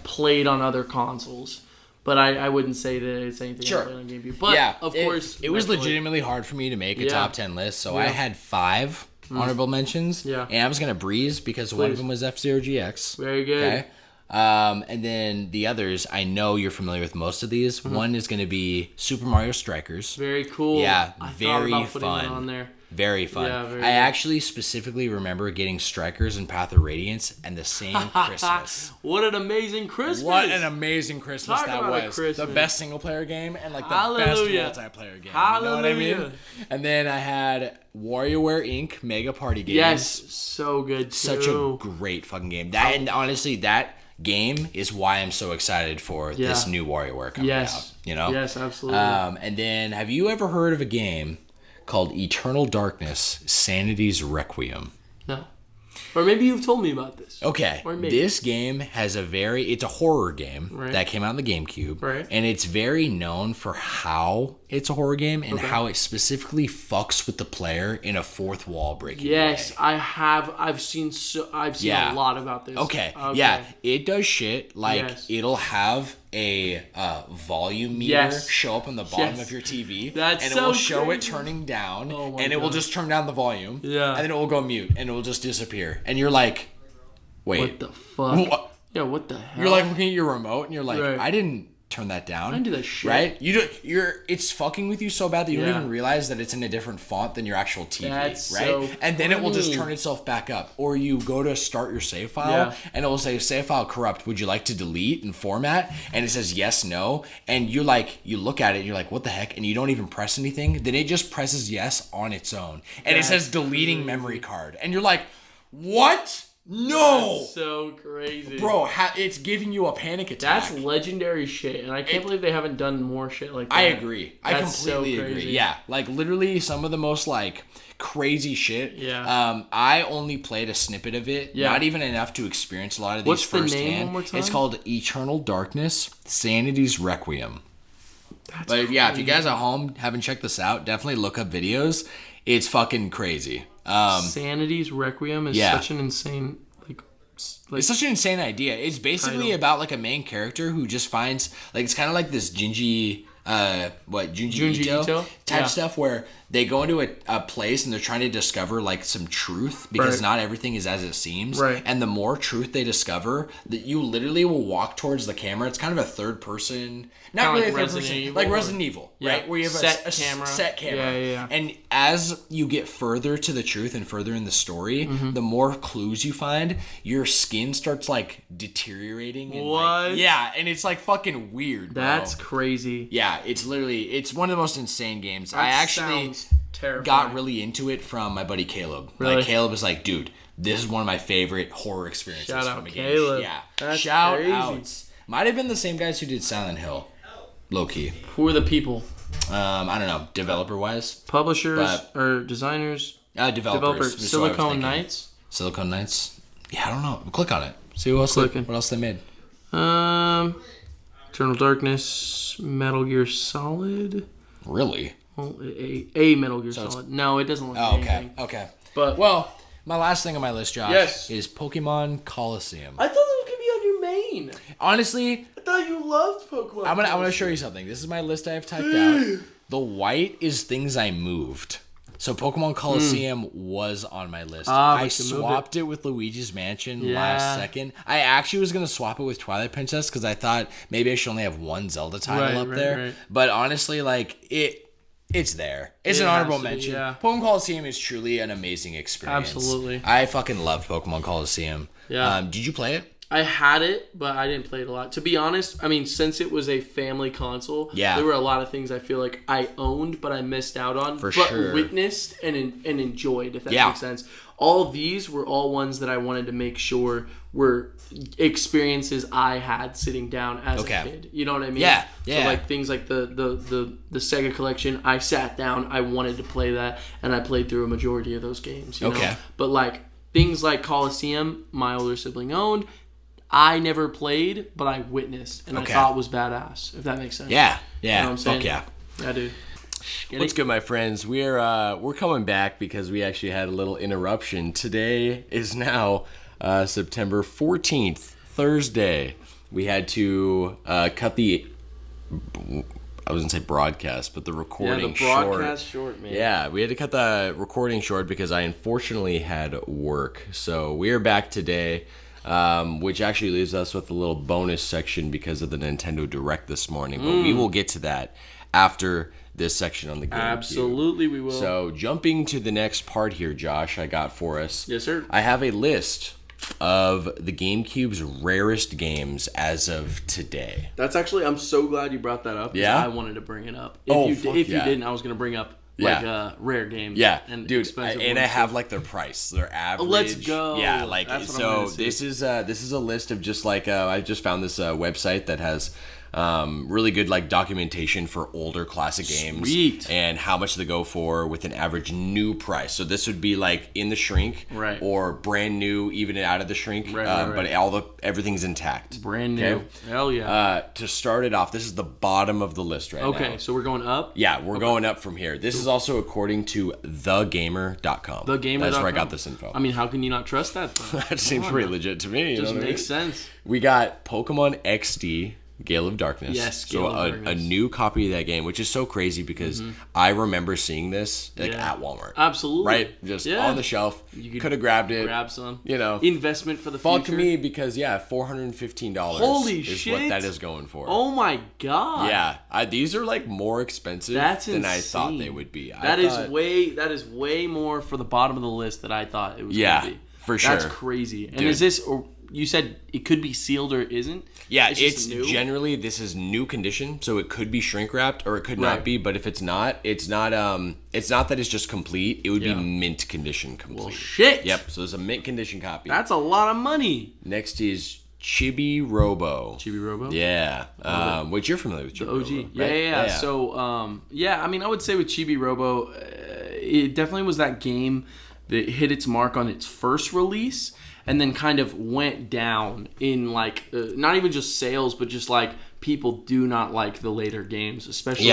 played on other consoles. But I wouldn't say that it's anything I played on Gamecube. But of course, it was legitimately hard for me to make a top 10 list, so I had 5 honorable mentions. Yeah. And I was gonna breeze because one of them was F-Zero GX. Very good. Okay. And then the others, I know you're familiar with most of these. One is going to be Super Mario Strikers. Very cool. Yeah, I very thought about putting fun. that on there. Very fun. Yeah, very I actually specifically remember getting Strikers and Path of Radiance and the same Christmas. What an amazing Christmas. What an amazing Christmas Talk that about was. Christmas. The best single player game and like the Hallelujah. best multiplayer game. Hallelujah. You know what I mean? And then I had WarioWare Inc. Mega Party Games. Yes, so good too. Such a great fucking game. That and honestly that game is why I'm so excited for this new WarioWare coming out. You know? Yes, absolutely. And then have you ever heard of a game called Eternal Darkness: Sanity's Requiem? No. Or maybe you've told me about this. Okay. This game has it's a horror game that came out in the Gamecube. Right. And it's very known for how it's a horror game and how it specifically fucks with the player in a fourth wall breaking way. I have. I've seen a lot about this. Okay. Yeah. It does shit like it'll have a volume meter show up on the bottom of your TV. And it will show it turning down. And it will just turn down the volume. Yeah. And then it will go mute and it will just disappear. And you're like, wait. What the fuck? What? Yeah, what the hell? You're like looking at your remote and you're like, I didn't turn that down. I didn't do that shit. Right? It's fucking with you so bad that you don't even realize that it's in a different font than your actual TV. That's right? So and then it will just turn itself back up. Or you go to start your save file and it will say save file corrupt. Would you like to delete and format? And it says yes, no. And you look at it and you're like, what the heck? And you don't even press anything. Then it just presses yes on its own. And it says deleting memory card. And you're like, what? No! That's so crazy. Bro, it's giving you a panic attack. That's legendary shit, and I can't believe they haven't done more shit like that. I agree. I completely agree. Yeah, like literally some of the most like crazy shit. Yeah. I only played a snippet of it, not even enough to experience a lot of these firsthand. What's the name one more time? It's called Eternal Darkness: Sanity's Requiem. But crazy. Yeah, if you guys at home haven't checked this out, definitely look up videos. It's fucking crazy. Sanity's Requiem is such an insane it's such an insane idea. It's basically about like a main character who just finds like it's kind of like this Junji Ito type stuff where they go into a place and they're trying to discover like some truth because not everything is as it seems. Right. And the more truth they discover, that you literally will walk towards the camera. It's kind of a third person, not really like a third person, like Resident Evil, right? Where you have a set camera. Yeah. And as you get further to the truth and further in the story, the more clues you find, your skin starts like deteriorating. And, what? And it's like fucking weird. That's crazy. Yeah, it's one of the most insane games. I actually got really into it from my buddy Caleb. Really? Like Caleb is like, dude, this is one of my favorite horror experiences from a game. Caleb. Yeah. That's Shout crazy. outs. Might have been the same guys who did Silent Hill. Low key. Who are the people? I don't know. Developer wise. Publishers or designers? Developers. Silicon Knights? Silicon Knights. Yeah, I don't know. Click on it. See what else they made. Eternal Darkness, Metal Gear Solid. Really? Well, a Metal Gear Solid. No, it doesn't look like anything. Okay. But my last thing on my list, Josh, is Pokemon Coliseum. I thought that was gonna be on your main. Honestly, I thought you loved Pokemon. I'm gonna show you something. This is my list I have typed out. The white is things I moved. So Pokemon Coliseum was on my list. I swapped it with Luigi's Mansion last second. I actually was going to swap it with Twilight Princess because I thought maybe I should only have one Zelda title up there. Right. But honestly, like it's there. It's an honorable mention. Pokemon Coliseum is truly an amazing experience. Absolutely. I fucking loved Pokemon Coliseum. Yeah. Did you play it? I had it, but I didn't play it a lot. To be honest, I mean, since it was a family console, there were a lot of things I feel like I owned, but I missed out on. But witnessed and enjoyed, if that makes sense. All of these were all ones that I wanted to make sure were experiences I had sitting down as a kid. You know what I mean? Yeah. So like things like the Sega collection, I sat down, I wanted to play that, and I played through a majority of those games. You know? But like things like Coliseum, my older sibling owned. I never played, but I witnessed, and I thought was badass, if that makes sense. Yeah. You know what I'm saying? Yeah, dude. What's good, my friends? We're coming back because we actually had a little interruption. Today is now September 14th, Thursday. We had to cut the... I was going to say broadcast, but the recording short. Yeah, the broadcast short, man. Yeah, we had to cut the recording short because I unfortunately had work. So we are back today. Which actually leaves us with a little bonus section because of the Nintendo Direct this morning. But we will get to that after this section on the GameCube. Absolutely, we will. So jumping to the next part here, Josh, I got for us. Yes, sir. I have a list of the GameCube's rarest games as of today. That's actually, I'm so glad you brought that up. Yeah? I wanted to bring it up. If you didn't, I was going to bring up rare games. Yeah, and dude, expensive and ones I have like their price, their average. Let's go. Yeah, like That's what so. This is a list of just like I just found this website that has really good like documentation for older classic games. Sweet. And how much they go for with an average new price. So this would be like in the shrink, right, or brand new, even out of the shrink, right. But everything's intact. Brand new. Okay? Hell yeah. To start it off, this is the bottom of the list right now. Okay, so we're going up? Yeah, we're going up from here. This is also according to thegamer.com. Thegamer.com. That's where I got this info. I mean, how can you not trust that, though? That seems pretty legit to me. Just makes sense. We got Pokemon XD, Gale of Darkness. Yes, Gale of Darkness. A new copy of that game, which is so crazy because I remember seeing this at Walmart. Absolutely. Right? Just on the shelf. You could have grabbed it. Grab some. Investment for the future. Fuck me because, $415 Holy is shit. what that is going for. Oh my god. Yeah. These are like more expensive than I thought they would be. That is way more for the bottom of the list than I thought it was going to be. For sure. That's crazy. And is this, or you said it could be sealed or isn't? Yeah, it's generally, this is new condition, so it could be shrink wrapped or it could not be, but if it's not that it's just complete, it would be mint condition complete. Well, shit. Yep, so there's a mint condition copy. That's a lot of money. Next is Chibi Robo. Chibi Robo? Yeah. Which you're familiar with, Chibi the OG. Robo, right? Yeah. So, I mean, I would say with Chibi Robo, it definitely was that game that hit its mark on its first release and then kind of went down in like not even just sales, but just like people do not like the later games, especially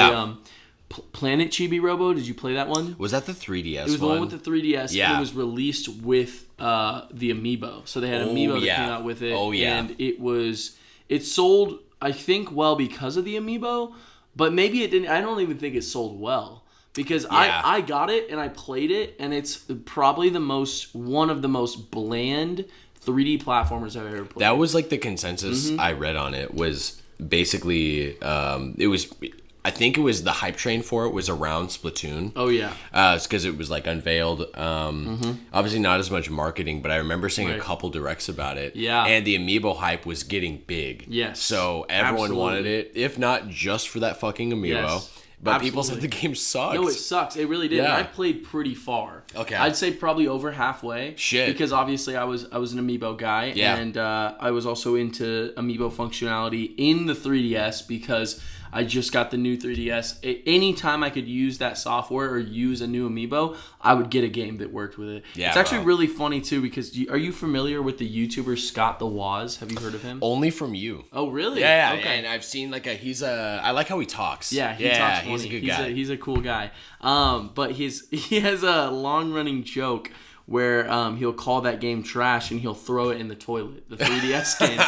Planet Chibi Robo. Did you play that one? Was that the 3DS one? It was the one with the 3DS. Yeah. And it was released with the Amiibo. So they had Amiibo that came out with it. Oh yeah. And it sold, I think, well because of the Amiibo, but maybe it didn't. I don't even think it sold well. Because I got it and I played it, and it's probably one of the most bland 3D platformers I've ever played. That was like the consensus I read on it was basically I think it was the hype train for it was around Splatoon. Oh yeah, it's because it was like unveiled. Obviously not as much marketing, but I remember seeing a couple directs about it. Yeah, and the Amiibo hype was getting big. Yes, so everyone wanted it, if not just for that fucking Amiibo. Yes. But people said the game sucks. No, it sucks. It really did. Yeah. I played pretty far. Okay. I'd say probably over halfway. Shit. Because obviously I was an Amiibo guy. Yeah. And I was also into Amiibo functionality in the 3DS because I just got the new 3DS. Anytime I could use that software or use a new Amiibo, I would get a game that worked with it. Yeah, it's actually really funny too because are you familiar with the YouTuber Scott the Woz? Have you heard of him? Only from you. Oh really? Yeah. Okay. And I've seen I like how he talks. Yeah, he talks funny. He's a good guy. He's a cool guy. But he has a long running joke where he'll call that game trash and he'll throw it in the toilet. The 3DS game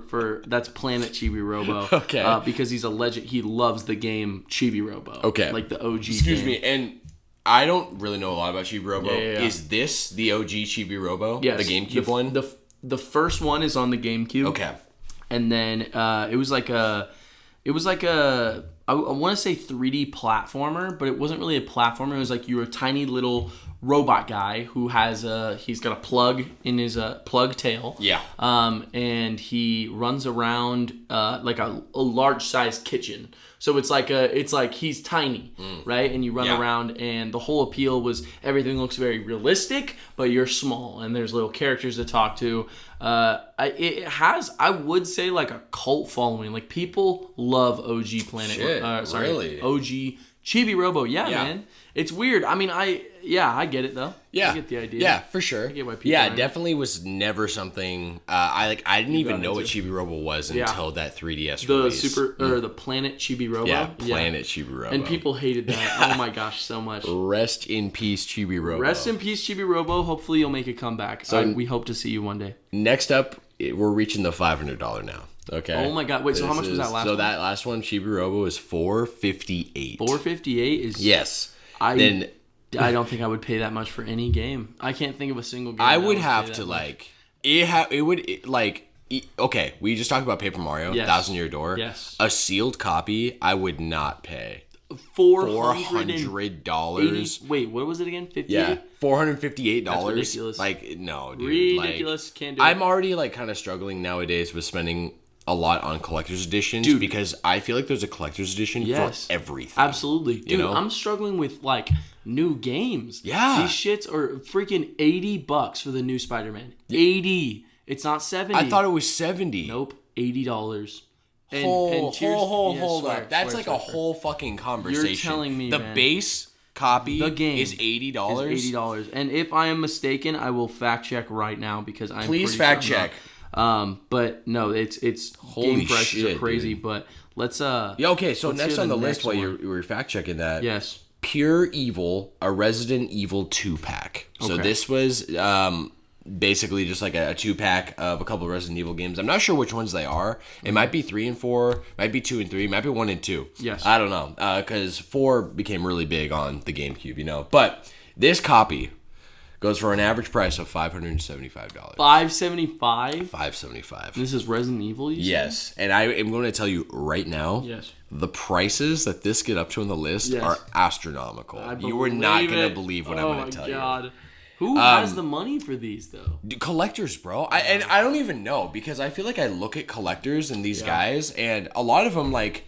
for that's Planet Chibi Robo. Okay. Because he's a legend. He loves the game Chibi Robo. Okay. Like the OG. Excuse me, and I don't really know a lot about Chibi Robo. Yeah. Is this the OG Chibi Robo? Yes. The GameCube one? The first one is on the GameCube. Okay. And then it was like a I want to say 3D platformer, but it wasn't really a platformer. It was like you were a tiny little robot guy who he's got a plug in his plug tail. Yeah. And he runs around like a large sized kitchen. So it's like he's tiny, right? And you run around, and the whole appeal was everything looks very realistic, but you're small, and there's little characters to talk to. It has, I would say, like a cult following. Like people love OG Planet. Shit, really? OG Chibi Robo. Yeah, man. It's weird. I mean, I get it though. Yeah, I get the idea. Yeah, for sure. I get why people it definitely was never something. I didn't even know what Chibi Robo was until that 3DS release. The Planet Chibi Robo. Yeah, Planet Chibi Robo. And people hated that. Oh my gosh, so much. Rest in peace, Chibi Robo. Rest in peace, Chibi Robo. Hopefully you'll make a comeback. So we hope to see you one day. Next up, we're reaching the $500 now. Okay. Oh my god! Wait. So how much was that last one? So that last one, Chibi Robo, is $458. $458 is yes. I don't think I would pay that much for any game. I can't think of a single game. I would have to like okay, we just talked about Paper Mario, yes. 1,000 Year Door. Yes. A sealed copy, I would not pay. $400. Wait, what was it again? 58? Yeah, $458. That's ridiculous. Like, no, dude. Ridiculous. Can't do it. I'm already like kind of struggling nowadays with spending a lot on collector's editions, dude, because I feel like there's a collector's edition for everything. Absolutely. Dude, I'm struggling with like new games. Yeah. These shits are freaking $80 for the new Spider-Man. 80. It's not 70. I thought it was 70. Nope. $80. Hold up. That's like a whole fucking conversation. You're telling me, the man, base copy the game is $80. Is $80. And if I am mistaken, I will fact check right now because I'm Please fact check. But no, it's holy game prices shit, are crazy. dude. But let's okay, so next on the list while you were fact checking that. Yes. Pure Evil, a Resident Evil 2-pack. So this was basically just like a 2-pack of a couple of Resident Evil games. I'm not sure which ones they are. It might be 3 and 4, might be 2 and 3, might be 1 and 2. Yes. I don't know, because 4 became really big on the Gamecube, you know. But this copy goes for an average price of $575. $575? $575. This is Resident Evil, you Yes, and I am going to tell you right now. Yes. The prices that this get up to on the list are astronomical. You are not going to believe what I'm going to tell you. Who has the money for these, though? Collectors, bro. And I don't even know, because I feel like I look at collectors and these guys, and a lot of them, like,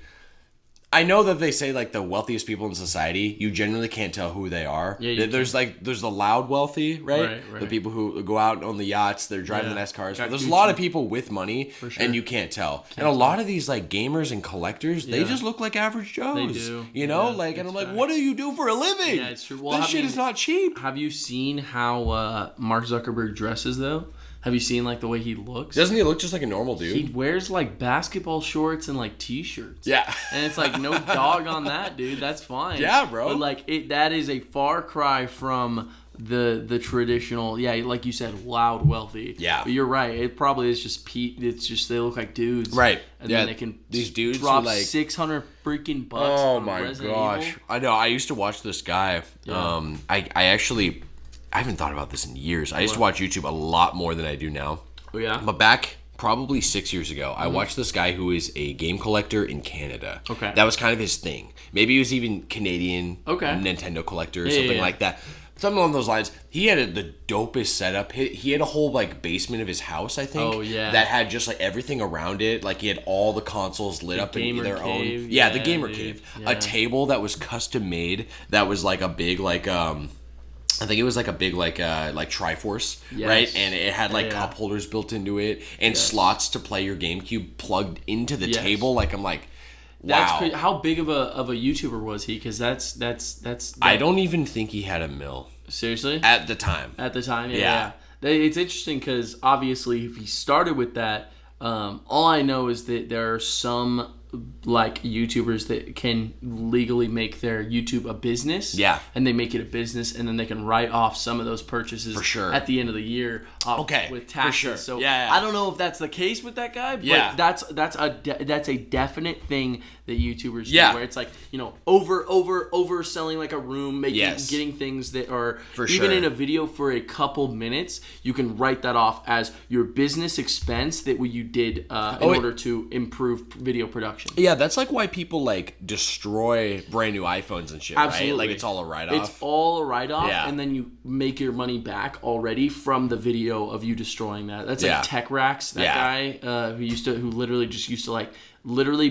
I know that they say, like, the wealthiest people in society, you generally can't tell who they are. Yeah, there's the loud wealthy, right? The people who go out on the yachts, they're driving the nice cars. But there's a lot of people with money, and you can't tell. And a lot of these, like, gamers and collectors, they just look like average Joes. They do. You know? And I'm like, what do you do for a living? Yeah, it's true. Well, this shit is not cheap. Have you seen how Mark Zuckerberg dresses, though? Have you seen, like, the way he looks? Doesn't he look just like a normal dude? He wears, like, basketball shorts and, like, T-shirts. Yeah. And it's like, no dog on that, dude. That's fine. Yeah, bro. But, like, that is a far cry from the traditional, like you said, loud, wealthy. Yeah. But you're right. It probably is just it's just they look like dudes. Right. And then they can these dudes drop who, like, $600 freaking bucks oh, on my Resident gosh. Evil. I know. I used to watch this guy. Yeah. I haven't thought about this in years. I used to watch YouTube a lot more than I do now. Oh, yeah? But back probably 6 years ago, I watched this guy who is a game collector in Canada. Okay. That was kind of his thing. Maybe he was even Canadian Nintendo collector or something like that. Something along those lines. He had the dopest setup. He had a whole, like, basement of his house, I think. Oh, yeah. That had just, like, everything around it. Like, he had all the consoles lit up in their own. Yeah, the gamer cave. Yeah. A table that was custom made that was, like, a big, like, I think it was like a big like Triforce, right? And it had like cup holders built into it and slots to play your GameCube plugged into the table. Like, I'm like, wow. That's crazy. How big of a YouTuber was he? Because that's. I don't even think he had a mil. Seriously? At the time. Yeah. It's interesting because obviously if he started with that, all I know is that there are some like YouTubers that can legally make their YouTube a business. Yeah. And they make it a business and then they can write off some of those purchases for sure at the end of the year with taxes. For sure. So I don't know if that's the case with that guy, but that's a definite thing that YouTubers do where it's like, you know, overselling like a room, getting things that are even in a video for a couple minutes, you can write that off as your business expense that you did in order to improve video production. Yeah, that's like why people like destroy brand new iPhones and shit, right? Like it's all a write-off. It's all a write-off, and then you make your money back already from the video of you destroying that. That's like Tech Racks, that guy who literally used to like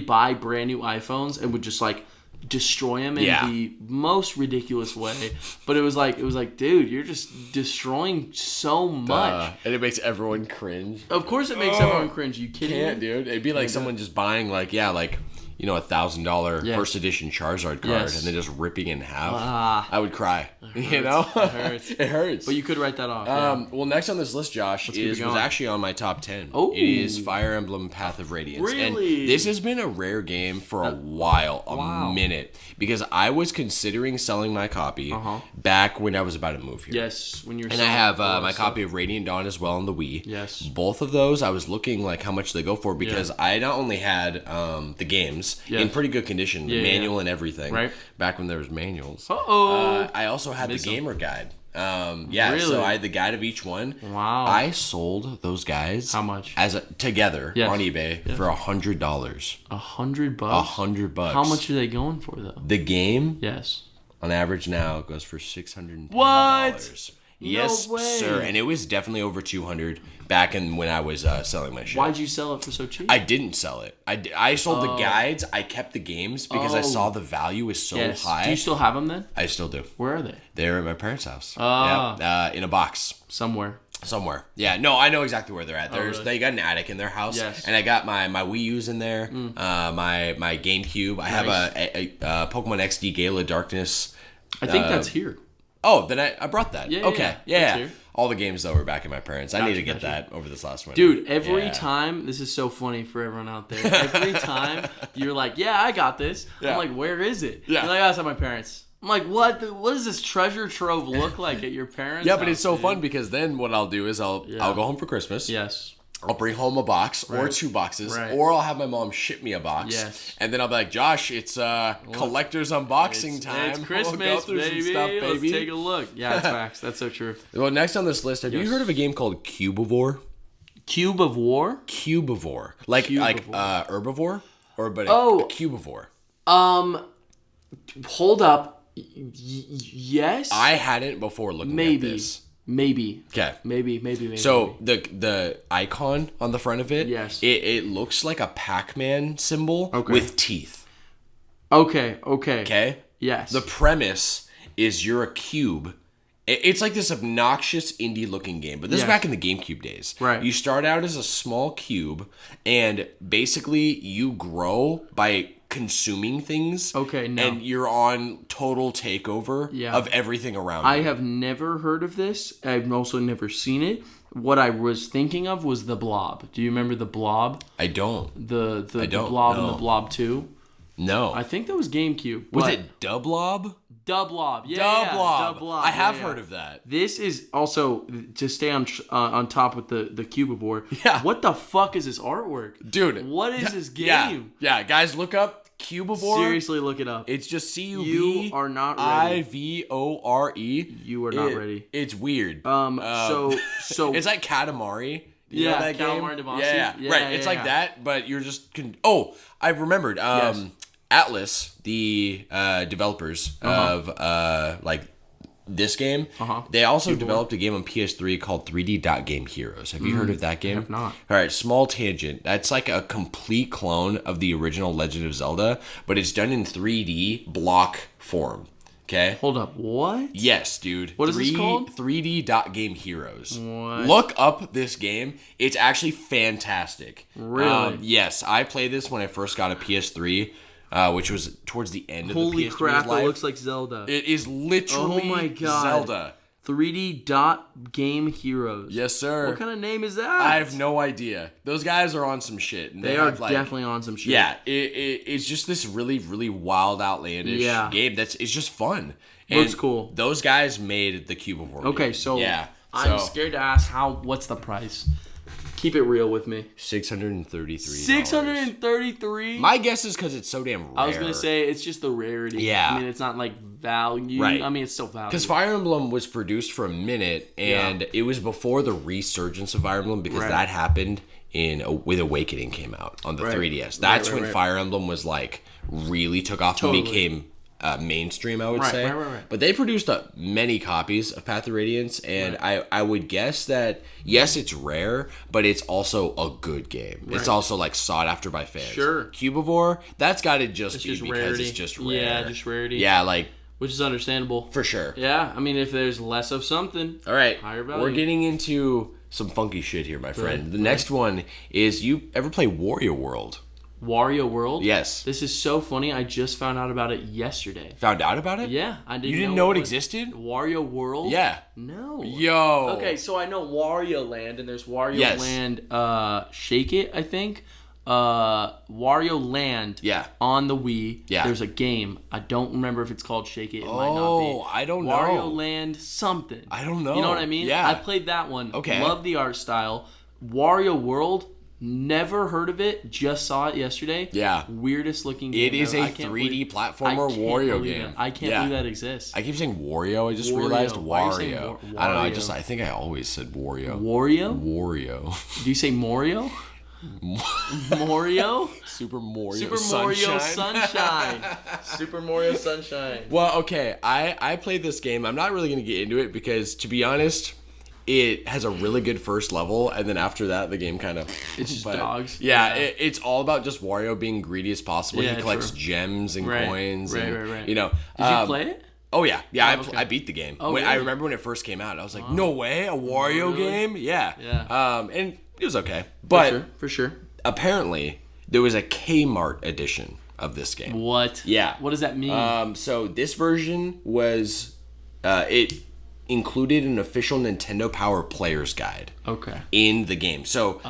buy brand new iPhones and would just like destroy them in the most ridiculous way. But it was like, dude, you're just destroying so much. And it makes everyone cringe. Of course it makes everyone cringe. You kidding me? Dude. It'd be like someone just buying like you know, $1,000 first edition Charizard card and then just ripping it in half. I would cry. You know? It hurts. It hurts. But you could write that off. Well, next on this list, Josh, was actually on my top 10. Oh. It is Fire Emblem Path of Radiance. Really? And this has been a rare game for a while, a minute. Because I was considering selling my copy back when I was about to move here. Yes, when you're And I have my copy of Radiant Dawn as well on the Wii. Yes. Both of those, I was looking like how much they go for because I not only had the games in pretty good condition, the manual and everything. Right. Back when there was manuals. I also had the gamer guide. Yeah, Really? so I had the guide of each one. Wow. I sold those guys. How much? Together on eBay for $100. $100? $100. How much are they going for, though? The game, Yes. on average now, goes for $610. What? Yes, No way. sir. And it was definitely over 200 back in when I was selling my shit. Why'd you sell it for so cheap? I didn't sell it. I sold the guides. I kept the games because I saw the value is so high. Do you still have them then? I still do. Where are they? They're at my parents' house. In a box. Somewhere. Yeah, no, I know exactly where they're at. Really? They got an attic in their house. Yes. And I got my Wii U's in there, my Gamecube. I have a Pokemon XD Gala Darkness. I think that's here. Oh, then I brought that. Yeah, okay. yeah. Yeah. All the games, though, were back in my parents. I need to get that over this last winter. Dude, every time, this is so funny for everyone out there. Every time you're like, yeah, I got this. Yeah. I'm like, where is it? Yeah. You're like, oh, it's at my parents. I'm like, what does this treasure trove look like at your parents' Yeah, but house, it's so dude? fun because then what I'll do is I'll go home for Christmas. Yes. I'll bring home a box or 2 boxes, or I'll have my mom ship me a box. Yes. And then I'll be like, Josh, it's collector's unboxing time. It's Christmas, we'll go through baby. some stuff, baby. Let's take a look. Yeah, it's facts. That's so true. Well, next on this list, have you heard of a game called Cubivore? Cube of War? Cubivore. Like herbivore? A cubivore. Hold up. Yes? I hadn't before looking at this. Maybe. Okay. Maybe. So the icon on the front of it, yes, it looks like a Pac-Man symbol with teeth. Okay. Okay? Yes. The premise is you're a cube. It's like this obnoxious indie-looking game, but this is back in the Gamecube days. Right. You start out as a small cube, and basically you grow by consuming things. Okay, no. And you're on total takeover of everything around you. I have never heard of this. I've also never seen it. What I was thinking of was The Blob. Do you remember The Blob? I don't. The Blob and The Blob 2? No. I think that was GameCube. Was it Dublob? Dublob. Yeah, Dublob. I have heard of that. This is also, to stay on top with the Cubivore. Yeah. What the fuck is this artwork? Dude. What is this game? Yeah, guys, look up Cubivore. Seriously, look it up. It's just Cubivore. You are not ready. You are not ready. It's weird. So it's like Katamari. You know that Katamari game? Damacy. Yeah, right. It's like that, but you're just. I remembered. Atlas, the developers of this game, they also developed a game on PS3 called 3D Dot Game Heroes. Have you heard of that game? I have not. All right, small tangent. That's like a complete clone of the original Legend of Zelda, but it's done in 3D block form. Okay. Hold up. What? Yes, dude. What is this called? 3D Dot Game Heroes. What? Look up this game. It's actually fantastic. Really? Yes, I played this when I first got a PS3. Which was towards the end of the PS3's Holy crap, life. it looks like Zelda. It is literally Zelda. 3D Dot Game Heroes. Yes, sir. What kind of name is that? I have no idea. Those guys are on some shit. And they are definitely on some shit. Yeah, it's just this really, really wild, outlandish game it's just fun. And looks cool. Those guys made the Cubivore game. Okay, so I'm scared to ask what's the price? Keep it real with me. $633. $633? My guess is because it's so damn rare. I was going to say, it's just the rarity. Yeah. I mean, it's not like value. Right. I mean, it's still value. Because Fire Emblem was produced for a minute, and it was before the resurgence of Fire Emblem, because that happened with Awakening came out on the 3DS. That's when Fire Emblem was like really took off and became mainstream, I would say. Right. But they produced many copies of Path of Radiance, and I would guess that, yes, it's rare, but it's also a good game. It's also like sought after by fans. Sure. Cubivore, that's got to just be because rarity. it's just rare. Yeah, just rarity. Yeah, like. Which is understandable. For sure. Yeah, I mean, if there's less of something, all right, higher value. We're getting into some funky shit here, my friend. The next one is, you ever play Wario World? Wario World? Yes. This is so funny. I just found out about it yesterday. Found out about it? Yeah, I didn't. You didn't know it existed? Wario World? Yeah. No. Yo. Okay, so I know Wario Land, and there's Wario Land. Shake It, I think. Wario Land. Yeah. On the Wii. Yeah. There's a game. I don't remember if it's called Shake It. It might not be. I don't know. Wario Land something. I don't know. You know what I mean? Yeah. I played that one. Okay. Love the art style. Wario World. Never heard of it. Just saw it yesterday. Yeah. Weirdest looking game. It is a 3D platformer Wario game. I can't believe that exists. I keep saying Wario. I just realized Wario. I don't know. I think I always said Wario. Wario? Do you say Mario? Mario? Super Mario Sunshine. Super Mario Sunshine. Well, okay. I played this game. I'm not really going to get into it because, to be honest, it has a really good first level, and then after that, the game kind of... It's just dogs. Yeah, it's all about just Wario being greedy as possible. He collects gems and coins. Right. You know, Did you play it? Oh, yeah. Yeah, I beat the game. Oh, really? I remember when it first came out. I was like, no way, a Wario game? Yeah. And it was okay. But For sure. Apparently, there was a Kmart edition of this game. What? Yeah. What does that mean? So this version was... it included an official Nintendo Power Player's Guide. Okay. In the game. So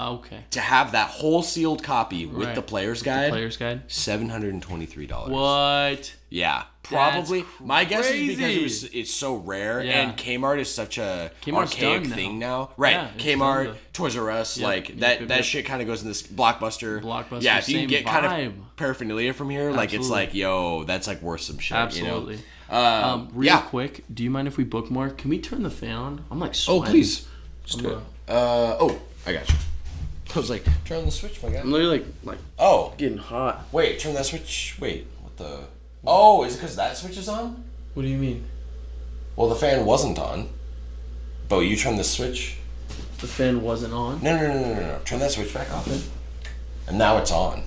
to have that whole sealed copy with the Player's Guide, $723. What? Yeah. Probably. My guess is because it's so rare, and Kmart is such a archaic thing now. Right. Yeah, Kmart, Toys R Us, that shit kind of goes in this Blockbuster. Yeah, if you can get kind of paraphernalia from here, like it's like, yo, that's like worth some shit. Absolutely. You know? Real quick, do you mind if we bookmark? Can we turn the fan on? I'm like sweating. Oh, please. Just do it. I got you. I was like, turn on the switch, my guy. I'm literally like getting hot. Wait, turn that switch. Wait, what the... Oh, is it because that switch is on? What do you mean? Well, the fan wasn't on. But you turned the switch. The fan wasn't on? No. Turn that switch back off. And now it's on.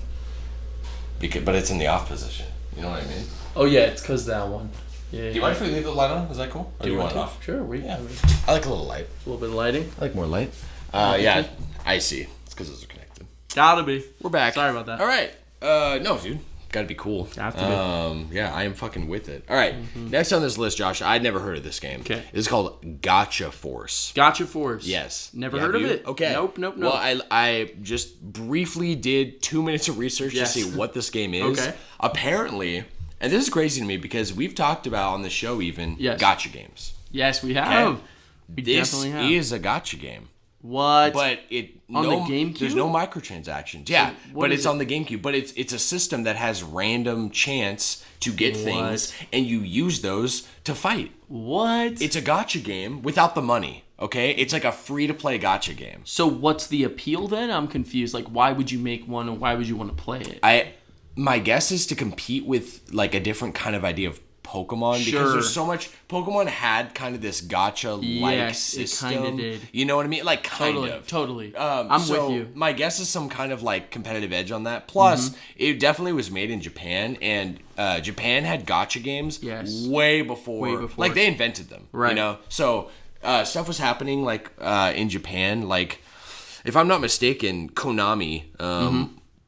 But it's in the off position. You know what I mean? Oh, yeah, it's because that one. Yeah. Do you mind if we leave the light on? Is that cool? Do you want it off? Sure. I like a little light. A little bit of lighting? I like more light. Yeah, I see. It's because those are connected. Gotta be. We're back. Sorry about that. All right. No, dude. Gotta be cool. Have to be. Yeah, I am fucking with it. All right. Next on this list, Josh, I'd never heard of this game. Okay. It's called Gotcha Force. Gotcha Force. Yes. Never heard of it. Okay. Nope. Well, I just briefly did 2 minutes of research to see what this game is. Okay. Apparently, and this is crazy to me because we've talked about on the show even gotcha games. Yes, we have. Okay? We definitely have. This is a gotcha game. What? But the GameCube? There's no microtransactions. Yeah, but it's on the GameCube. But it's a system that has random chance to get things, and you use those to fight. What? It's a gotcha game without the money. Okay, it's like a free-to-play gotcha game. So what's the appeal then? I'm confused. Like, why would you make one, and why would you want to play it? My guess is to compete with like a different kind of idea of Pokemon, because there's so much. Pokemon had kind of this gotcha-like system. It kind of did. You know what I mean? Like Totally. I'm with you. My guess is some kind of like competitive edge on that. Plus, it definitely was made in Japan, and Japan had gotcha games way before. Like they invented them. Right. You know, so stuff was happening like in Japan. Like, if I'm not mistaken, Konami.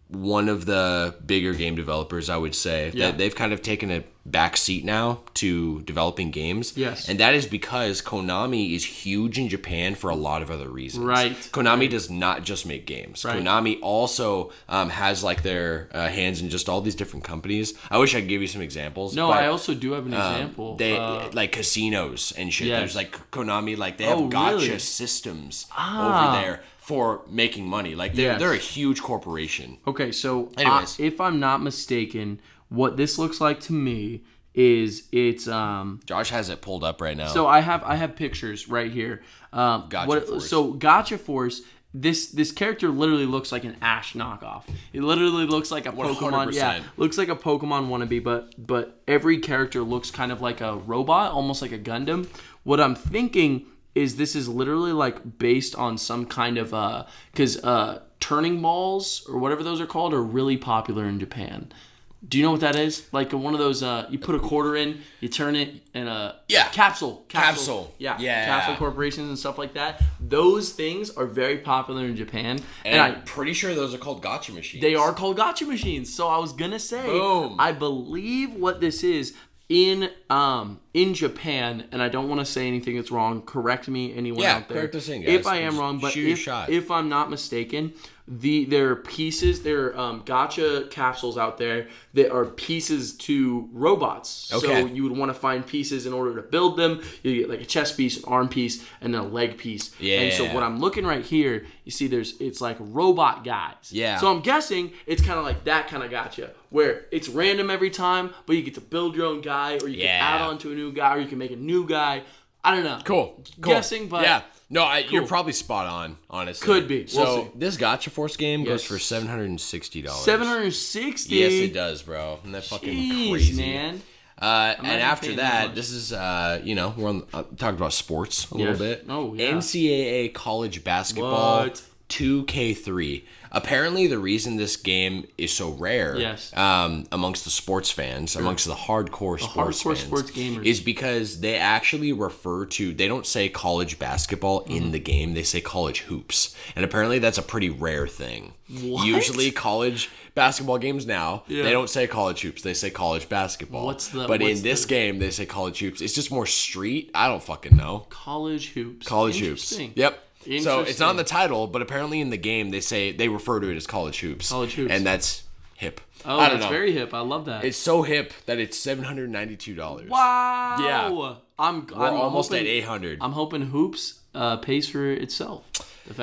One of the bigger game developers, I would say, that they've kind of taken a back seat now to developing games. Yes. And that is because Konami is huge in Japan for a lot of other reasons. Right. Konami does not just make games. Right. Konami also has like their hands in just all these different companies. I wish I could give you some examples. No, but I also do have an example. They like casinos and shit. Yes. There's like Konami, like they have gotcha systems over there for making money. Like they're a huge corporation. Okay, so if I'm not mistaken, what this looks like to me is it's Josh has it pulled up right now. So I have pictures right here. Gotcha Force. So Gotcha Force, this character literally looks like an Ash knockoff. It literally looks like a Pokemon. 100%. Yeah, looks like a Pokemon wannabe, but every character looks kind of like a robot, almost like a Gundam. What I'm thinking is this is literally like based on some kind of because turning balls or whatever those are called are really popular in Japan. Do you know what that is? Like one of those you put a quarter in, you turn it in a capsule. Yeah. Capsule corporations and stuff like that. Those things are very popular in Japan, and I'm pretty sure those are called gotcha machines. They are called gotcha machines. So I was gonna say, boom. I believe what this is. In Japan, and I don't want to say anything that's wrong. Correct me, anyone out there. Correct us in, guys. If I am wrong, but if I'm not mistaken, There are pieces, there are gacha capsules out there that are pieces to robots. Okay. So you would want to find pieces in order to build them. You get like a chest piece, an arm piece, and then a leg piece. Yeah. And so what I'm looking right here, you see it's like robot guys. Yeah. So I'm guessing it's kind of like that kind of gacha, where it's random every time, but you get to build your own guy, or you can add on to a new guy, or you can make a new guy. I don't know. Cool. Guessing, but... Yeah. No, cool. You're probably spot on, honestly. Could be. So We'll see. this Gacha Force game goes for $760. $760? Yes, it does, bro. Isn't that fucking Jeez, crazy? Man. And after that, this is, we're on talked about sports a little bit. Oh, yeah. NCAA college basketball 2K3. Apparently, the reason this game is so rare amongst the sports fans, amongst the hardcore sports gamers, is because they actually refer to, they don't say college basketball in the game, they say college hoops. And apparently that's a pretty rare thing. What? Usually college basketball games now, they don't say college hoops, they say college basketball. But in this game, they say college hoops. It's just more street. I don't fucking know. College hoops. College hoops. Yep. So it's not in the title, but apparently in the game they refer to it as college hoops. College hoops. And that's hip. Oh, that's very hip. I love that. It's so hip that it's $792. Wow. Yeah. I'm almost hoping, at $800. I'm hoping hoops pays for itself.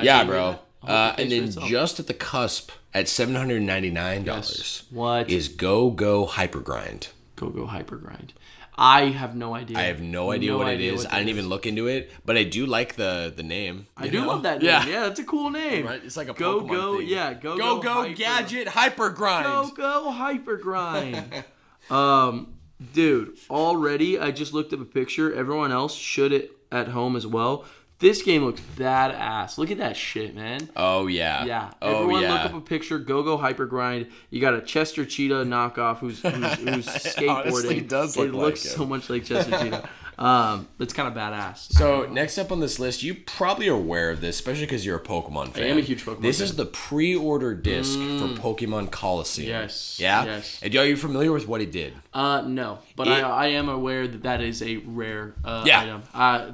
Yeah, bro. And then just at the cusp at $799 what is Go Hypergrind. Go Hypergrind. I have no idea. I have no idea what it is. I didn't even look into it, but I do like the name. I do love that name. Yeah, that's a cool name. Right? It's like a Pokemon thing. Yeah, Go Gadget Hypergrind. Go Hypergrind. Dude, already I just looked up a picture. Everyone else should at home as well. This game looks badass. Look at that shit, man. Oh, yeah. Yeah. Everyone look up a picture. Go Hypergrind. You got a Chester Cheetah knockoff who's skateboarding. Honestly, it does look it like looks so much like Chester Cheetah. That's kind of badass. So next up on this list, you probably are aware of this, especially because you're a Pokemon fan. I am a huge Pokemon fan. This is the pre-order disc for Pokemon Coliseum. Yes. Yeah? Yes. And are you familiar with what it did? No. But I am aware that is a rare item.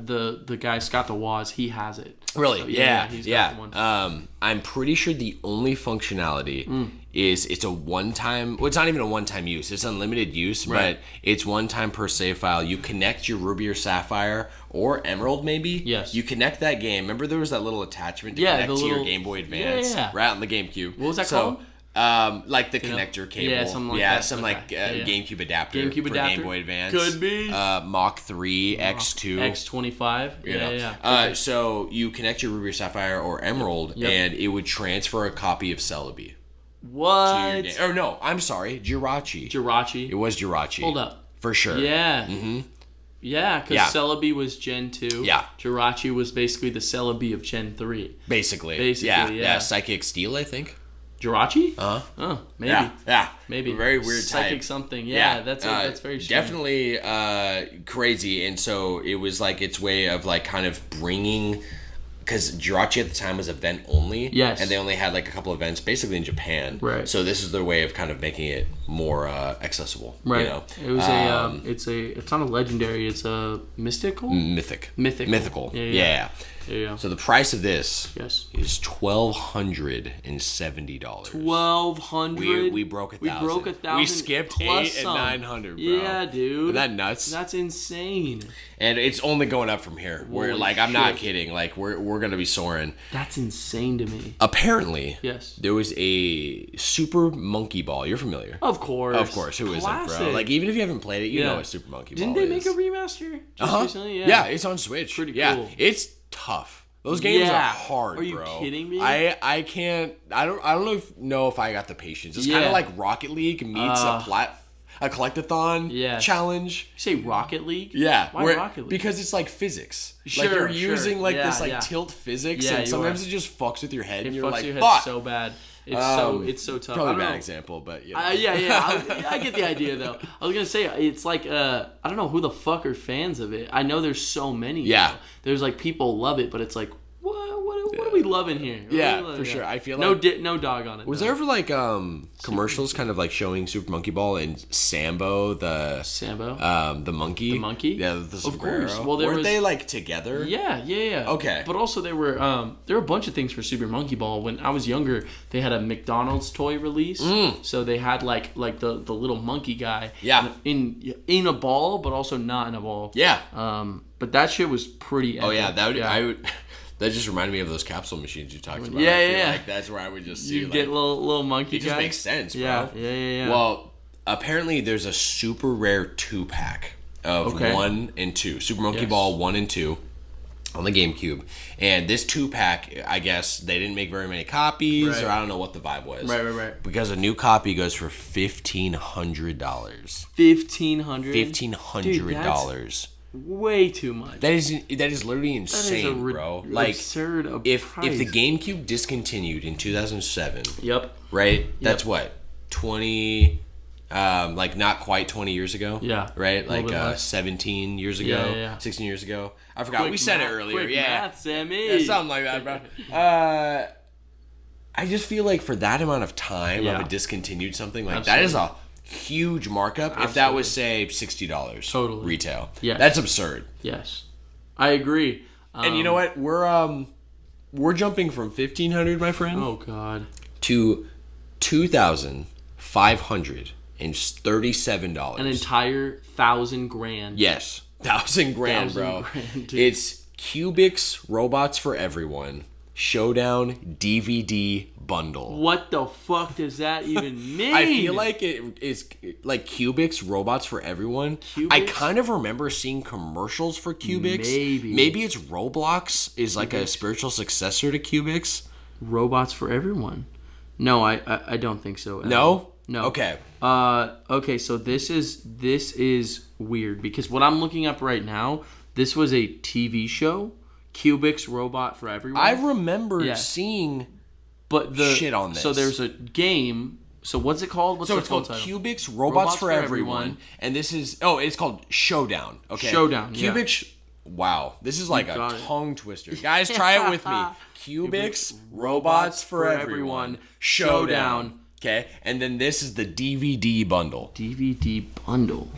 The guy, Scott the Waz, he has it. Really? So, he's got the one. I'm pretty sure the only functionality is it's a one-time. Well, it's not even a one-time use. It's unlimited use, but it's one time per save file. You connect your Ruby or Sapphire or Emerald, maybe. Yes. You connect that game. Remember, there was that little attachment to connect to your Game Boy Advance, right on the GameCube. What was that called? Like the connector cable. Yeah, something like that. Some GameCube adapter for Game Boy Advance. Could be. Mach 3, X2. X25. So you connect your Ruby or Sapphire or Emerald, and it would transfer a copy of Celebi. What? Or no, I'm sorry, Jirachi. It was Jirachi. Hold up. For sure. Yeah. Mm-hmm. Yeah, because Celebi was Gen 2. Yeah. Jirachi was basically the Celebi of Gen 3. Basically. Yeah. Psychic Steel, I think. Jirachi? Oh, maybe. Yeah. Maybe. Very weird Psychic type. something. Yeah, that's very strange. Definitely crazy. And so it was like its way of like kind of bringing... Because Jirachi at the time was event only. Yes. And they only had like a couple events basically in Japan. Right. So this is their way of kind of making it more accessible. Right. You know? It was it's not a legendary, it's a mystical? Mythical. Yeah. Yeah. So the price of this is $1,270. $1,200. We broke 1,000. We broke 1,000. We skipped plus 8 and 900, bro. Yeah, dude. Isn't that nuts? That's insane. And it's only going up from here. We're like, I'm not kidding. Like we're gonna be soaring. That's insane to me. Apparently, yes, there was a Super Monkey Ball. You're familiar? Of course. Who isn't, bro? Like even if you haven't played it, you know what Super Monkey Ball is. Didn't they make a remaster just recently? Yeah, it's on Switch. Pretty cool. Yeah, it's tough. Those games are hard, bro. Are you kidding me? I can't. I don't know if I got the patience. It's kind of like Rocket League meets a collectathon challenge. You say Rocket League? Yeah. Why Rocket League? Because it's like physics. Sure, like you're using like this tilt physics, and sometimes it just fucks with your head. And you're like, your head so bad. It's so tough. Probably a bad example, but you know. I get the idea though. I was gonna say it's like I don't know who the fuck are fans of it. I know there's so many. Yeah. There's like people love it, but it's like what are we loving here? For sure. I feel like no dog on it. Was there ever like commercials kind of like showing Super Monkey Ball and Sambo the monkey? The monkey? Yeah, the sombrero. Of course. Well, weren't they like together? Yeah. Okay. But also there were a bunch of things for Super Monkey Ball. When I was younger, they had a McDonald's toy release. So they had like the little monkey guy. Yeah. In a ball, but also not in a ball. Yeah. But that shit was pretty epic. Oh yeah, I would. That just reminded me of those capsule machines you talked about. Yeah. Like that's where I would just see. You get little monkey. It just makes sense, bro. Yeah. Well, apparently there's a super rare 2-pack of 1 and 2 Super Monkey Ball 1 and 2 on the GameCube, and this 2-pack, I guess they didn't make very many copies, or I don't know what the vibe was. Right. Because a new copy goes for $1,500. $1,500. Way too much. That is literally insane, bro. Like absurd. If the GameCube discontinued in 2007. Yep. Right. That's what 20. Like not quite 20 years ago. Yeah. Right. Like 17 years ago. Yeah. 16 years ago. I forgot. Quick we said math, it earlier. Quick Yeah. Math, Sammy. Yeah, something like that, bro. I just feel like for that amount of time of a discontinued something like that is a huge markup. Absolutely. If that was say $60 totally retail, that's absurd. Yes, I agree. And you know what? We're jumping from $1,500, my friend. Oh God. To $2,537. An entire $1,000. Yes, $1,000, bro. It's Cubix Robots for Everyone Showdown DVD bundle. What the fuck does that even mean? I feel like it is like Cubix Robots for Everyone. Cubix? I kind of remember seeing commercials for Cubix. Maybe it's Roblox is like a spiritual successor to Cubix. Robots for Everyone. No, I don't think so. No? No. Okay. Okay, so this is weird because what I'm looking up right now, this was a TV show, Cubix Robot for Everyone. I remember seeing shit on this. So there's a game. So what's it called? It's called Cubix Robots for Everyone. And this is it's called Showdown. Okay. Showdown. Cubix. Yeah. Wow, this is like a tongue twister. Guys, try it with me. Cubix Robots for Everyone Showdown. Okay, and then this is the DVD bundle. DVD bundle.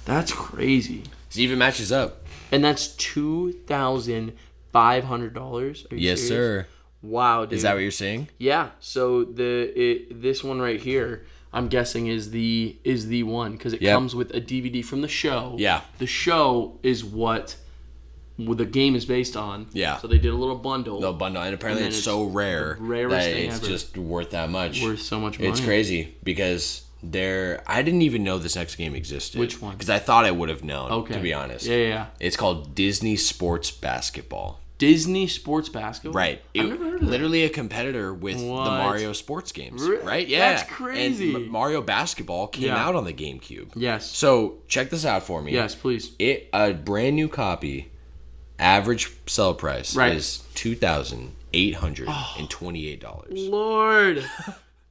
That's crazy. It even matches up. And that's $2,500. Yes, sir. Wow, dude. Is that what you're saying? Yeah. So this one right here, I'm guessing is the one because it comes with a DVD from the show. Yeah. The show is what the game is based on. Yeah. So they did a little bundle. And apparently it's so rare that it's just worth that much. Worth so much money. It's crazy because I didn't even know this next game existed. Which one? Because I thought I would have known, to be honest. Yeah. It's called Disney Sports Basketball. Disney Sports Basketball? Right. I've never heard of literally a competitor with the Mario sports games. Right? Yeah. That's crazy. And Mario Basketball came out on the GameCube. Yes. So check this out for me. Yes, please. A brand new copy, average sell price is $2,828. Lord.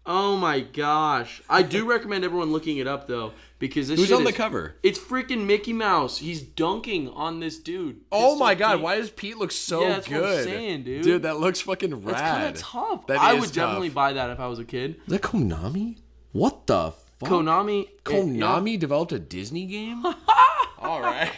Oh my gosh. I do recommend everyone looking it up though. Because this Who's on the cover? It's freaking Mickey Mouse. He's dunking on this dude. Oh my god, why does Pete look so good? That's what I'm saying, dude. Dude, that looks fucking rad. That's kind of tough. That I is would definitely buy that if I was a kid. Is that Konami? What the fuck? Konami developed a Disney game? All right.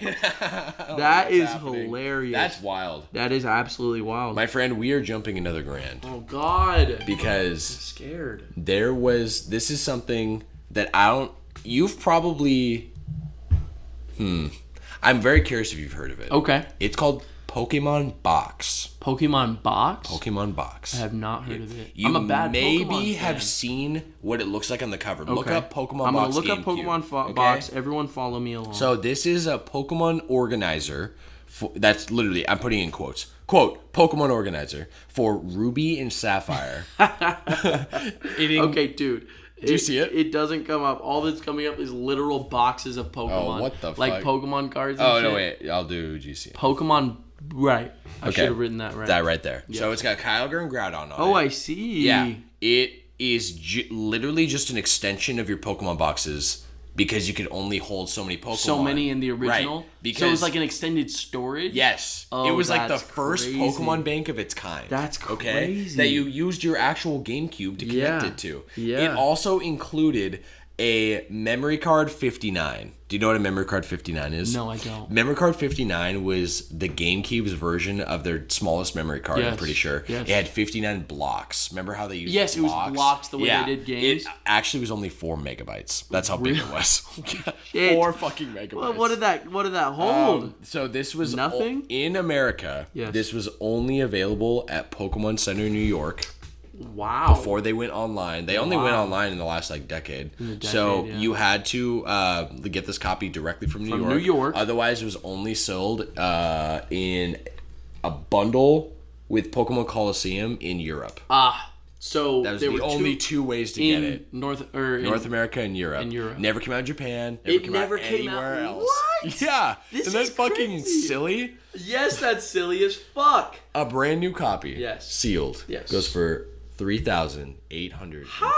That is hilarious. That's wild. That is absolutely wild. My friend, we are jumping another grand. Oh god. Because I'm scared. This is something that you've probably I'm very curious if you've heard of it. Okay. It's called Pokemon Box. Pokemon Box? Pokemon Box. I have not heard of it. I'm a bad maybe Pokemon have fan. seen what it looks like on the cover. Okay. Look up Pokemon I'm Box. I'm going to look up Pokemon Box. Everyone follow me along. So this is a Pokemon organizer. That's literally, I'm putting in quotes. Quote, Pokemon organizer for Ruby and Sapphire. Okay, dude. Do you see it? It doesn't come up. All that's coming up is literal boxes of Pokemon. Oh, what the fuck? Like Pokemon cards and shit. No, wait. I'll do GC. Pokemon, right. I should have written that right. That right there. Yeah. So it's got Kyogre and Groudon on it. Oh, I see. Yeah. It is literally just an extension of your Pokemon boxes because you could only hold so many Pokemon. So many in the original? Right. Because so it was like an extended storage? Yes. Oh, it was like the that's first crazy. Pokemon bank of its kind. That's crazy. Okay? That you used your actual GameCube to connect it to. Yeah. It also included a memory card 59. Do you know what a memory card 59 is? No, I don't. Memory card 59 was the GameCube's version of their smallest memory card, I'm pretty sure. Yes. It had 59 blocks. Remember how they used Yes, blocks? it was blocks the way they did games. It actually was only 4 megabytes. That's how big it was. Shit. 4 fucking megabytes. Well, what did that hold? So this was Nothing? in America. Yes. This was only available at Pokemon Center in New York. Wow. Before they went online. They only went online in the last decade. So you had to get this copy directly from New York. Otherwise, it was only sold in a bundle with Pokemon Coliseum in Europe. So that was the only two ways to get it. North America and Europe. Never came out in Japan. Never came out anywhere else. What? Yeah. This Isn't is that fucking crazy. silly? Yes, that's silly as fuck. A brand new copy. Yes. Sealed. Yes. Goes for $3,850. What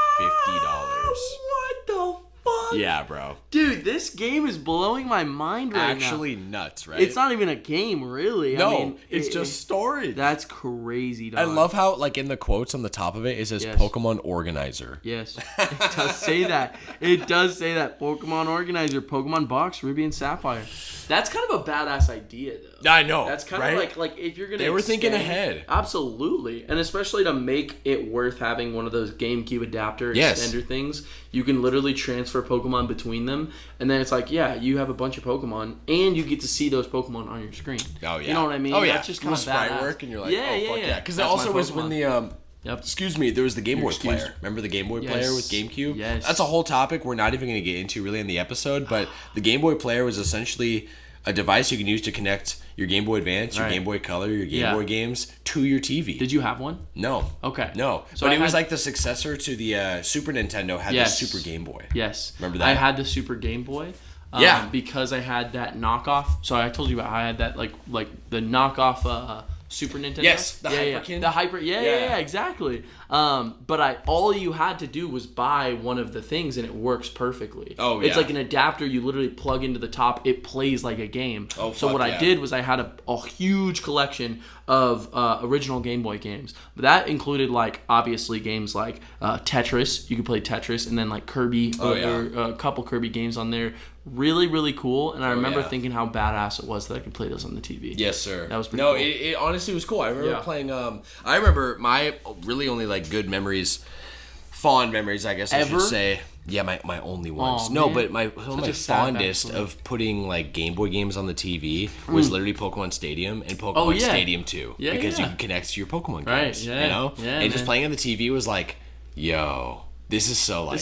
the fuck? Yeah, bro. Dude, this game is blowing my mind right now. Actually nuts, right? It's not even a game, really. No, I mean, it's just storage. That's crazy, dog. I love how, like, in the quotes on the top of it says Pokemon Organizer. Yes, it does say that. It does say that. Pokemon Organizer, Pokemon Box, Ruby and Sapphire. That's kind of a badass idea, though. I know. That's kind of like if you're gonna. They were thinking ahead. Absolutely, and especially to make it worth having one of those GameCube adapter extender things, you can literally transfer Pokemon between them, and then it's like, yeah, you have a bunch of Pokemon, and you get to see those Pokemon on your screen. Oh yeah, you know what I mean? Oh yeah, that's just kind of badass. work, and you're like, yeah. Because it also was when the excuse me, there was the Game Boy player. Remember the Game Boy player with GameCube? Yes. That's a whole topic we're not even going to get into really in the episode, but the Game Boy player was essentially a device you can use to connect your Game Boy Advance, your Game Boy Color, your Game Boy games to your TV. Did you have one? No. Okay. No. So but it was like the successor to the Super Nintendo had the Super Game Boy. Yes. Remember that? I had the Super Game Boy. Because I had that knockoff. So I told you about I had that like the knockoff Super Nintendo. Yes, the Hyperkin. The Hyper. Yeah, exactly. But all you had to do was buy one of the things, and it works perfectly. Oh, yeah. It's like an adapter you literally plug into the top. It plays like a game. Oh, so what I did was I had a huge collection of original Game Boy games. But that included obviously games like Tetris. You could play Tetris, and then Kirby or a couple Kirby games on there. Really, really cool. And I remember thinking how badass it was that I could play those on the TV. Yes, sir. That was pretty cool. It honestly was cool. I remember playing. I remember my really only good memories, fond memories, I guess I should say. Yeah, my only ones. Oh, no, man. but my fondest of putting Game Boy games on the TV was literally Pokemon Stadium and Pokemon Stadium 2. Yeah, because you can connect to your Pokemon games. Right, yeah. You know? Yeah, and just playing on the TV was like, yo, this is so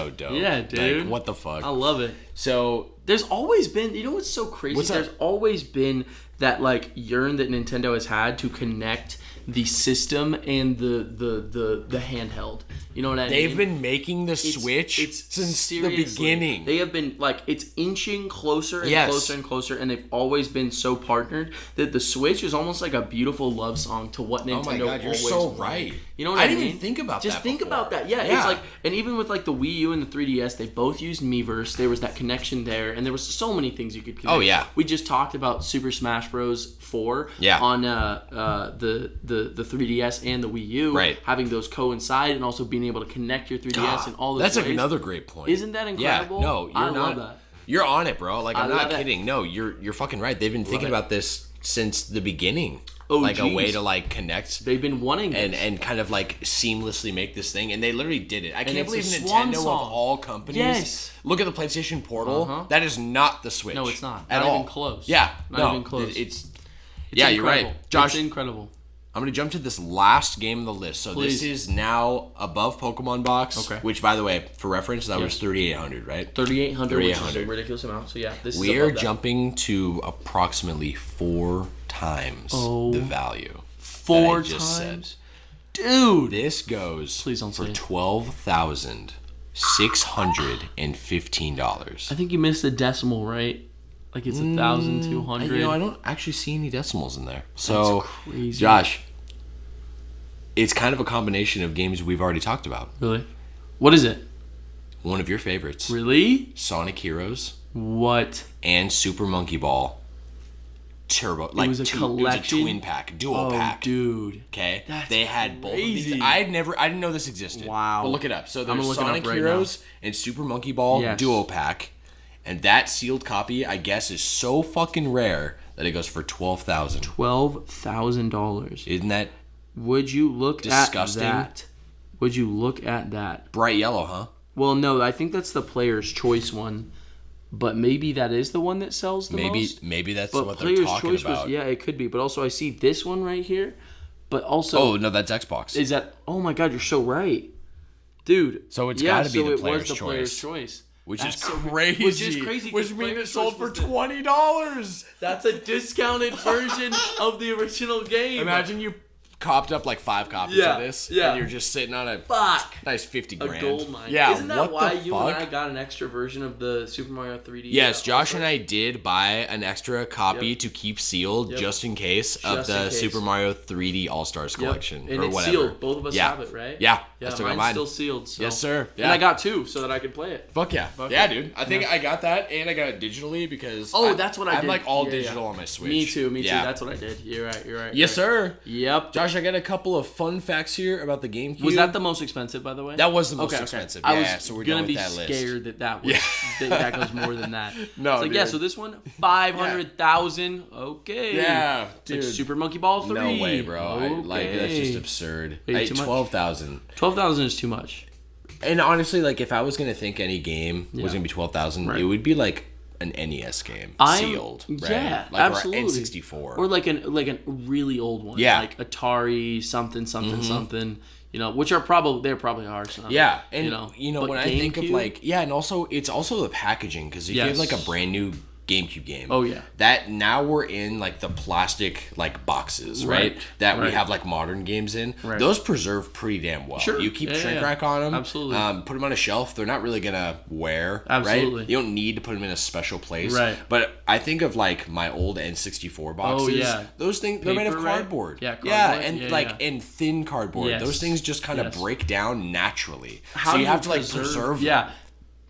dope. Yeah, dude. What the fuck? I love it. So there's always been, you know what's so crazy? There's always been that yearn that Nintendo has had to connect the system and the handheld. You know what I mean? They've been making the Switch since the beginning. They have been it's inching closer and closer and closer, and they've always been so partnered that the Switch is almost like a beautiful love song to what Nintendo. Oh my god, you're always so wanted. right. You know what I mean? didn't even think about that. Just think about that. Yeah, it's and even with the Wii U and the 3DS, they both used Miiverse. There was that connection there, and there was so many things you could connect. Oh yeah. We just talked about Super Smash Bros. 4 on the 3DS and the Wii U, having those coincide and also being able to connect your 3DS and all those. That's another great point. Isn't that incredible? Yeah, no, I love that. You're on it, bro. I'm not kidding. No, you're fucking right. They've been thinking about this since the beginning. A way to connect. They've been wanting and kind of seamlessly make this thing, and they literally did it. I can't believe Nintendo of all companies. Yes. Look at the PlayStation Portal. That is not the Switch. No, it's not. At not all. Even close. Yeah. Not even close. It's incredible. You're right. Josh, it's incredible. I'm going to jump to this last game on the list. So this is now above Pokemon Box. Okay. Which, by the way, for reference, that was 3,800, right? 3,800, which is a ridiculous amount. So yeah, this we are jumping to approximately 4 times the value. 4 times? Dude! This goes for $12,615. I think you missed a decimal, right? It's 1,200. I don't actually see any decimals in there. So, that's crazy. Josh, it's kind of a combination of games we've already talked about. Really? What is it? one of your favorites. Really? Sonic Heroes. What? And Super Monkey Ball. Turbo. Like, it was a collection? It was a twin pack. Duo pack. Dude. Okay? That's they had both of crazy. these. I didn't know this existed. Wow. But look it up. So there's looking Sonic up right Heroes and Super Monkey Ball Duo pack. And that sealed copy, I guess, is so fucking rare that it goes for $12,000. $12,000. Isn't that Would you look disgusting? at that? Would you look at that? Bright yellow, huh? Well, no, I think that's the player's choice one. But maybe that is the one that sells the most. Maybe that's but what they're talking about. Yeah, it could be. But also, I see this one right here. But also... Oh, no, that's Xbox. Is that... Oh, my God, you're so right. Dude. So it's got to be the player's choice. Player's choice. Which is crazy. Which means it sold for $20. That's a discounted version of the original game. Imagine you copped up like 5 copies of this, and you're just sitting on a nice 50 grand. A gold mine. Yeah, isn't that why you and I got an extra version of the Super Mario 3D? Yes, Josh and I did buy an extra copy to keep sealed just in case of the Super Mario 3D All-Stars collection and or it's whatever. Sealed. Both of us have it, right? Yeah, yeah, I still mine's got mine. Still sealed. So. Yes, sir. Yeah. And I got 2 so that I could play it. Fuck yeah. Yeah, dude. I think I got that and I got it digitally because that's what I did. I'm like all digital on my Switch. Me too. That's what I did. You're right. Yes, sir. Yep. Josh, I got a couple of fun facts here about the GameCube. Was that the most expensive, by the way? That was the most expensive. I Yeah, was so we're gonna done with be that list. scared that was that goes more than that. No, it's like, dude. so this one 500,000. Okay. Yeah, It's dude. like Super Monkey Ball 3. No way, bro. Okay. That's just absurd. Wait, too much? 12,000. 12,000 is too much. And honestly, like if I was gonna think any game was gonna be 12,000, it would be like an NES game sealed, right? Yeah, like, absolutely. Or N64, or like a really old one. Yeah, like Atari something. You know, which are probably are some. Yeah, and you know but when I think of like and also it's also the packaging because if you have like a brand new GameCube game. Oh yeah. That now we're in like the plastic like boxes, right? That we have like modern games in. Right. Those preserve pretty damn well. Sure. You keep shrink wrap on them. Absolutely. Put them on a shelf. They're not really gonna wear. Absolutely. Right? You don't need to put them in a special place. Right. But I think of like my old N64 boxes. Oh yeah. Those things they're made of cardboard. Right? Yeah. And and thin cardboard. Yes. Those things just kind of break down naturally. How so you do have to like preserve them. Yeah.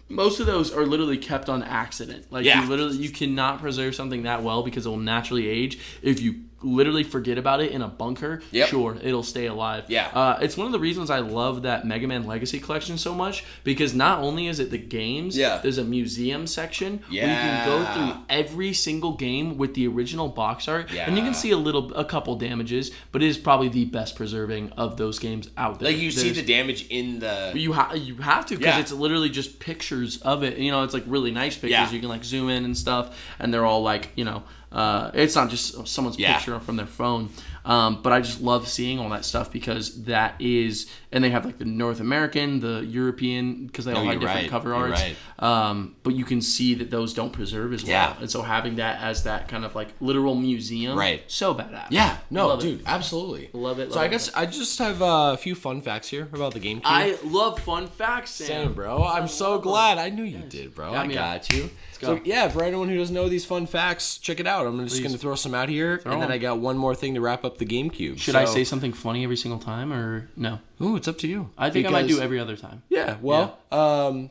Most of those are literally kept on accident. Like you cannot preserve something that well because it will naturally age. If you literally forget about it in a bunker, sure, it'll stay alive. Yeah. It's one of the reasons I love that Mega Man Legacy Collection so much because not only is it the games, there's a museum section where you can go through every single game with the original box art, and you can see a couple damages, but it is probably the best preserving of those games out there. Like you see the damage in the... You have to because it's literally just pictures of it. You know, it's like really nice pictures. You can like zoom in and stuff, and they're all like, it's not just someone's picture from their phone. But I just love seeing all that stuff because that is, and they have like the North American, the European, because they all have different cover arts. But you can see that those don't preserve as well. And so having that as that kind of like literal museum, so badass. Yeah, no, dude, absolutely. Love it. So I guess I just have a few fun facts here about the GameCube. I love fun facts, Sam. Same, bro. I'm so glad. I knew you did, bro. I got you. So yeah, for anyone who doesn't know these fun facts, check it out. I'm just going to throw some out here, and then I got one more thing to wrap up the GameCube. Should I say something funny every single time, or no? Ooh, it's up to you. I think I might do every other time. Yeah, well,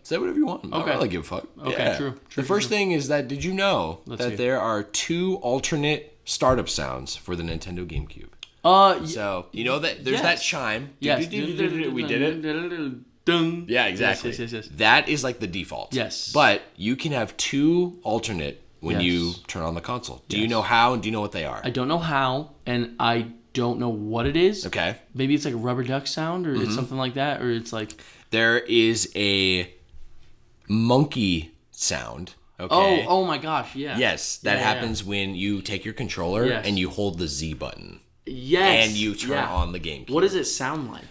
say whatever you want. Okay. I don't really give a fuck. Okay, true. The first thing is that, did you know that there are 2 alternate startup sounds for the Nintendo GameCube? So, you know that there's that chime. Yes. We did it. Yeah, exactly. Yes. That is like the default. Yes. But you can have 2 alternate when you turn on the console. Do you know how and do you know what they are? I don't know how, and I don't know what it is. Okay. Maybe it's like a rubber duck sound, or it's something like that, or it's like... There is a monkey sound. Okay. Oh my gosh, yeah. Yes, that happens when you take your controller and you hold the Z button. Yes. And you turn on the GameCube. What does it sound like?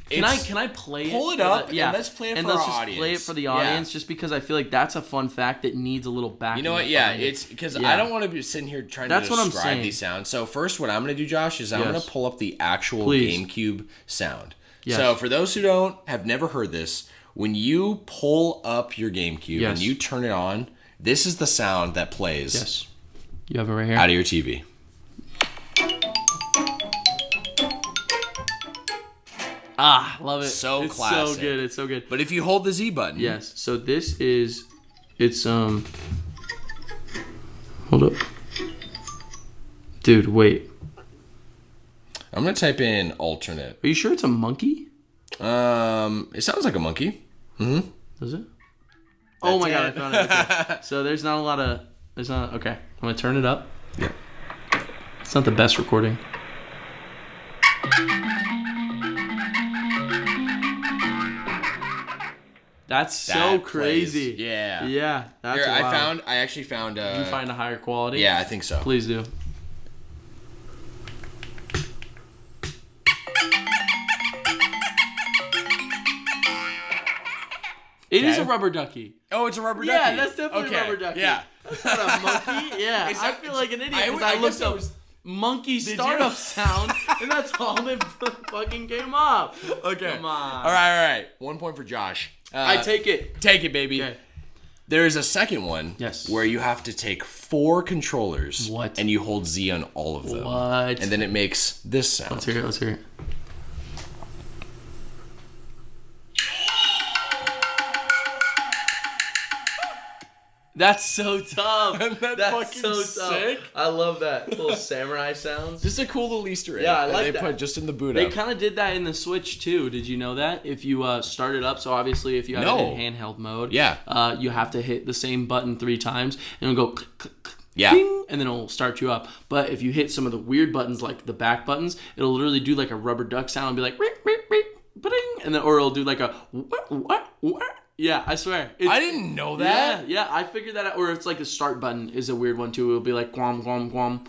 Can I play it? Pull it up and let's play it for our audience. And let's just play it for the audience just because I feel like that's a fun fact that needs a little back. You know what? Yeah, it's because I don't want to be sitting here trying to describe these sounds. So first what I'm going to do, Josh, is I'm going to pull up the actual GameCube sound. Yes. So for those who have never heard this, when you pull up your GameCube and you turn it on, this is the sound that plays. Yes. You have it right here. Out of your TV. Love it. So it's classic. So good. It's so good. But if you hold the Z button. Yes. So this is, hold up. Dude, wait. I'm going to type in alternate. Are you sure it's a monkey? It sounds like a monkey. Mm-hmm. Does it? Oh my God, I found it. Okay. So there's not a lot of, okay. I'm going to turn it up. Yeah. It's not the best recording. That's so crazy. Plays. Yeah. Yeah. That's Here, wild. I actually found. Did you find a higher quality? Yeah, I think so. Please do. It is a rubber ducky. Oh, it's a rubber ducky. Yeah, that's definitely a rubber ducky. Yeah. That's not a monkey. Yeah. I feel like an idiot because I looked up monkey startup sound and that's all that fucking came up. Okay. Come on. All right. 1 point for Josh. I take it. Take it, baby. Okay. There is a second one. Yes. Where you have to take 4 controllers. What? And you hold Z on all of them. What? And then it makes this sound. Let's hear it. That's so tough. That's fucking so sick? tough. I love that. Little samurai sounds. Just a cool little Easter egg. Yeah, I like that. They that. put just in the boot They up. kind of did that in the Switch too. Did you know that? If you start it up, so obviously if you have it in handheld mode, you have to hit the same button 3 times and it'll go click, click, click, ding, and then it'll start you up. But if you hit some of the weird buttons like the back buttons, it'll literally do like a rubber duck sound and be like, rick, rick, rick, ba-ding, and then or it'll do like a what. Yeah, I swear. I didn't know that. Yeah, I figured that out. Or it's like the start button is a weird one too. It'll be like guam, guam, guam.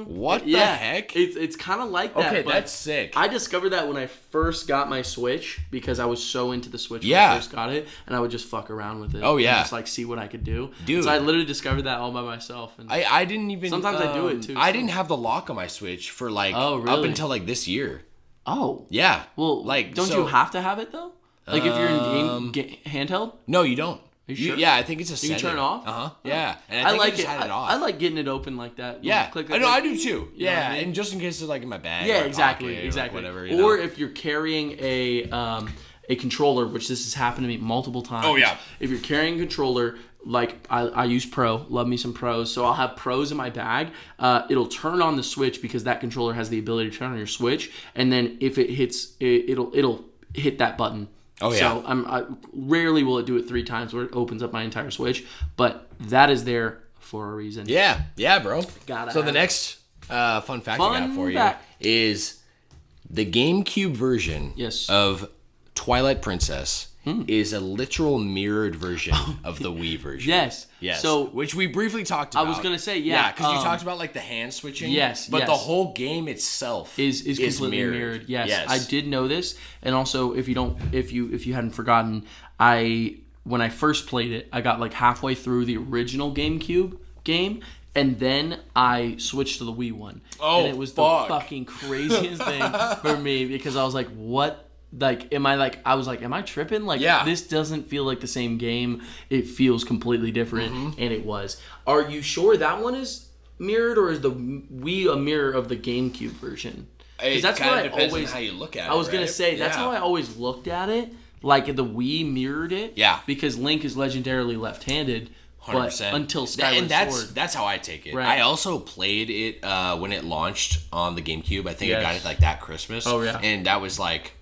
What the heck? It's kind of like that. Okay, but that's sick. I discovered that when I first got my Switch because I was so into the Switch when I first got it, and I would just fuck around with it. Oh yeah, and just like see what I could do. Dude, so I literally discovered that all by myself. And I didn't even. Sometimes I do it too. I didn't have the lock on my Switch for like up until like this year. Oh yeah. Well, like don't you have to have it though? Like if you're in handheld? No, you don't. Are you sure? Yeah, I think it's a setting. You can turn it off? Uh-huh. Yeah. And I like it. Had it off. I like getting it open like that. Yeah. Click, I know, I do too. You know what I mean? And just in case it's like in my bag. Yeah, or exactly. pocket Exactly. Or whatever. Or if you're carrying a controller, which this has happened to me multiple times. Oh, yeah. If you're carrying a controller, like I use Pro, love me some Pros, so I'll have Pros in my bag. It'll turn on the Switch because that controller has the ability to turn on your Switch, and then if it hits, it'll hit that button. Oh yeah. So I rarely will it do it 3 times where it opens up my entire Switch, but that is there for a reason. Yeah, bro. So the next fun fact I got for you is the GameCube version of Twilight Princess is a literal mirrored version of the Wii version. Yes. So, which we briefly talked about. I was gonna say, yeah, because you talked about like the hand switching. Yes. But the whole game itself is completely mirrored. Yes. I did know this, and also if you hadn't forgotten, when I first played it, I got like halfway through the original GameCube game. And then I switched to the Wii one. Oh, and it was the fucking craziest thing for me because I was like, what? Like, am I tripping? Like, this doesn't feel like the same game. It feels completely different. And it was. Are you sure that one is mirrored or is the Wii a mirror of the GameCube version? Because that's what I always, on how you look at it. I was going to say, that's how I always looked at it. Like, the Wii mirrored it. Yeah. Because Link is legendarily left-handed. 100%. But until Skyward Sword. That's how I take it. Right. I also played it when it launched on the GameCube. I think I got it like that Christmas. Oh, yeah. And that was like,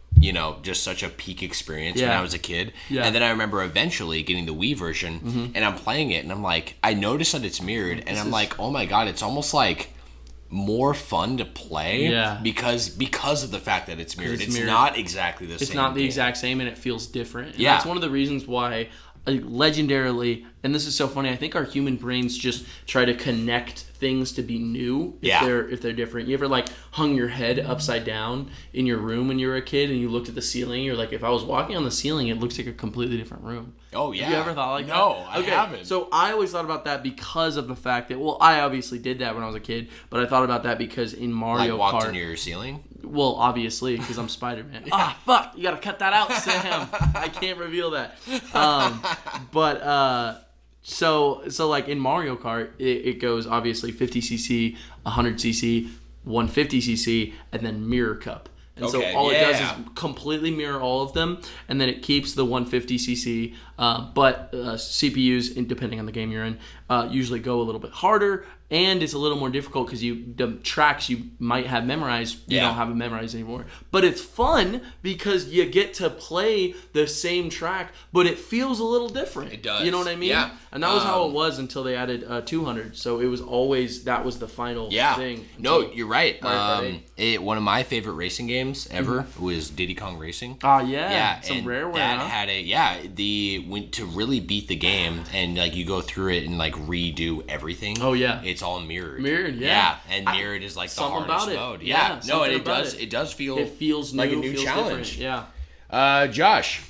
just such a peak experience when I was a kid. Yeah. And then I remember eventually getting the Wii version, and I'm playing it, and I'm like, I noticed that it's mirrored, and I'm like, oh my god, it's almost like more fun to play because of the fact that it's mirrored. It's not exactly the same. It's not the exact same, and it feels different. And that's one of the reasons why legendarily, and this is so funny, I think our human brains just try to connect things to be new if they're different. You ever like hung your head upside down in your room when you were a kid and you looked at the ceiling, you're like, if I was walking on the ceiling, it looks like a completely different room. Oh yeah. Have you ever thought like that? No, I haven't. So I always thought about that because of the fact that, well, I obviously did that when I was a kid, but I thought about that because in Mario Kart, walked into your ceiling? Well, obviously, because I'm Spider-Man. Fuck! You gotta cut that out, Sam. I can't reveal that. So like in Mario Kart, it goes obviously 50cc, 100cc, 150cc, and then Mirror Cup. And so all it does is completely mirror all of them, and then it keeps the 150cc, but CPUs, depending on the game you're in, usually go a little bit harder, and it's a little more difficult because the tracks you might have memorized, you don't have it memorized anymore. But it's fun because you get to play the same track, but it feels a little different. It does. You know what I mean? Yeah. And that was how it was until they added 200. So it was always, that was the final thing. No, you're right. One of my favorite racing games ever was Diddy Kong Racing. Yeah. Some rareware. That had to really beat the game, and like you go through it and like redo everything. Oh yeah. It's all mirrored. And mirrored is like the hardest mode. It does feel. It feels like new, a new challenge. Yeah. Josh.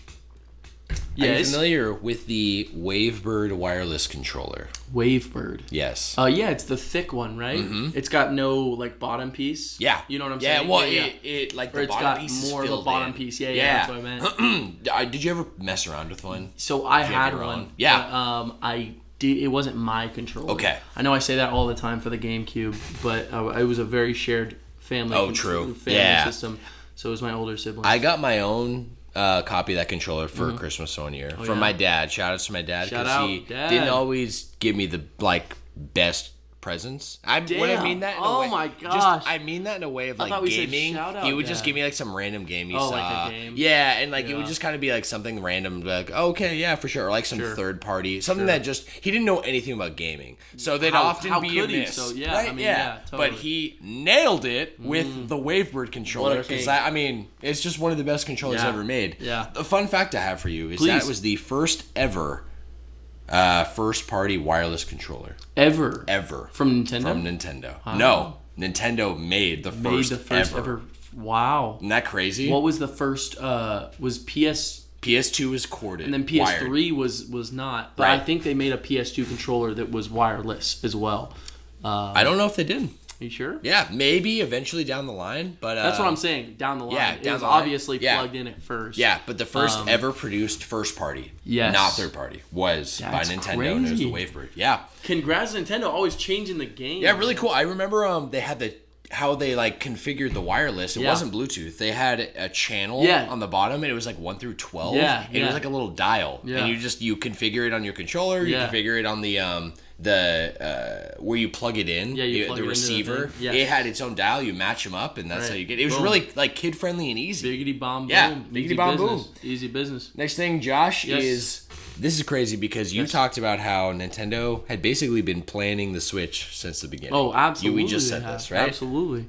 Yes. Are you familiar with the Wavebird wireless controller? Wavebird. Yes. Yeah, it's the thick one, right? Mm-hmm. It's got no like bottom piece. Yeah. You know what I'm saying? It like the bottom piece is more of a bottom piece. Yeah, that's what I meant. Did you ever mess around with one? So I had one. Yeah. But, I did. It wasn't my controller. Okay. I know I say that all the time for the GameCube, but it was a very shared family. True. Family system. So it was my older sibling. I got my own copy of that controller for Christmas one year from my dad. Shout out to my dad because he didn't always give me the best presents. What I mean that in a way, my gosh. I mean that in a way of like gaming. He would just give me like some random game he saw. Like a game. Yeah, and like it would just kind of be like something random, like okay, yeah, for sure, or like some third party, something that just he didn't know anything about gaming, so they'd often be a miss. So yeah, right? I mean, totally. But he nailed it with the Wavebird controller because I mean it's just one of the best controllers ever made. Yeah. A fun fact I have for you is that was the first ever first party wireless controller ever from Nintendo. No, Nintendo made the first ever. Wow, Isn't that crazy? What was the first? Was PS2 was corded, and then PS3 was not. But I think they made a PS2 controller that was wireless as well. I don't know if they did. Are you sure? Yeah, maybe eventually down the line, but that's what I'm saying. Down the line, it was obviously plugged in at first. Yeah, but the first ever produced first party, not third party, was by Nintendo. Crazy. And it was the Wavebird. Yeah. Congrats, Nintendo, always changing the game. Yeah, really cool. I remember they had how they like configured the wireless. It wasn't Bluetooth. They had a channel on the bottom, and it was like 1 through 12. And it was like a little dial, and you configure it on your controller. You configure it on the where you plug it in, the receiver. It had its own dial. You match them up, and that's how you get. It was really like kid friendly and easy. Biggity bomb boom. Yeah, biggity bomb boom. Easy business. Next thing, Josh, is this is crazy because you talked about how Nintendo had basically been planning the Switch since the beginning. Oh, absolutely. We just said this, right? Absolutely.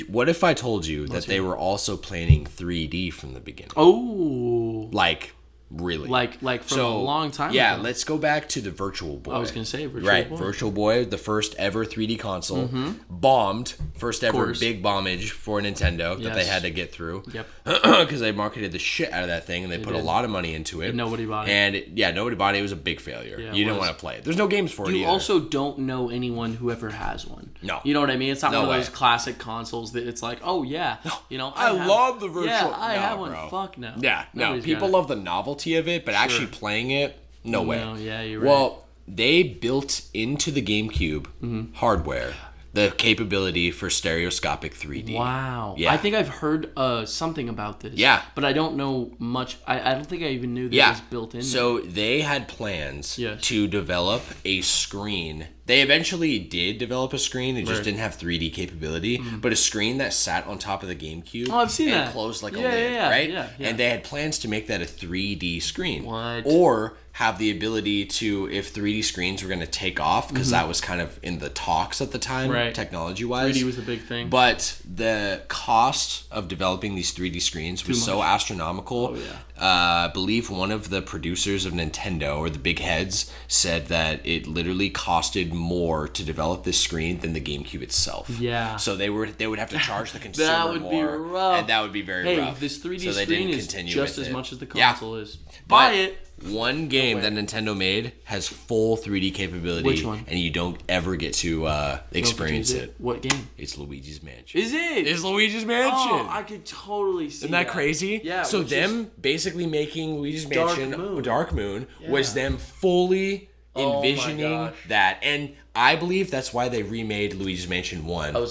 What if I told you that they were also planning 3D from the beginning? Oh, like. Really? Like from a long time ago. Yeah, let's go back to the Virtual Boy. I was going to say Virtual Boy. Virtual Boy, the first ever 3D console. Bombed. First ever big bombage for Nintendo that they had to get through. Yep. Because they marketed the shit out of that thing and they put a lot of money into it. And nobody bought it. And nobody bought it. It was a big failure. You didn't want to play it. There's no games for it either. You also don't know anyone who ever has one. No. You know what I mean? It's not one of those classic consoles that it's like, oh yeah. You know, I love the Virtual. Yeah, I have one. Bro. Fuck no. Yeah, no. People love the novelty of it, but actually playing it, no way. No, yeah, you're right. Well, they built into the GameCube hardware the capability for stereoscopic 3D. Wow. Yeah. I think I've heard something about this. Yeah. But I don't know much. I don't think I even knew that it was built in. So they had plans to develop a screen. They eventually did develop a screen. It just didn't have 3D capability. But a screen that sat on top of the GameCube. Oh, I've seen that. And closed like a lid, right? Yeah. And they had plans to make that a 3D screen. What? Or have the ability to, if 3D screens were going to take off, because that was kind of in the talks at the time, technology-wise. 3D was the big thing. But the cost of developing these 3D screens was so astronomical. Oh, yeah. I believe one of the producers of Nintendo, or the big heads, said that it literally costed more to develop this screen than the GameCube itself. Yeah. So they would have to charge the consumer that would more. Be rough. And that would be very rough. Hey, this 3D so screen is just as much as the console is. Buy it. One game that Nintendo made has full 3D capability. Which one? And you don't ever get to experience it. What game? It's Luigi's Mansion. Is it? It's Luigi's Mansion. Oh, I could totally see Isn't that crazy? Yeah. So them basically making Luigi's Mansion Dark Moon was them fully envisioning that. And I believe that's why they remade Luigi's Mansion 1 on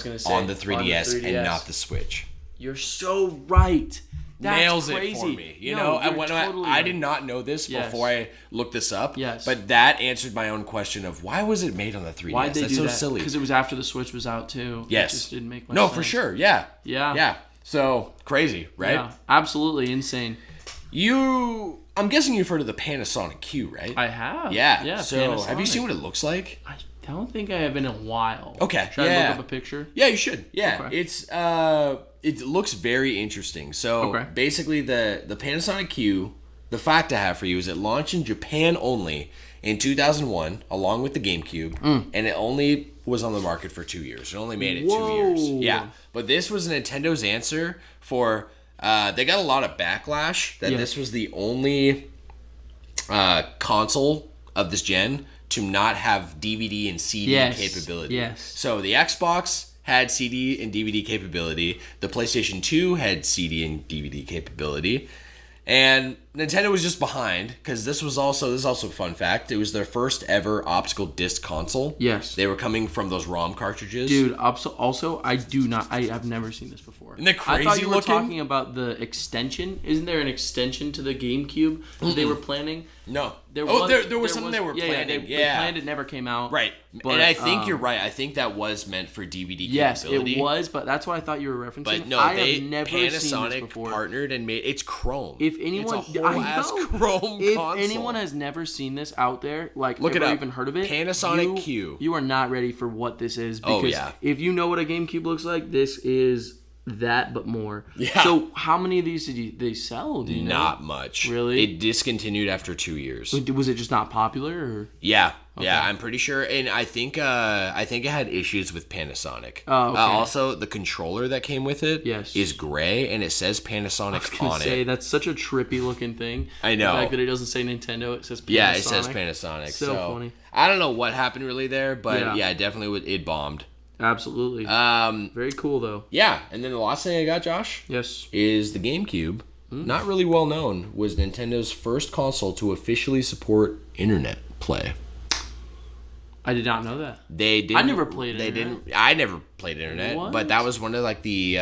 the 3DS and not the Switch. You're so right. That's nails crazy. it for me. You know, and when I did not know this before I looked this up. Yes. But that answered my own question of why was it made on the 3DS? Why'd they That's do so that? silly. Because it was after the Switch was out too. Yes. It just didn't make much sense. sense. For sure. Yeah. Yeah. So crazy, right? Yeah. Absolutely insane. I'm guessing you've heard of the Panasonic Q, right? I have. Yeah. So Panasonic. have you seen what it looks like? I don't think I have in a while. Okay. Should I look up a picture? Yeah, you should. Yeah. Okay. It looks very interesting. So basically the Panasonic Q, the fact I have for you is it launched in Japan only in 2001 along with the Gamecube, and it only was on the market for 2 years. It only made it 2 years. Yeah. But this was Nintendo's answer for they got a lot of backlash that this was the only console of this gen to not have DVD and CD capability. Yes. So the Xbox had CD and DVD capability. The PlayStation 2 had CD and DVD capability. And Nintendo was just behind because this is also a fun fact. It was their first ever optical disc console. Yes. They were coming from those ROM cartridges. Dude, also, I've never seen this before. Isn't that crazy I thought you were looking? talking about the extension. Isn't there an extension to the GameCube that they were planning? No. There was something they were planning. They planned it, never came out. Right. But, and I think you're right. I think that was meant for DVD yes, capability. Yes, it was, but that's what I thought you were referencing. But no, I have never seen this Panasonic before. Partnered and made it's Chrome. If anyone, it's a whole ass Chrome if console. anyone has never seen this out there, like look it never up. even heard of it, Panasonic Q. You are not ready for what this is because if you know what a GameCube looks like, this is that but more. Yeah. So how many of these did they sell? Do you know? Not much. Really? It discontinued after 2 years. Was it just not popular? Or? Yeah. Okay. Yeah, I'm pretty sure, and I think it had issues with Panasonic. Oh, okay. Also, the controller that came with it is gray, and it says Panasonic on it. That's such a trippy looking thing. I know. The fact that it doesn't say Nintendo, it says Panasonic. Yeah, it says Panasonic. So funny. I don't know what happened really there, but yeah definitely it bombed. Absolutely. Very cool though. Yeah, and then the last thing I got, Josh, is the GameCube. Not really well known, was Nintendo's first console to officially support internet play. I did not know that. They didn't. I never played internet. I never played internet, what? But that was one of like the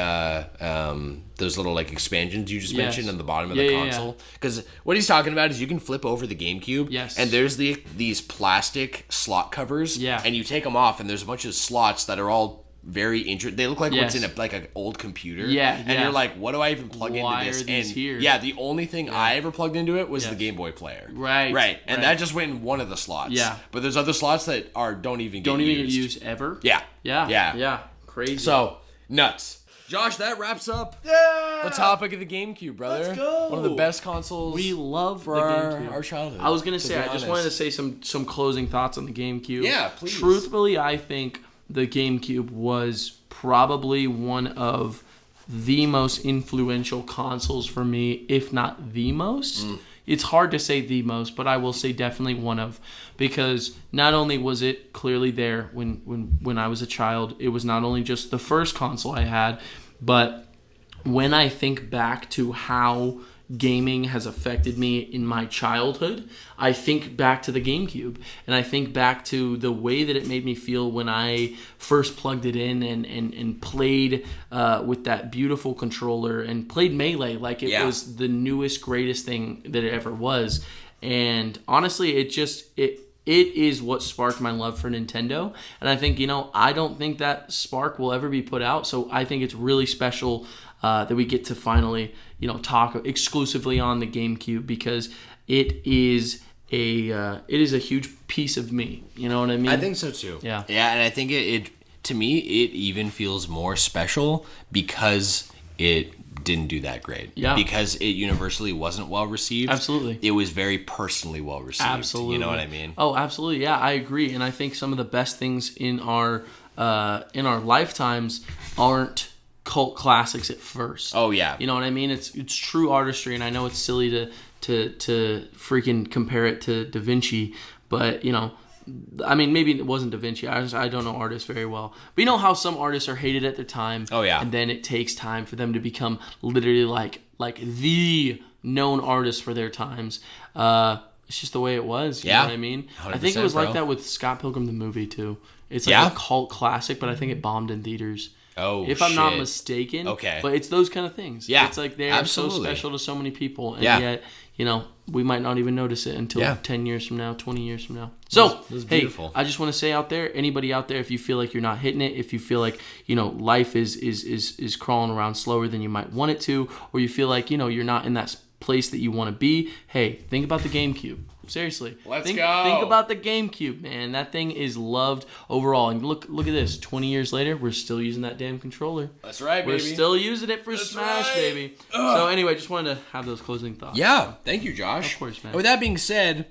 those little like expansions you just mentioned on the bottom of the console. Because what he's talking about is you can flip over the GameCube, and there's these plastic slot covers, and you take them off, and there's a bunch of slots that are all very interesting. They look like what's in like an old computer, and you're like, what do I even plug into this? Are these here? Yeah, the only thing I ever plugged into it was the Game Boy player, right, and that just went in one of the slots. Yeah, but there's other slots that don't even get used ever. Yeah, crazy. So nuts. Josh, that wraps up the topic of the GameCube, brother. Let's go. One of the best consoles we love for our childhood. I was gonna say, I just wanted to say some closing thoughts on the GameCube. Yeah, please. Truthfully, I think the GameCube was probably one of the most influential consoles for me, if not the most. It's hard to say the most, but I will say definitely one of, because not only was it clearly there when I was a child, it was not only just the first console I had, but when I think back to how gaming has affected me in my childhood, I think back to the GameCube, and I think back to the way that it made me feel when I first plugged it in and played with that beautiful controller and played Melee like it was the newest, greatest thing that it ever was. And honestly, it is what sparked my love for Nintendo. And I think, I don't think that spark will ever be put out, so I think it's really special that we get to finally, talk exclusively on the GameCube, because it is a huge piece of me. You know what I mean? I think so too. Yeah, and I think it to me it even feels more special because it didn't do that great. Yeah, because it universally wasn't well received. Absolutely, it was very personally well received. Absolutely, you know what I mean? Oh, absolutely. Yeah, I agree. And I think some of the best things in our lifetimes aren't cult classics at first. Oh yeah, you know what I mean? It's true artistry, and I know it's silly to freaking compare it to Da Vinci, but I mean, maybe it wasn't Da Vinci. I don't know artists very well, but you know how some artists are hated at the time. Oh yeah, and then it takes time for them to become literally like the known artist for their times. It's just the way it was. You know what I mean? I think it was like that with Scott Pilgrim the movie too. It's like a cult classic, but I think it bombed in theaters. Oh, if I'm not mistaken. Okay. But it's those kind of things. Yeah, it's like they're so special to so many people, and yet, we might not even notice it until 10 years from now, 20 years from now. So, hey, I just want to say out there, anybody out there, if you feel like you're not hitting it, if you feel like, life is crawling around slower than you might want it to, or you feel like, you're not in that place that you want to be, hey, think about the Gamecube. Seriously. Let's go. Think about the Gamecube, man. That thing is loved overall. And look at this. 20 years later, we're still using that damn controller. That's right, baby. We're still using it for Smash, baby. So anyway, just wanted to have those closing thoughts. Yeah. Thank you, Josh. Of course, man. And with that being said,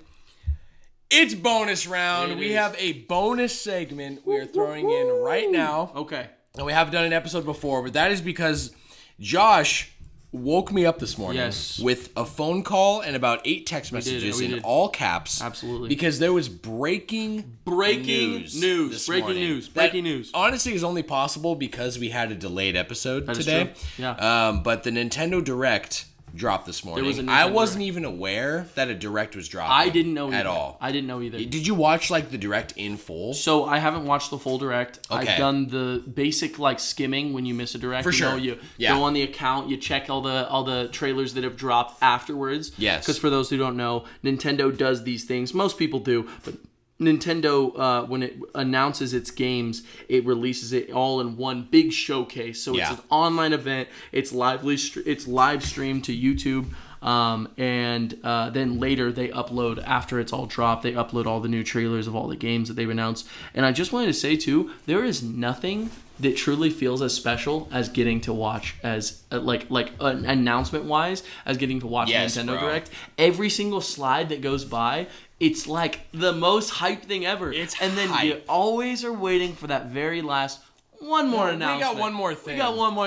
it's bonus round. We have a bonus segment we are throwing in right now. Okay. And we haven't done an episode before, but that is because Josh woke me up this morning with a phone call and about 8 text messages in all caps. Absolutely. Because there was breaking news. Breaking news. Honestly, is only possible because we had a delayed episode today. True. Yeah. But the Nintendo Direct dropped this morning. I wasn't even aware that a Direct was dropping. I didn't know at all. I didn't know either. Did you watch the Direct in full? So I haven't watched the full Direct. Okay. I've done the basic skimming when you miss a Direct. For sure. You go on the account, you check all the trailers that have dropped afterwards. Yes. Because for those who don't know, Nintendo does these things. Most people do, but Nintendo, when it announces its games, it releases it all in one big showcase. So it's an online event. It's live streamed to YouTube. And then later they upload, after it's all dropped, they upload all the new trailers of all the games that they've announced. And I just wanted to say too, there is nothing that truly feels as special as getting to watch as like an announcement wise as getting to watch Nintendo Direct. Every single slide that goes by, it's like the most hyped thing ever. And then you always are waiting for that very last one more announcement. We got one more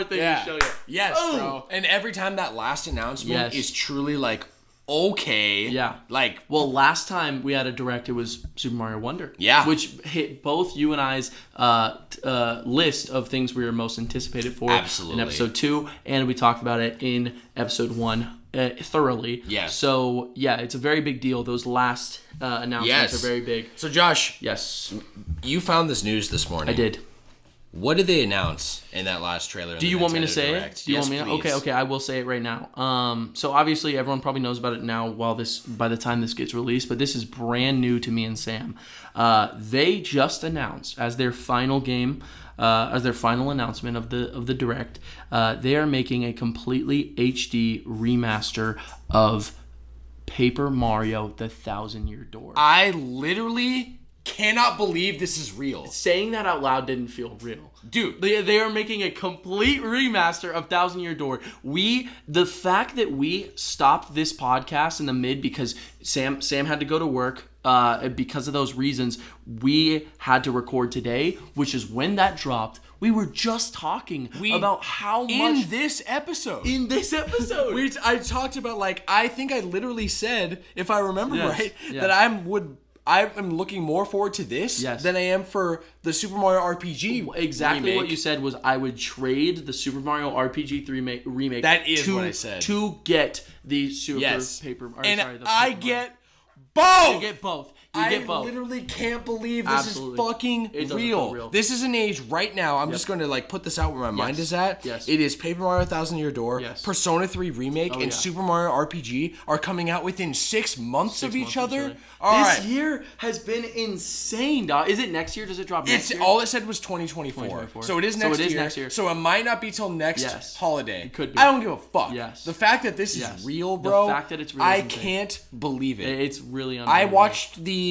thing. To show you. Yes, bro. And every time that last announcement is truly okay. Yeah. Last time we had a Direct, it was Super Mario Wonder. Yeah. Which hit both you and I's list of things we were most anticipated for. Absolutely. In episode 2, and we talked about it in episode 1 thoroughly. Yeah. So, it's a very big deal. Those last announcements are very big. So, Josh. Yes. You found this news this morning. I did. What did they announce in that last trailer? Do you want me to say it? Do you want me to? Okay, I will say it right now. So obviously everyone probably knows about it now by the time this gets released, but this is brand new to me and Sam. They just announced as their final game, as their final announcement of the Direct, they are making a completely HD remaster of Paper Mario: The Thousand-Year Door. I literally cannot believe this is real. Saying that out loud didn't feel real. Dude. They are making a complete remaster of Thousand Year Door. The fact that we stopped this podcast in the mid because Sam had to go to work, because of those reasons, we had to record today, which is when that dropped. We were just talking about how much... In this episode. I talked about, I think I literally said, if I remember right, that I'm looking more forward to this than I am for the Super Mario RPG Exactly remake. What you said was I would trade the Super Mario RPG 3 remake. That is what I said. To get the Super Paper... I get both! You get both. I literally can't believe this is fucking real. This is an age right now. I'm just going to put this out where my mind is at. Yes. It is Paper Mario Thousand Year Door, Persona 3 Remake, and Super Mario RPG are coming out within 6 months of each other. This year has been insane, dog. Is it next year? Does it drop next year? All it said was 2024. So it is next year. So it might not be till next holiday. It could be. I don't give a fuck. Yes. The fact that this is real, bro. The fact that it's real. I can't believe it. It's really unbelievable. I watched the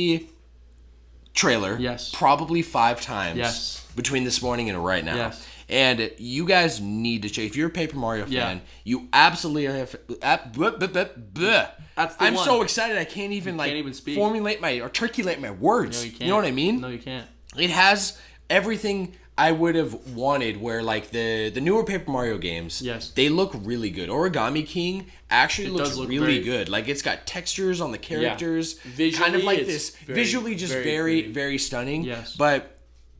trailer probably 5 times between this morning and right now. And you guys need to check. If you're a Paper Mario fan, you absolutely have... I'm so excited I can't even articulate my words. No, you can't. You know what I mean? No, you can't. It has everything I would have wanted, where the newer Paper Mario games, they look really good. Origami King actually looks really good. It's got textures on the characters, visually, kind of visually just very, very stunning. Yes. But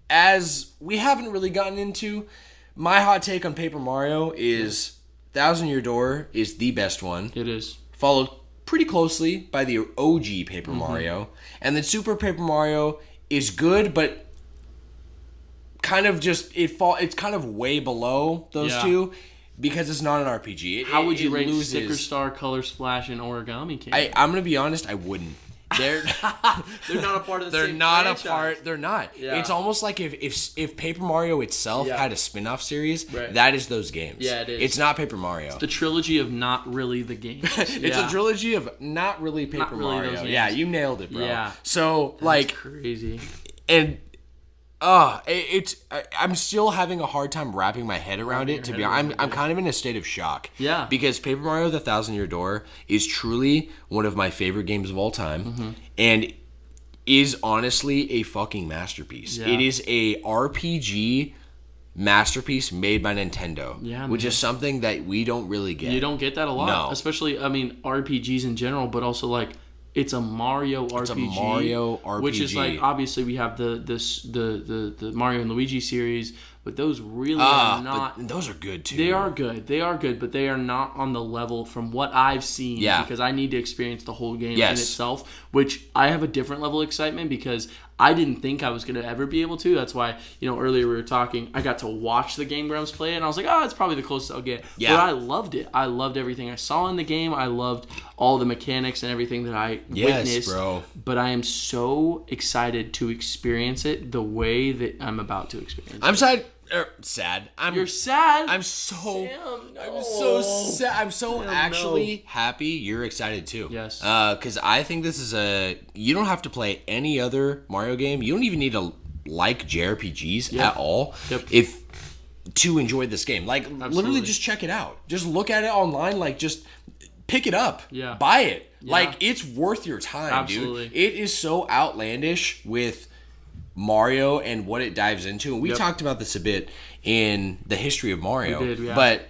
as we haven't really gotten into, my hot take on Paper Mario is Thousand Year Door is the best one. It is. Followed pretty closely by the OG Paper Mario. And then Super Paper Mario is good, but kind of just it's kind of way below those two because it's not an RPG. How would you rate Sticker Star, Color Splash, and Origami King? I'm gonna be honest, I wouldn't. They're not a part of the they're same not franchise. a part. They're not. Yeah. It's almost like if Paper Mario itself had a spin-off series, that is those games. Yeah, it is. It's not Paper Mario. It's the trilogy of not really the games. It's a trilogy of not really Paper Mario. Yeah, you nailed it, bro. Yeah. So that's crazy. And I'm still having a hard time wrapping my head around it. To be honest, I'm kind of in a state of shock. Yeah. Because Paper Mario: The Thousand-Year Door is truly one of my favorite games of all time, and is honestly a fucking masterpiece. Yeah. It is a RPG masterpiece made by Nintendo, which is something that we don't really get. You don't get that a lot, no. Especially RPGs in general, but also like. It's a Mario RPG. It's a Mario RPG. Which is like, obviously we have the Mario and Luigi series, but those really are not... But those are good too. They are good, but they are not on the level from what I've seen. Yeah. Because I need to experience the whole game in itself, which I have a different level of excitement because I didn't think I was going to ever be able to. That's why, earlier we were talking, I got to watch the Game Grumps play it, and I was like, it's probably the closest I'll get. Yeah. But I loved it. I loved everything I saw in the game. I loved all the mechanics and everything that I witnessed. Bro. But I am so excited to experience it the way that I'm about to experience it. I'm sad. You're sad? I'm so... Sam, no. I'm so sad. I'm so actually happy you're excited too. Yes. Because I think this is you don't have to play any other Mario game. You don't even need to like JRPGs at all to enjoy this game. Like, literally just check it out. Just look at it online. Like, just pick it up. Yeah. Buy it. Yeah. Like, it's worth your time, dude. It is so outlandish with Mario and what it dives into, and we talked about this a bit in the history of Mario. We did, yeah. But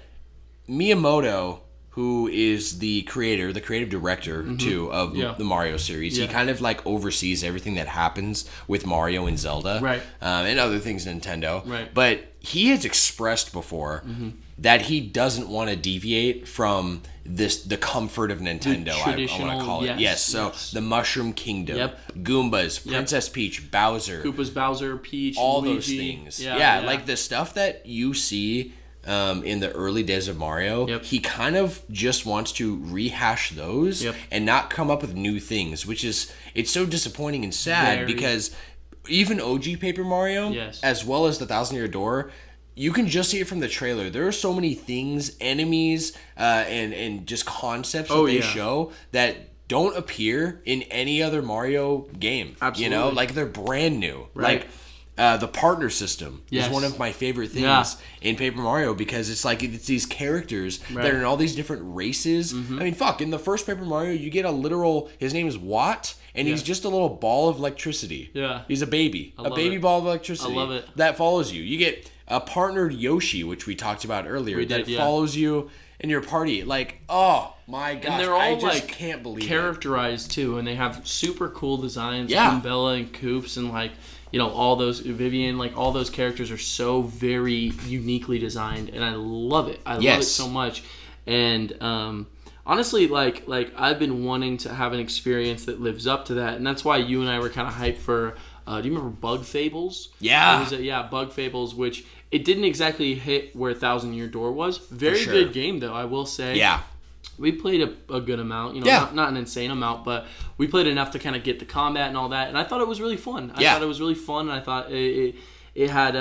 Miyamoto, who is the creative director too of the Mario series, he kind of like oversees everything that happens with Mario and Zelda, right? And other things Nintendo, right? But he has expressed before that he doesn't want to deviate from the comfort of Nintendo. I want to call it. Yes. So the Mushroom Kingdom, Goombas, Princess Peach, Bowser, Koopas, Bowser, Peach, all Luigi. those things. Yeah, like the stuff that you see in the early days of Mario, he kind of just wants to rehash those and not come up with new things, which is, it's so disappointing and sad because even OG Paper Mario, as well as the Thousand-Year Door, you can just see it from the trailer. There are so many things, enemies, and just concepts that they show that don't appear in any other Mario game. Absolutely. Like they're brand new. Right. Like the partner system is one of my favorite things in Paper Mario because it's like it's these characters that are in all these different races. I mean, in the first Paper Mario, you get a literal, his name is Watt, and he's just a little ball of electricity. Yeah. He's a baby. A baby ball of electricity. I love it. That follows you. You get a partnered Yoshi, which we talked about earlier, follows you in your party. Like, oh my gosh, and they're all I just can't believe characterized too, and they have super cool designs. Yeah, Bella and Koops and all those Vivian, all those characters are so very uniquely designed, and I love it. I love it so much, and honestly, I've been wanting to have an experience that lives up to that, and that's why you and I were kind of hyped for. Do you remember Bug Fables? Yeah. Bug Fables, which it didn't exactly hit where Thousand Year Door was. Very good game, though, I will say. Yeah. We played a good amount, not an insane amount, but we played enough to kind of get the combat and all that, and I thought it was really fun. I thought it was really fun, and I thought it had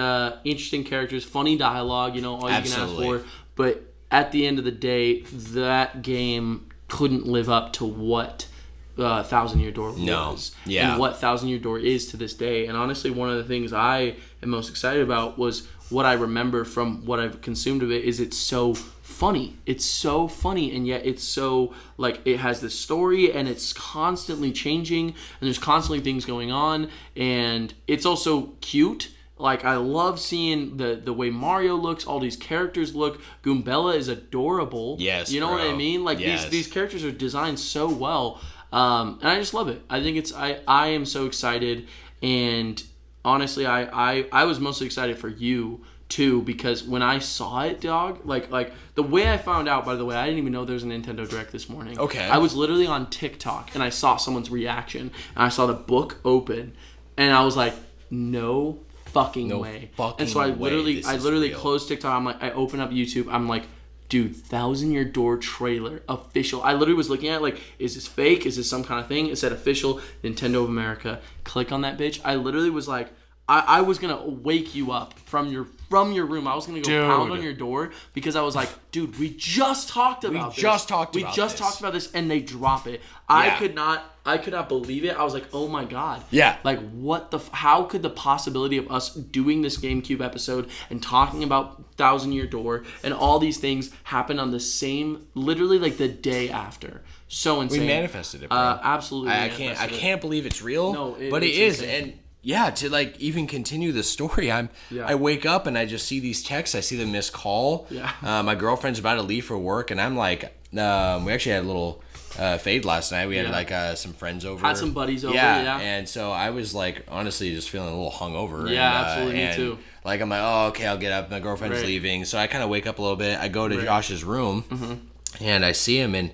interesting characters, funny dialogue, all you can ask for. But at the end of the day, that game couldn't live up to what Thousand Year Door was and what Thousand Year Door is to this day. And honestly, one of the things I am most excited about was what I remember from what I've consumed of it is it's so funny. It's so funny, and yet it's so it has this story, and it's constantly changing, and there's constantly things going on, and it's also cute. I love seeing the way Mario looks, all these characters look. Goombella is adorable. Yes, you know what I mean? These characters are designed so well. And I just love it. I think I am so excited, and honestly, I was mostly excited for you too, because when I saw it, dog, the way I found out, by the way, I didn't even know there was a Nintendo Direct this morning. Okay. I was literally on TikTok, and I saw someone's reaction, and I saw the book open, and I was like, no fucking way. And so I literally closed TikTok. I'm like, I open up YouTube. I'm like, dude, 1,000 Year Door trailer official. I literally was looking at it like, is this fake? Is this some kind of thing? It said official Nintendo of America. Click on that bitch. I literally was like, I was gonna wake you up from your room. I was gonna go pound on your door because I was like, dude, we just talked about this, and they drop it. Yeah. I could not believe it. I was like, oh my god. Yeah. Like, how could the possibility of us doing this GameCube episode and talking about 1,000 Year Door and all these things happen on the same, literally like the day after? So insane. We manifested it, bro. Absolutely. I can't believe it's real. No, but it is. Insane. And yeah, to like even continue the story, I wake up and I just see these texts. I see the missed call. Yeah. My girlfriend's about to leave for work, and I'm like, we actually had a little fade last night. We had like some friends over. Had some buddies over. Yeah. And so I was like, honestly, just feeling a little hungover. Yeah, absolutely. Me too. Like I'm like, oh, okay, I'll get up. My girlfriend's leaving, so I kind of wake up a little bit. I go to Josh's room, and I see him, and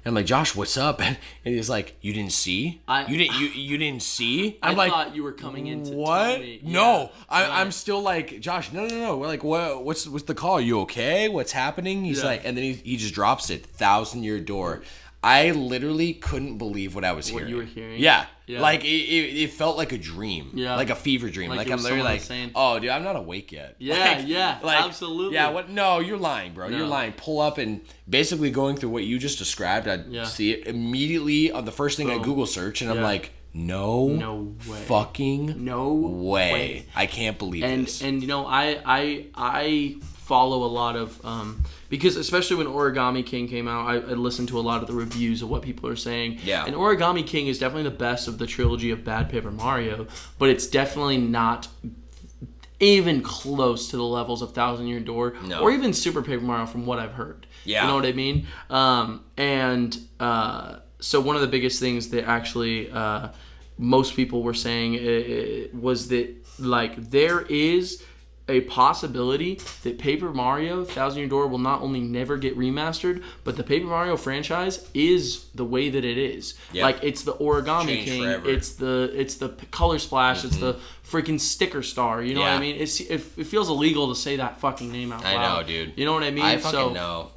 I'm like, Josh, what's up? And he's like, you didn't see? You didn't see? I thought you were coming in to tell me. No. I'm still like, Josh, no. We're like, what's the call? You okay? What's happening? He's like, and then he just drops it. 1,000 Year Door. I literally couldn't believe what I was hearing. What you were hearing? Yeah. Like, it felt like a dream. Yeah. Like a fever dream. Like I'm literally like, oh, dude, I'm not awake yet. Yeah, absolutely. Yeah, what? No, you're lying, bro. No. You're lying. Pull up and basically going through what you just described, I see it immediately on the first thing I Google search, and I'm like, no way. Fucking no way. I can't believe this. And, you know, I follow a lot of... because especially when Origami King came out, I listened to a lot of the reviews of what people are saying. Yeah. And Origami King is definitely the best of the trilogy of bad Paper Mario, but it's definitely not even close to the levels of 1,000 Year Door or even Super Paper Mario from what I've heard. Yeah. You know what I mean? So one of the biggest things that actually most people were saying was that, like, there is a possibility that Paper Mario 1,000 Year Door will not only never get remastered, but the Paper Mario franchise is the way that it is. Yep. Like, it's the Origami King, forever. It's the Color Splash, it's the freaking Sticker Star. You know what I mean? It feels illegal to say that fucking name out loud. I know, dude. You know what I mean? I fucking know.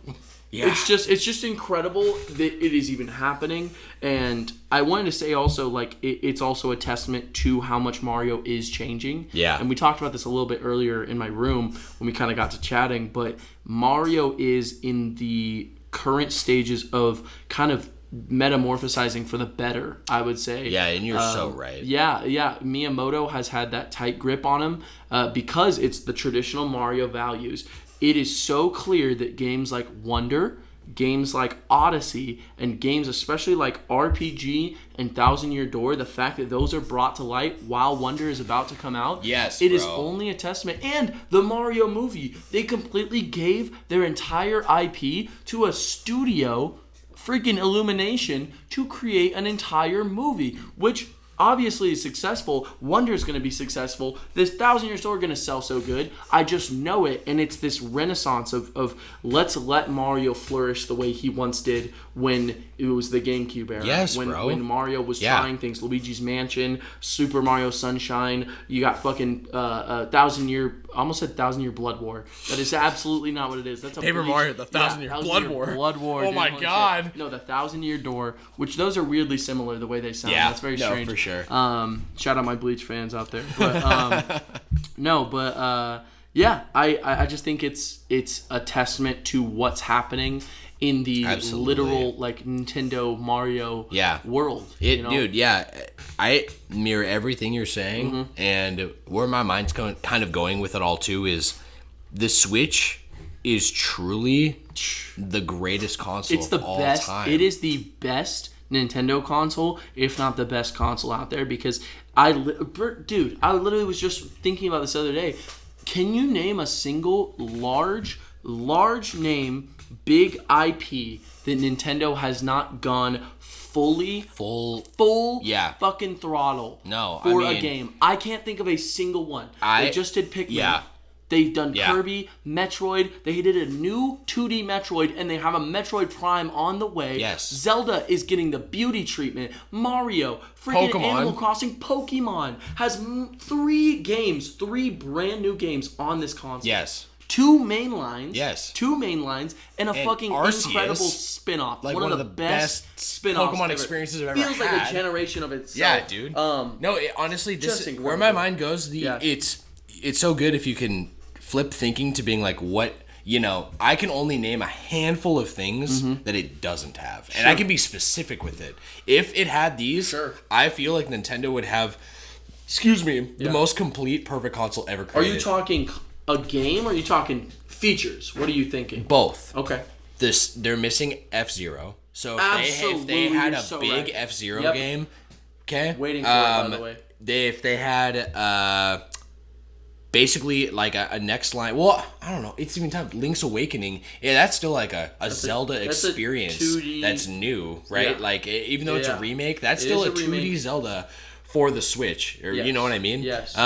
Yeah. It's just incredible that it is even happening. And I wanted to say also, like, it's also a testament to how much Mario is changing. Yeah. And we talked about this a little bit earlier in my room when we kind of got to chatting, but Mario is in the current stages of kind of metamorphosizing for the better, I would say. Yeah, and you're so right. Yeah. Miyamoto has had that tight grip on him because it's the traditional Mario values. It is so clear that games like Wonder, games like Odyssey, and games especially like RPG and 1,000 Year Door, the fact that those are brought to light while Wonder is about to come out, it is only a testament. And the Mario movie, they completely gave their entire IP to a studio, freaking Illumination, to create an entire movie, which obviously is successful. Wonder's going to be successful. This 1,000 Year Door going to sell so good. I just know it. And it's this renaissance of let's let Mario flourish the way he once did when it was the GameCube era. Yes, when Mario was trying things. Luigi's Mansion, Super Mario Sunshine. You got fucking 1,000 Year... I almost said 1,000 Year Blood War. That is absolutely not what it is. That's a Paper Mario, the 1,000 Year Blood War. Blood War. Oh my god. Shit. No, the 1,000 Year Door, which those are weirdly similar the way they sound. Yeah, that's very strange. For sure. Shout out my Bleach fans out there. But I just think it's a testament to what's happening in the literal like Nintendo Mario world. Dude, I mirror everything you're saying, and where my mind's kind of going with it all too is the Switch is truly the greatest console of all time. It is the best Nintendo console, if not the best console out there, because I literally was just thinking about this the other day. Can you name a single large name, big IP that Nintendo has not gone full fucking throttle a game? I can't think of a single one. They just did Pikmin. Yeah. They've done Kirby, Metroid. They did a new 2D Metroid, and they have a Metroid Prime on the way. Yes. Zelda is getting the beauty treatment. Mario, freaking Animal Crossing, Pokemon has 3 brand new games on this console. Yes. 2 main lines. Yes. 2 main lines and a fucking Arceus, incredible spin-off. Like one of the best spin-offs Pokemon ever. experiences I've ever Feels had. like a generation of itself. Yeah, dude. No, honestly, this just where my mind goes. It's so good if you can flip thinking to being like, what, I can only name a handful of things that it doesn't have, and I can be specific with it. If it had these, I feel like Nintendo would have, the most complete, perfect console ever created. Are you talking a game, or are you talking features? What are you thinking? Both. Okay. They're missing F-Zero. So if they had a big F-Zero game, okay. Waiting for it, by the way. If they had basically like a next line, well, I don't know. It's even time. Link's Awakening. Yeah, that's still like a Zelda experience that's new, right? Yeah. Like even though it's a remake, that's still a 2D Zelda for the Switch. Or you know what I mean? Yes.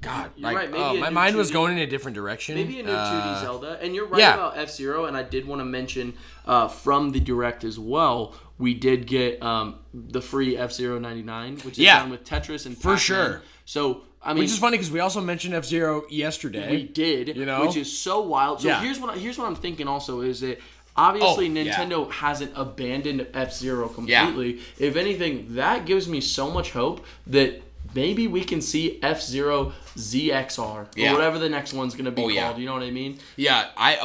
God, you're right. my mind was going in a different direction. Maybe a new 2D Zelda. And you're right about F-Zero, and I did want to mention from the Direct as well, we did get the free F-Zero 99, which is done with Tetris and Pac-Man. For sure. So, I mean... Which is funny, because we also mentioned F-Zero yesterday. We did, which is so wild. So here's what I'm thinking also, is that obviously Nintendo hasn't abandoned F-Zero completely. Yeah. If anything, that gives me so much hope that maybe we can see F-Zero ZXR or whatever the next one's going to be called. You know what I mean? Yeah, I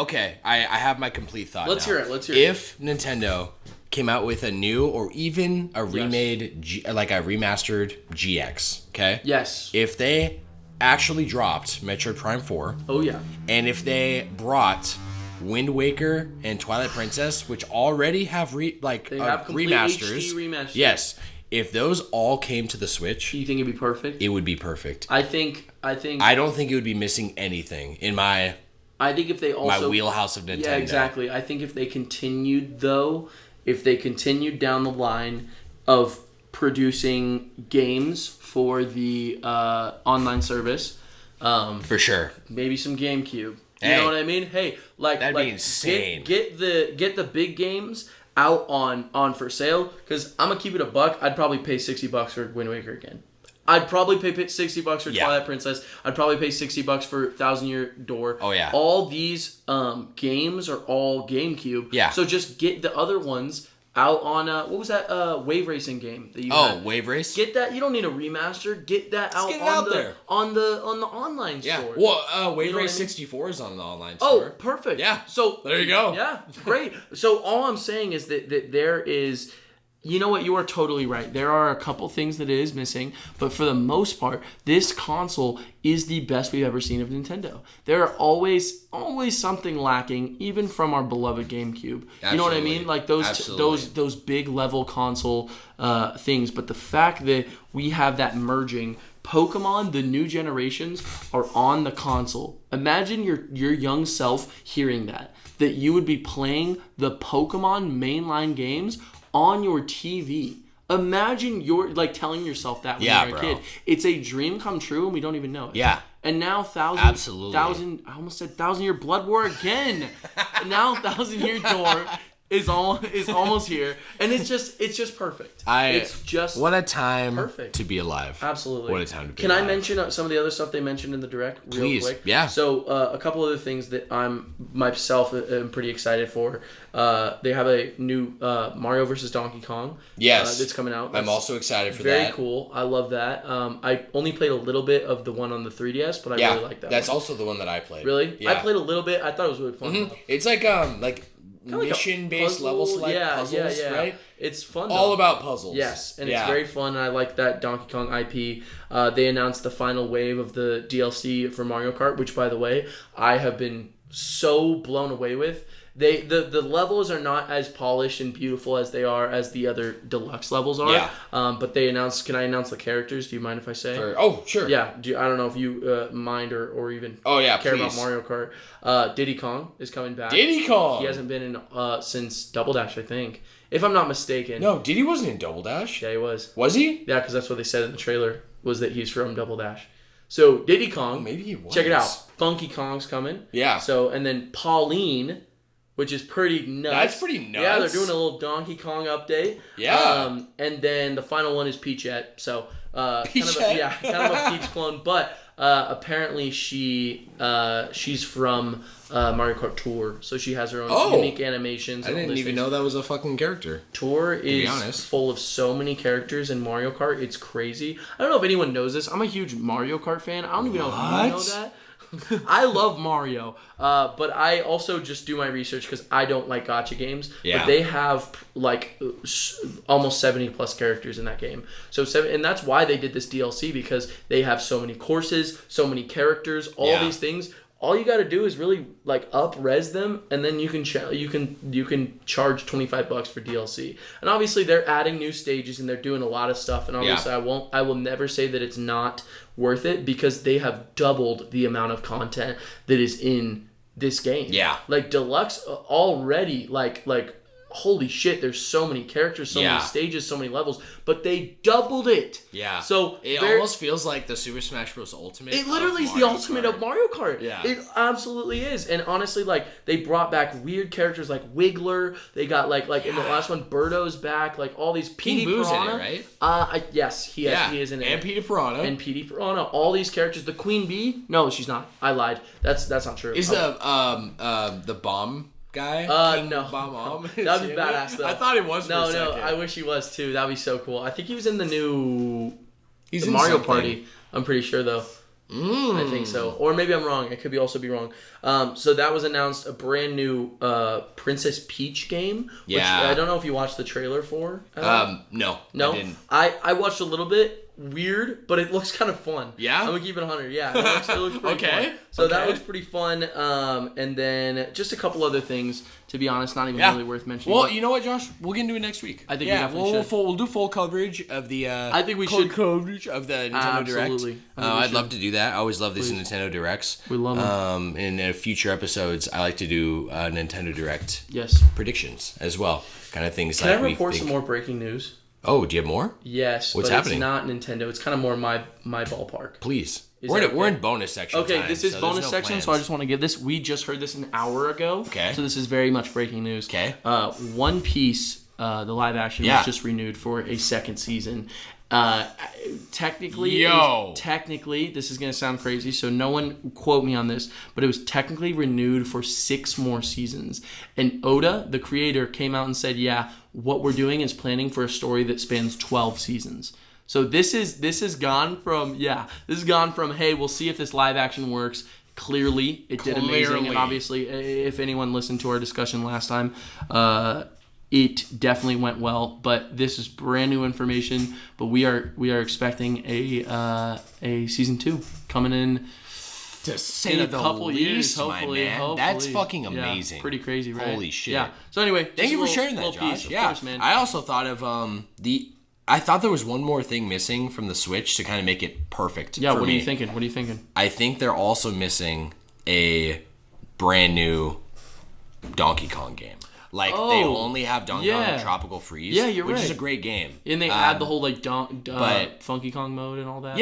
have my complete thought. Let's hear it. If Nintendo came out with a new or even a remade, like a remastered GX, okay? Yes. If they actually dropped Metroid Prime 4. Oh, yeah. And if they brought Wind Waker and Twilight Princess, which already have remasters. HD remasters. Yes. If those all came to the Switch, you think it'd be perfect? It would be perfect. I think. I don't think it would be missing anything in my. I think if they also my wheelhouse of Nintendo. Yeah, exactly. I think if they continued down the line of producing games for the online service, for sure, maybe some Gamecube. You know what I mean? Hey, that'd be insane. Get the big games out on for sale, because I'm gonna keep it $1. I'd probably pay $60 for Wind Waker again. I'd probably pay $60 for Twilight Princess. I'd probably pay $60 for Thousand Year Door. Oh yeah. All these games are all GameCube. Yeah. So just get the other ones out on what was that wave racing game that you had? Wave Race? Get that. You don't need a remaster. Get that out, on the online store. Well, Wave Race 64 is on the online store. Oh, perfect. Yeah. So there you go. Yeah, great. So all I'm saying is that there is, you know what, you are totally right. There are a couple things that it is missing, but for the most part, this console is the best we've ever seen of Nintendo. There are always something lacking, even from our beloved GameCube. Absolutely. You know what I mean? Like those big level console things. But the fact that we have that merging, Pokemon, the new generations are on the console. Imagine your young self hearing that you would be playing the Pokemon mainline games on your TV. Imagine you're like telling yourself that when you're a kid. It's a dream come true, and we don't even know it. Yeah. And now I almost said Thousand Year Blood War again. And now Thousand Year Door is almost here, and it's just perfect. It's just what a time perfect to be alive. Absolutely, what a time to be alive. Can I mention some of the other stuff they mentioned in the Direct real quick? Yeah. So a couple other things that I'm myself am pretty excited for. They have a new Mario vs. Donkey Kong. Yes, that's coming out. I'm also excited for that. Very cool. I love that. I only played a little bit of the one on the 3DS, but I really like that. That's also the one that I played. Really? Yeah. I played a little bit. I thought it was really fun. Mm-hmm. It's like mission-based level select puzzles, right? It's fun. All about puzzles. Yes, and it's very fun, and I like that Donkey Kong IP. They announced the final wave of the DLC for Mario Kart, which, by the way, I have been so blown away with. The levels are not as polished and beautiful as they are as the other deluxe levels are. Yeah. But they announced. Can I announce the characters? Do you mind if I say? Sure. Yeah. I don't know if you mind or even care about Mario Kart. Diddy Kong is coming back. Diddy Kong. He hasn't been in since Double Dash, I think, if I'm not mistaken. No, Diddy wasn't in Double Dash. Yeah, he was. Was he? Yeah, because that's what they said in the trailer, was that he's from Double Dash. So Diddy Kong. Maybe he was. Check it out. Funky Kong's coming. Yeah. So and then Pauline, which is pretty nuts. That's pretty nuts. Yeah, they're doing a little Donkey Kong update. Yeah. And then the final one is Peachette. So Peachette? kind of a Peach clone, but apparently she's from Mario Kart Tour, so she has her own unique animations. I didn't even know that was a fucking character. Tour is full of so many characters in Mario Kart. It's crazy. I don't know if anyone knows this. I'm a huge Mario Kart fan. I don't even know if you know that. I love Mario, but I also just do my research because I don't like gacha games. Yeah. But they have like almost 70 plus characters in that game. And that's why they did this DLC, because they have so many courses, so many characters, all these things. All you got to do is really like up-res them, and then you can charge $25 for DLC. And obviously they're adding new stages and they're doing a lot of stuff. And obviously I will never say that it's not worth it, because they have doubled the amount of content that is in this game. Yeah, like Deluxe already like holy shit, there's so many characters, so many stages, so many levels, but they doubled it. Yeah. So it almost feels like the Super Smash Bros. Ultimate. It literally is the ultimate of Mario Kart. Yeah. It absolutely is. And honestly, like, they brought back weird characters like Wiggler. They got like in the last one, Birdo's back, like all these Petey Boo's Piranha. in it, right? Yes, he is in it. And Petey Piranha. And Petey Piranha. All these characters. The Queen Bee? No, she's not. I lied. That's not true. Is the bomb guy? No. Bomb. That'd be badass, though. I thought he was. No, for a second. I wish he was too. That'd be so cool. I think he was in the new He's in Mario something. Party. I'm pretty sure though. I think so. Or maybe I'm wrong. I could also be wrong. So that was announced, a brand new Princess Peach game. Which I don't know if you watched the trailer for. No. No? I didn't. I watched a little bit. Weird, but it looks kind of fun. Yeah? I'm gonna keep it 100. Yeah, it looks pretty fun. So that looks pretty fun. And then just a couple other things, to be honest, not even really worth mentioning. Well, you know what, Josh? We'll get into it next week. I think we definitely should. We'll do full coverage of the. I think we should coverage of the Nintendo Absolutely. Direct. I'd love to do that. I always love these Nintendo Directs. We love them. In future episodes, I like to do Nintendo Direct. Yes. Predictions as well, kind of things. Can I report some more breaking news? Oh, do you have more? Yes. What's but happening? It's not Nintendo. It's kind of more my ballpark. Please. Is We're in bonus section. Okay, time, this is so bonus no section, plans. so I just want to give this. We just heard this an hour ago. Okay. So this is very much breaking news. Okay. One Piece, the live action, was just renewed for a second season. Technically, this is going to sound crazy, so no one quote me on this, but it was technically renewed for 6 more seasons. And Oda, the creator, came out and said, yeah, what we're doing is planning for a story that spans 12 seasons. So this has gone from, hey, we'll see if this live action works. Clearly, it did amazing. And obviously, if anyone listened to our discussion last time, it definitely went well. But this is brand new information. But we are expecting a season 2 coming in. To say in a couple years, hopefully. That's fucking amazing. Yeah, pretty crazy, right? Holy shit. Yeah. So anyway, thank you for sharing that, Josh. Of course, man. I also thought of I thought there was one more thing missing from the Switch to kind of make it perfect. Yeah, for what me. are you thinking? I think they're also missing a brand new Donkey Kong game. Like, they only have Donkey Kong Tropical Freeze, which is a great game. And they add the whole like Funky Kong mode and all that.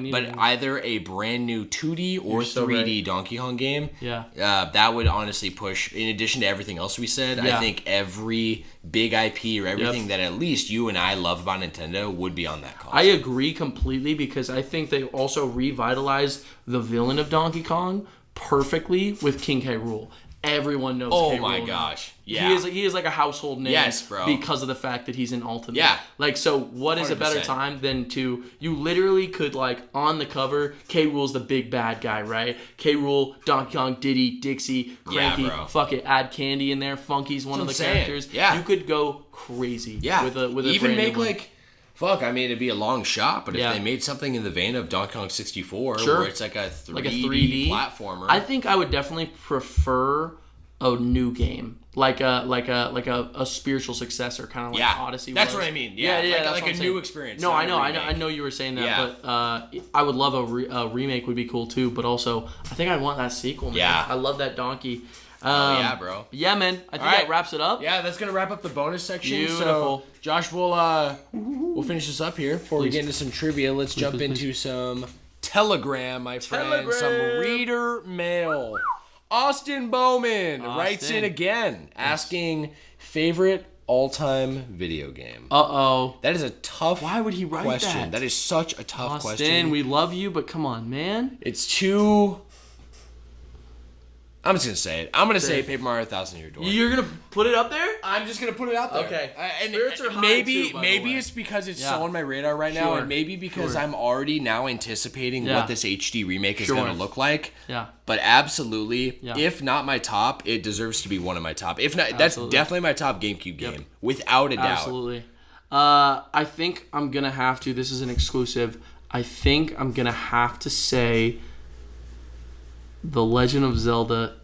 But either a brand new 2D or 3D Donkey Kong game. Yeah. That would honestly push, in addition to everything else we said, I think every big IP or everything that at least you and I love about Nintendo would be on that console. I agree completely, because I think they also revitalized the villain of Donkey Kong perfectly with King K. Rool. Everyone knows K. Rool. Oh my gosh. Yeah. He is like a household name. Yes, bro. Because of the fact that he's in Ultimate. Yeah. Like, so what is 100%. A better time than to, you literally could, like, on the cover, K. Rool's the big bad guy, right? K. Rool, Donkey Kong, Diddy, Dixie, Cranky, fuck it, add Candy in there, Funky's one of the characters. Yeah. You could go crazy. Yeah. With a even brand make new like, fuck, I mean, it'd be a long shot, but if they made something in the vein of Donkey Kong 64, where it's like a 3D platformer. I think I would definitely prefer a new game, like a spiritual successor, kind of like Odyssey. That's was. what I mean. Yeah, like a new experience. No, I know you were saying that, but I would love a remake would be cool too. But also, I think I'd want that sequel. Man. Yeah, I love that donkey. Yeah, bro. Yeah, man. I think that wraps it up. Yeah, that's gonna wrap up the bonus section. Beautiful. So, Josh, we'll finish this up here before we get into some trivia. Let's jump into some Telegram, my friend. Some reader mail. Austin Bowman writes in again, asking favorite all-time video game. That is a tough Why would he write question. that? That is such a tough question. Austin, we love you, but come on, man. It's too... I'm just going to say it. I'm going to say Paper Mario 1,000 Year Door. You're going to put it up there? I'm just going to put it out there. Okay. And spirits are high maybe too, by the way. it's because it's so on my radar right now, and maybe because I'm already now anticipating what this HD remake is going to look like. Yeah. But absolutely, if not my top, it deserves to be one of my top. If not, that's definitely my top GameCube game, without a doubt. Absolutely. I think I'm going to have to, this is an exclusive, I think I'm going to have to say The Legend of Zelda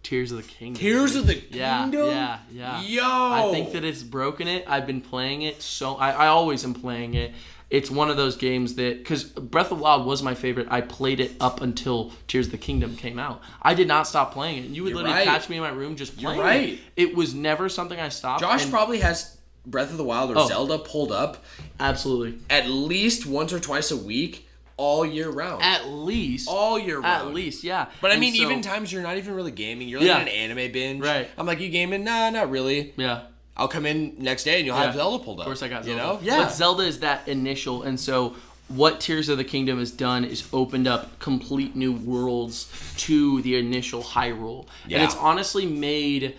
Tears of the Kingdom. Tears of the Kingdom? Yeah. Yo! I think that it's broken it. I've been playing it so... I always am playing it. It's one of those games that... Because Breath of the Wild was my favorite. I played it up until Tears of the Kingdom came out. I did not stop playing it. You would literally catch me in my room just playing it. It was never something I stopped. Josh probably has Breath of the Wild or Zelda pulled up. Absolutely. At least once or twice a week. All year round. At least. All year round. At least, yeah. But I mean, even times you're not even really gaming. You're like on an anime binge. Right. I'm like, you gaming? Nah, not really. Yeah. I'll come in next day and you'll have Zelda pulled up. Of course I got Zelda. You know? Yeah. But Zelda is that initial, and so what Tears of the Kingdom has done is opened up complete new worlds to the initial Hyrule. Yeah. And it's honestly made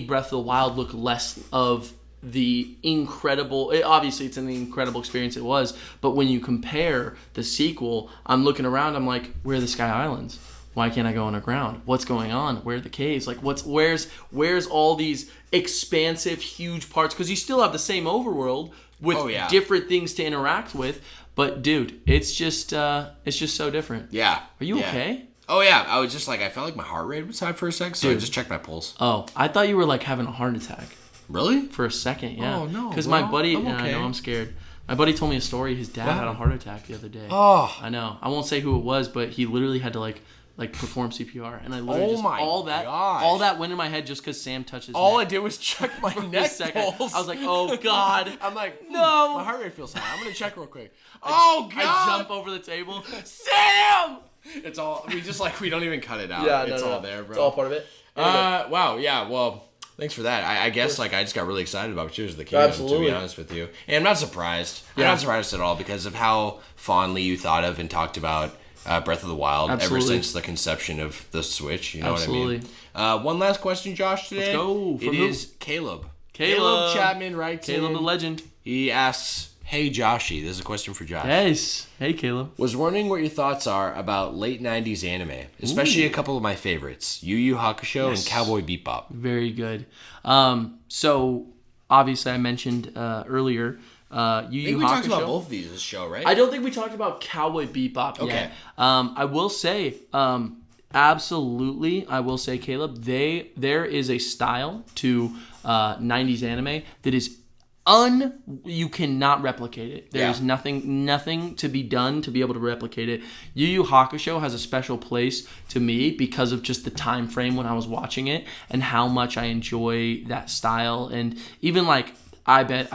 Breath of the Wild look less of the incredible... Obviously, it's an incredible experience it was, but when you compare the sequel, I'm looking around, I'm like, where are the Sky Islands? Why can't I go underground? What's going on? Where are the caves? Like, where's all these expansive, huge parts? Because you still have the same overworld with different things to interact with, but dude, it's just so different. Yeah. Are you okay? Oh yeah, I was just like, I felt like my heart rate was high for a second, so I just checked my pulse. Oh, I thought you were like having a heart attack. Really? For a second, yeah. Oh, no. Because my buddy... I'm okay. I know, I'm scared. My buddy told me a story. His dad had a heart attack the other day. Oh. I know. I won't say who it was, but he literally had to, like perform CPR. And I literally all that went in my head just because Sam touched his neck. All I did was check my neck pulse. I was like, oh, God. I'm like, no. My heart rate feels high. I'm going to check real quick. God. I jump over the table. Sam! It's all... We don't even cut it out. Yeah, it's all there, bro. It's all part of it. Wow, yeah, well... Thanks for that. I guess I just got really excited about Tears of the Kingdom, to be honest with you. And I'm not surprised. I'm not surprised at all because of how fondly you thought of and talked about Breath of the Wild ever since the conception of the Switch. You know what I mean? One last question, Josh, today. Let's go. It is Caleb. Caleb Chapman writes Caleb the legend. He asks... Hey, Joshy. This is a question for Josh. Yes. Hey, Caleb. Was wondering what your thoughts are about late 90s anime, especially a couple of my favorites, Yu Yu Hakusho and Cowboy Bebop. Very good. So, obviously, I mentioned earlier Yu Yu Hakusho. I think we talked about both of these in this show, right? I don't think we talked about Cowboy Bebop yet. I will say, absolutely, I will say, Caleb, there is a style to 90s anime that is you cannot replicate it. There's nothing to be done to be able to replicate it. Yu Yu Hakusho has a special place to me because of just the time frame when I was watching it and how much I enjoy that style. And even like I bet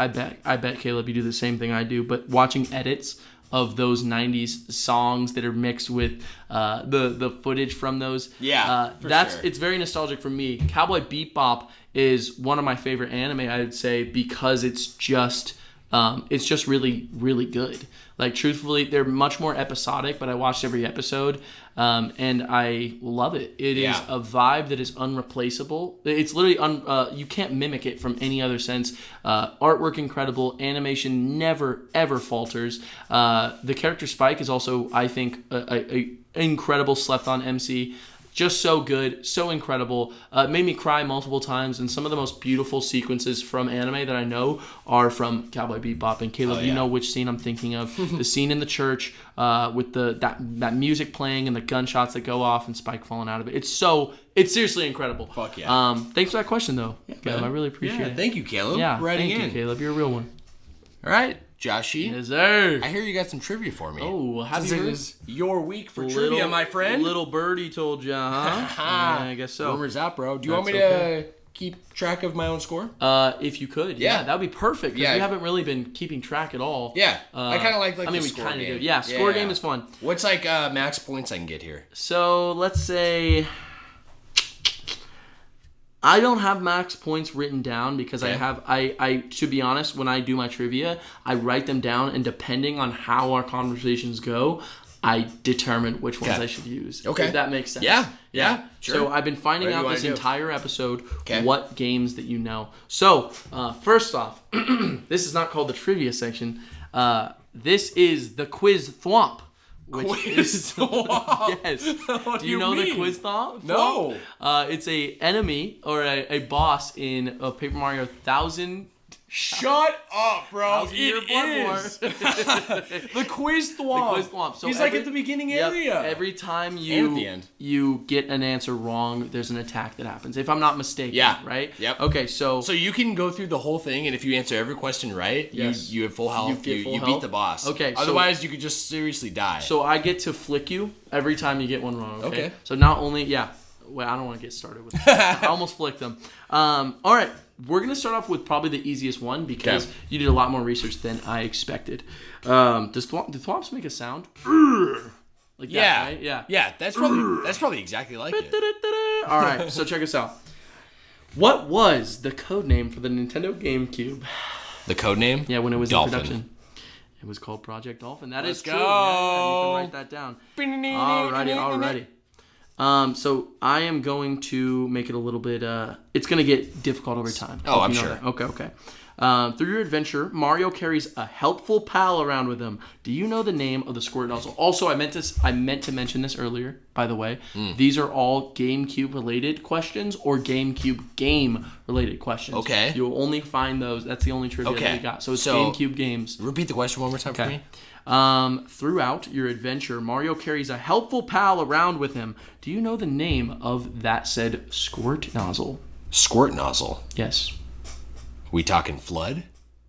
Caleb, you do the same thing I do, but watching edits of those 90s songs that are mixed with the footage from those. It's very nostalgic for me. Cowboy Bebop is one of my favorite anime, I would say, because it's just really, really good. Like, truthfully, they're much more episodic, but I watched every episode, and I love it. It is a vibe that is unreplaceable. It's literally, you can't mimic it from any other sense. Artwork incredible. Animation never, ever falters. The character Spike is also, I think, a incredible slept-on MC. Just so good, so incredible. Made me cry multiple times, and some of the most beautiful sequences from anime that I know are from Cowboy Bebop. And Caleb, you know which scene I'm thinking of. The scene in the church with that music playing and the gunshots that go off and Spike falling out of it. It's seriously incredible. Fuck yeah. Thanks for that question, though, Caleb. I really appreciate it. Thank you, Caleb. Yeah, thank you, Caleb. You're a real one. All right, Joshy. Yes, sir. I hear you got some trivia for me. Oh, have you? It is your week for trivia, my friend. Little birdie told you, huh? Yeah, I guess so. Rumors out, bro. Do you want me to keep track of my own score? If you could, yeah, that would be perfect. Because we haven't really been keeping track at all. Yeah, I kind of like I mean, the we score kind of game. do. Yeah, score game is fun. What's like max points I can get here? So let's say I don't have max points written down because I to be honest, when I do my trivia, I write them down, and depending on how our conversations go, I determine which ones I should use. Okay. If that makes sense. Yeah. Sure. So I've been finding out this entire episode what games that you know. So, first off, this is not called the trivia section. This is the quiz thwomp. Quiz thwomp? Yes. Do you know the quiz thwomp? No. It's a enemy or a boss in Paper Mario 1000. Shut up, bro. It is. The quiz thwomp. The quiz thwomp. So he's like at the beginning area. Every time you get an answer wrong, there's an attack that happens. If I'm not mistaken. Yeah. Right? Yep. Okay, so you can go through the whole thing, and if you answer every question right, you have full health. You beat the boss. Okay. Otherwise, you could just seriously die. So I get to flick you every time you get one wrong. Okay. So not only well, I don't want to get started with that. I almost flicked them. All right. We're going to start off with probably the easiest one because you did a lot more research than I expected. Do thwomps make a sound? Like that, right? Yeah. Yeah, that's probably exactly like it. All right, so check us out. What was the code name for the Nintendo GameCube? The code name? Yeah, when it was Dolphin. in production. It was called Project Dolphin. Let's go. True. Yeah, you can write that down. Alrighty. So I am going to make it a little bit, it's going to get difficult over time. Oh, I'm sure. Okay. Through your adventure, Mario carries a helpful pal around with him. Do you know the name of the squirt nozzle? Also, I meant to mention this earlier, by the way. These are all GameCube related questions or GameCube game related questions. Okay. You'll only find those. That's the only trivia that we got. So it's GameCube games. Repeat the question one more time for me. Throughout your adventure, Mario carries a helpful pal around with him. Do you know the name of that said squirt nozzle? Squirt nozzle? Yes. We talking Flood?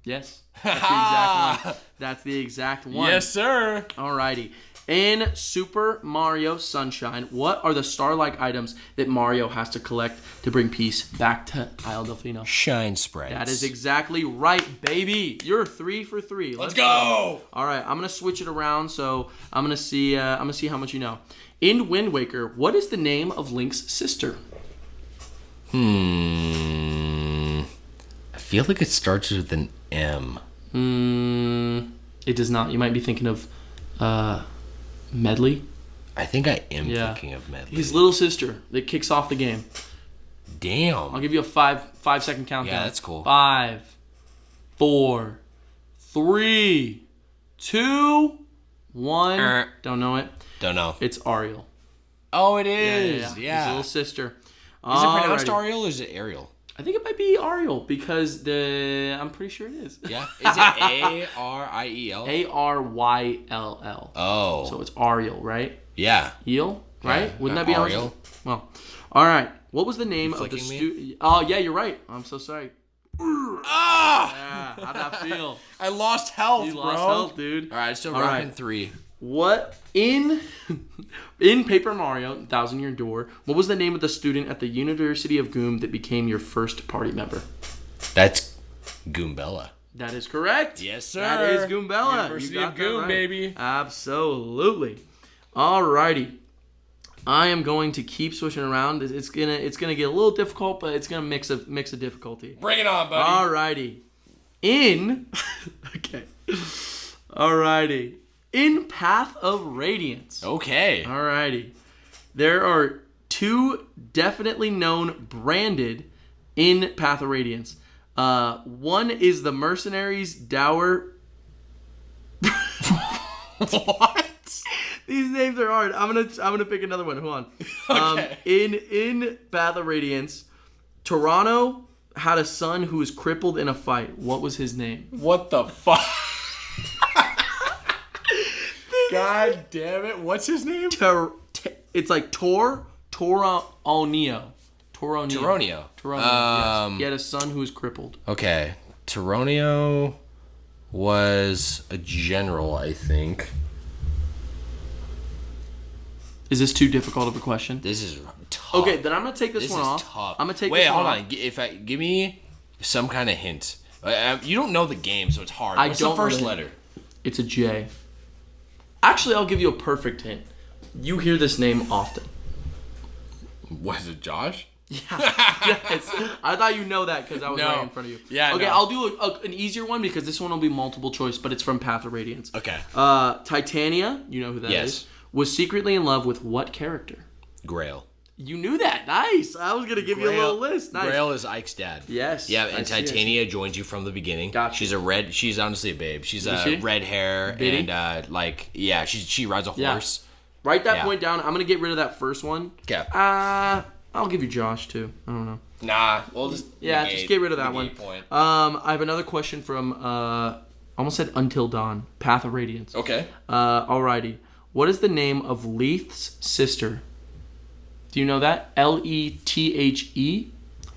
Yes. That's the exact one. That's the exact one. Yes, sir. Alrighty. In Super Mario Sunshine, what are the star-like items that Mario has to collect to bring peace back to Isle Delfino? Shine sprites. That is exactly right, baby. You're 3 for 3. Let's go. All right, I'm gonna switch it around. So I'm gonna see how much you know. In Wind Waker, what is the name of Link's sister? I feel like it starts with an M. It does not. You might be thinking of Medley. I think I am thinking of Medley. His little sister that kicks off the game. Damn. I'll give you a 5-second countdown. Yeah, that's cool. 5, 4, 3, 2, 1. Don't know it. Don't know. It's Ariel. Oh, it is. Yeah. His little sister. Is it pronounced Ariel or is it Ariel? I think it might be Ariel because I'm pretty sure it is. Yeah. Is it A-R-I-E-L? A-R-Y-L-L. Oh. So it's Ariel, right? Yeah. Eel, right? Yeah. Wouldn't that be Ariel? Well, all right. What was the name of the student? Oh, yeah, you're right. I'm so sorry. Ah! Yeah, how'd that feel? I lost health, You lost health, dude. All right, still rocking 3. What in Paper Mario 1000 Year Door, what was the name of the student at the University of Goom that became your first party member? That's Goombella. That is correct. Yes, sir. That is Goombella. University of Goom, right. Baby. Absolutely. Alrighty. I am going to keep switching around. It's gonna get a little difficult, but it's gonna mix a difficulty. Bring it on, buddy. Alrighty. Alrighty. In Path of Radiance. Okay. Alrighty. There are 2 definitely known branded in Path of Radiance. One is the Mercenaries Dower. What? These names are hard. I'm gonna pick another one. Hold on. Okay. In Path of Radiance, Toronto had a son who was crippled in a fight. What was his name? What the fuck? God damn it! What's his name? It's like Toronio. Yes. He had a son who was crippled. Okay. Toronio was a general, I think. Is this too difficult of a question? This is tough. Okay, then I'm gonna take this one off. Tough. I'm gonna take. Wait, this hold one on. Give me some kind of hint. You don't know the game, so it's hard. What's don't the first know letter? It's a J. Actually, I'll give you a perfect hint. You hear this name often. Was it Josh? Yeah. Yes. I thought you know that because I was right in front of you. Yeah. Okay, no. I'll do an easier one because this one will be multiple choice, but it's from Path of Radiance. Okay. Titania, you know who that is, was secretly in love with what character? Grail. You knew that. Nice. I was going to give you a little list. Nice. Grail is Ike's dad. Yes. Yeah, and Titania joins you from the beginning. Gotcha. She's honestly a babe. She's red hair Bitty? and she rides a horse. Write that point down. I'm going to get rid of that first one. Okay. I'll give you Josh too. I don't know. Nah, we'll just just get rid of that one. Point. I have another question from almost said Until Dawn, Path of Radiance. Okay. Alrighty. What is the name of Leith's sister? Do you know that? Lethe?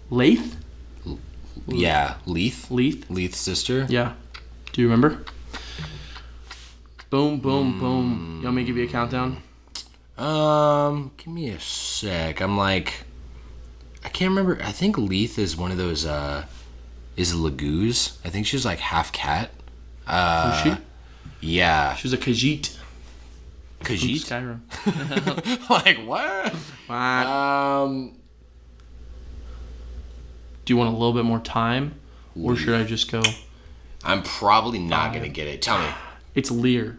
Leith? Yeah, Leith. Leith's sister. Yeah. Do you remember? Boom, boom, boom. You want me to give you a countdown? Give me a sec. I can't remember. I think Leith is one of those, is Lagoos. I think she's like half cat. Who's she? Yeah. She was a Khajiit. Khajiit? Skyrim. Like, what? Do you want a little bit more time? Or should I just go? I'm probably not going to get it. Tell me. It's Lyre.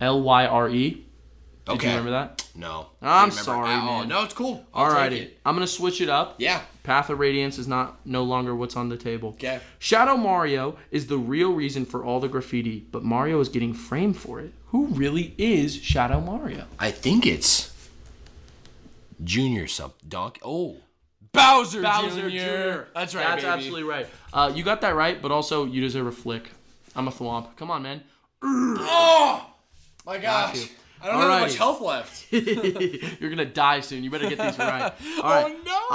Lyre. Did you remember that? No. I'm sorry, man. No, it's cool. Alrighty. I'm going to switch it up. Yeah. Path of Radiance is no longer what's on the table. Okay. Shadow Mario is the real reason for all the graffiti, but Mario is getting framed for it. Who really is Shadow Mario? I think it's Junior Donkey. Oh. Bowser Jr. That's right, That's absolutely right. You got that right, but also you deserve a flick. I'm a thwomp. Come on, man. Oh! My gosh. I don't have much health left. You're gonna die soon. You better get these right. All right. Oh no!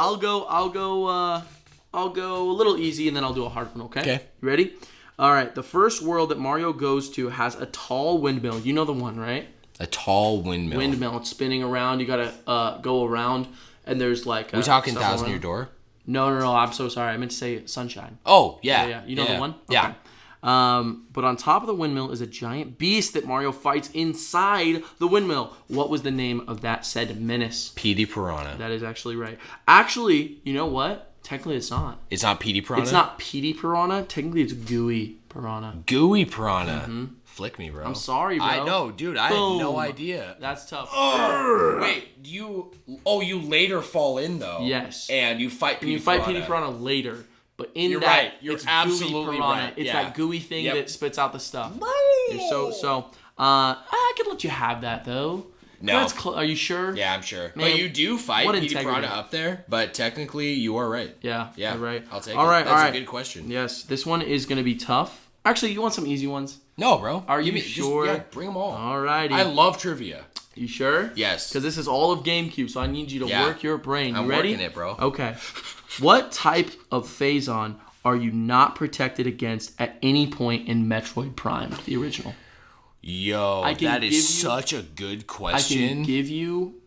I'll go a little easy, and then I'll do a hard one. Okay. Okay. You ready? All right. The first world that Mario goes to has a tall windmill. You know the one, right? A tall windmill. It's spinning around. You gotta go around, and there's like. We talking Thousand Year Door? No. I'm so sorry. I meant to say Sunshine. Oh yeah. Yeah. You know the one? Okay. Yeah. But on top of the windmill is a giant beast that Mario fights inside the windmill. What was the name of that said menace? Petey Piranha. That is actually right. Actually, you know what? Technically, it's not. It's not Petey Piranha? It's not Petey Piranha. Technically, it's Gooey Piranha. Gooey Piranha. Mm-hmm. Flick me, bro. I'm sorry, bro. I know, dude. I had no idea. That's tough. Wait, you later fall in, though. Yes. And you fight Petey Piranha. You fight Petey Piranha later. But You're right. You're it's absolutely gooey piranha. right. It's that gooey thing that spits out the stuff. Right. I could let you have that though. No. Are you sure? Yeah, I'm sure. Man, but you do fight what Petey integrity. Piranha up there, but technically you are right. Yeah, Yeah. you're right. I'll take all it. Right, That's all right. a good question. Yes, this one is going to be tough. Actually, you want some easy ones? No, bro. Are you sure? Yeah, bring them all. Alrighty. I love trivia. You sure? Yes. Because this is all of Gamecube, so I need you to work your brain. I'm ready? working it, bro. Okay. What type of Phazon are you not protected against at any point in Metroid Prime, the original? Yo, that is such a good question. I can give you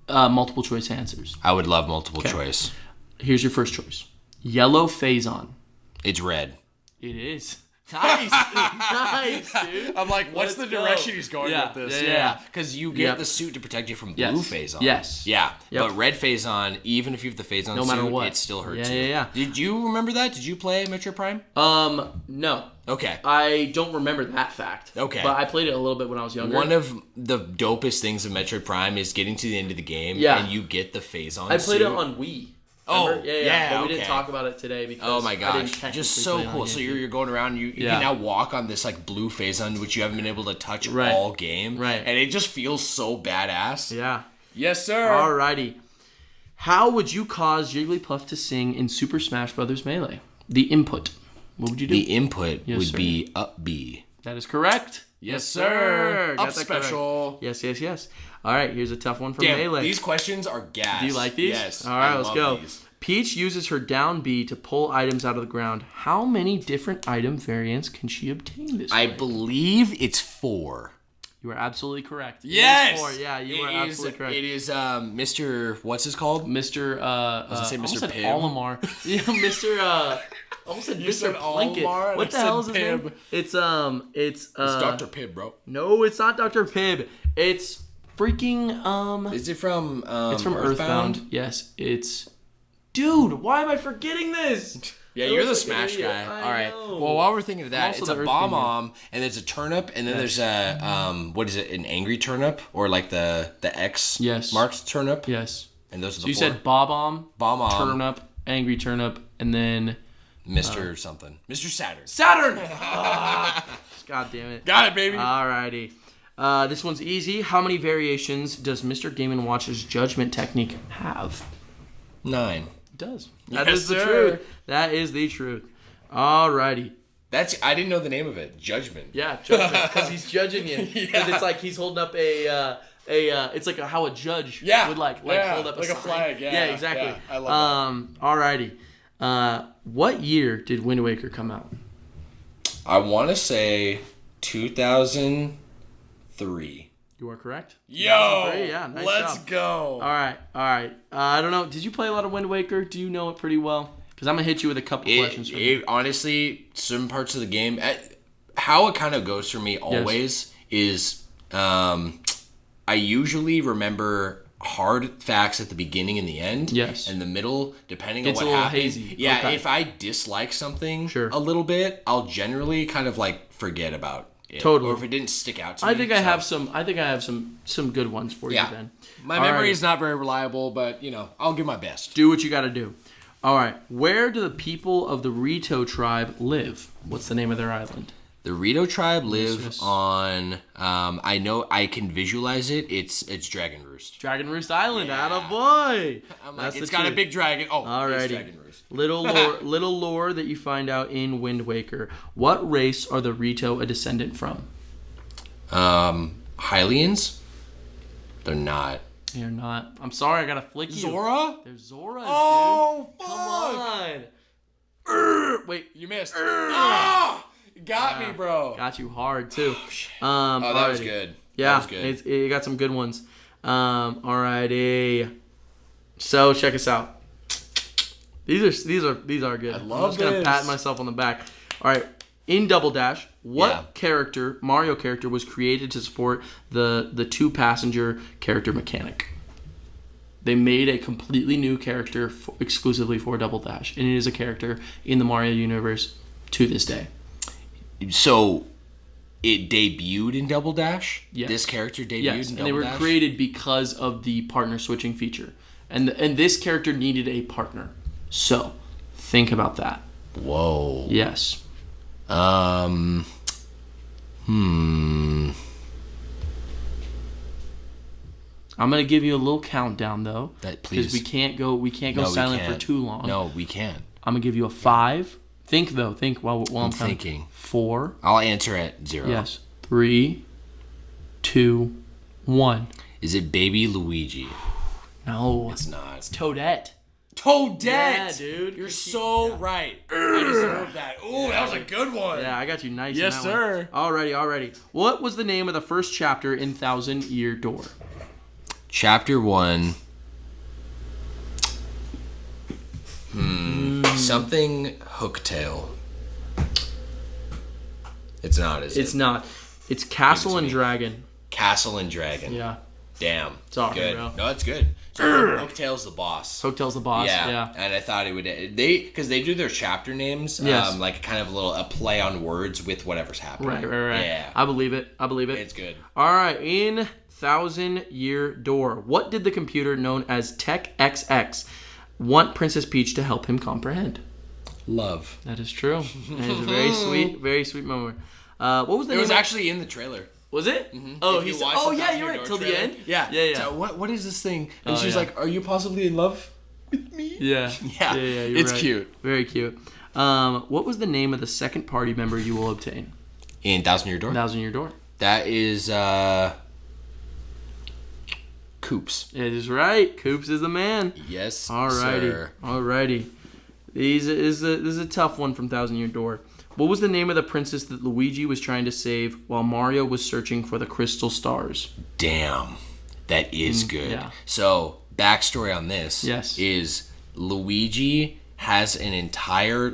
multiple choice answers. I would love multiple choice. Here's your first choice. Yellow Phazon. It's red. It is. Nice. Nice, dude. I'm like, what's the direction he's going with this? Yeah. Because you get the suit to protect you from blue Phazon. Yes. Yeah. Yep. But red Phazon, even if you have the Phazon no matter suit, what, it still hurts you. Yeah. Did you remember that? Did you play Metroid Prime? No. Okay. I don't remember that fact. Okay. But I played it a little bit when I was younger. One of the dopest things of Metroid Prime is getting to the end of the game and you get the Phazon suit. I played it on Wii. Remember? Oh, yeah. But we didn't talk about it today because oh my gosh, just so cool. So you're going around, you can now walk on this like blue Phazon, which you haven't been able to touch all game, right? And it just feels so badass. Yeah. Yes, sir. Alrighty. How would you cause Jigglypuff to sing in Super Smash Bros. Melee? The input. What would you do? The input would be up B. That is correct. Yes, sir. Got Up that special. Correct. Yes. All right, here's a tough one for Melee. These questions are gas. Do you like these? Yes. All right, let's go. These. Peach uses her down B to pull items out of the ground. How many different item variants can she obtain this way? I believe it's 4. You are absolutely correct. Yes! Yeah, you are absolutely correct. It is Mr. What's his called? Mr. I was going to say Mr. Pibb. Olimar. Yeah, Mr. I almost said Mr. Plunkett. Olimar, what the hell is his name? It's Dr. Pibb, bro. No, it's not Dr. Pibb. It's freaking Is it from it's from Earthbound? Yes, it's. Dude, why am I forgetting this? Yeah, you're the Smash guy. All right. Well, while we're thinking of that, it's a bomb, and there's a turnip, and then there's a what is it? An angry turnip, or like the X marked turnip. Yes. And those are the you said bomb, turnip, angry turnip, and then Mr. something, Mr. Saturn. Saturn. God damn it. Got it, baby. Alrighty. This one's easy. How many variations does Mr. Game & Watch's judgment technique have? 9. Does. That is the truth. That is the truth. Alrighty. I didn't know the name of it. Judgment. Yeah, judgment. Because he's judging you. Because it's like he's holding up it's like how a judge would hold up a sign. Flag. Yeah, exactly. Yeah, I love that. Alrighty. What year did Wind Waker come out? I want to say 2003. You are correct. Yo, yeah, nice let's job. go. All right. I don't know. Did you play a lot of Wind Waker? Do you know it pretty well? Because I'm going to hit you with a couple questions. Honestly, some parts of the game, how it kind of goes for me always is I usually remember hard facts at the beginning and the end. Yes. And the middle, depending on what happens. hazy. Yeah, okay. If I dislike something a little bit, I'll generally kind of like forget about it. Totally. Or if it didn't stick out to me. I think I have some good ones for you then. My memory is not very reliable, but I'll give my best. Do what you got to do. All right. Where do the people of the Rito tribe live? What's the name of their island? The Rito tribe live on. I know I can visualize it. It's Dragon Roost. Dragon Roost Island. Attaboy. I'm like, it's got a big dragon. Oh, alrighty. It's Dragon Roost. Little lore that you find out in Wind Waker. What race are the Rito a descendant from? Hylians? They're not. They're not. I'm sorry, I gotta flick you. Zora? They're Zoras, oh, dude. Fuck. Come on. Wait. You missed. Got me, bro. Got you hard, too. That was good. Yeah, that was good. You got some good ones. Alrighty. So, check us out. These are good. I love I'm just gonna pat myself on the back. All right. In Double Dash, what Mario character was created to support the 2-passenger character mechanic? They made a completely new character exclusively for Double Dash, and it is a character in the Mario universe to this day. So, it debuted in Double Dash? Yes. This character debuted in Double Dash? And they were created because of the partner switching feature. And this character needed a partner. So, think about that. Whoa. Yes. I'm gonna give you a little countdown though, please. Because we can't go silent for too long. No, we can't. I'm gonna give you a 5. Think while I'm thinking. 4. I'll answer at 0. Yes. 3, 2, 1. Is it Baby Luigi? No, it's not. It's Toadette. Toadette! Yeah, dude. You're so right. I deserve that. Ooh, that was a good one. Yeah, I got you nice. Yes, sir. Alrighty. What was the name of the first chapter in Thousand Year Door? Chapter 1. Something Hooktail. It's not, is it? It's not. It's Castle and Dragon. Castle and Dragon. Yeah. Damn. Sorry, good. bro. No, it's good. So Hooktail's the boss. Hooktail's the boss. Yeah. And I thought it would because they do their chapter names like kind of a play on words with whatever's happening. Right. Yeah. I believe it. It's good. All right. In Thousand Year Door, what did the computer known as Tech XX want Princess Peach to help him comprehend? Love. That is true. That is a very sweet moment. What was the name? It was actually in the trailer. Was it? Mm-hmm. Oh, you're right. Till the end? Yeah. Yeah. So what is this thing? And she's like, are you possibly in love with me? Yeah. Yeah. It's right. cute. Very cute. What was the name of the second party member you will obtain? In Thousand Year Door? Thousand Year Door. That is, Koops. It is right. Koops is the man. Yes, Alrighty. sir. Alrighty. This is a tough one from Thousand Year Door. What was the name of the princess that Luigi was trying to save while Mario was searching for the crystal stars? Damn. That is good. Yeah. So, backstory on this Yes. is Luigi has an entire,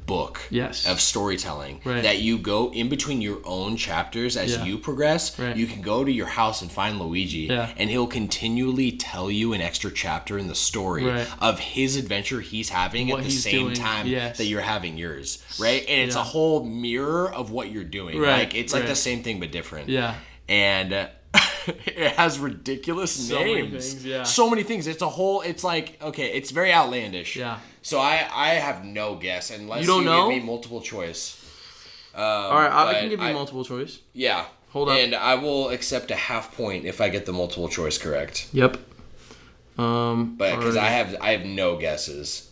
book Yes. of storytelling Right. that you go in between your own chapters as you progress. Right. You can go to your house and find Luigi, and he'll continually tell you an extra chapter in the story of his adventure he's having What at the he's same doing. time Yes. that you're having yours, right? And it's a whole mirror of what you're doing. Right. It's like the same thing but different. Yeah. And it has ridiculous So many names. things, yeah. So many things. It's like, okay, it's very outlandish. Yeah. So I have no guess unless You don't know? give me multiple choice. All right, I can give you multiple choice. Yeah. Hold up. And I will accept a half point if I get the multiple choice correct. Yep. But because alright. I have no guesses.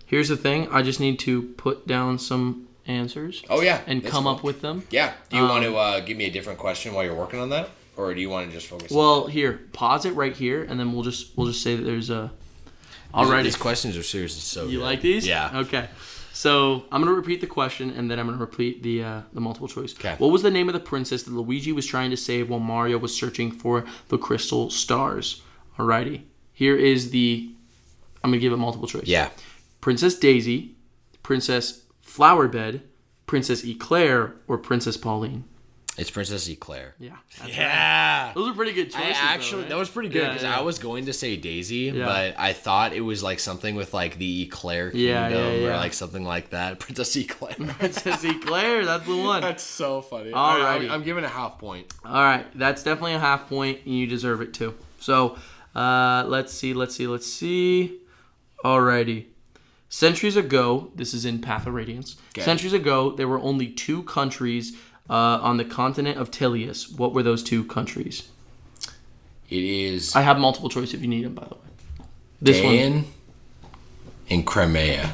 Here's the thing. I just need to put down some answers. Oh yeah. And that's come cool. up with them. Yeah. Do you want to give me a different question while you're working on that, or do you want to just focus? Well, here, pause it right here, and then we'll just say that there's a. Alrighty. These questions are seriously so good. You like these? Yeah. Okay. So I'm gonna repeat the question, and then I'm gonna repeat the multiple choice. Okay. What was the name of the princess that Luigi was trying to save while Mario was searching for the crystal stars? Alrighty. Here is the. I'm gonna give it multiple choice. Yeah. Princess Daisy, Princess Flowerbed, Princess Eclair, or Princess Pauline. It's Princess Eclair. Yeah. Yeah. Those are pretty good choices. That was pretty good because I was going to say Daisy, but I thought it was like something with like the Eclair Kingdom or like something like that. Princess Eclair. Princess Eclair, that's the one. That's so funny. Alrighty. I'm giving a half point. All right, that's definitely a half point, and you deserve it too. So, let's see. Alrighty. Centuries ago, this is in Path of Radiance. Okay. Centuries ago, there were only 2 countries on the continent of Tilius. What were those 2 countries? It is. I have multiple choice if you need them, by the way. This one. And Crimea.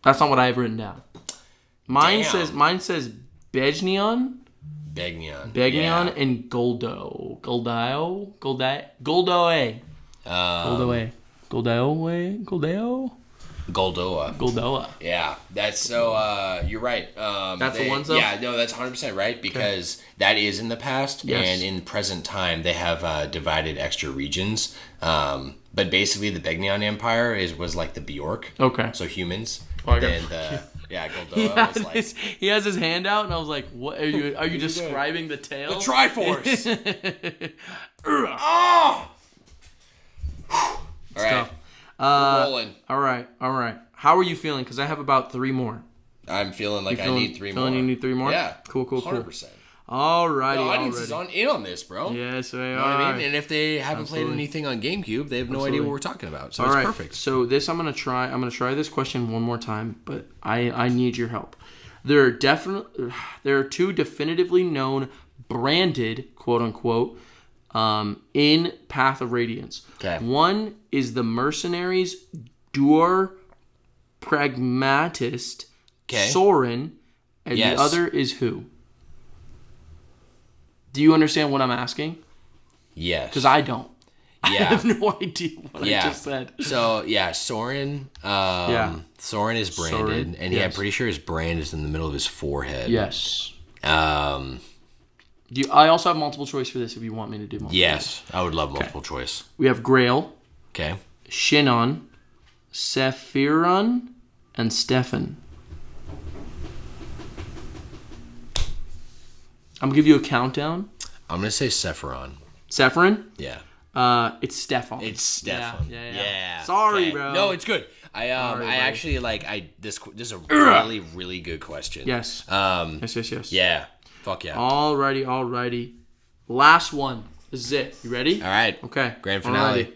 That's not what I have written down. Mine says Begnion. Yeah. And Goldoe. Goldoa. Yeah, that's so. You're right. That's the ones. Yeah, no, that's 100% right because that is in the past and in present time they have divided extra regions. But basically, the Begnion Empire was like the Bjork. Okay. So humans. Oh, Goldoa was like. He has his hand out, and I was like, "What are you describing the tail?" The Triforce. Oh. All right. We're rolling. All right. How are you feeling? Because I have about 3 more. I'm feeling like I need 3 more. You need 3 more? Yeah. Cool. 100%. All righty. The audience is in on this, bro. Yes, they are. You know what I mean? And if they haven't played anything on GameCube, they have no idea what we're talking about. So it's perfect. So this I'm gonna try this question one more time, but I need your help. There are 2 definitively known branded quote unquote in Path of Radiance. Okay. One is the Mercenaries Duer Pragmatist Soren, and the other is who? Do you understand what I'm asking? Yes. Because I don't. Yeah. I have no idea what I just said. So, Soren. Soren is branded, and I'm pretty sure his brand is in the middle of his forehead. Yes. I also have multiple choice for this if you want me to do multiple choice. I would love multiple choice. We have Grail, Okay. Shinon, Sephiron, and Stefan. I'm going to give you a countdown. I'm going to say Sephiron. Sephiron? Yeah. It's Stefan. It's Stefan. Yeah. Sorry, bro. No, it's good. I actually this is a really, really good question. Yes. Yes. Yeah. Fuck yeah. Alrighty. Last one. This is it. You ready? All right. Okay. Grand finale. Alrighty.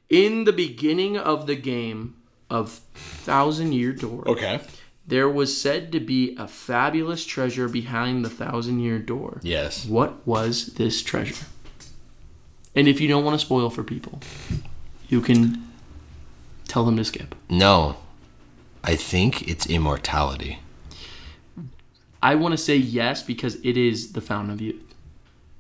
In the beginning of the game of 1,000-Year Door. Okay. There was said to be a fabulous treasure behind the 1,000-Year Door. Yes. What was this treasure? And if you don't want to spoil for people, you can tell them to skip. No. I think it's immortality. I want to say yes because it is the Fountain of Youth.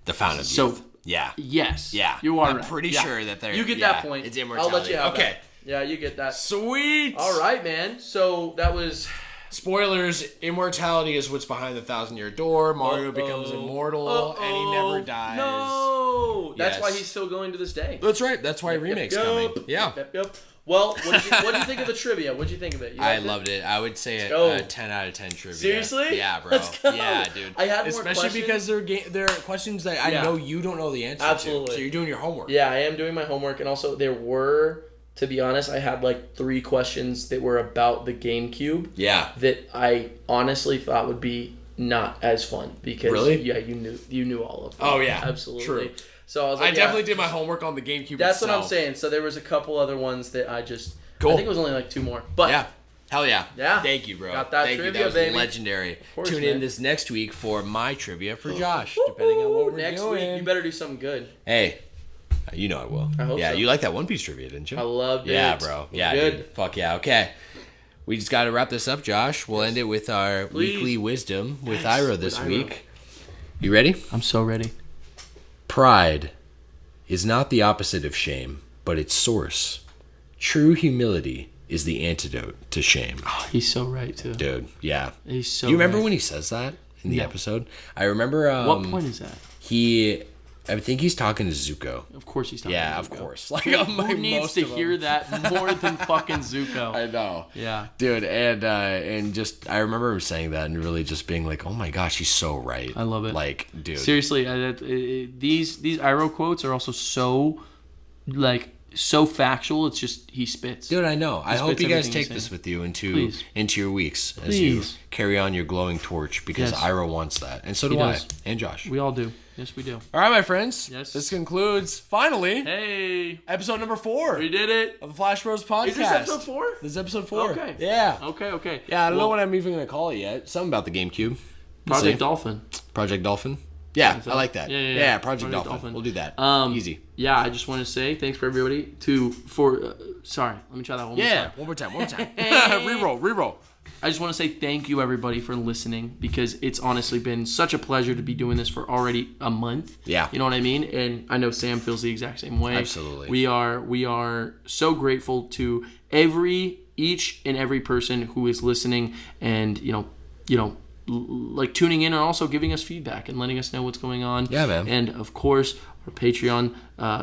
The Fountain of Youth. So, yeah. Yes. Yeah. You are I'm right. pretty sure that they're... You get that point. It's immortality. I'll let you have Okay. Yeah, you get that. Sweet. All right, man. So that was... Spoilers, immortality is what's behind the 1,000-year door. Mario becomes immortal, and he never dies. No! That's why he's still going to this day. That's right. That's why remake's coming. Yeah. Yep. Well, what did you think of the trivia? What did you think of it? I loved it. I would say a 10 out of 10 trivia. Seriously? Yeah, bro. Let's go. Yeah, dude. I had more Especially questions. because they're questions that I know you don't know the answer Absolutely. to. So you're doing your homework. Yeah, I am doing my homework. And also, there were... To be honest, I had like 3 questions that were about the GameCube. Yeah. That I honestly thought would be not as fun because you knew all of them. Oh yeah, absolutely. True. So I was like, I definitely did my homework on the GameCube. That's itself. what I'm saying. So there was a couple other ones that I just. Cool. I think it was only like 2 more. But yeah. Hell yeah. Yeah. Thank you, bro. Got that Thank trivia, you. That was baby. legendary. Course, Tune man. in this next week for my trivia for Josh, depending on what we're next doing. week, you better do something good. Hey, you know I will. I hope so. You like that One Piece trivia, didn't you? I loved it. Yeah, bro. Yeah, good. Dude. Fuck yeah. Okay. We just got to wrap this up, Josh. We'll end it with our weekly wisdom with Iroh this week. You ready? I'm so ready. Pride is not the opposite of shame, but its source. True humility is the antidote to shame. Oh, he's so right, too. Dude, yeah. He's so Do you remember right. when he says that in the episode? I remember... what point is that? I think he's talking to Zuko. Of course he's talking to Zuko. Yeah, of course. Like, who needs to hear that more than fucking Zuko? I know. Yeah. Dude, and just, I remember him saying that and really just being like, oh my gosh, he's so right. I love it. Like, dude. Seriously, these Iroh quotes are also so, so factual. It's just, he spits. Dude, I know. I hope you guys take saying. this with you into your weeks as you carry on your glowing torch because Iroh wants that. And so do I. And Josh. We all do. Yes, we do. All right, my friends. Yes. This concludes, finally, episode number 4. We did it. Of the Flash Bros podcast. Is this episode 4? This is episode 4. Okay. Yeah. Okay. Yeah, I don't know what I'm even going to call it yet. Something about the GameCube. Project Dolphin. Project Dolphin? Yeah, I like that. Yeah. Project Dolphin. We'll do that. Easy. Yeah, I just want to say thanks for everybody sorry, let me try that one more time. Yeah, one more time. Reroll. I just want to say thank you, everybody, for listening because it's honestly been such a pleasure to be doing this for already a month. Yeah. You know what I mean? And I know Sam feels the exact same way. Absolutely. We are so grateful to each and every person who is listening and, like tuning in and also giving us feedback and letting us know what's going on. Yeah, man. And, of course, our Patreon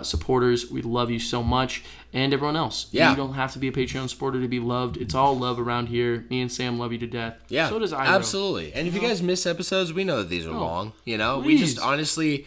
supporters, we love you so much. And everyone else. Yeah. You don't have to be a Patreon supporter to be loved. It's all love around here. Me and Sam love you to death. Yeah. So does Iroh. Absolutely. And if you guys miss episodes, we know that these are long. Please. We just honestly...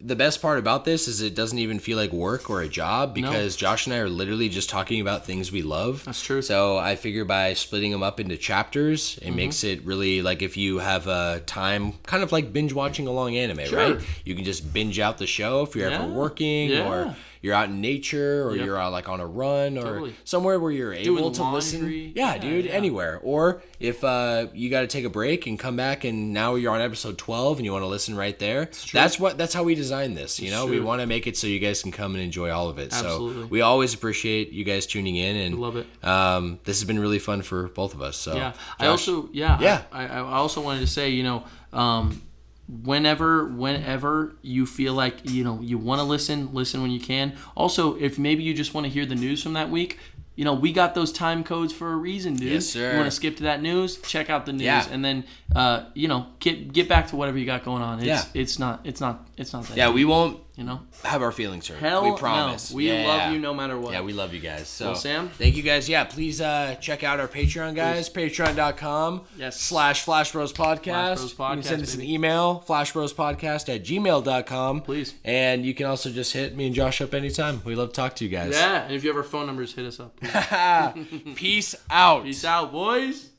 The best part about this is it doesn't even feel like work or a job because Josh and I are literally just talking about things we love. That's true. So I figure by splitting them up into chapters, it makes it really like if you have a time, kind of like binge watching a long anime, right? You can just binge out the show if you're ever working or you're out in nature or you're out like on a run or somewhere where you're able to listen. Yeah, dude, anywhere. Or if you got to take a break and come back and now you're on episode 12 and you want to listen right there. That's how we designed this. We want to make it so you guys can come and enjoy all of it. Absolutely. So we always appreciate you guys tuning in and love it. This has been really fun for both of us. So yeah, Josh, I also wanted to say, whenever you feel like you want to listen when you can. Also, if maybe you just want to hear the news from that week, we got those time codes for a reason, dude. Yes, sir. You want to skip to that news? Check out the news, and then get back to whatever you got going on. It's not that. Yeah, we won't you know? Have our feelings hurt. Hell we promise. No. We love you no matter what. Yeah, we love you guys. So, well, Sam? Thank you guys. Yeah, please check out our Patreon, guys. Patreon.com /FlashBrosPodcast. You can send us an email, flashbrospodcast@gmail.com. Please. And you can also just hit me and Josh up anytime. We love to talk to you guys. Yeah, and if you have our phone numbers, hit us up. Peace out. Peace out, boys.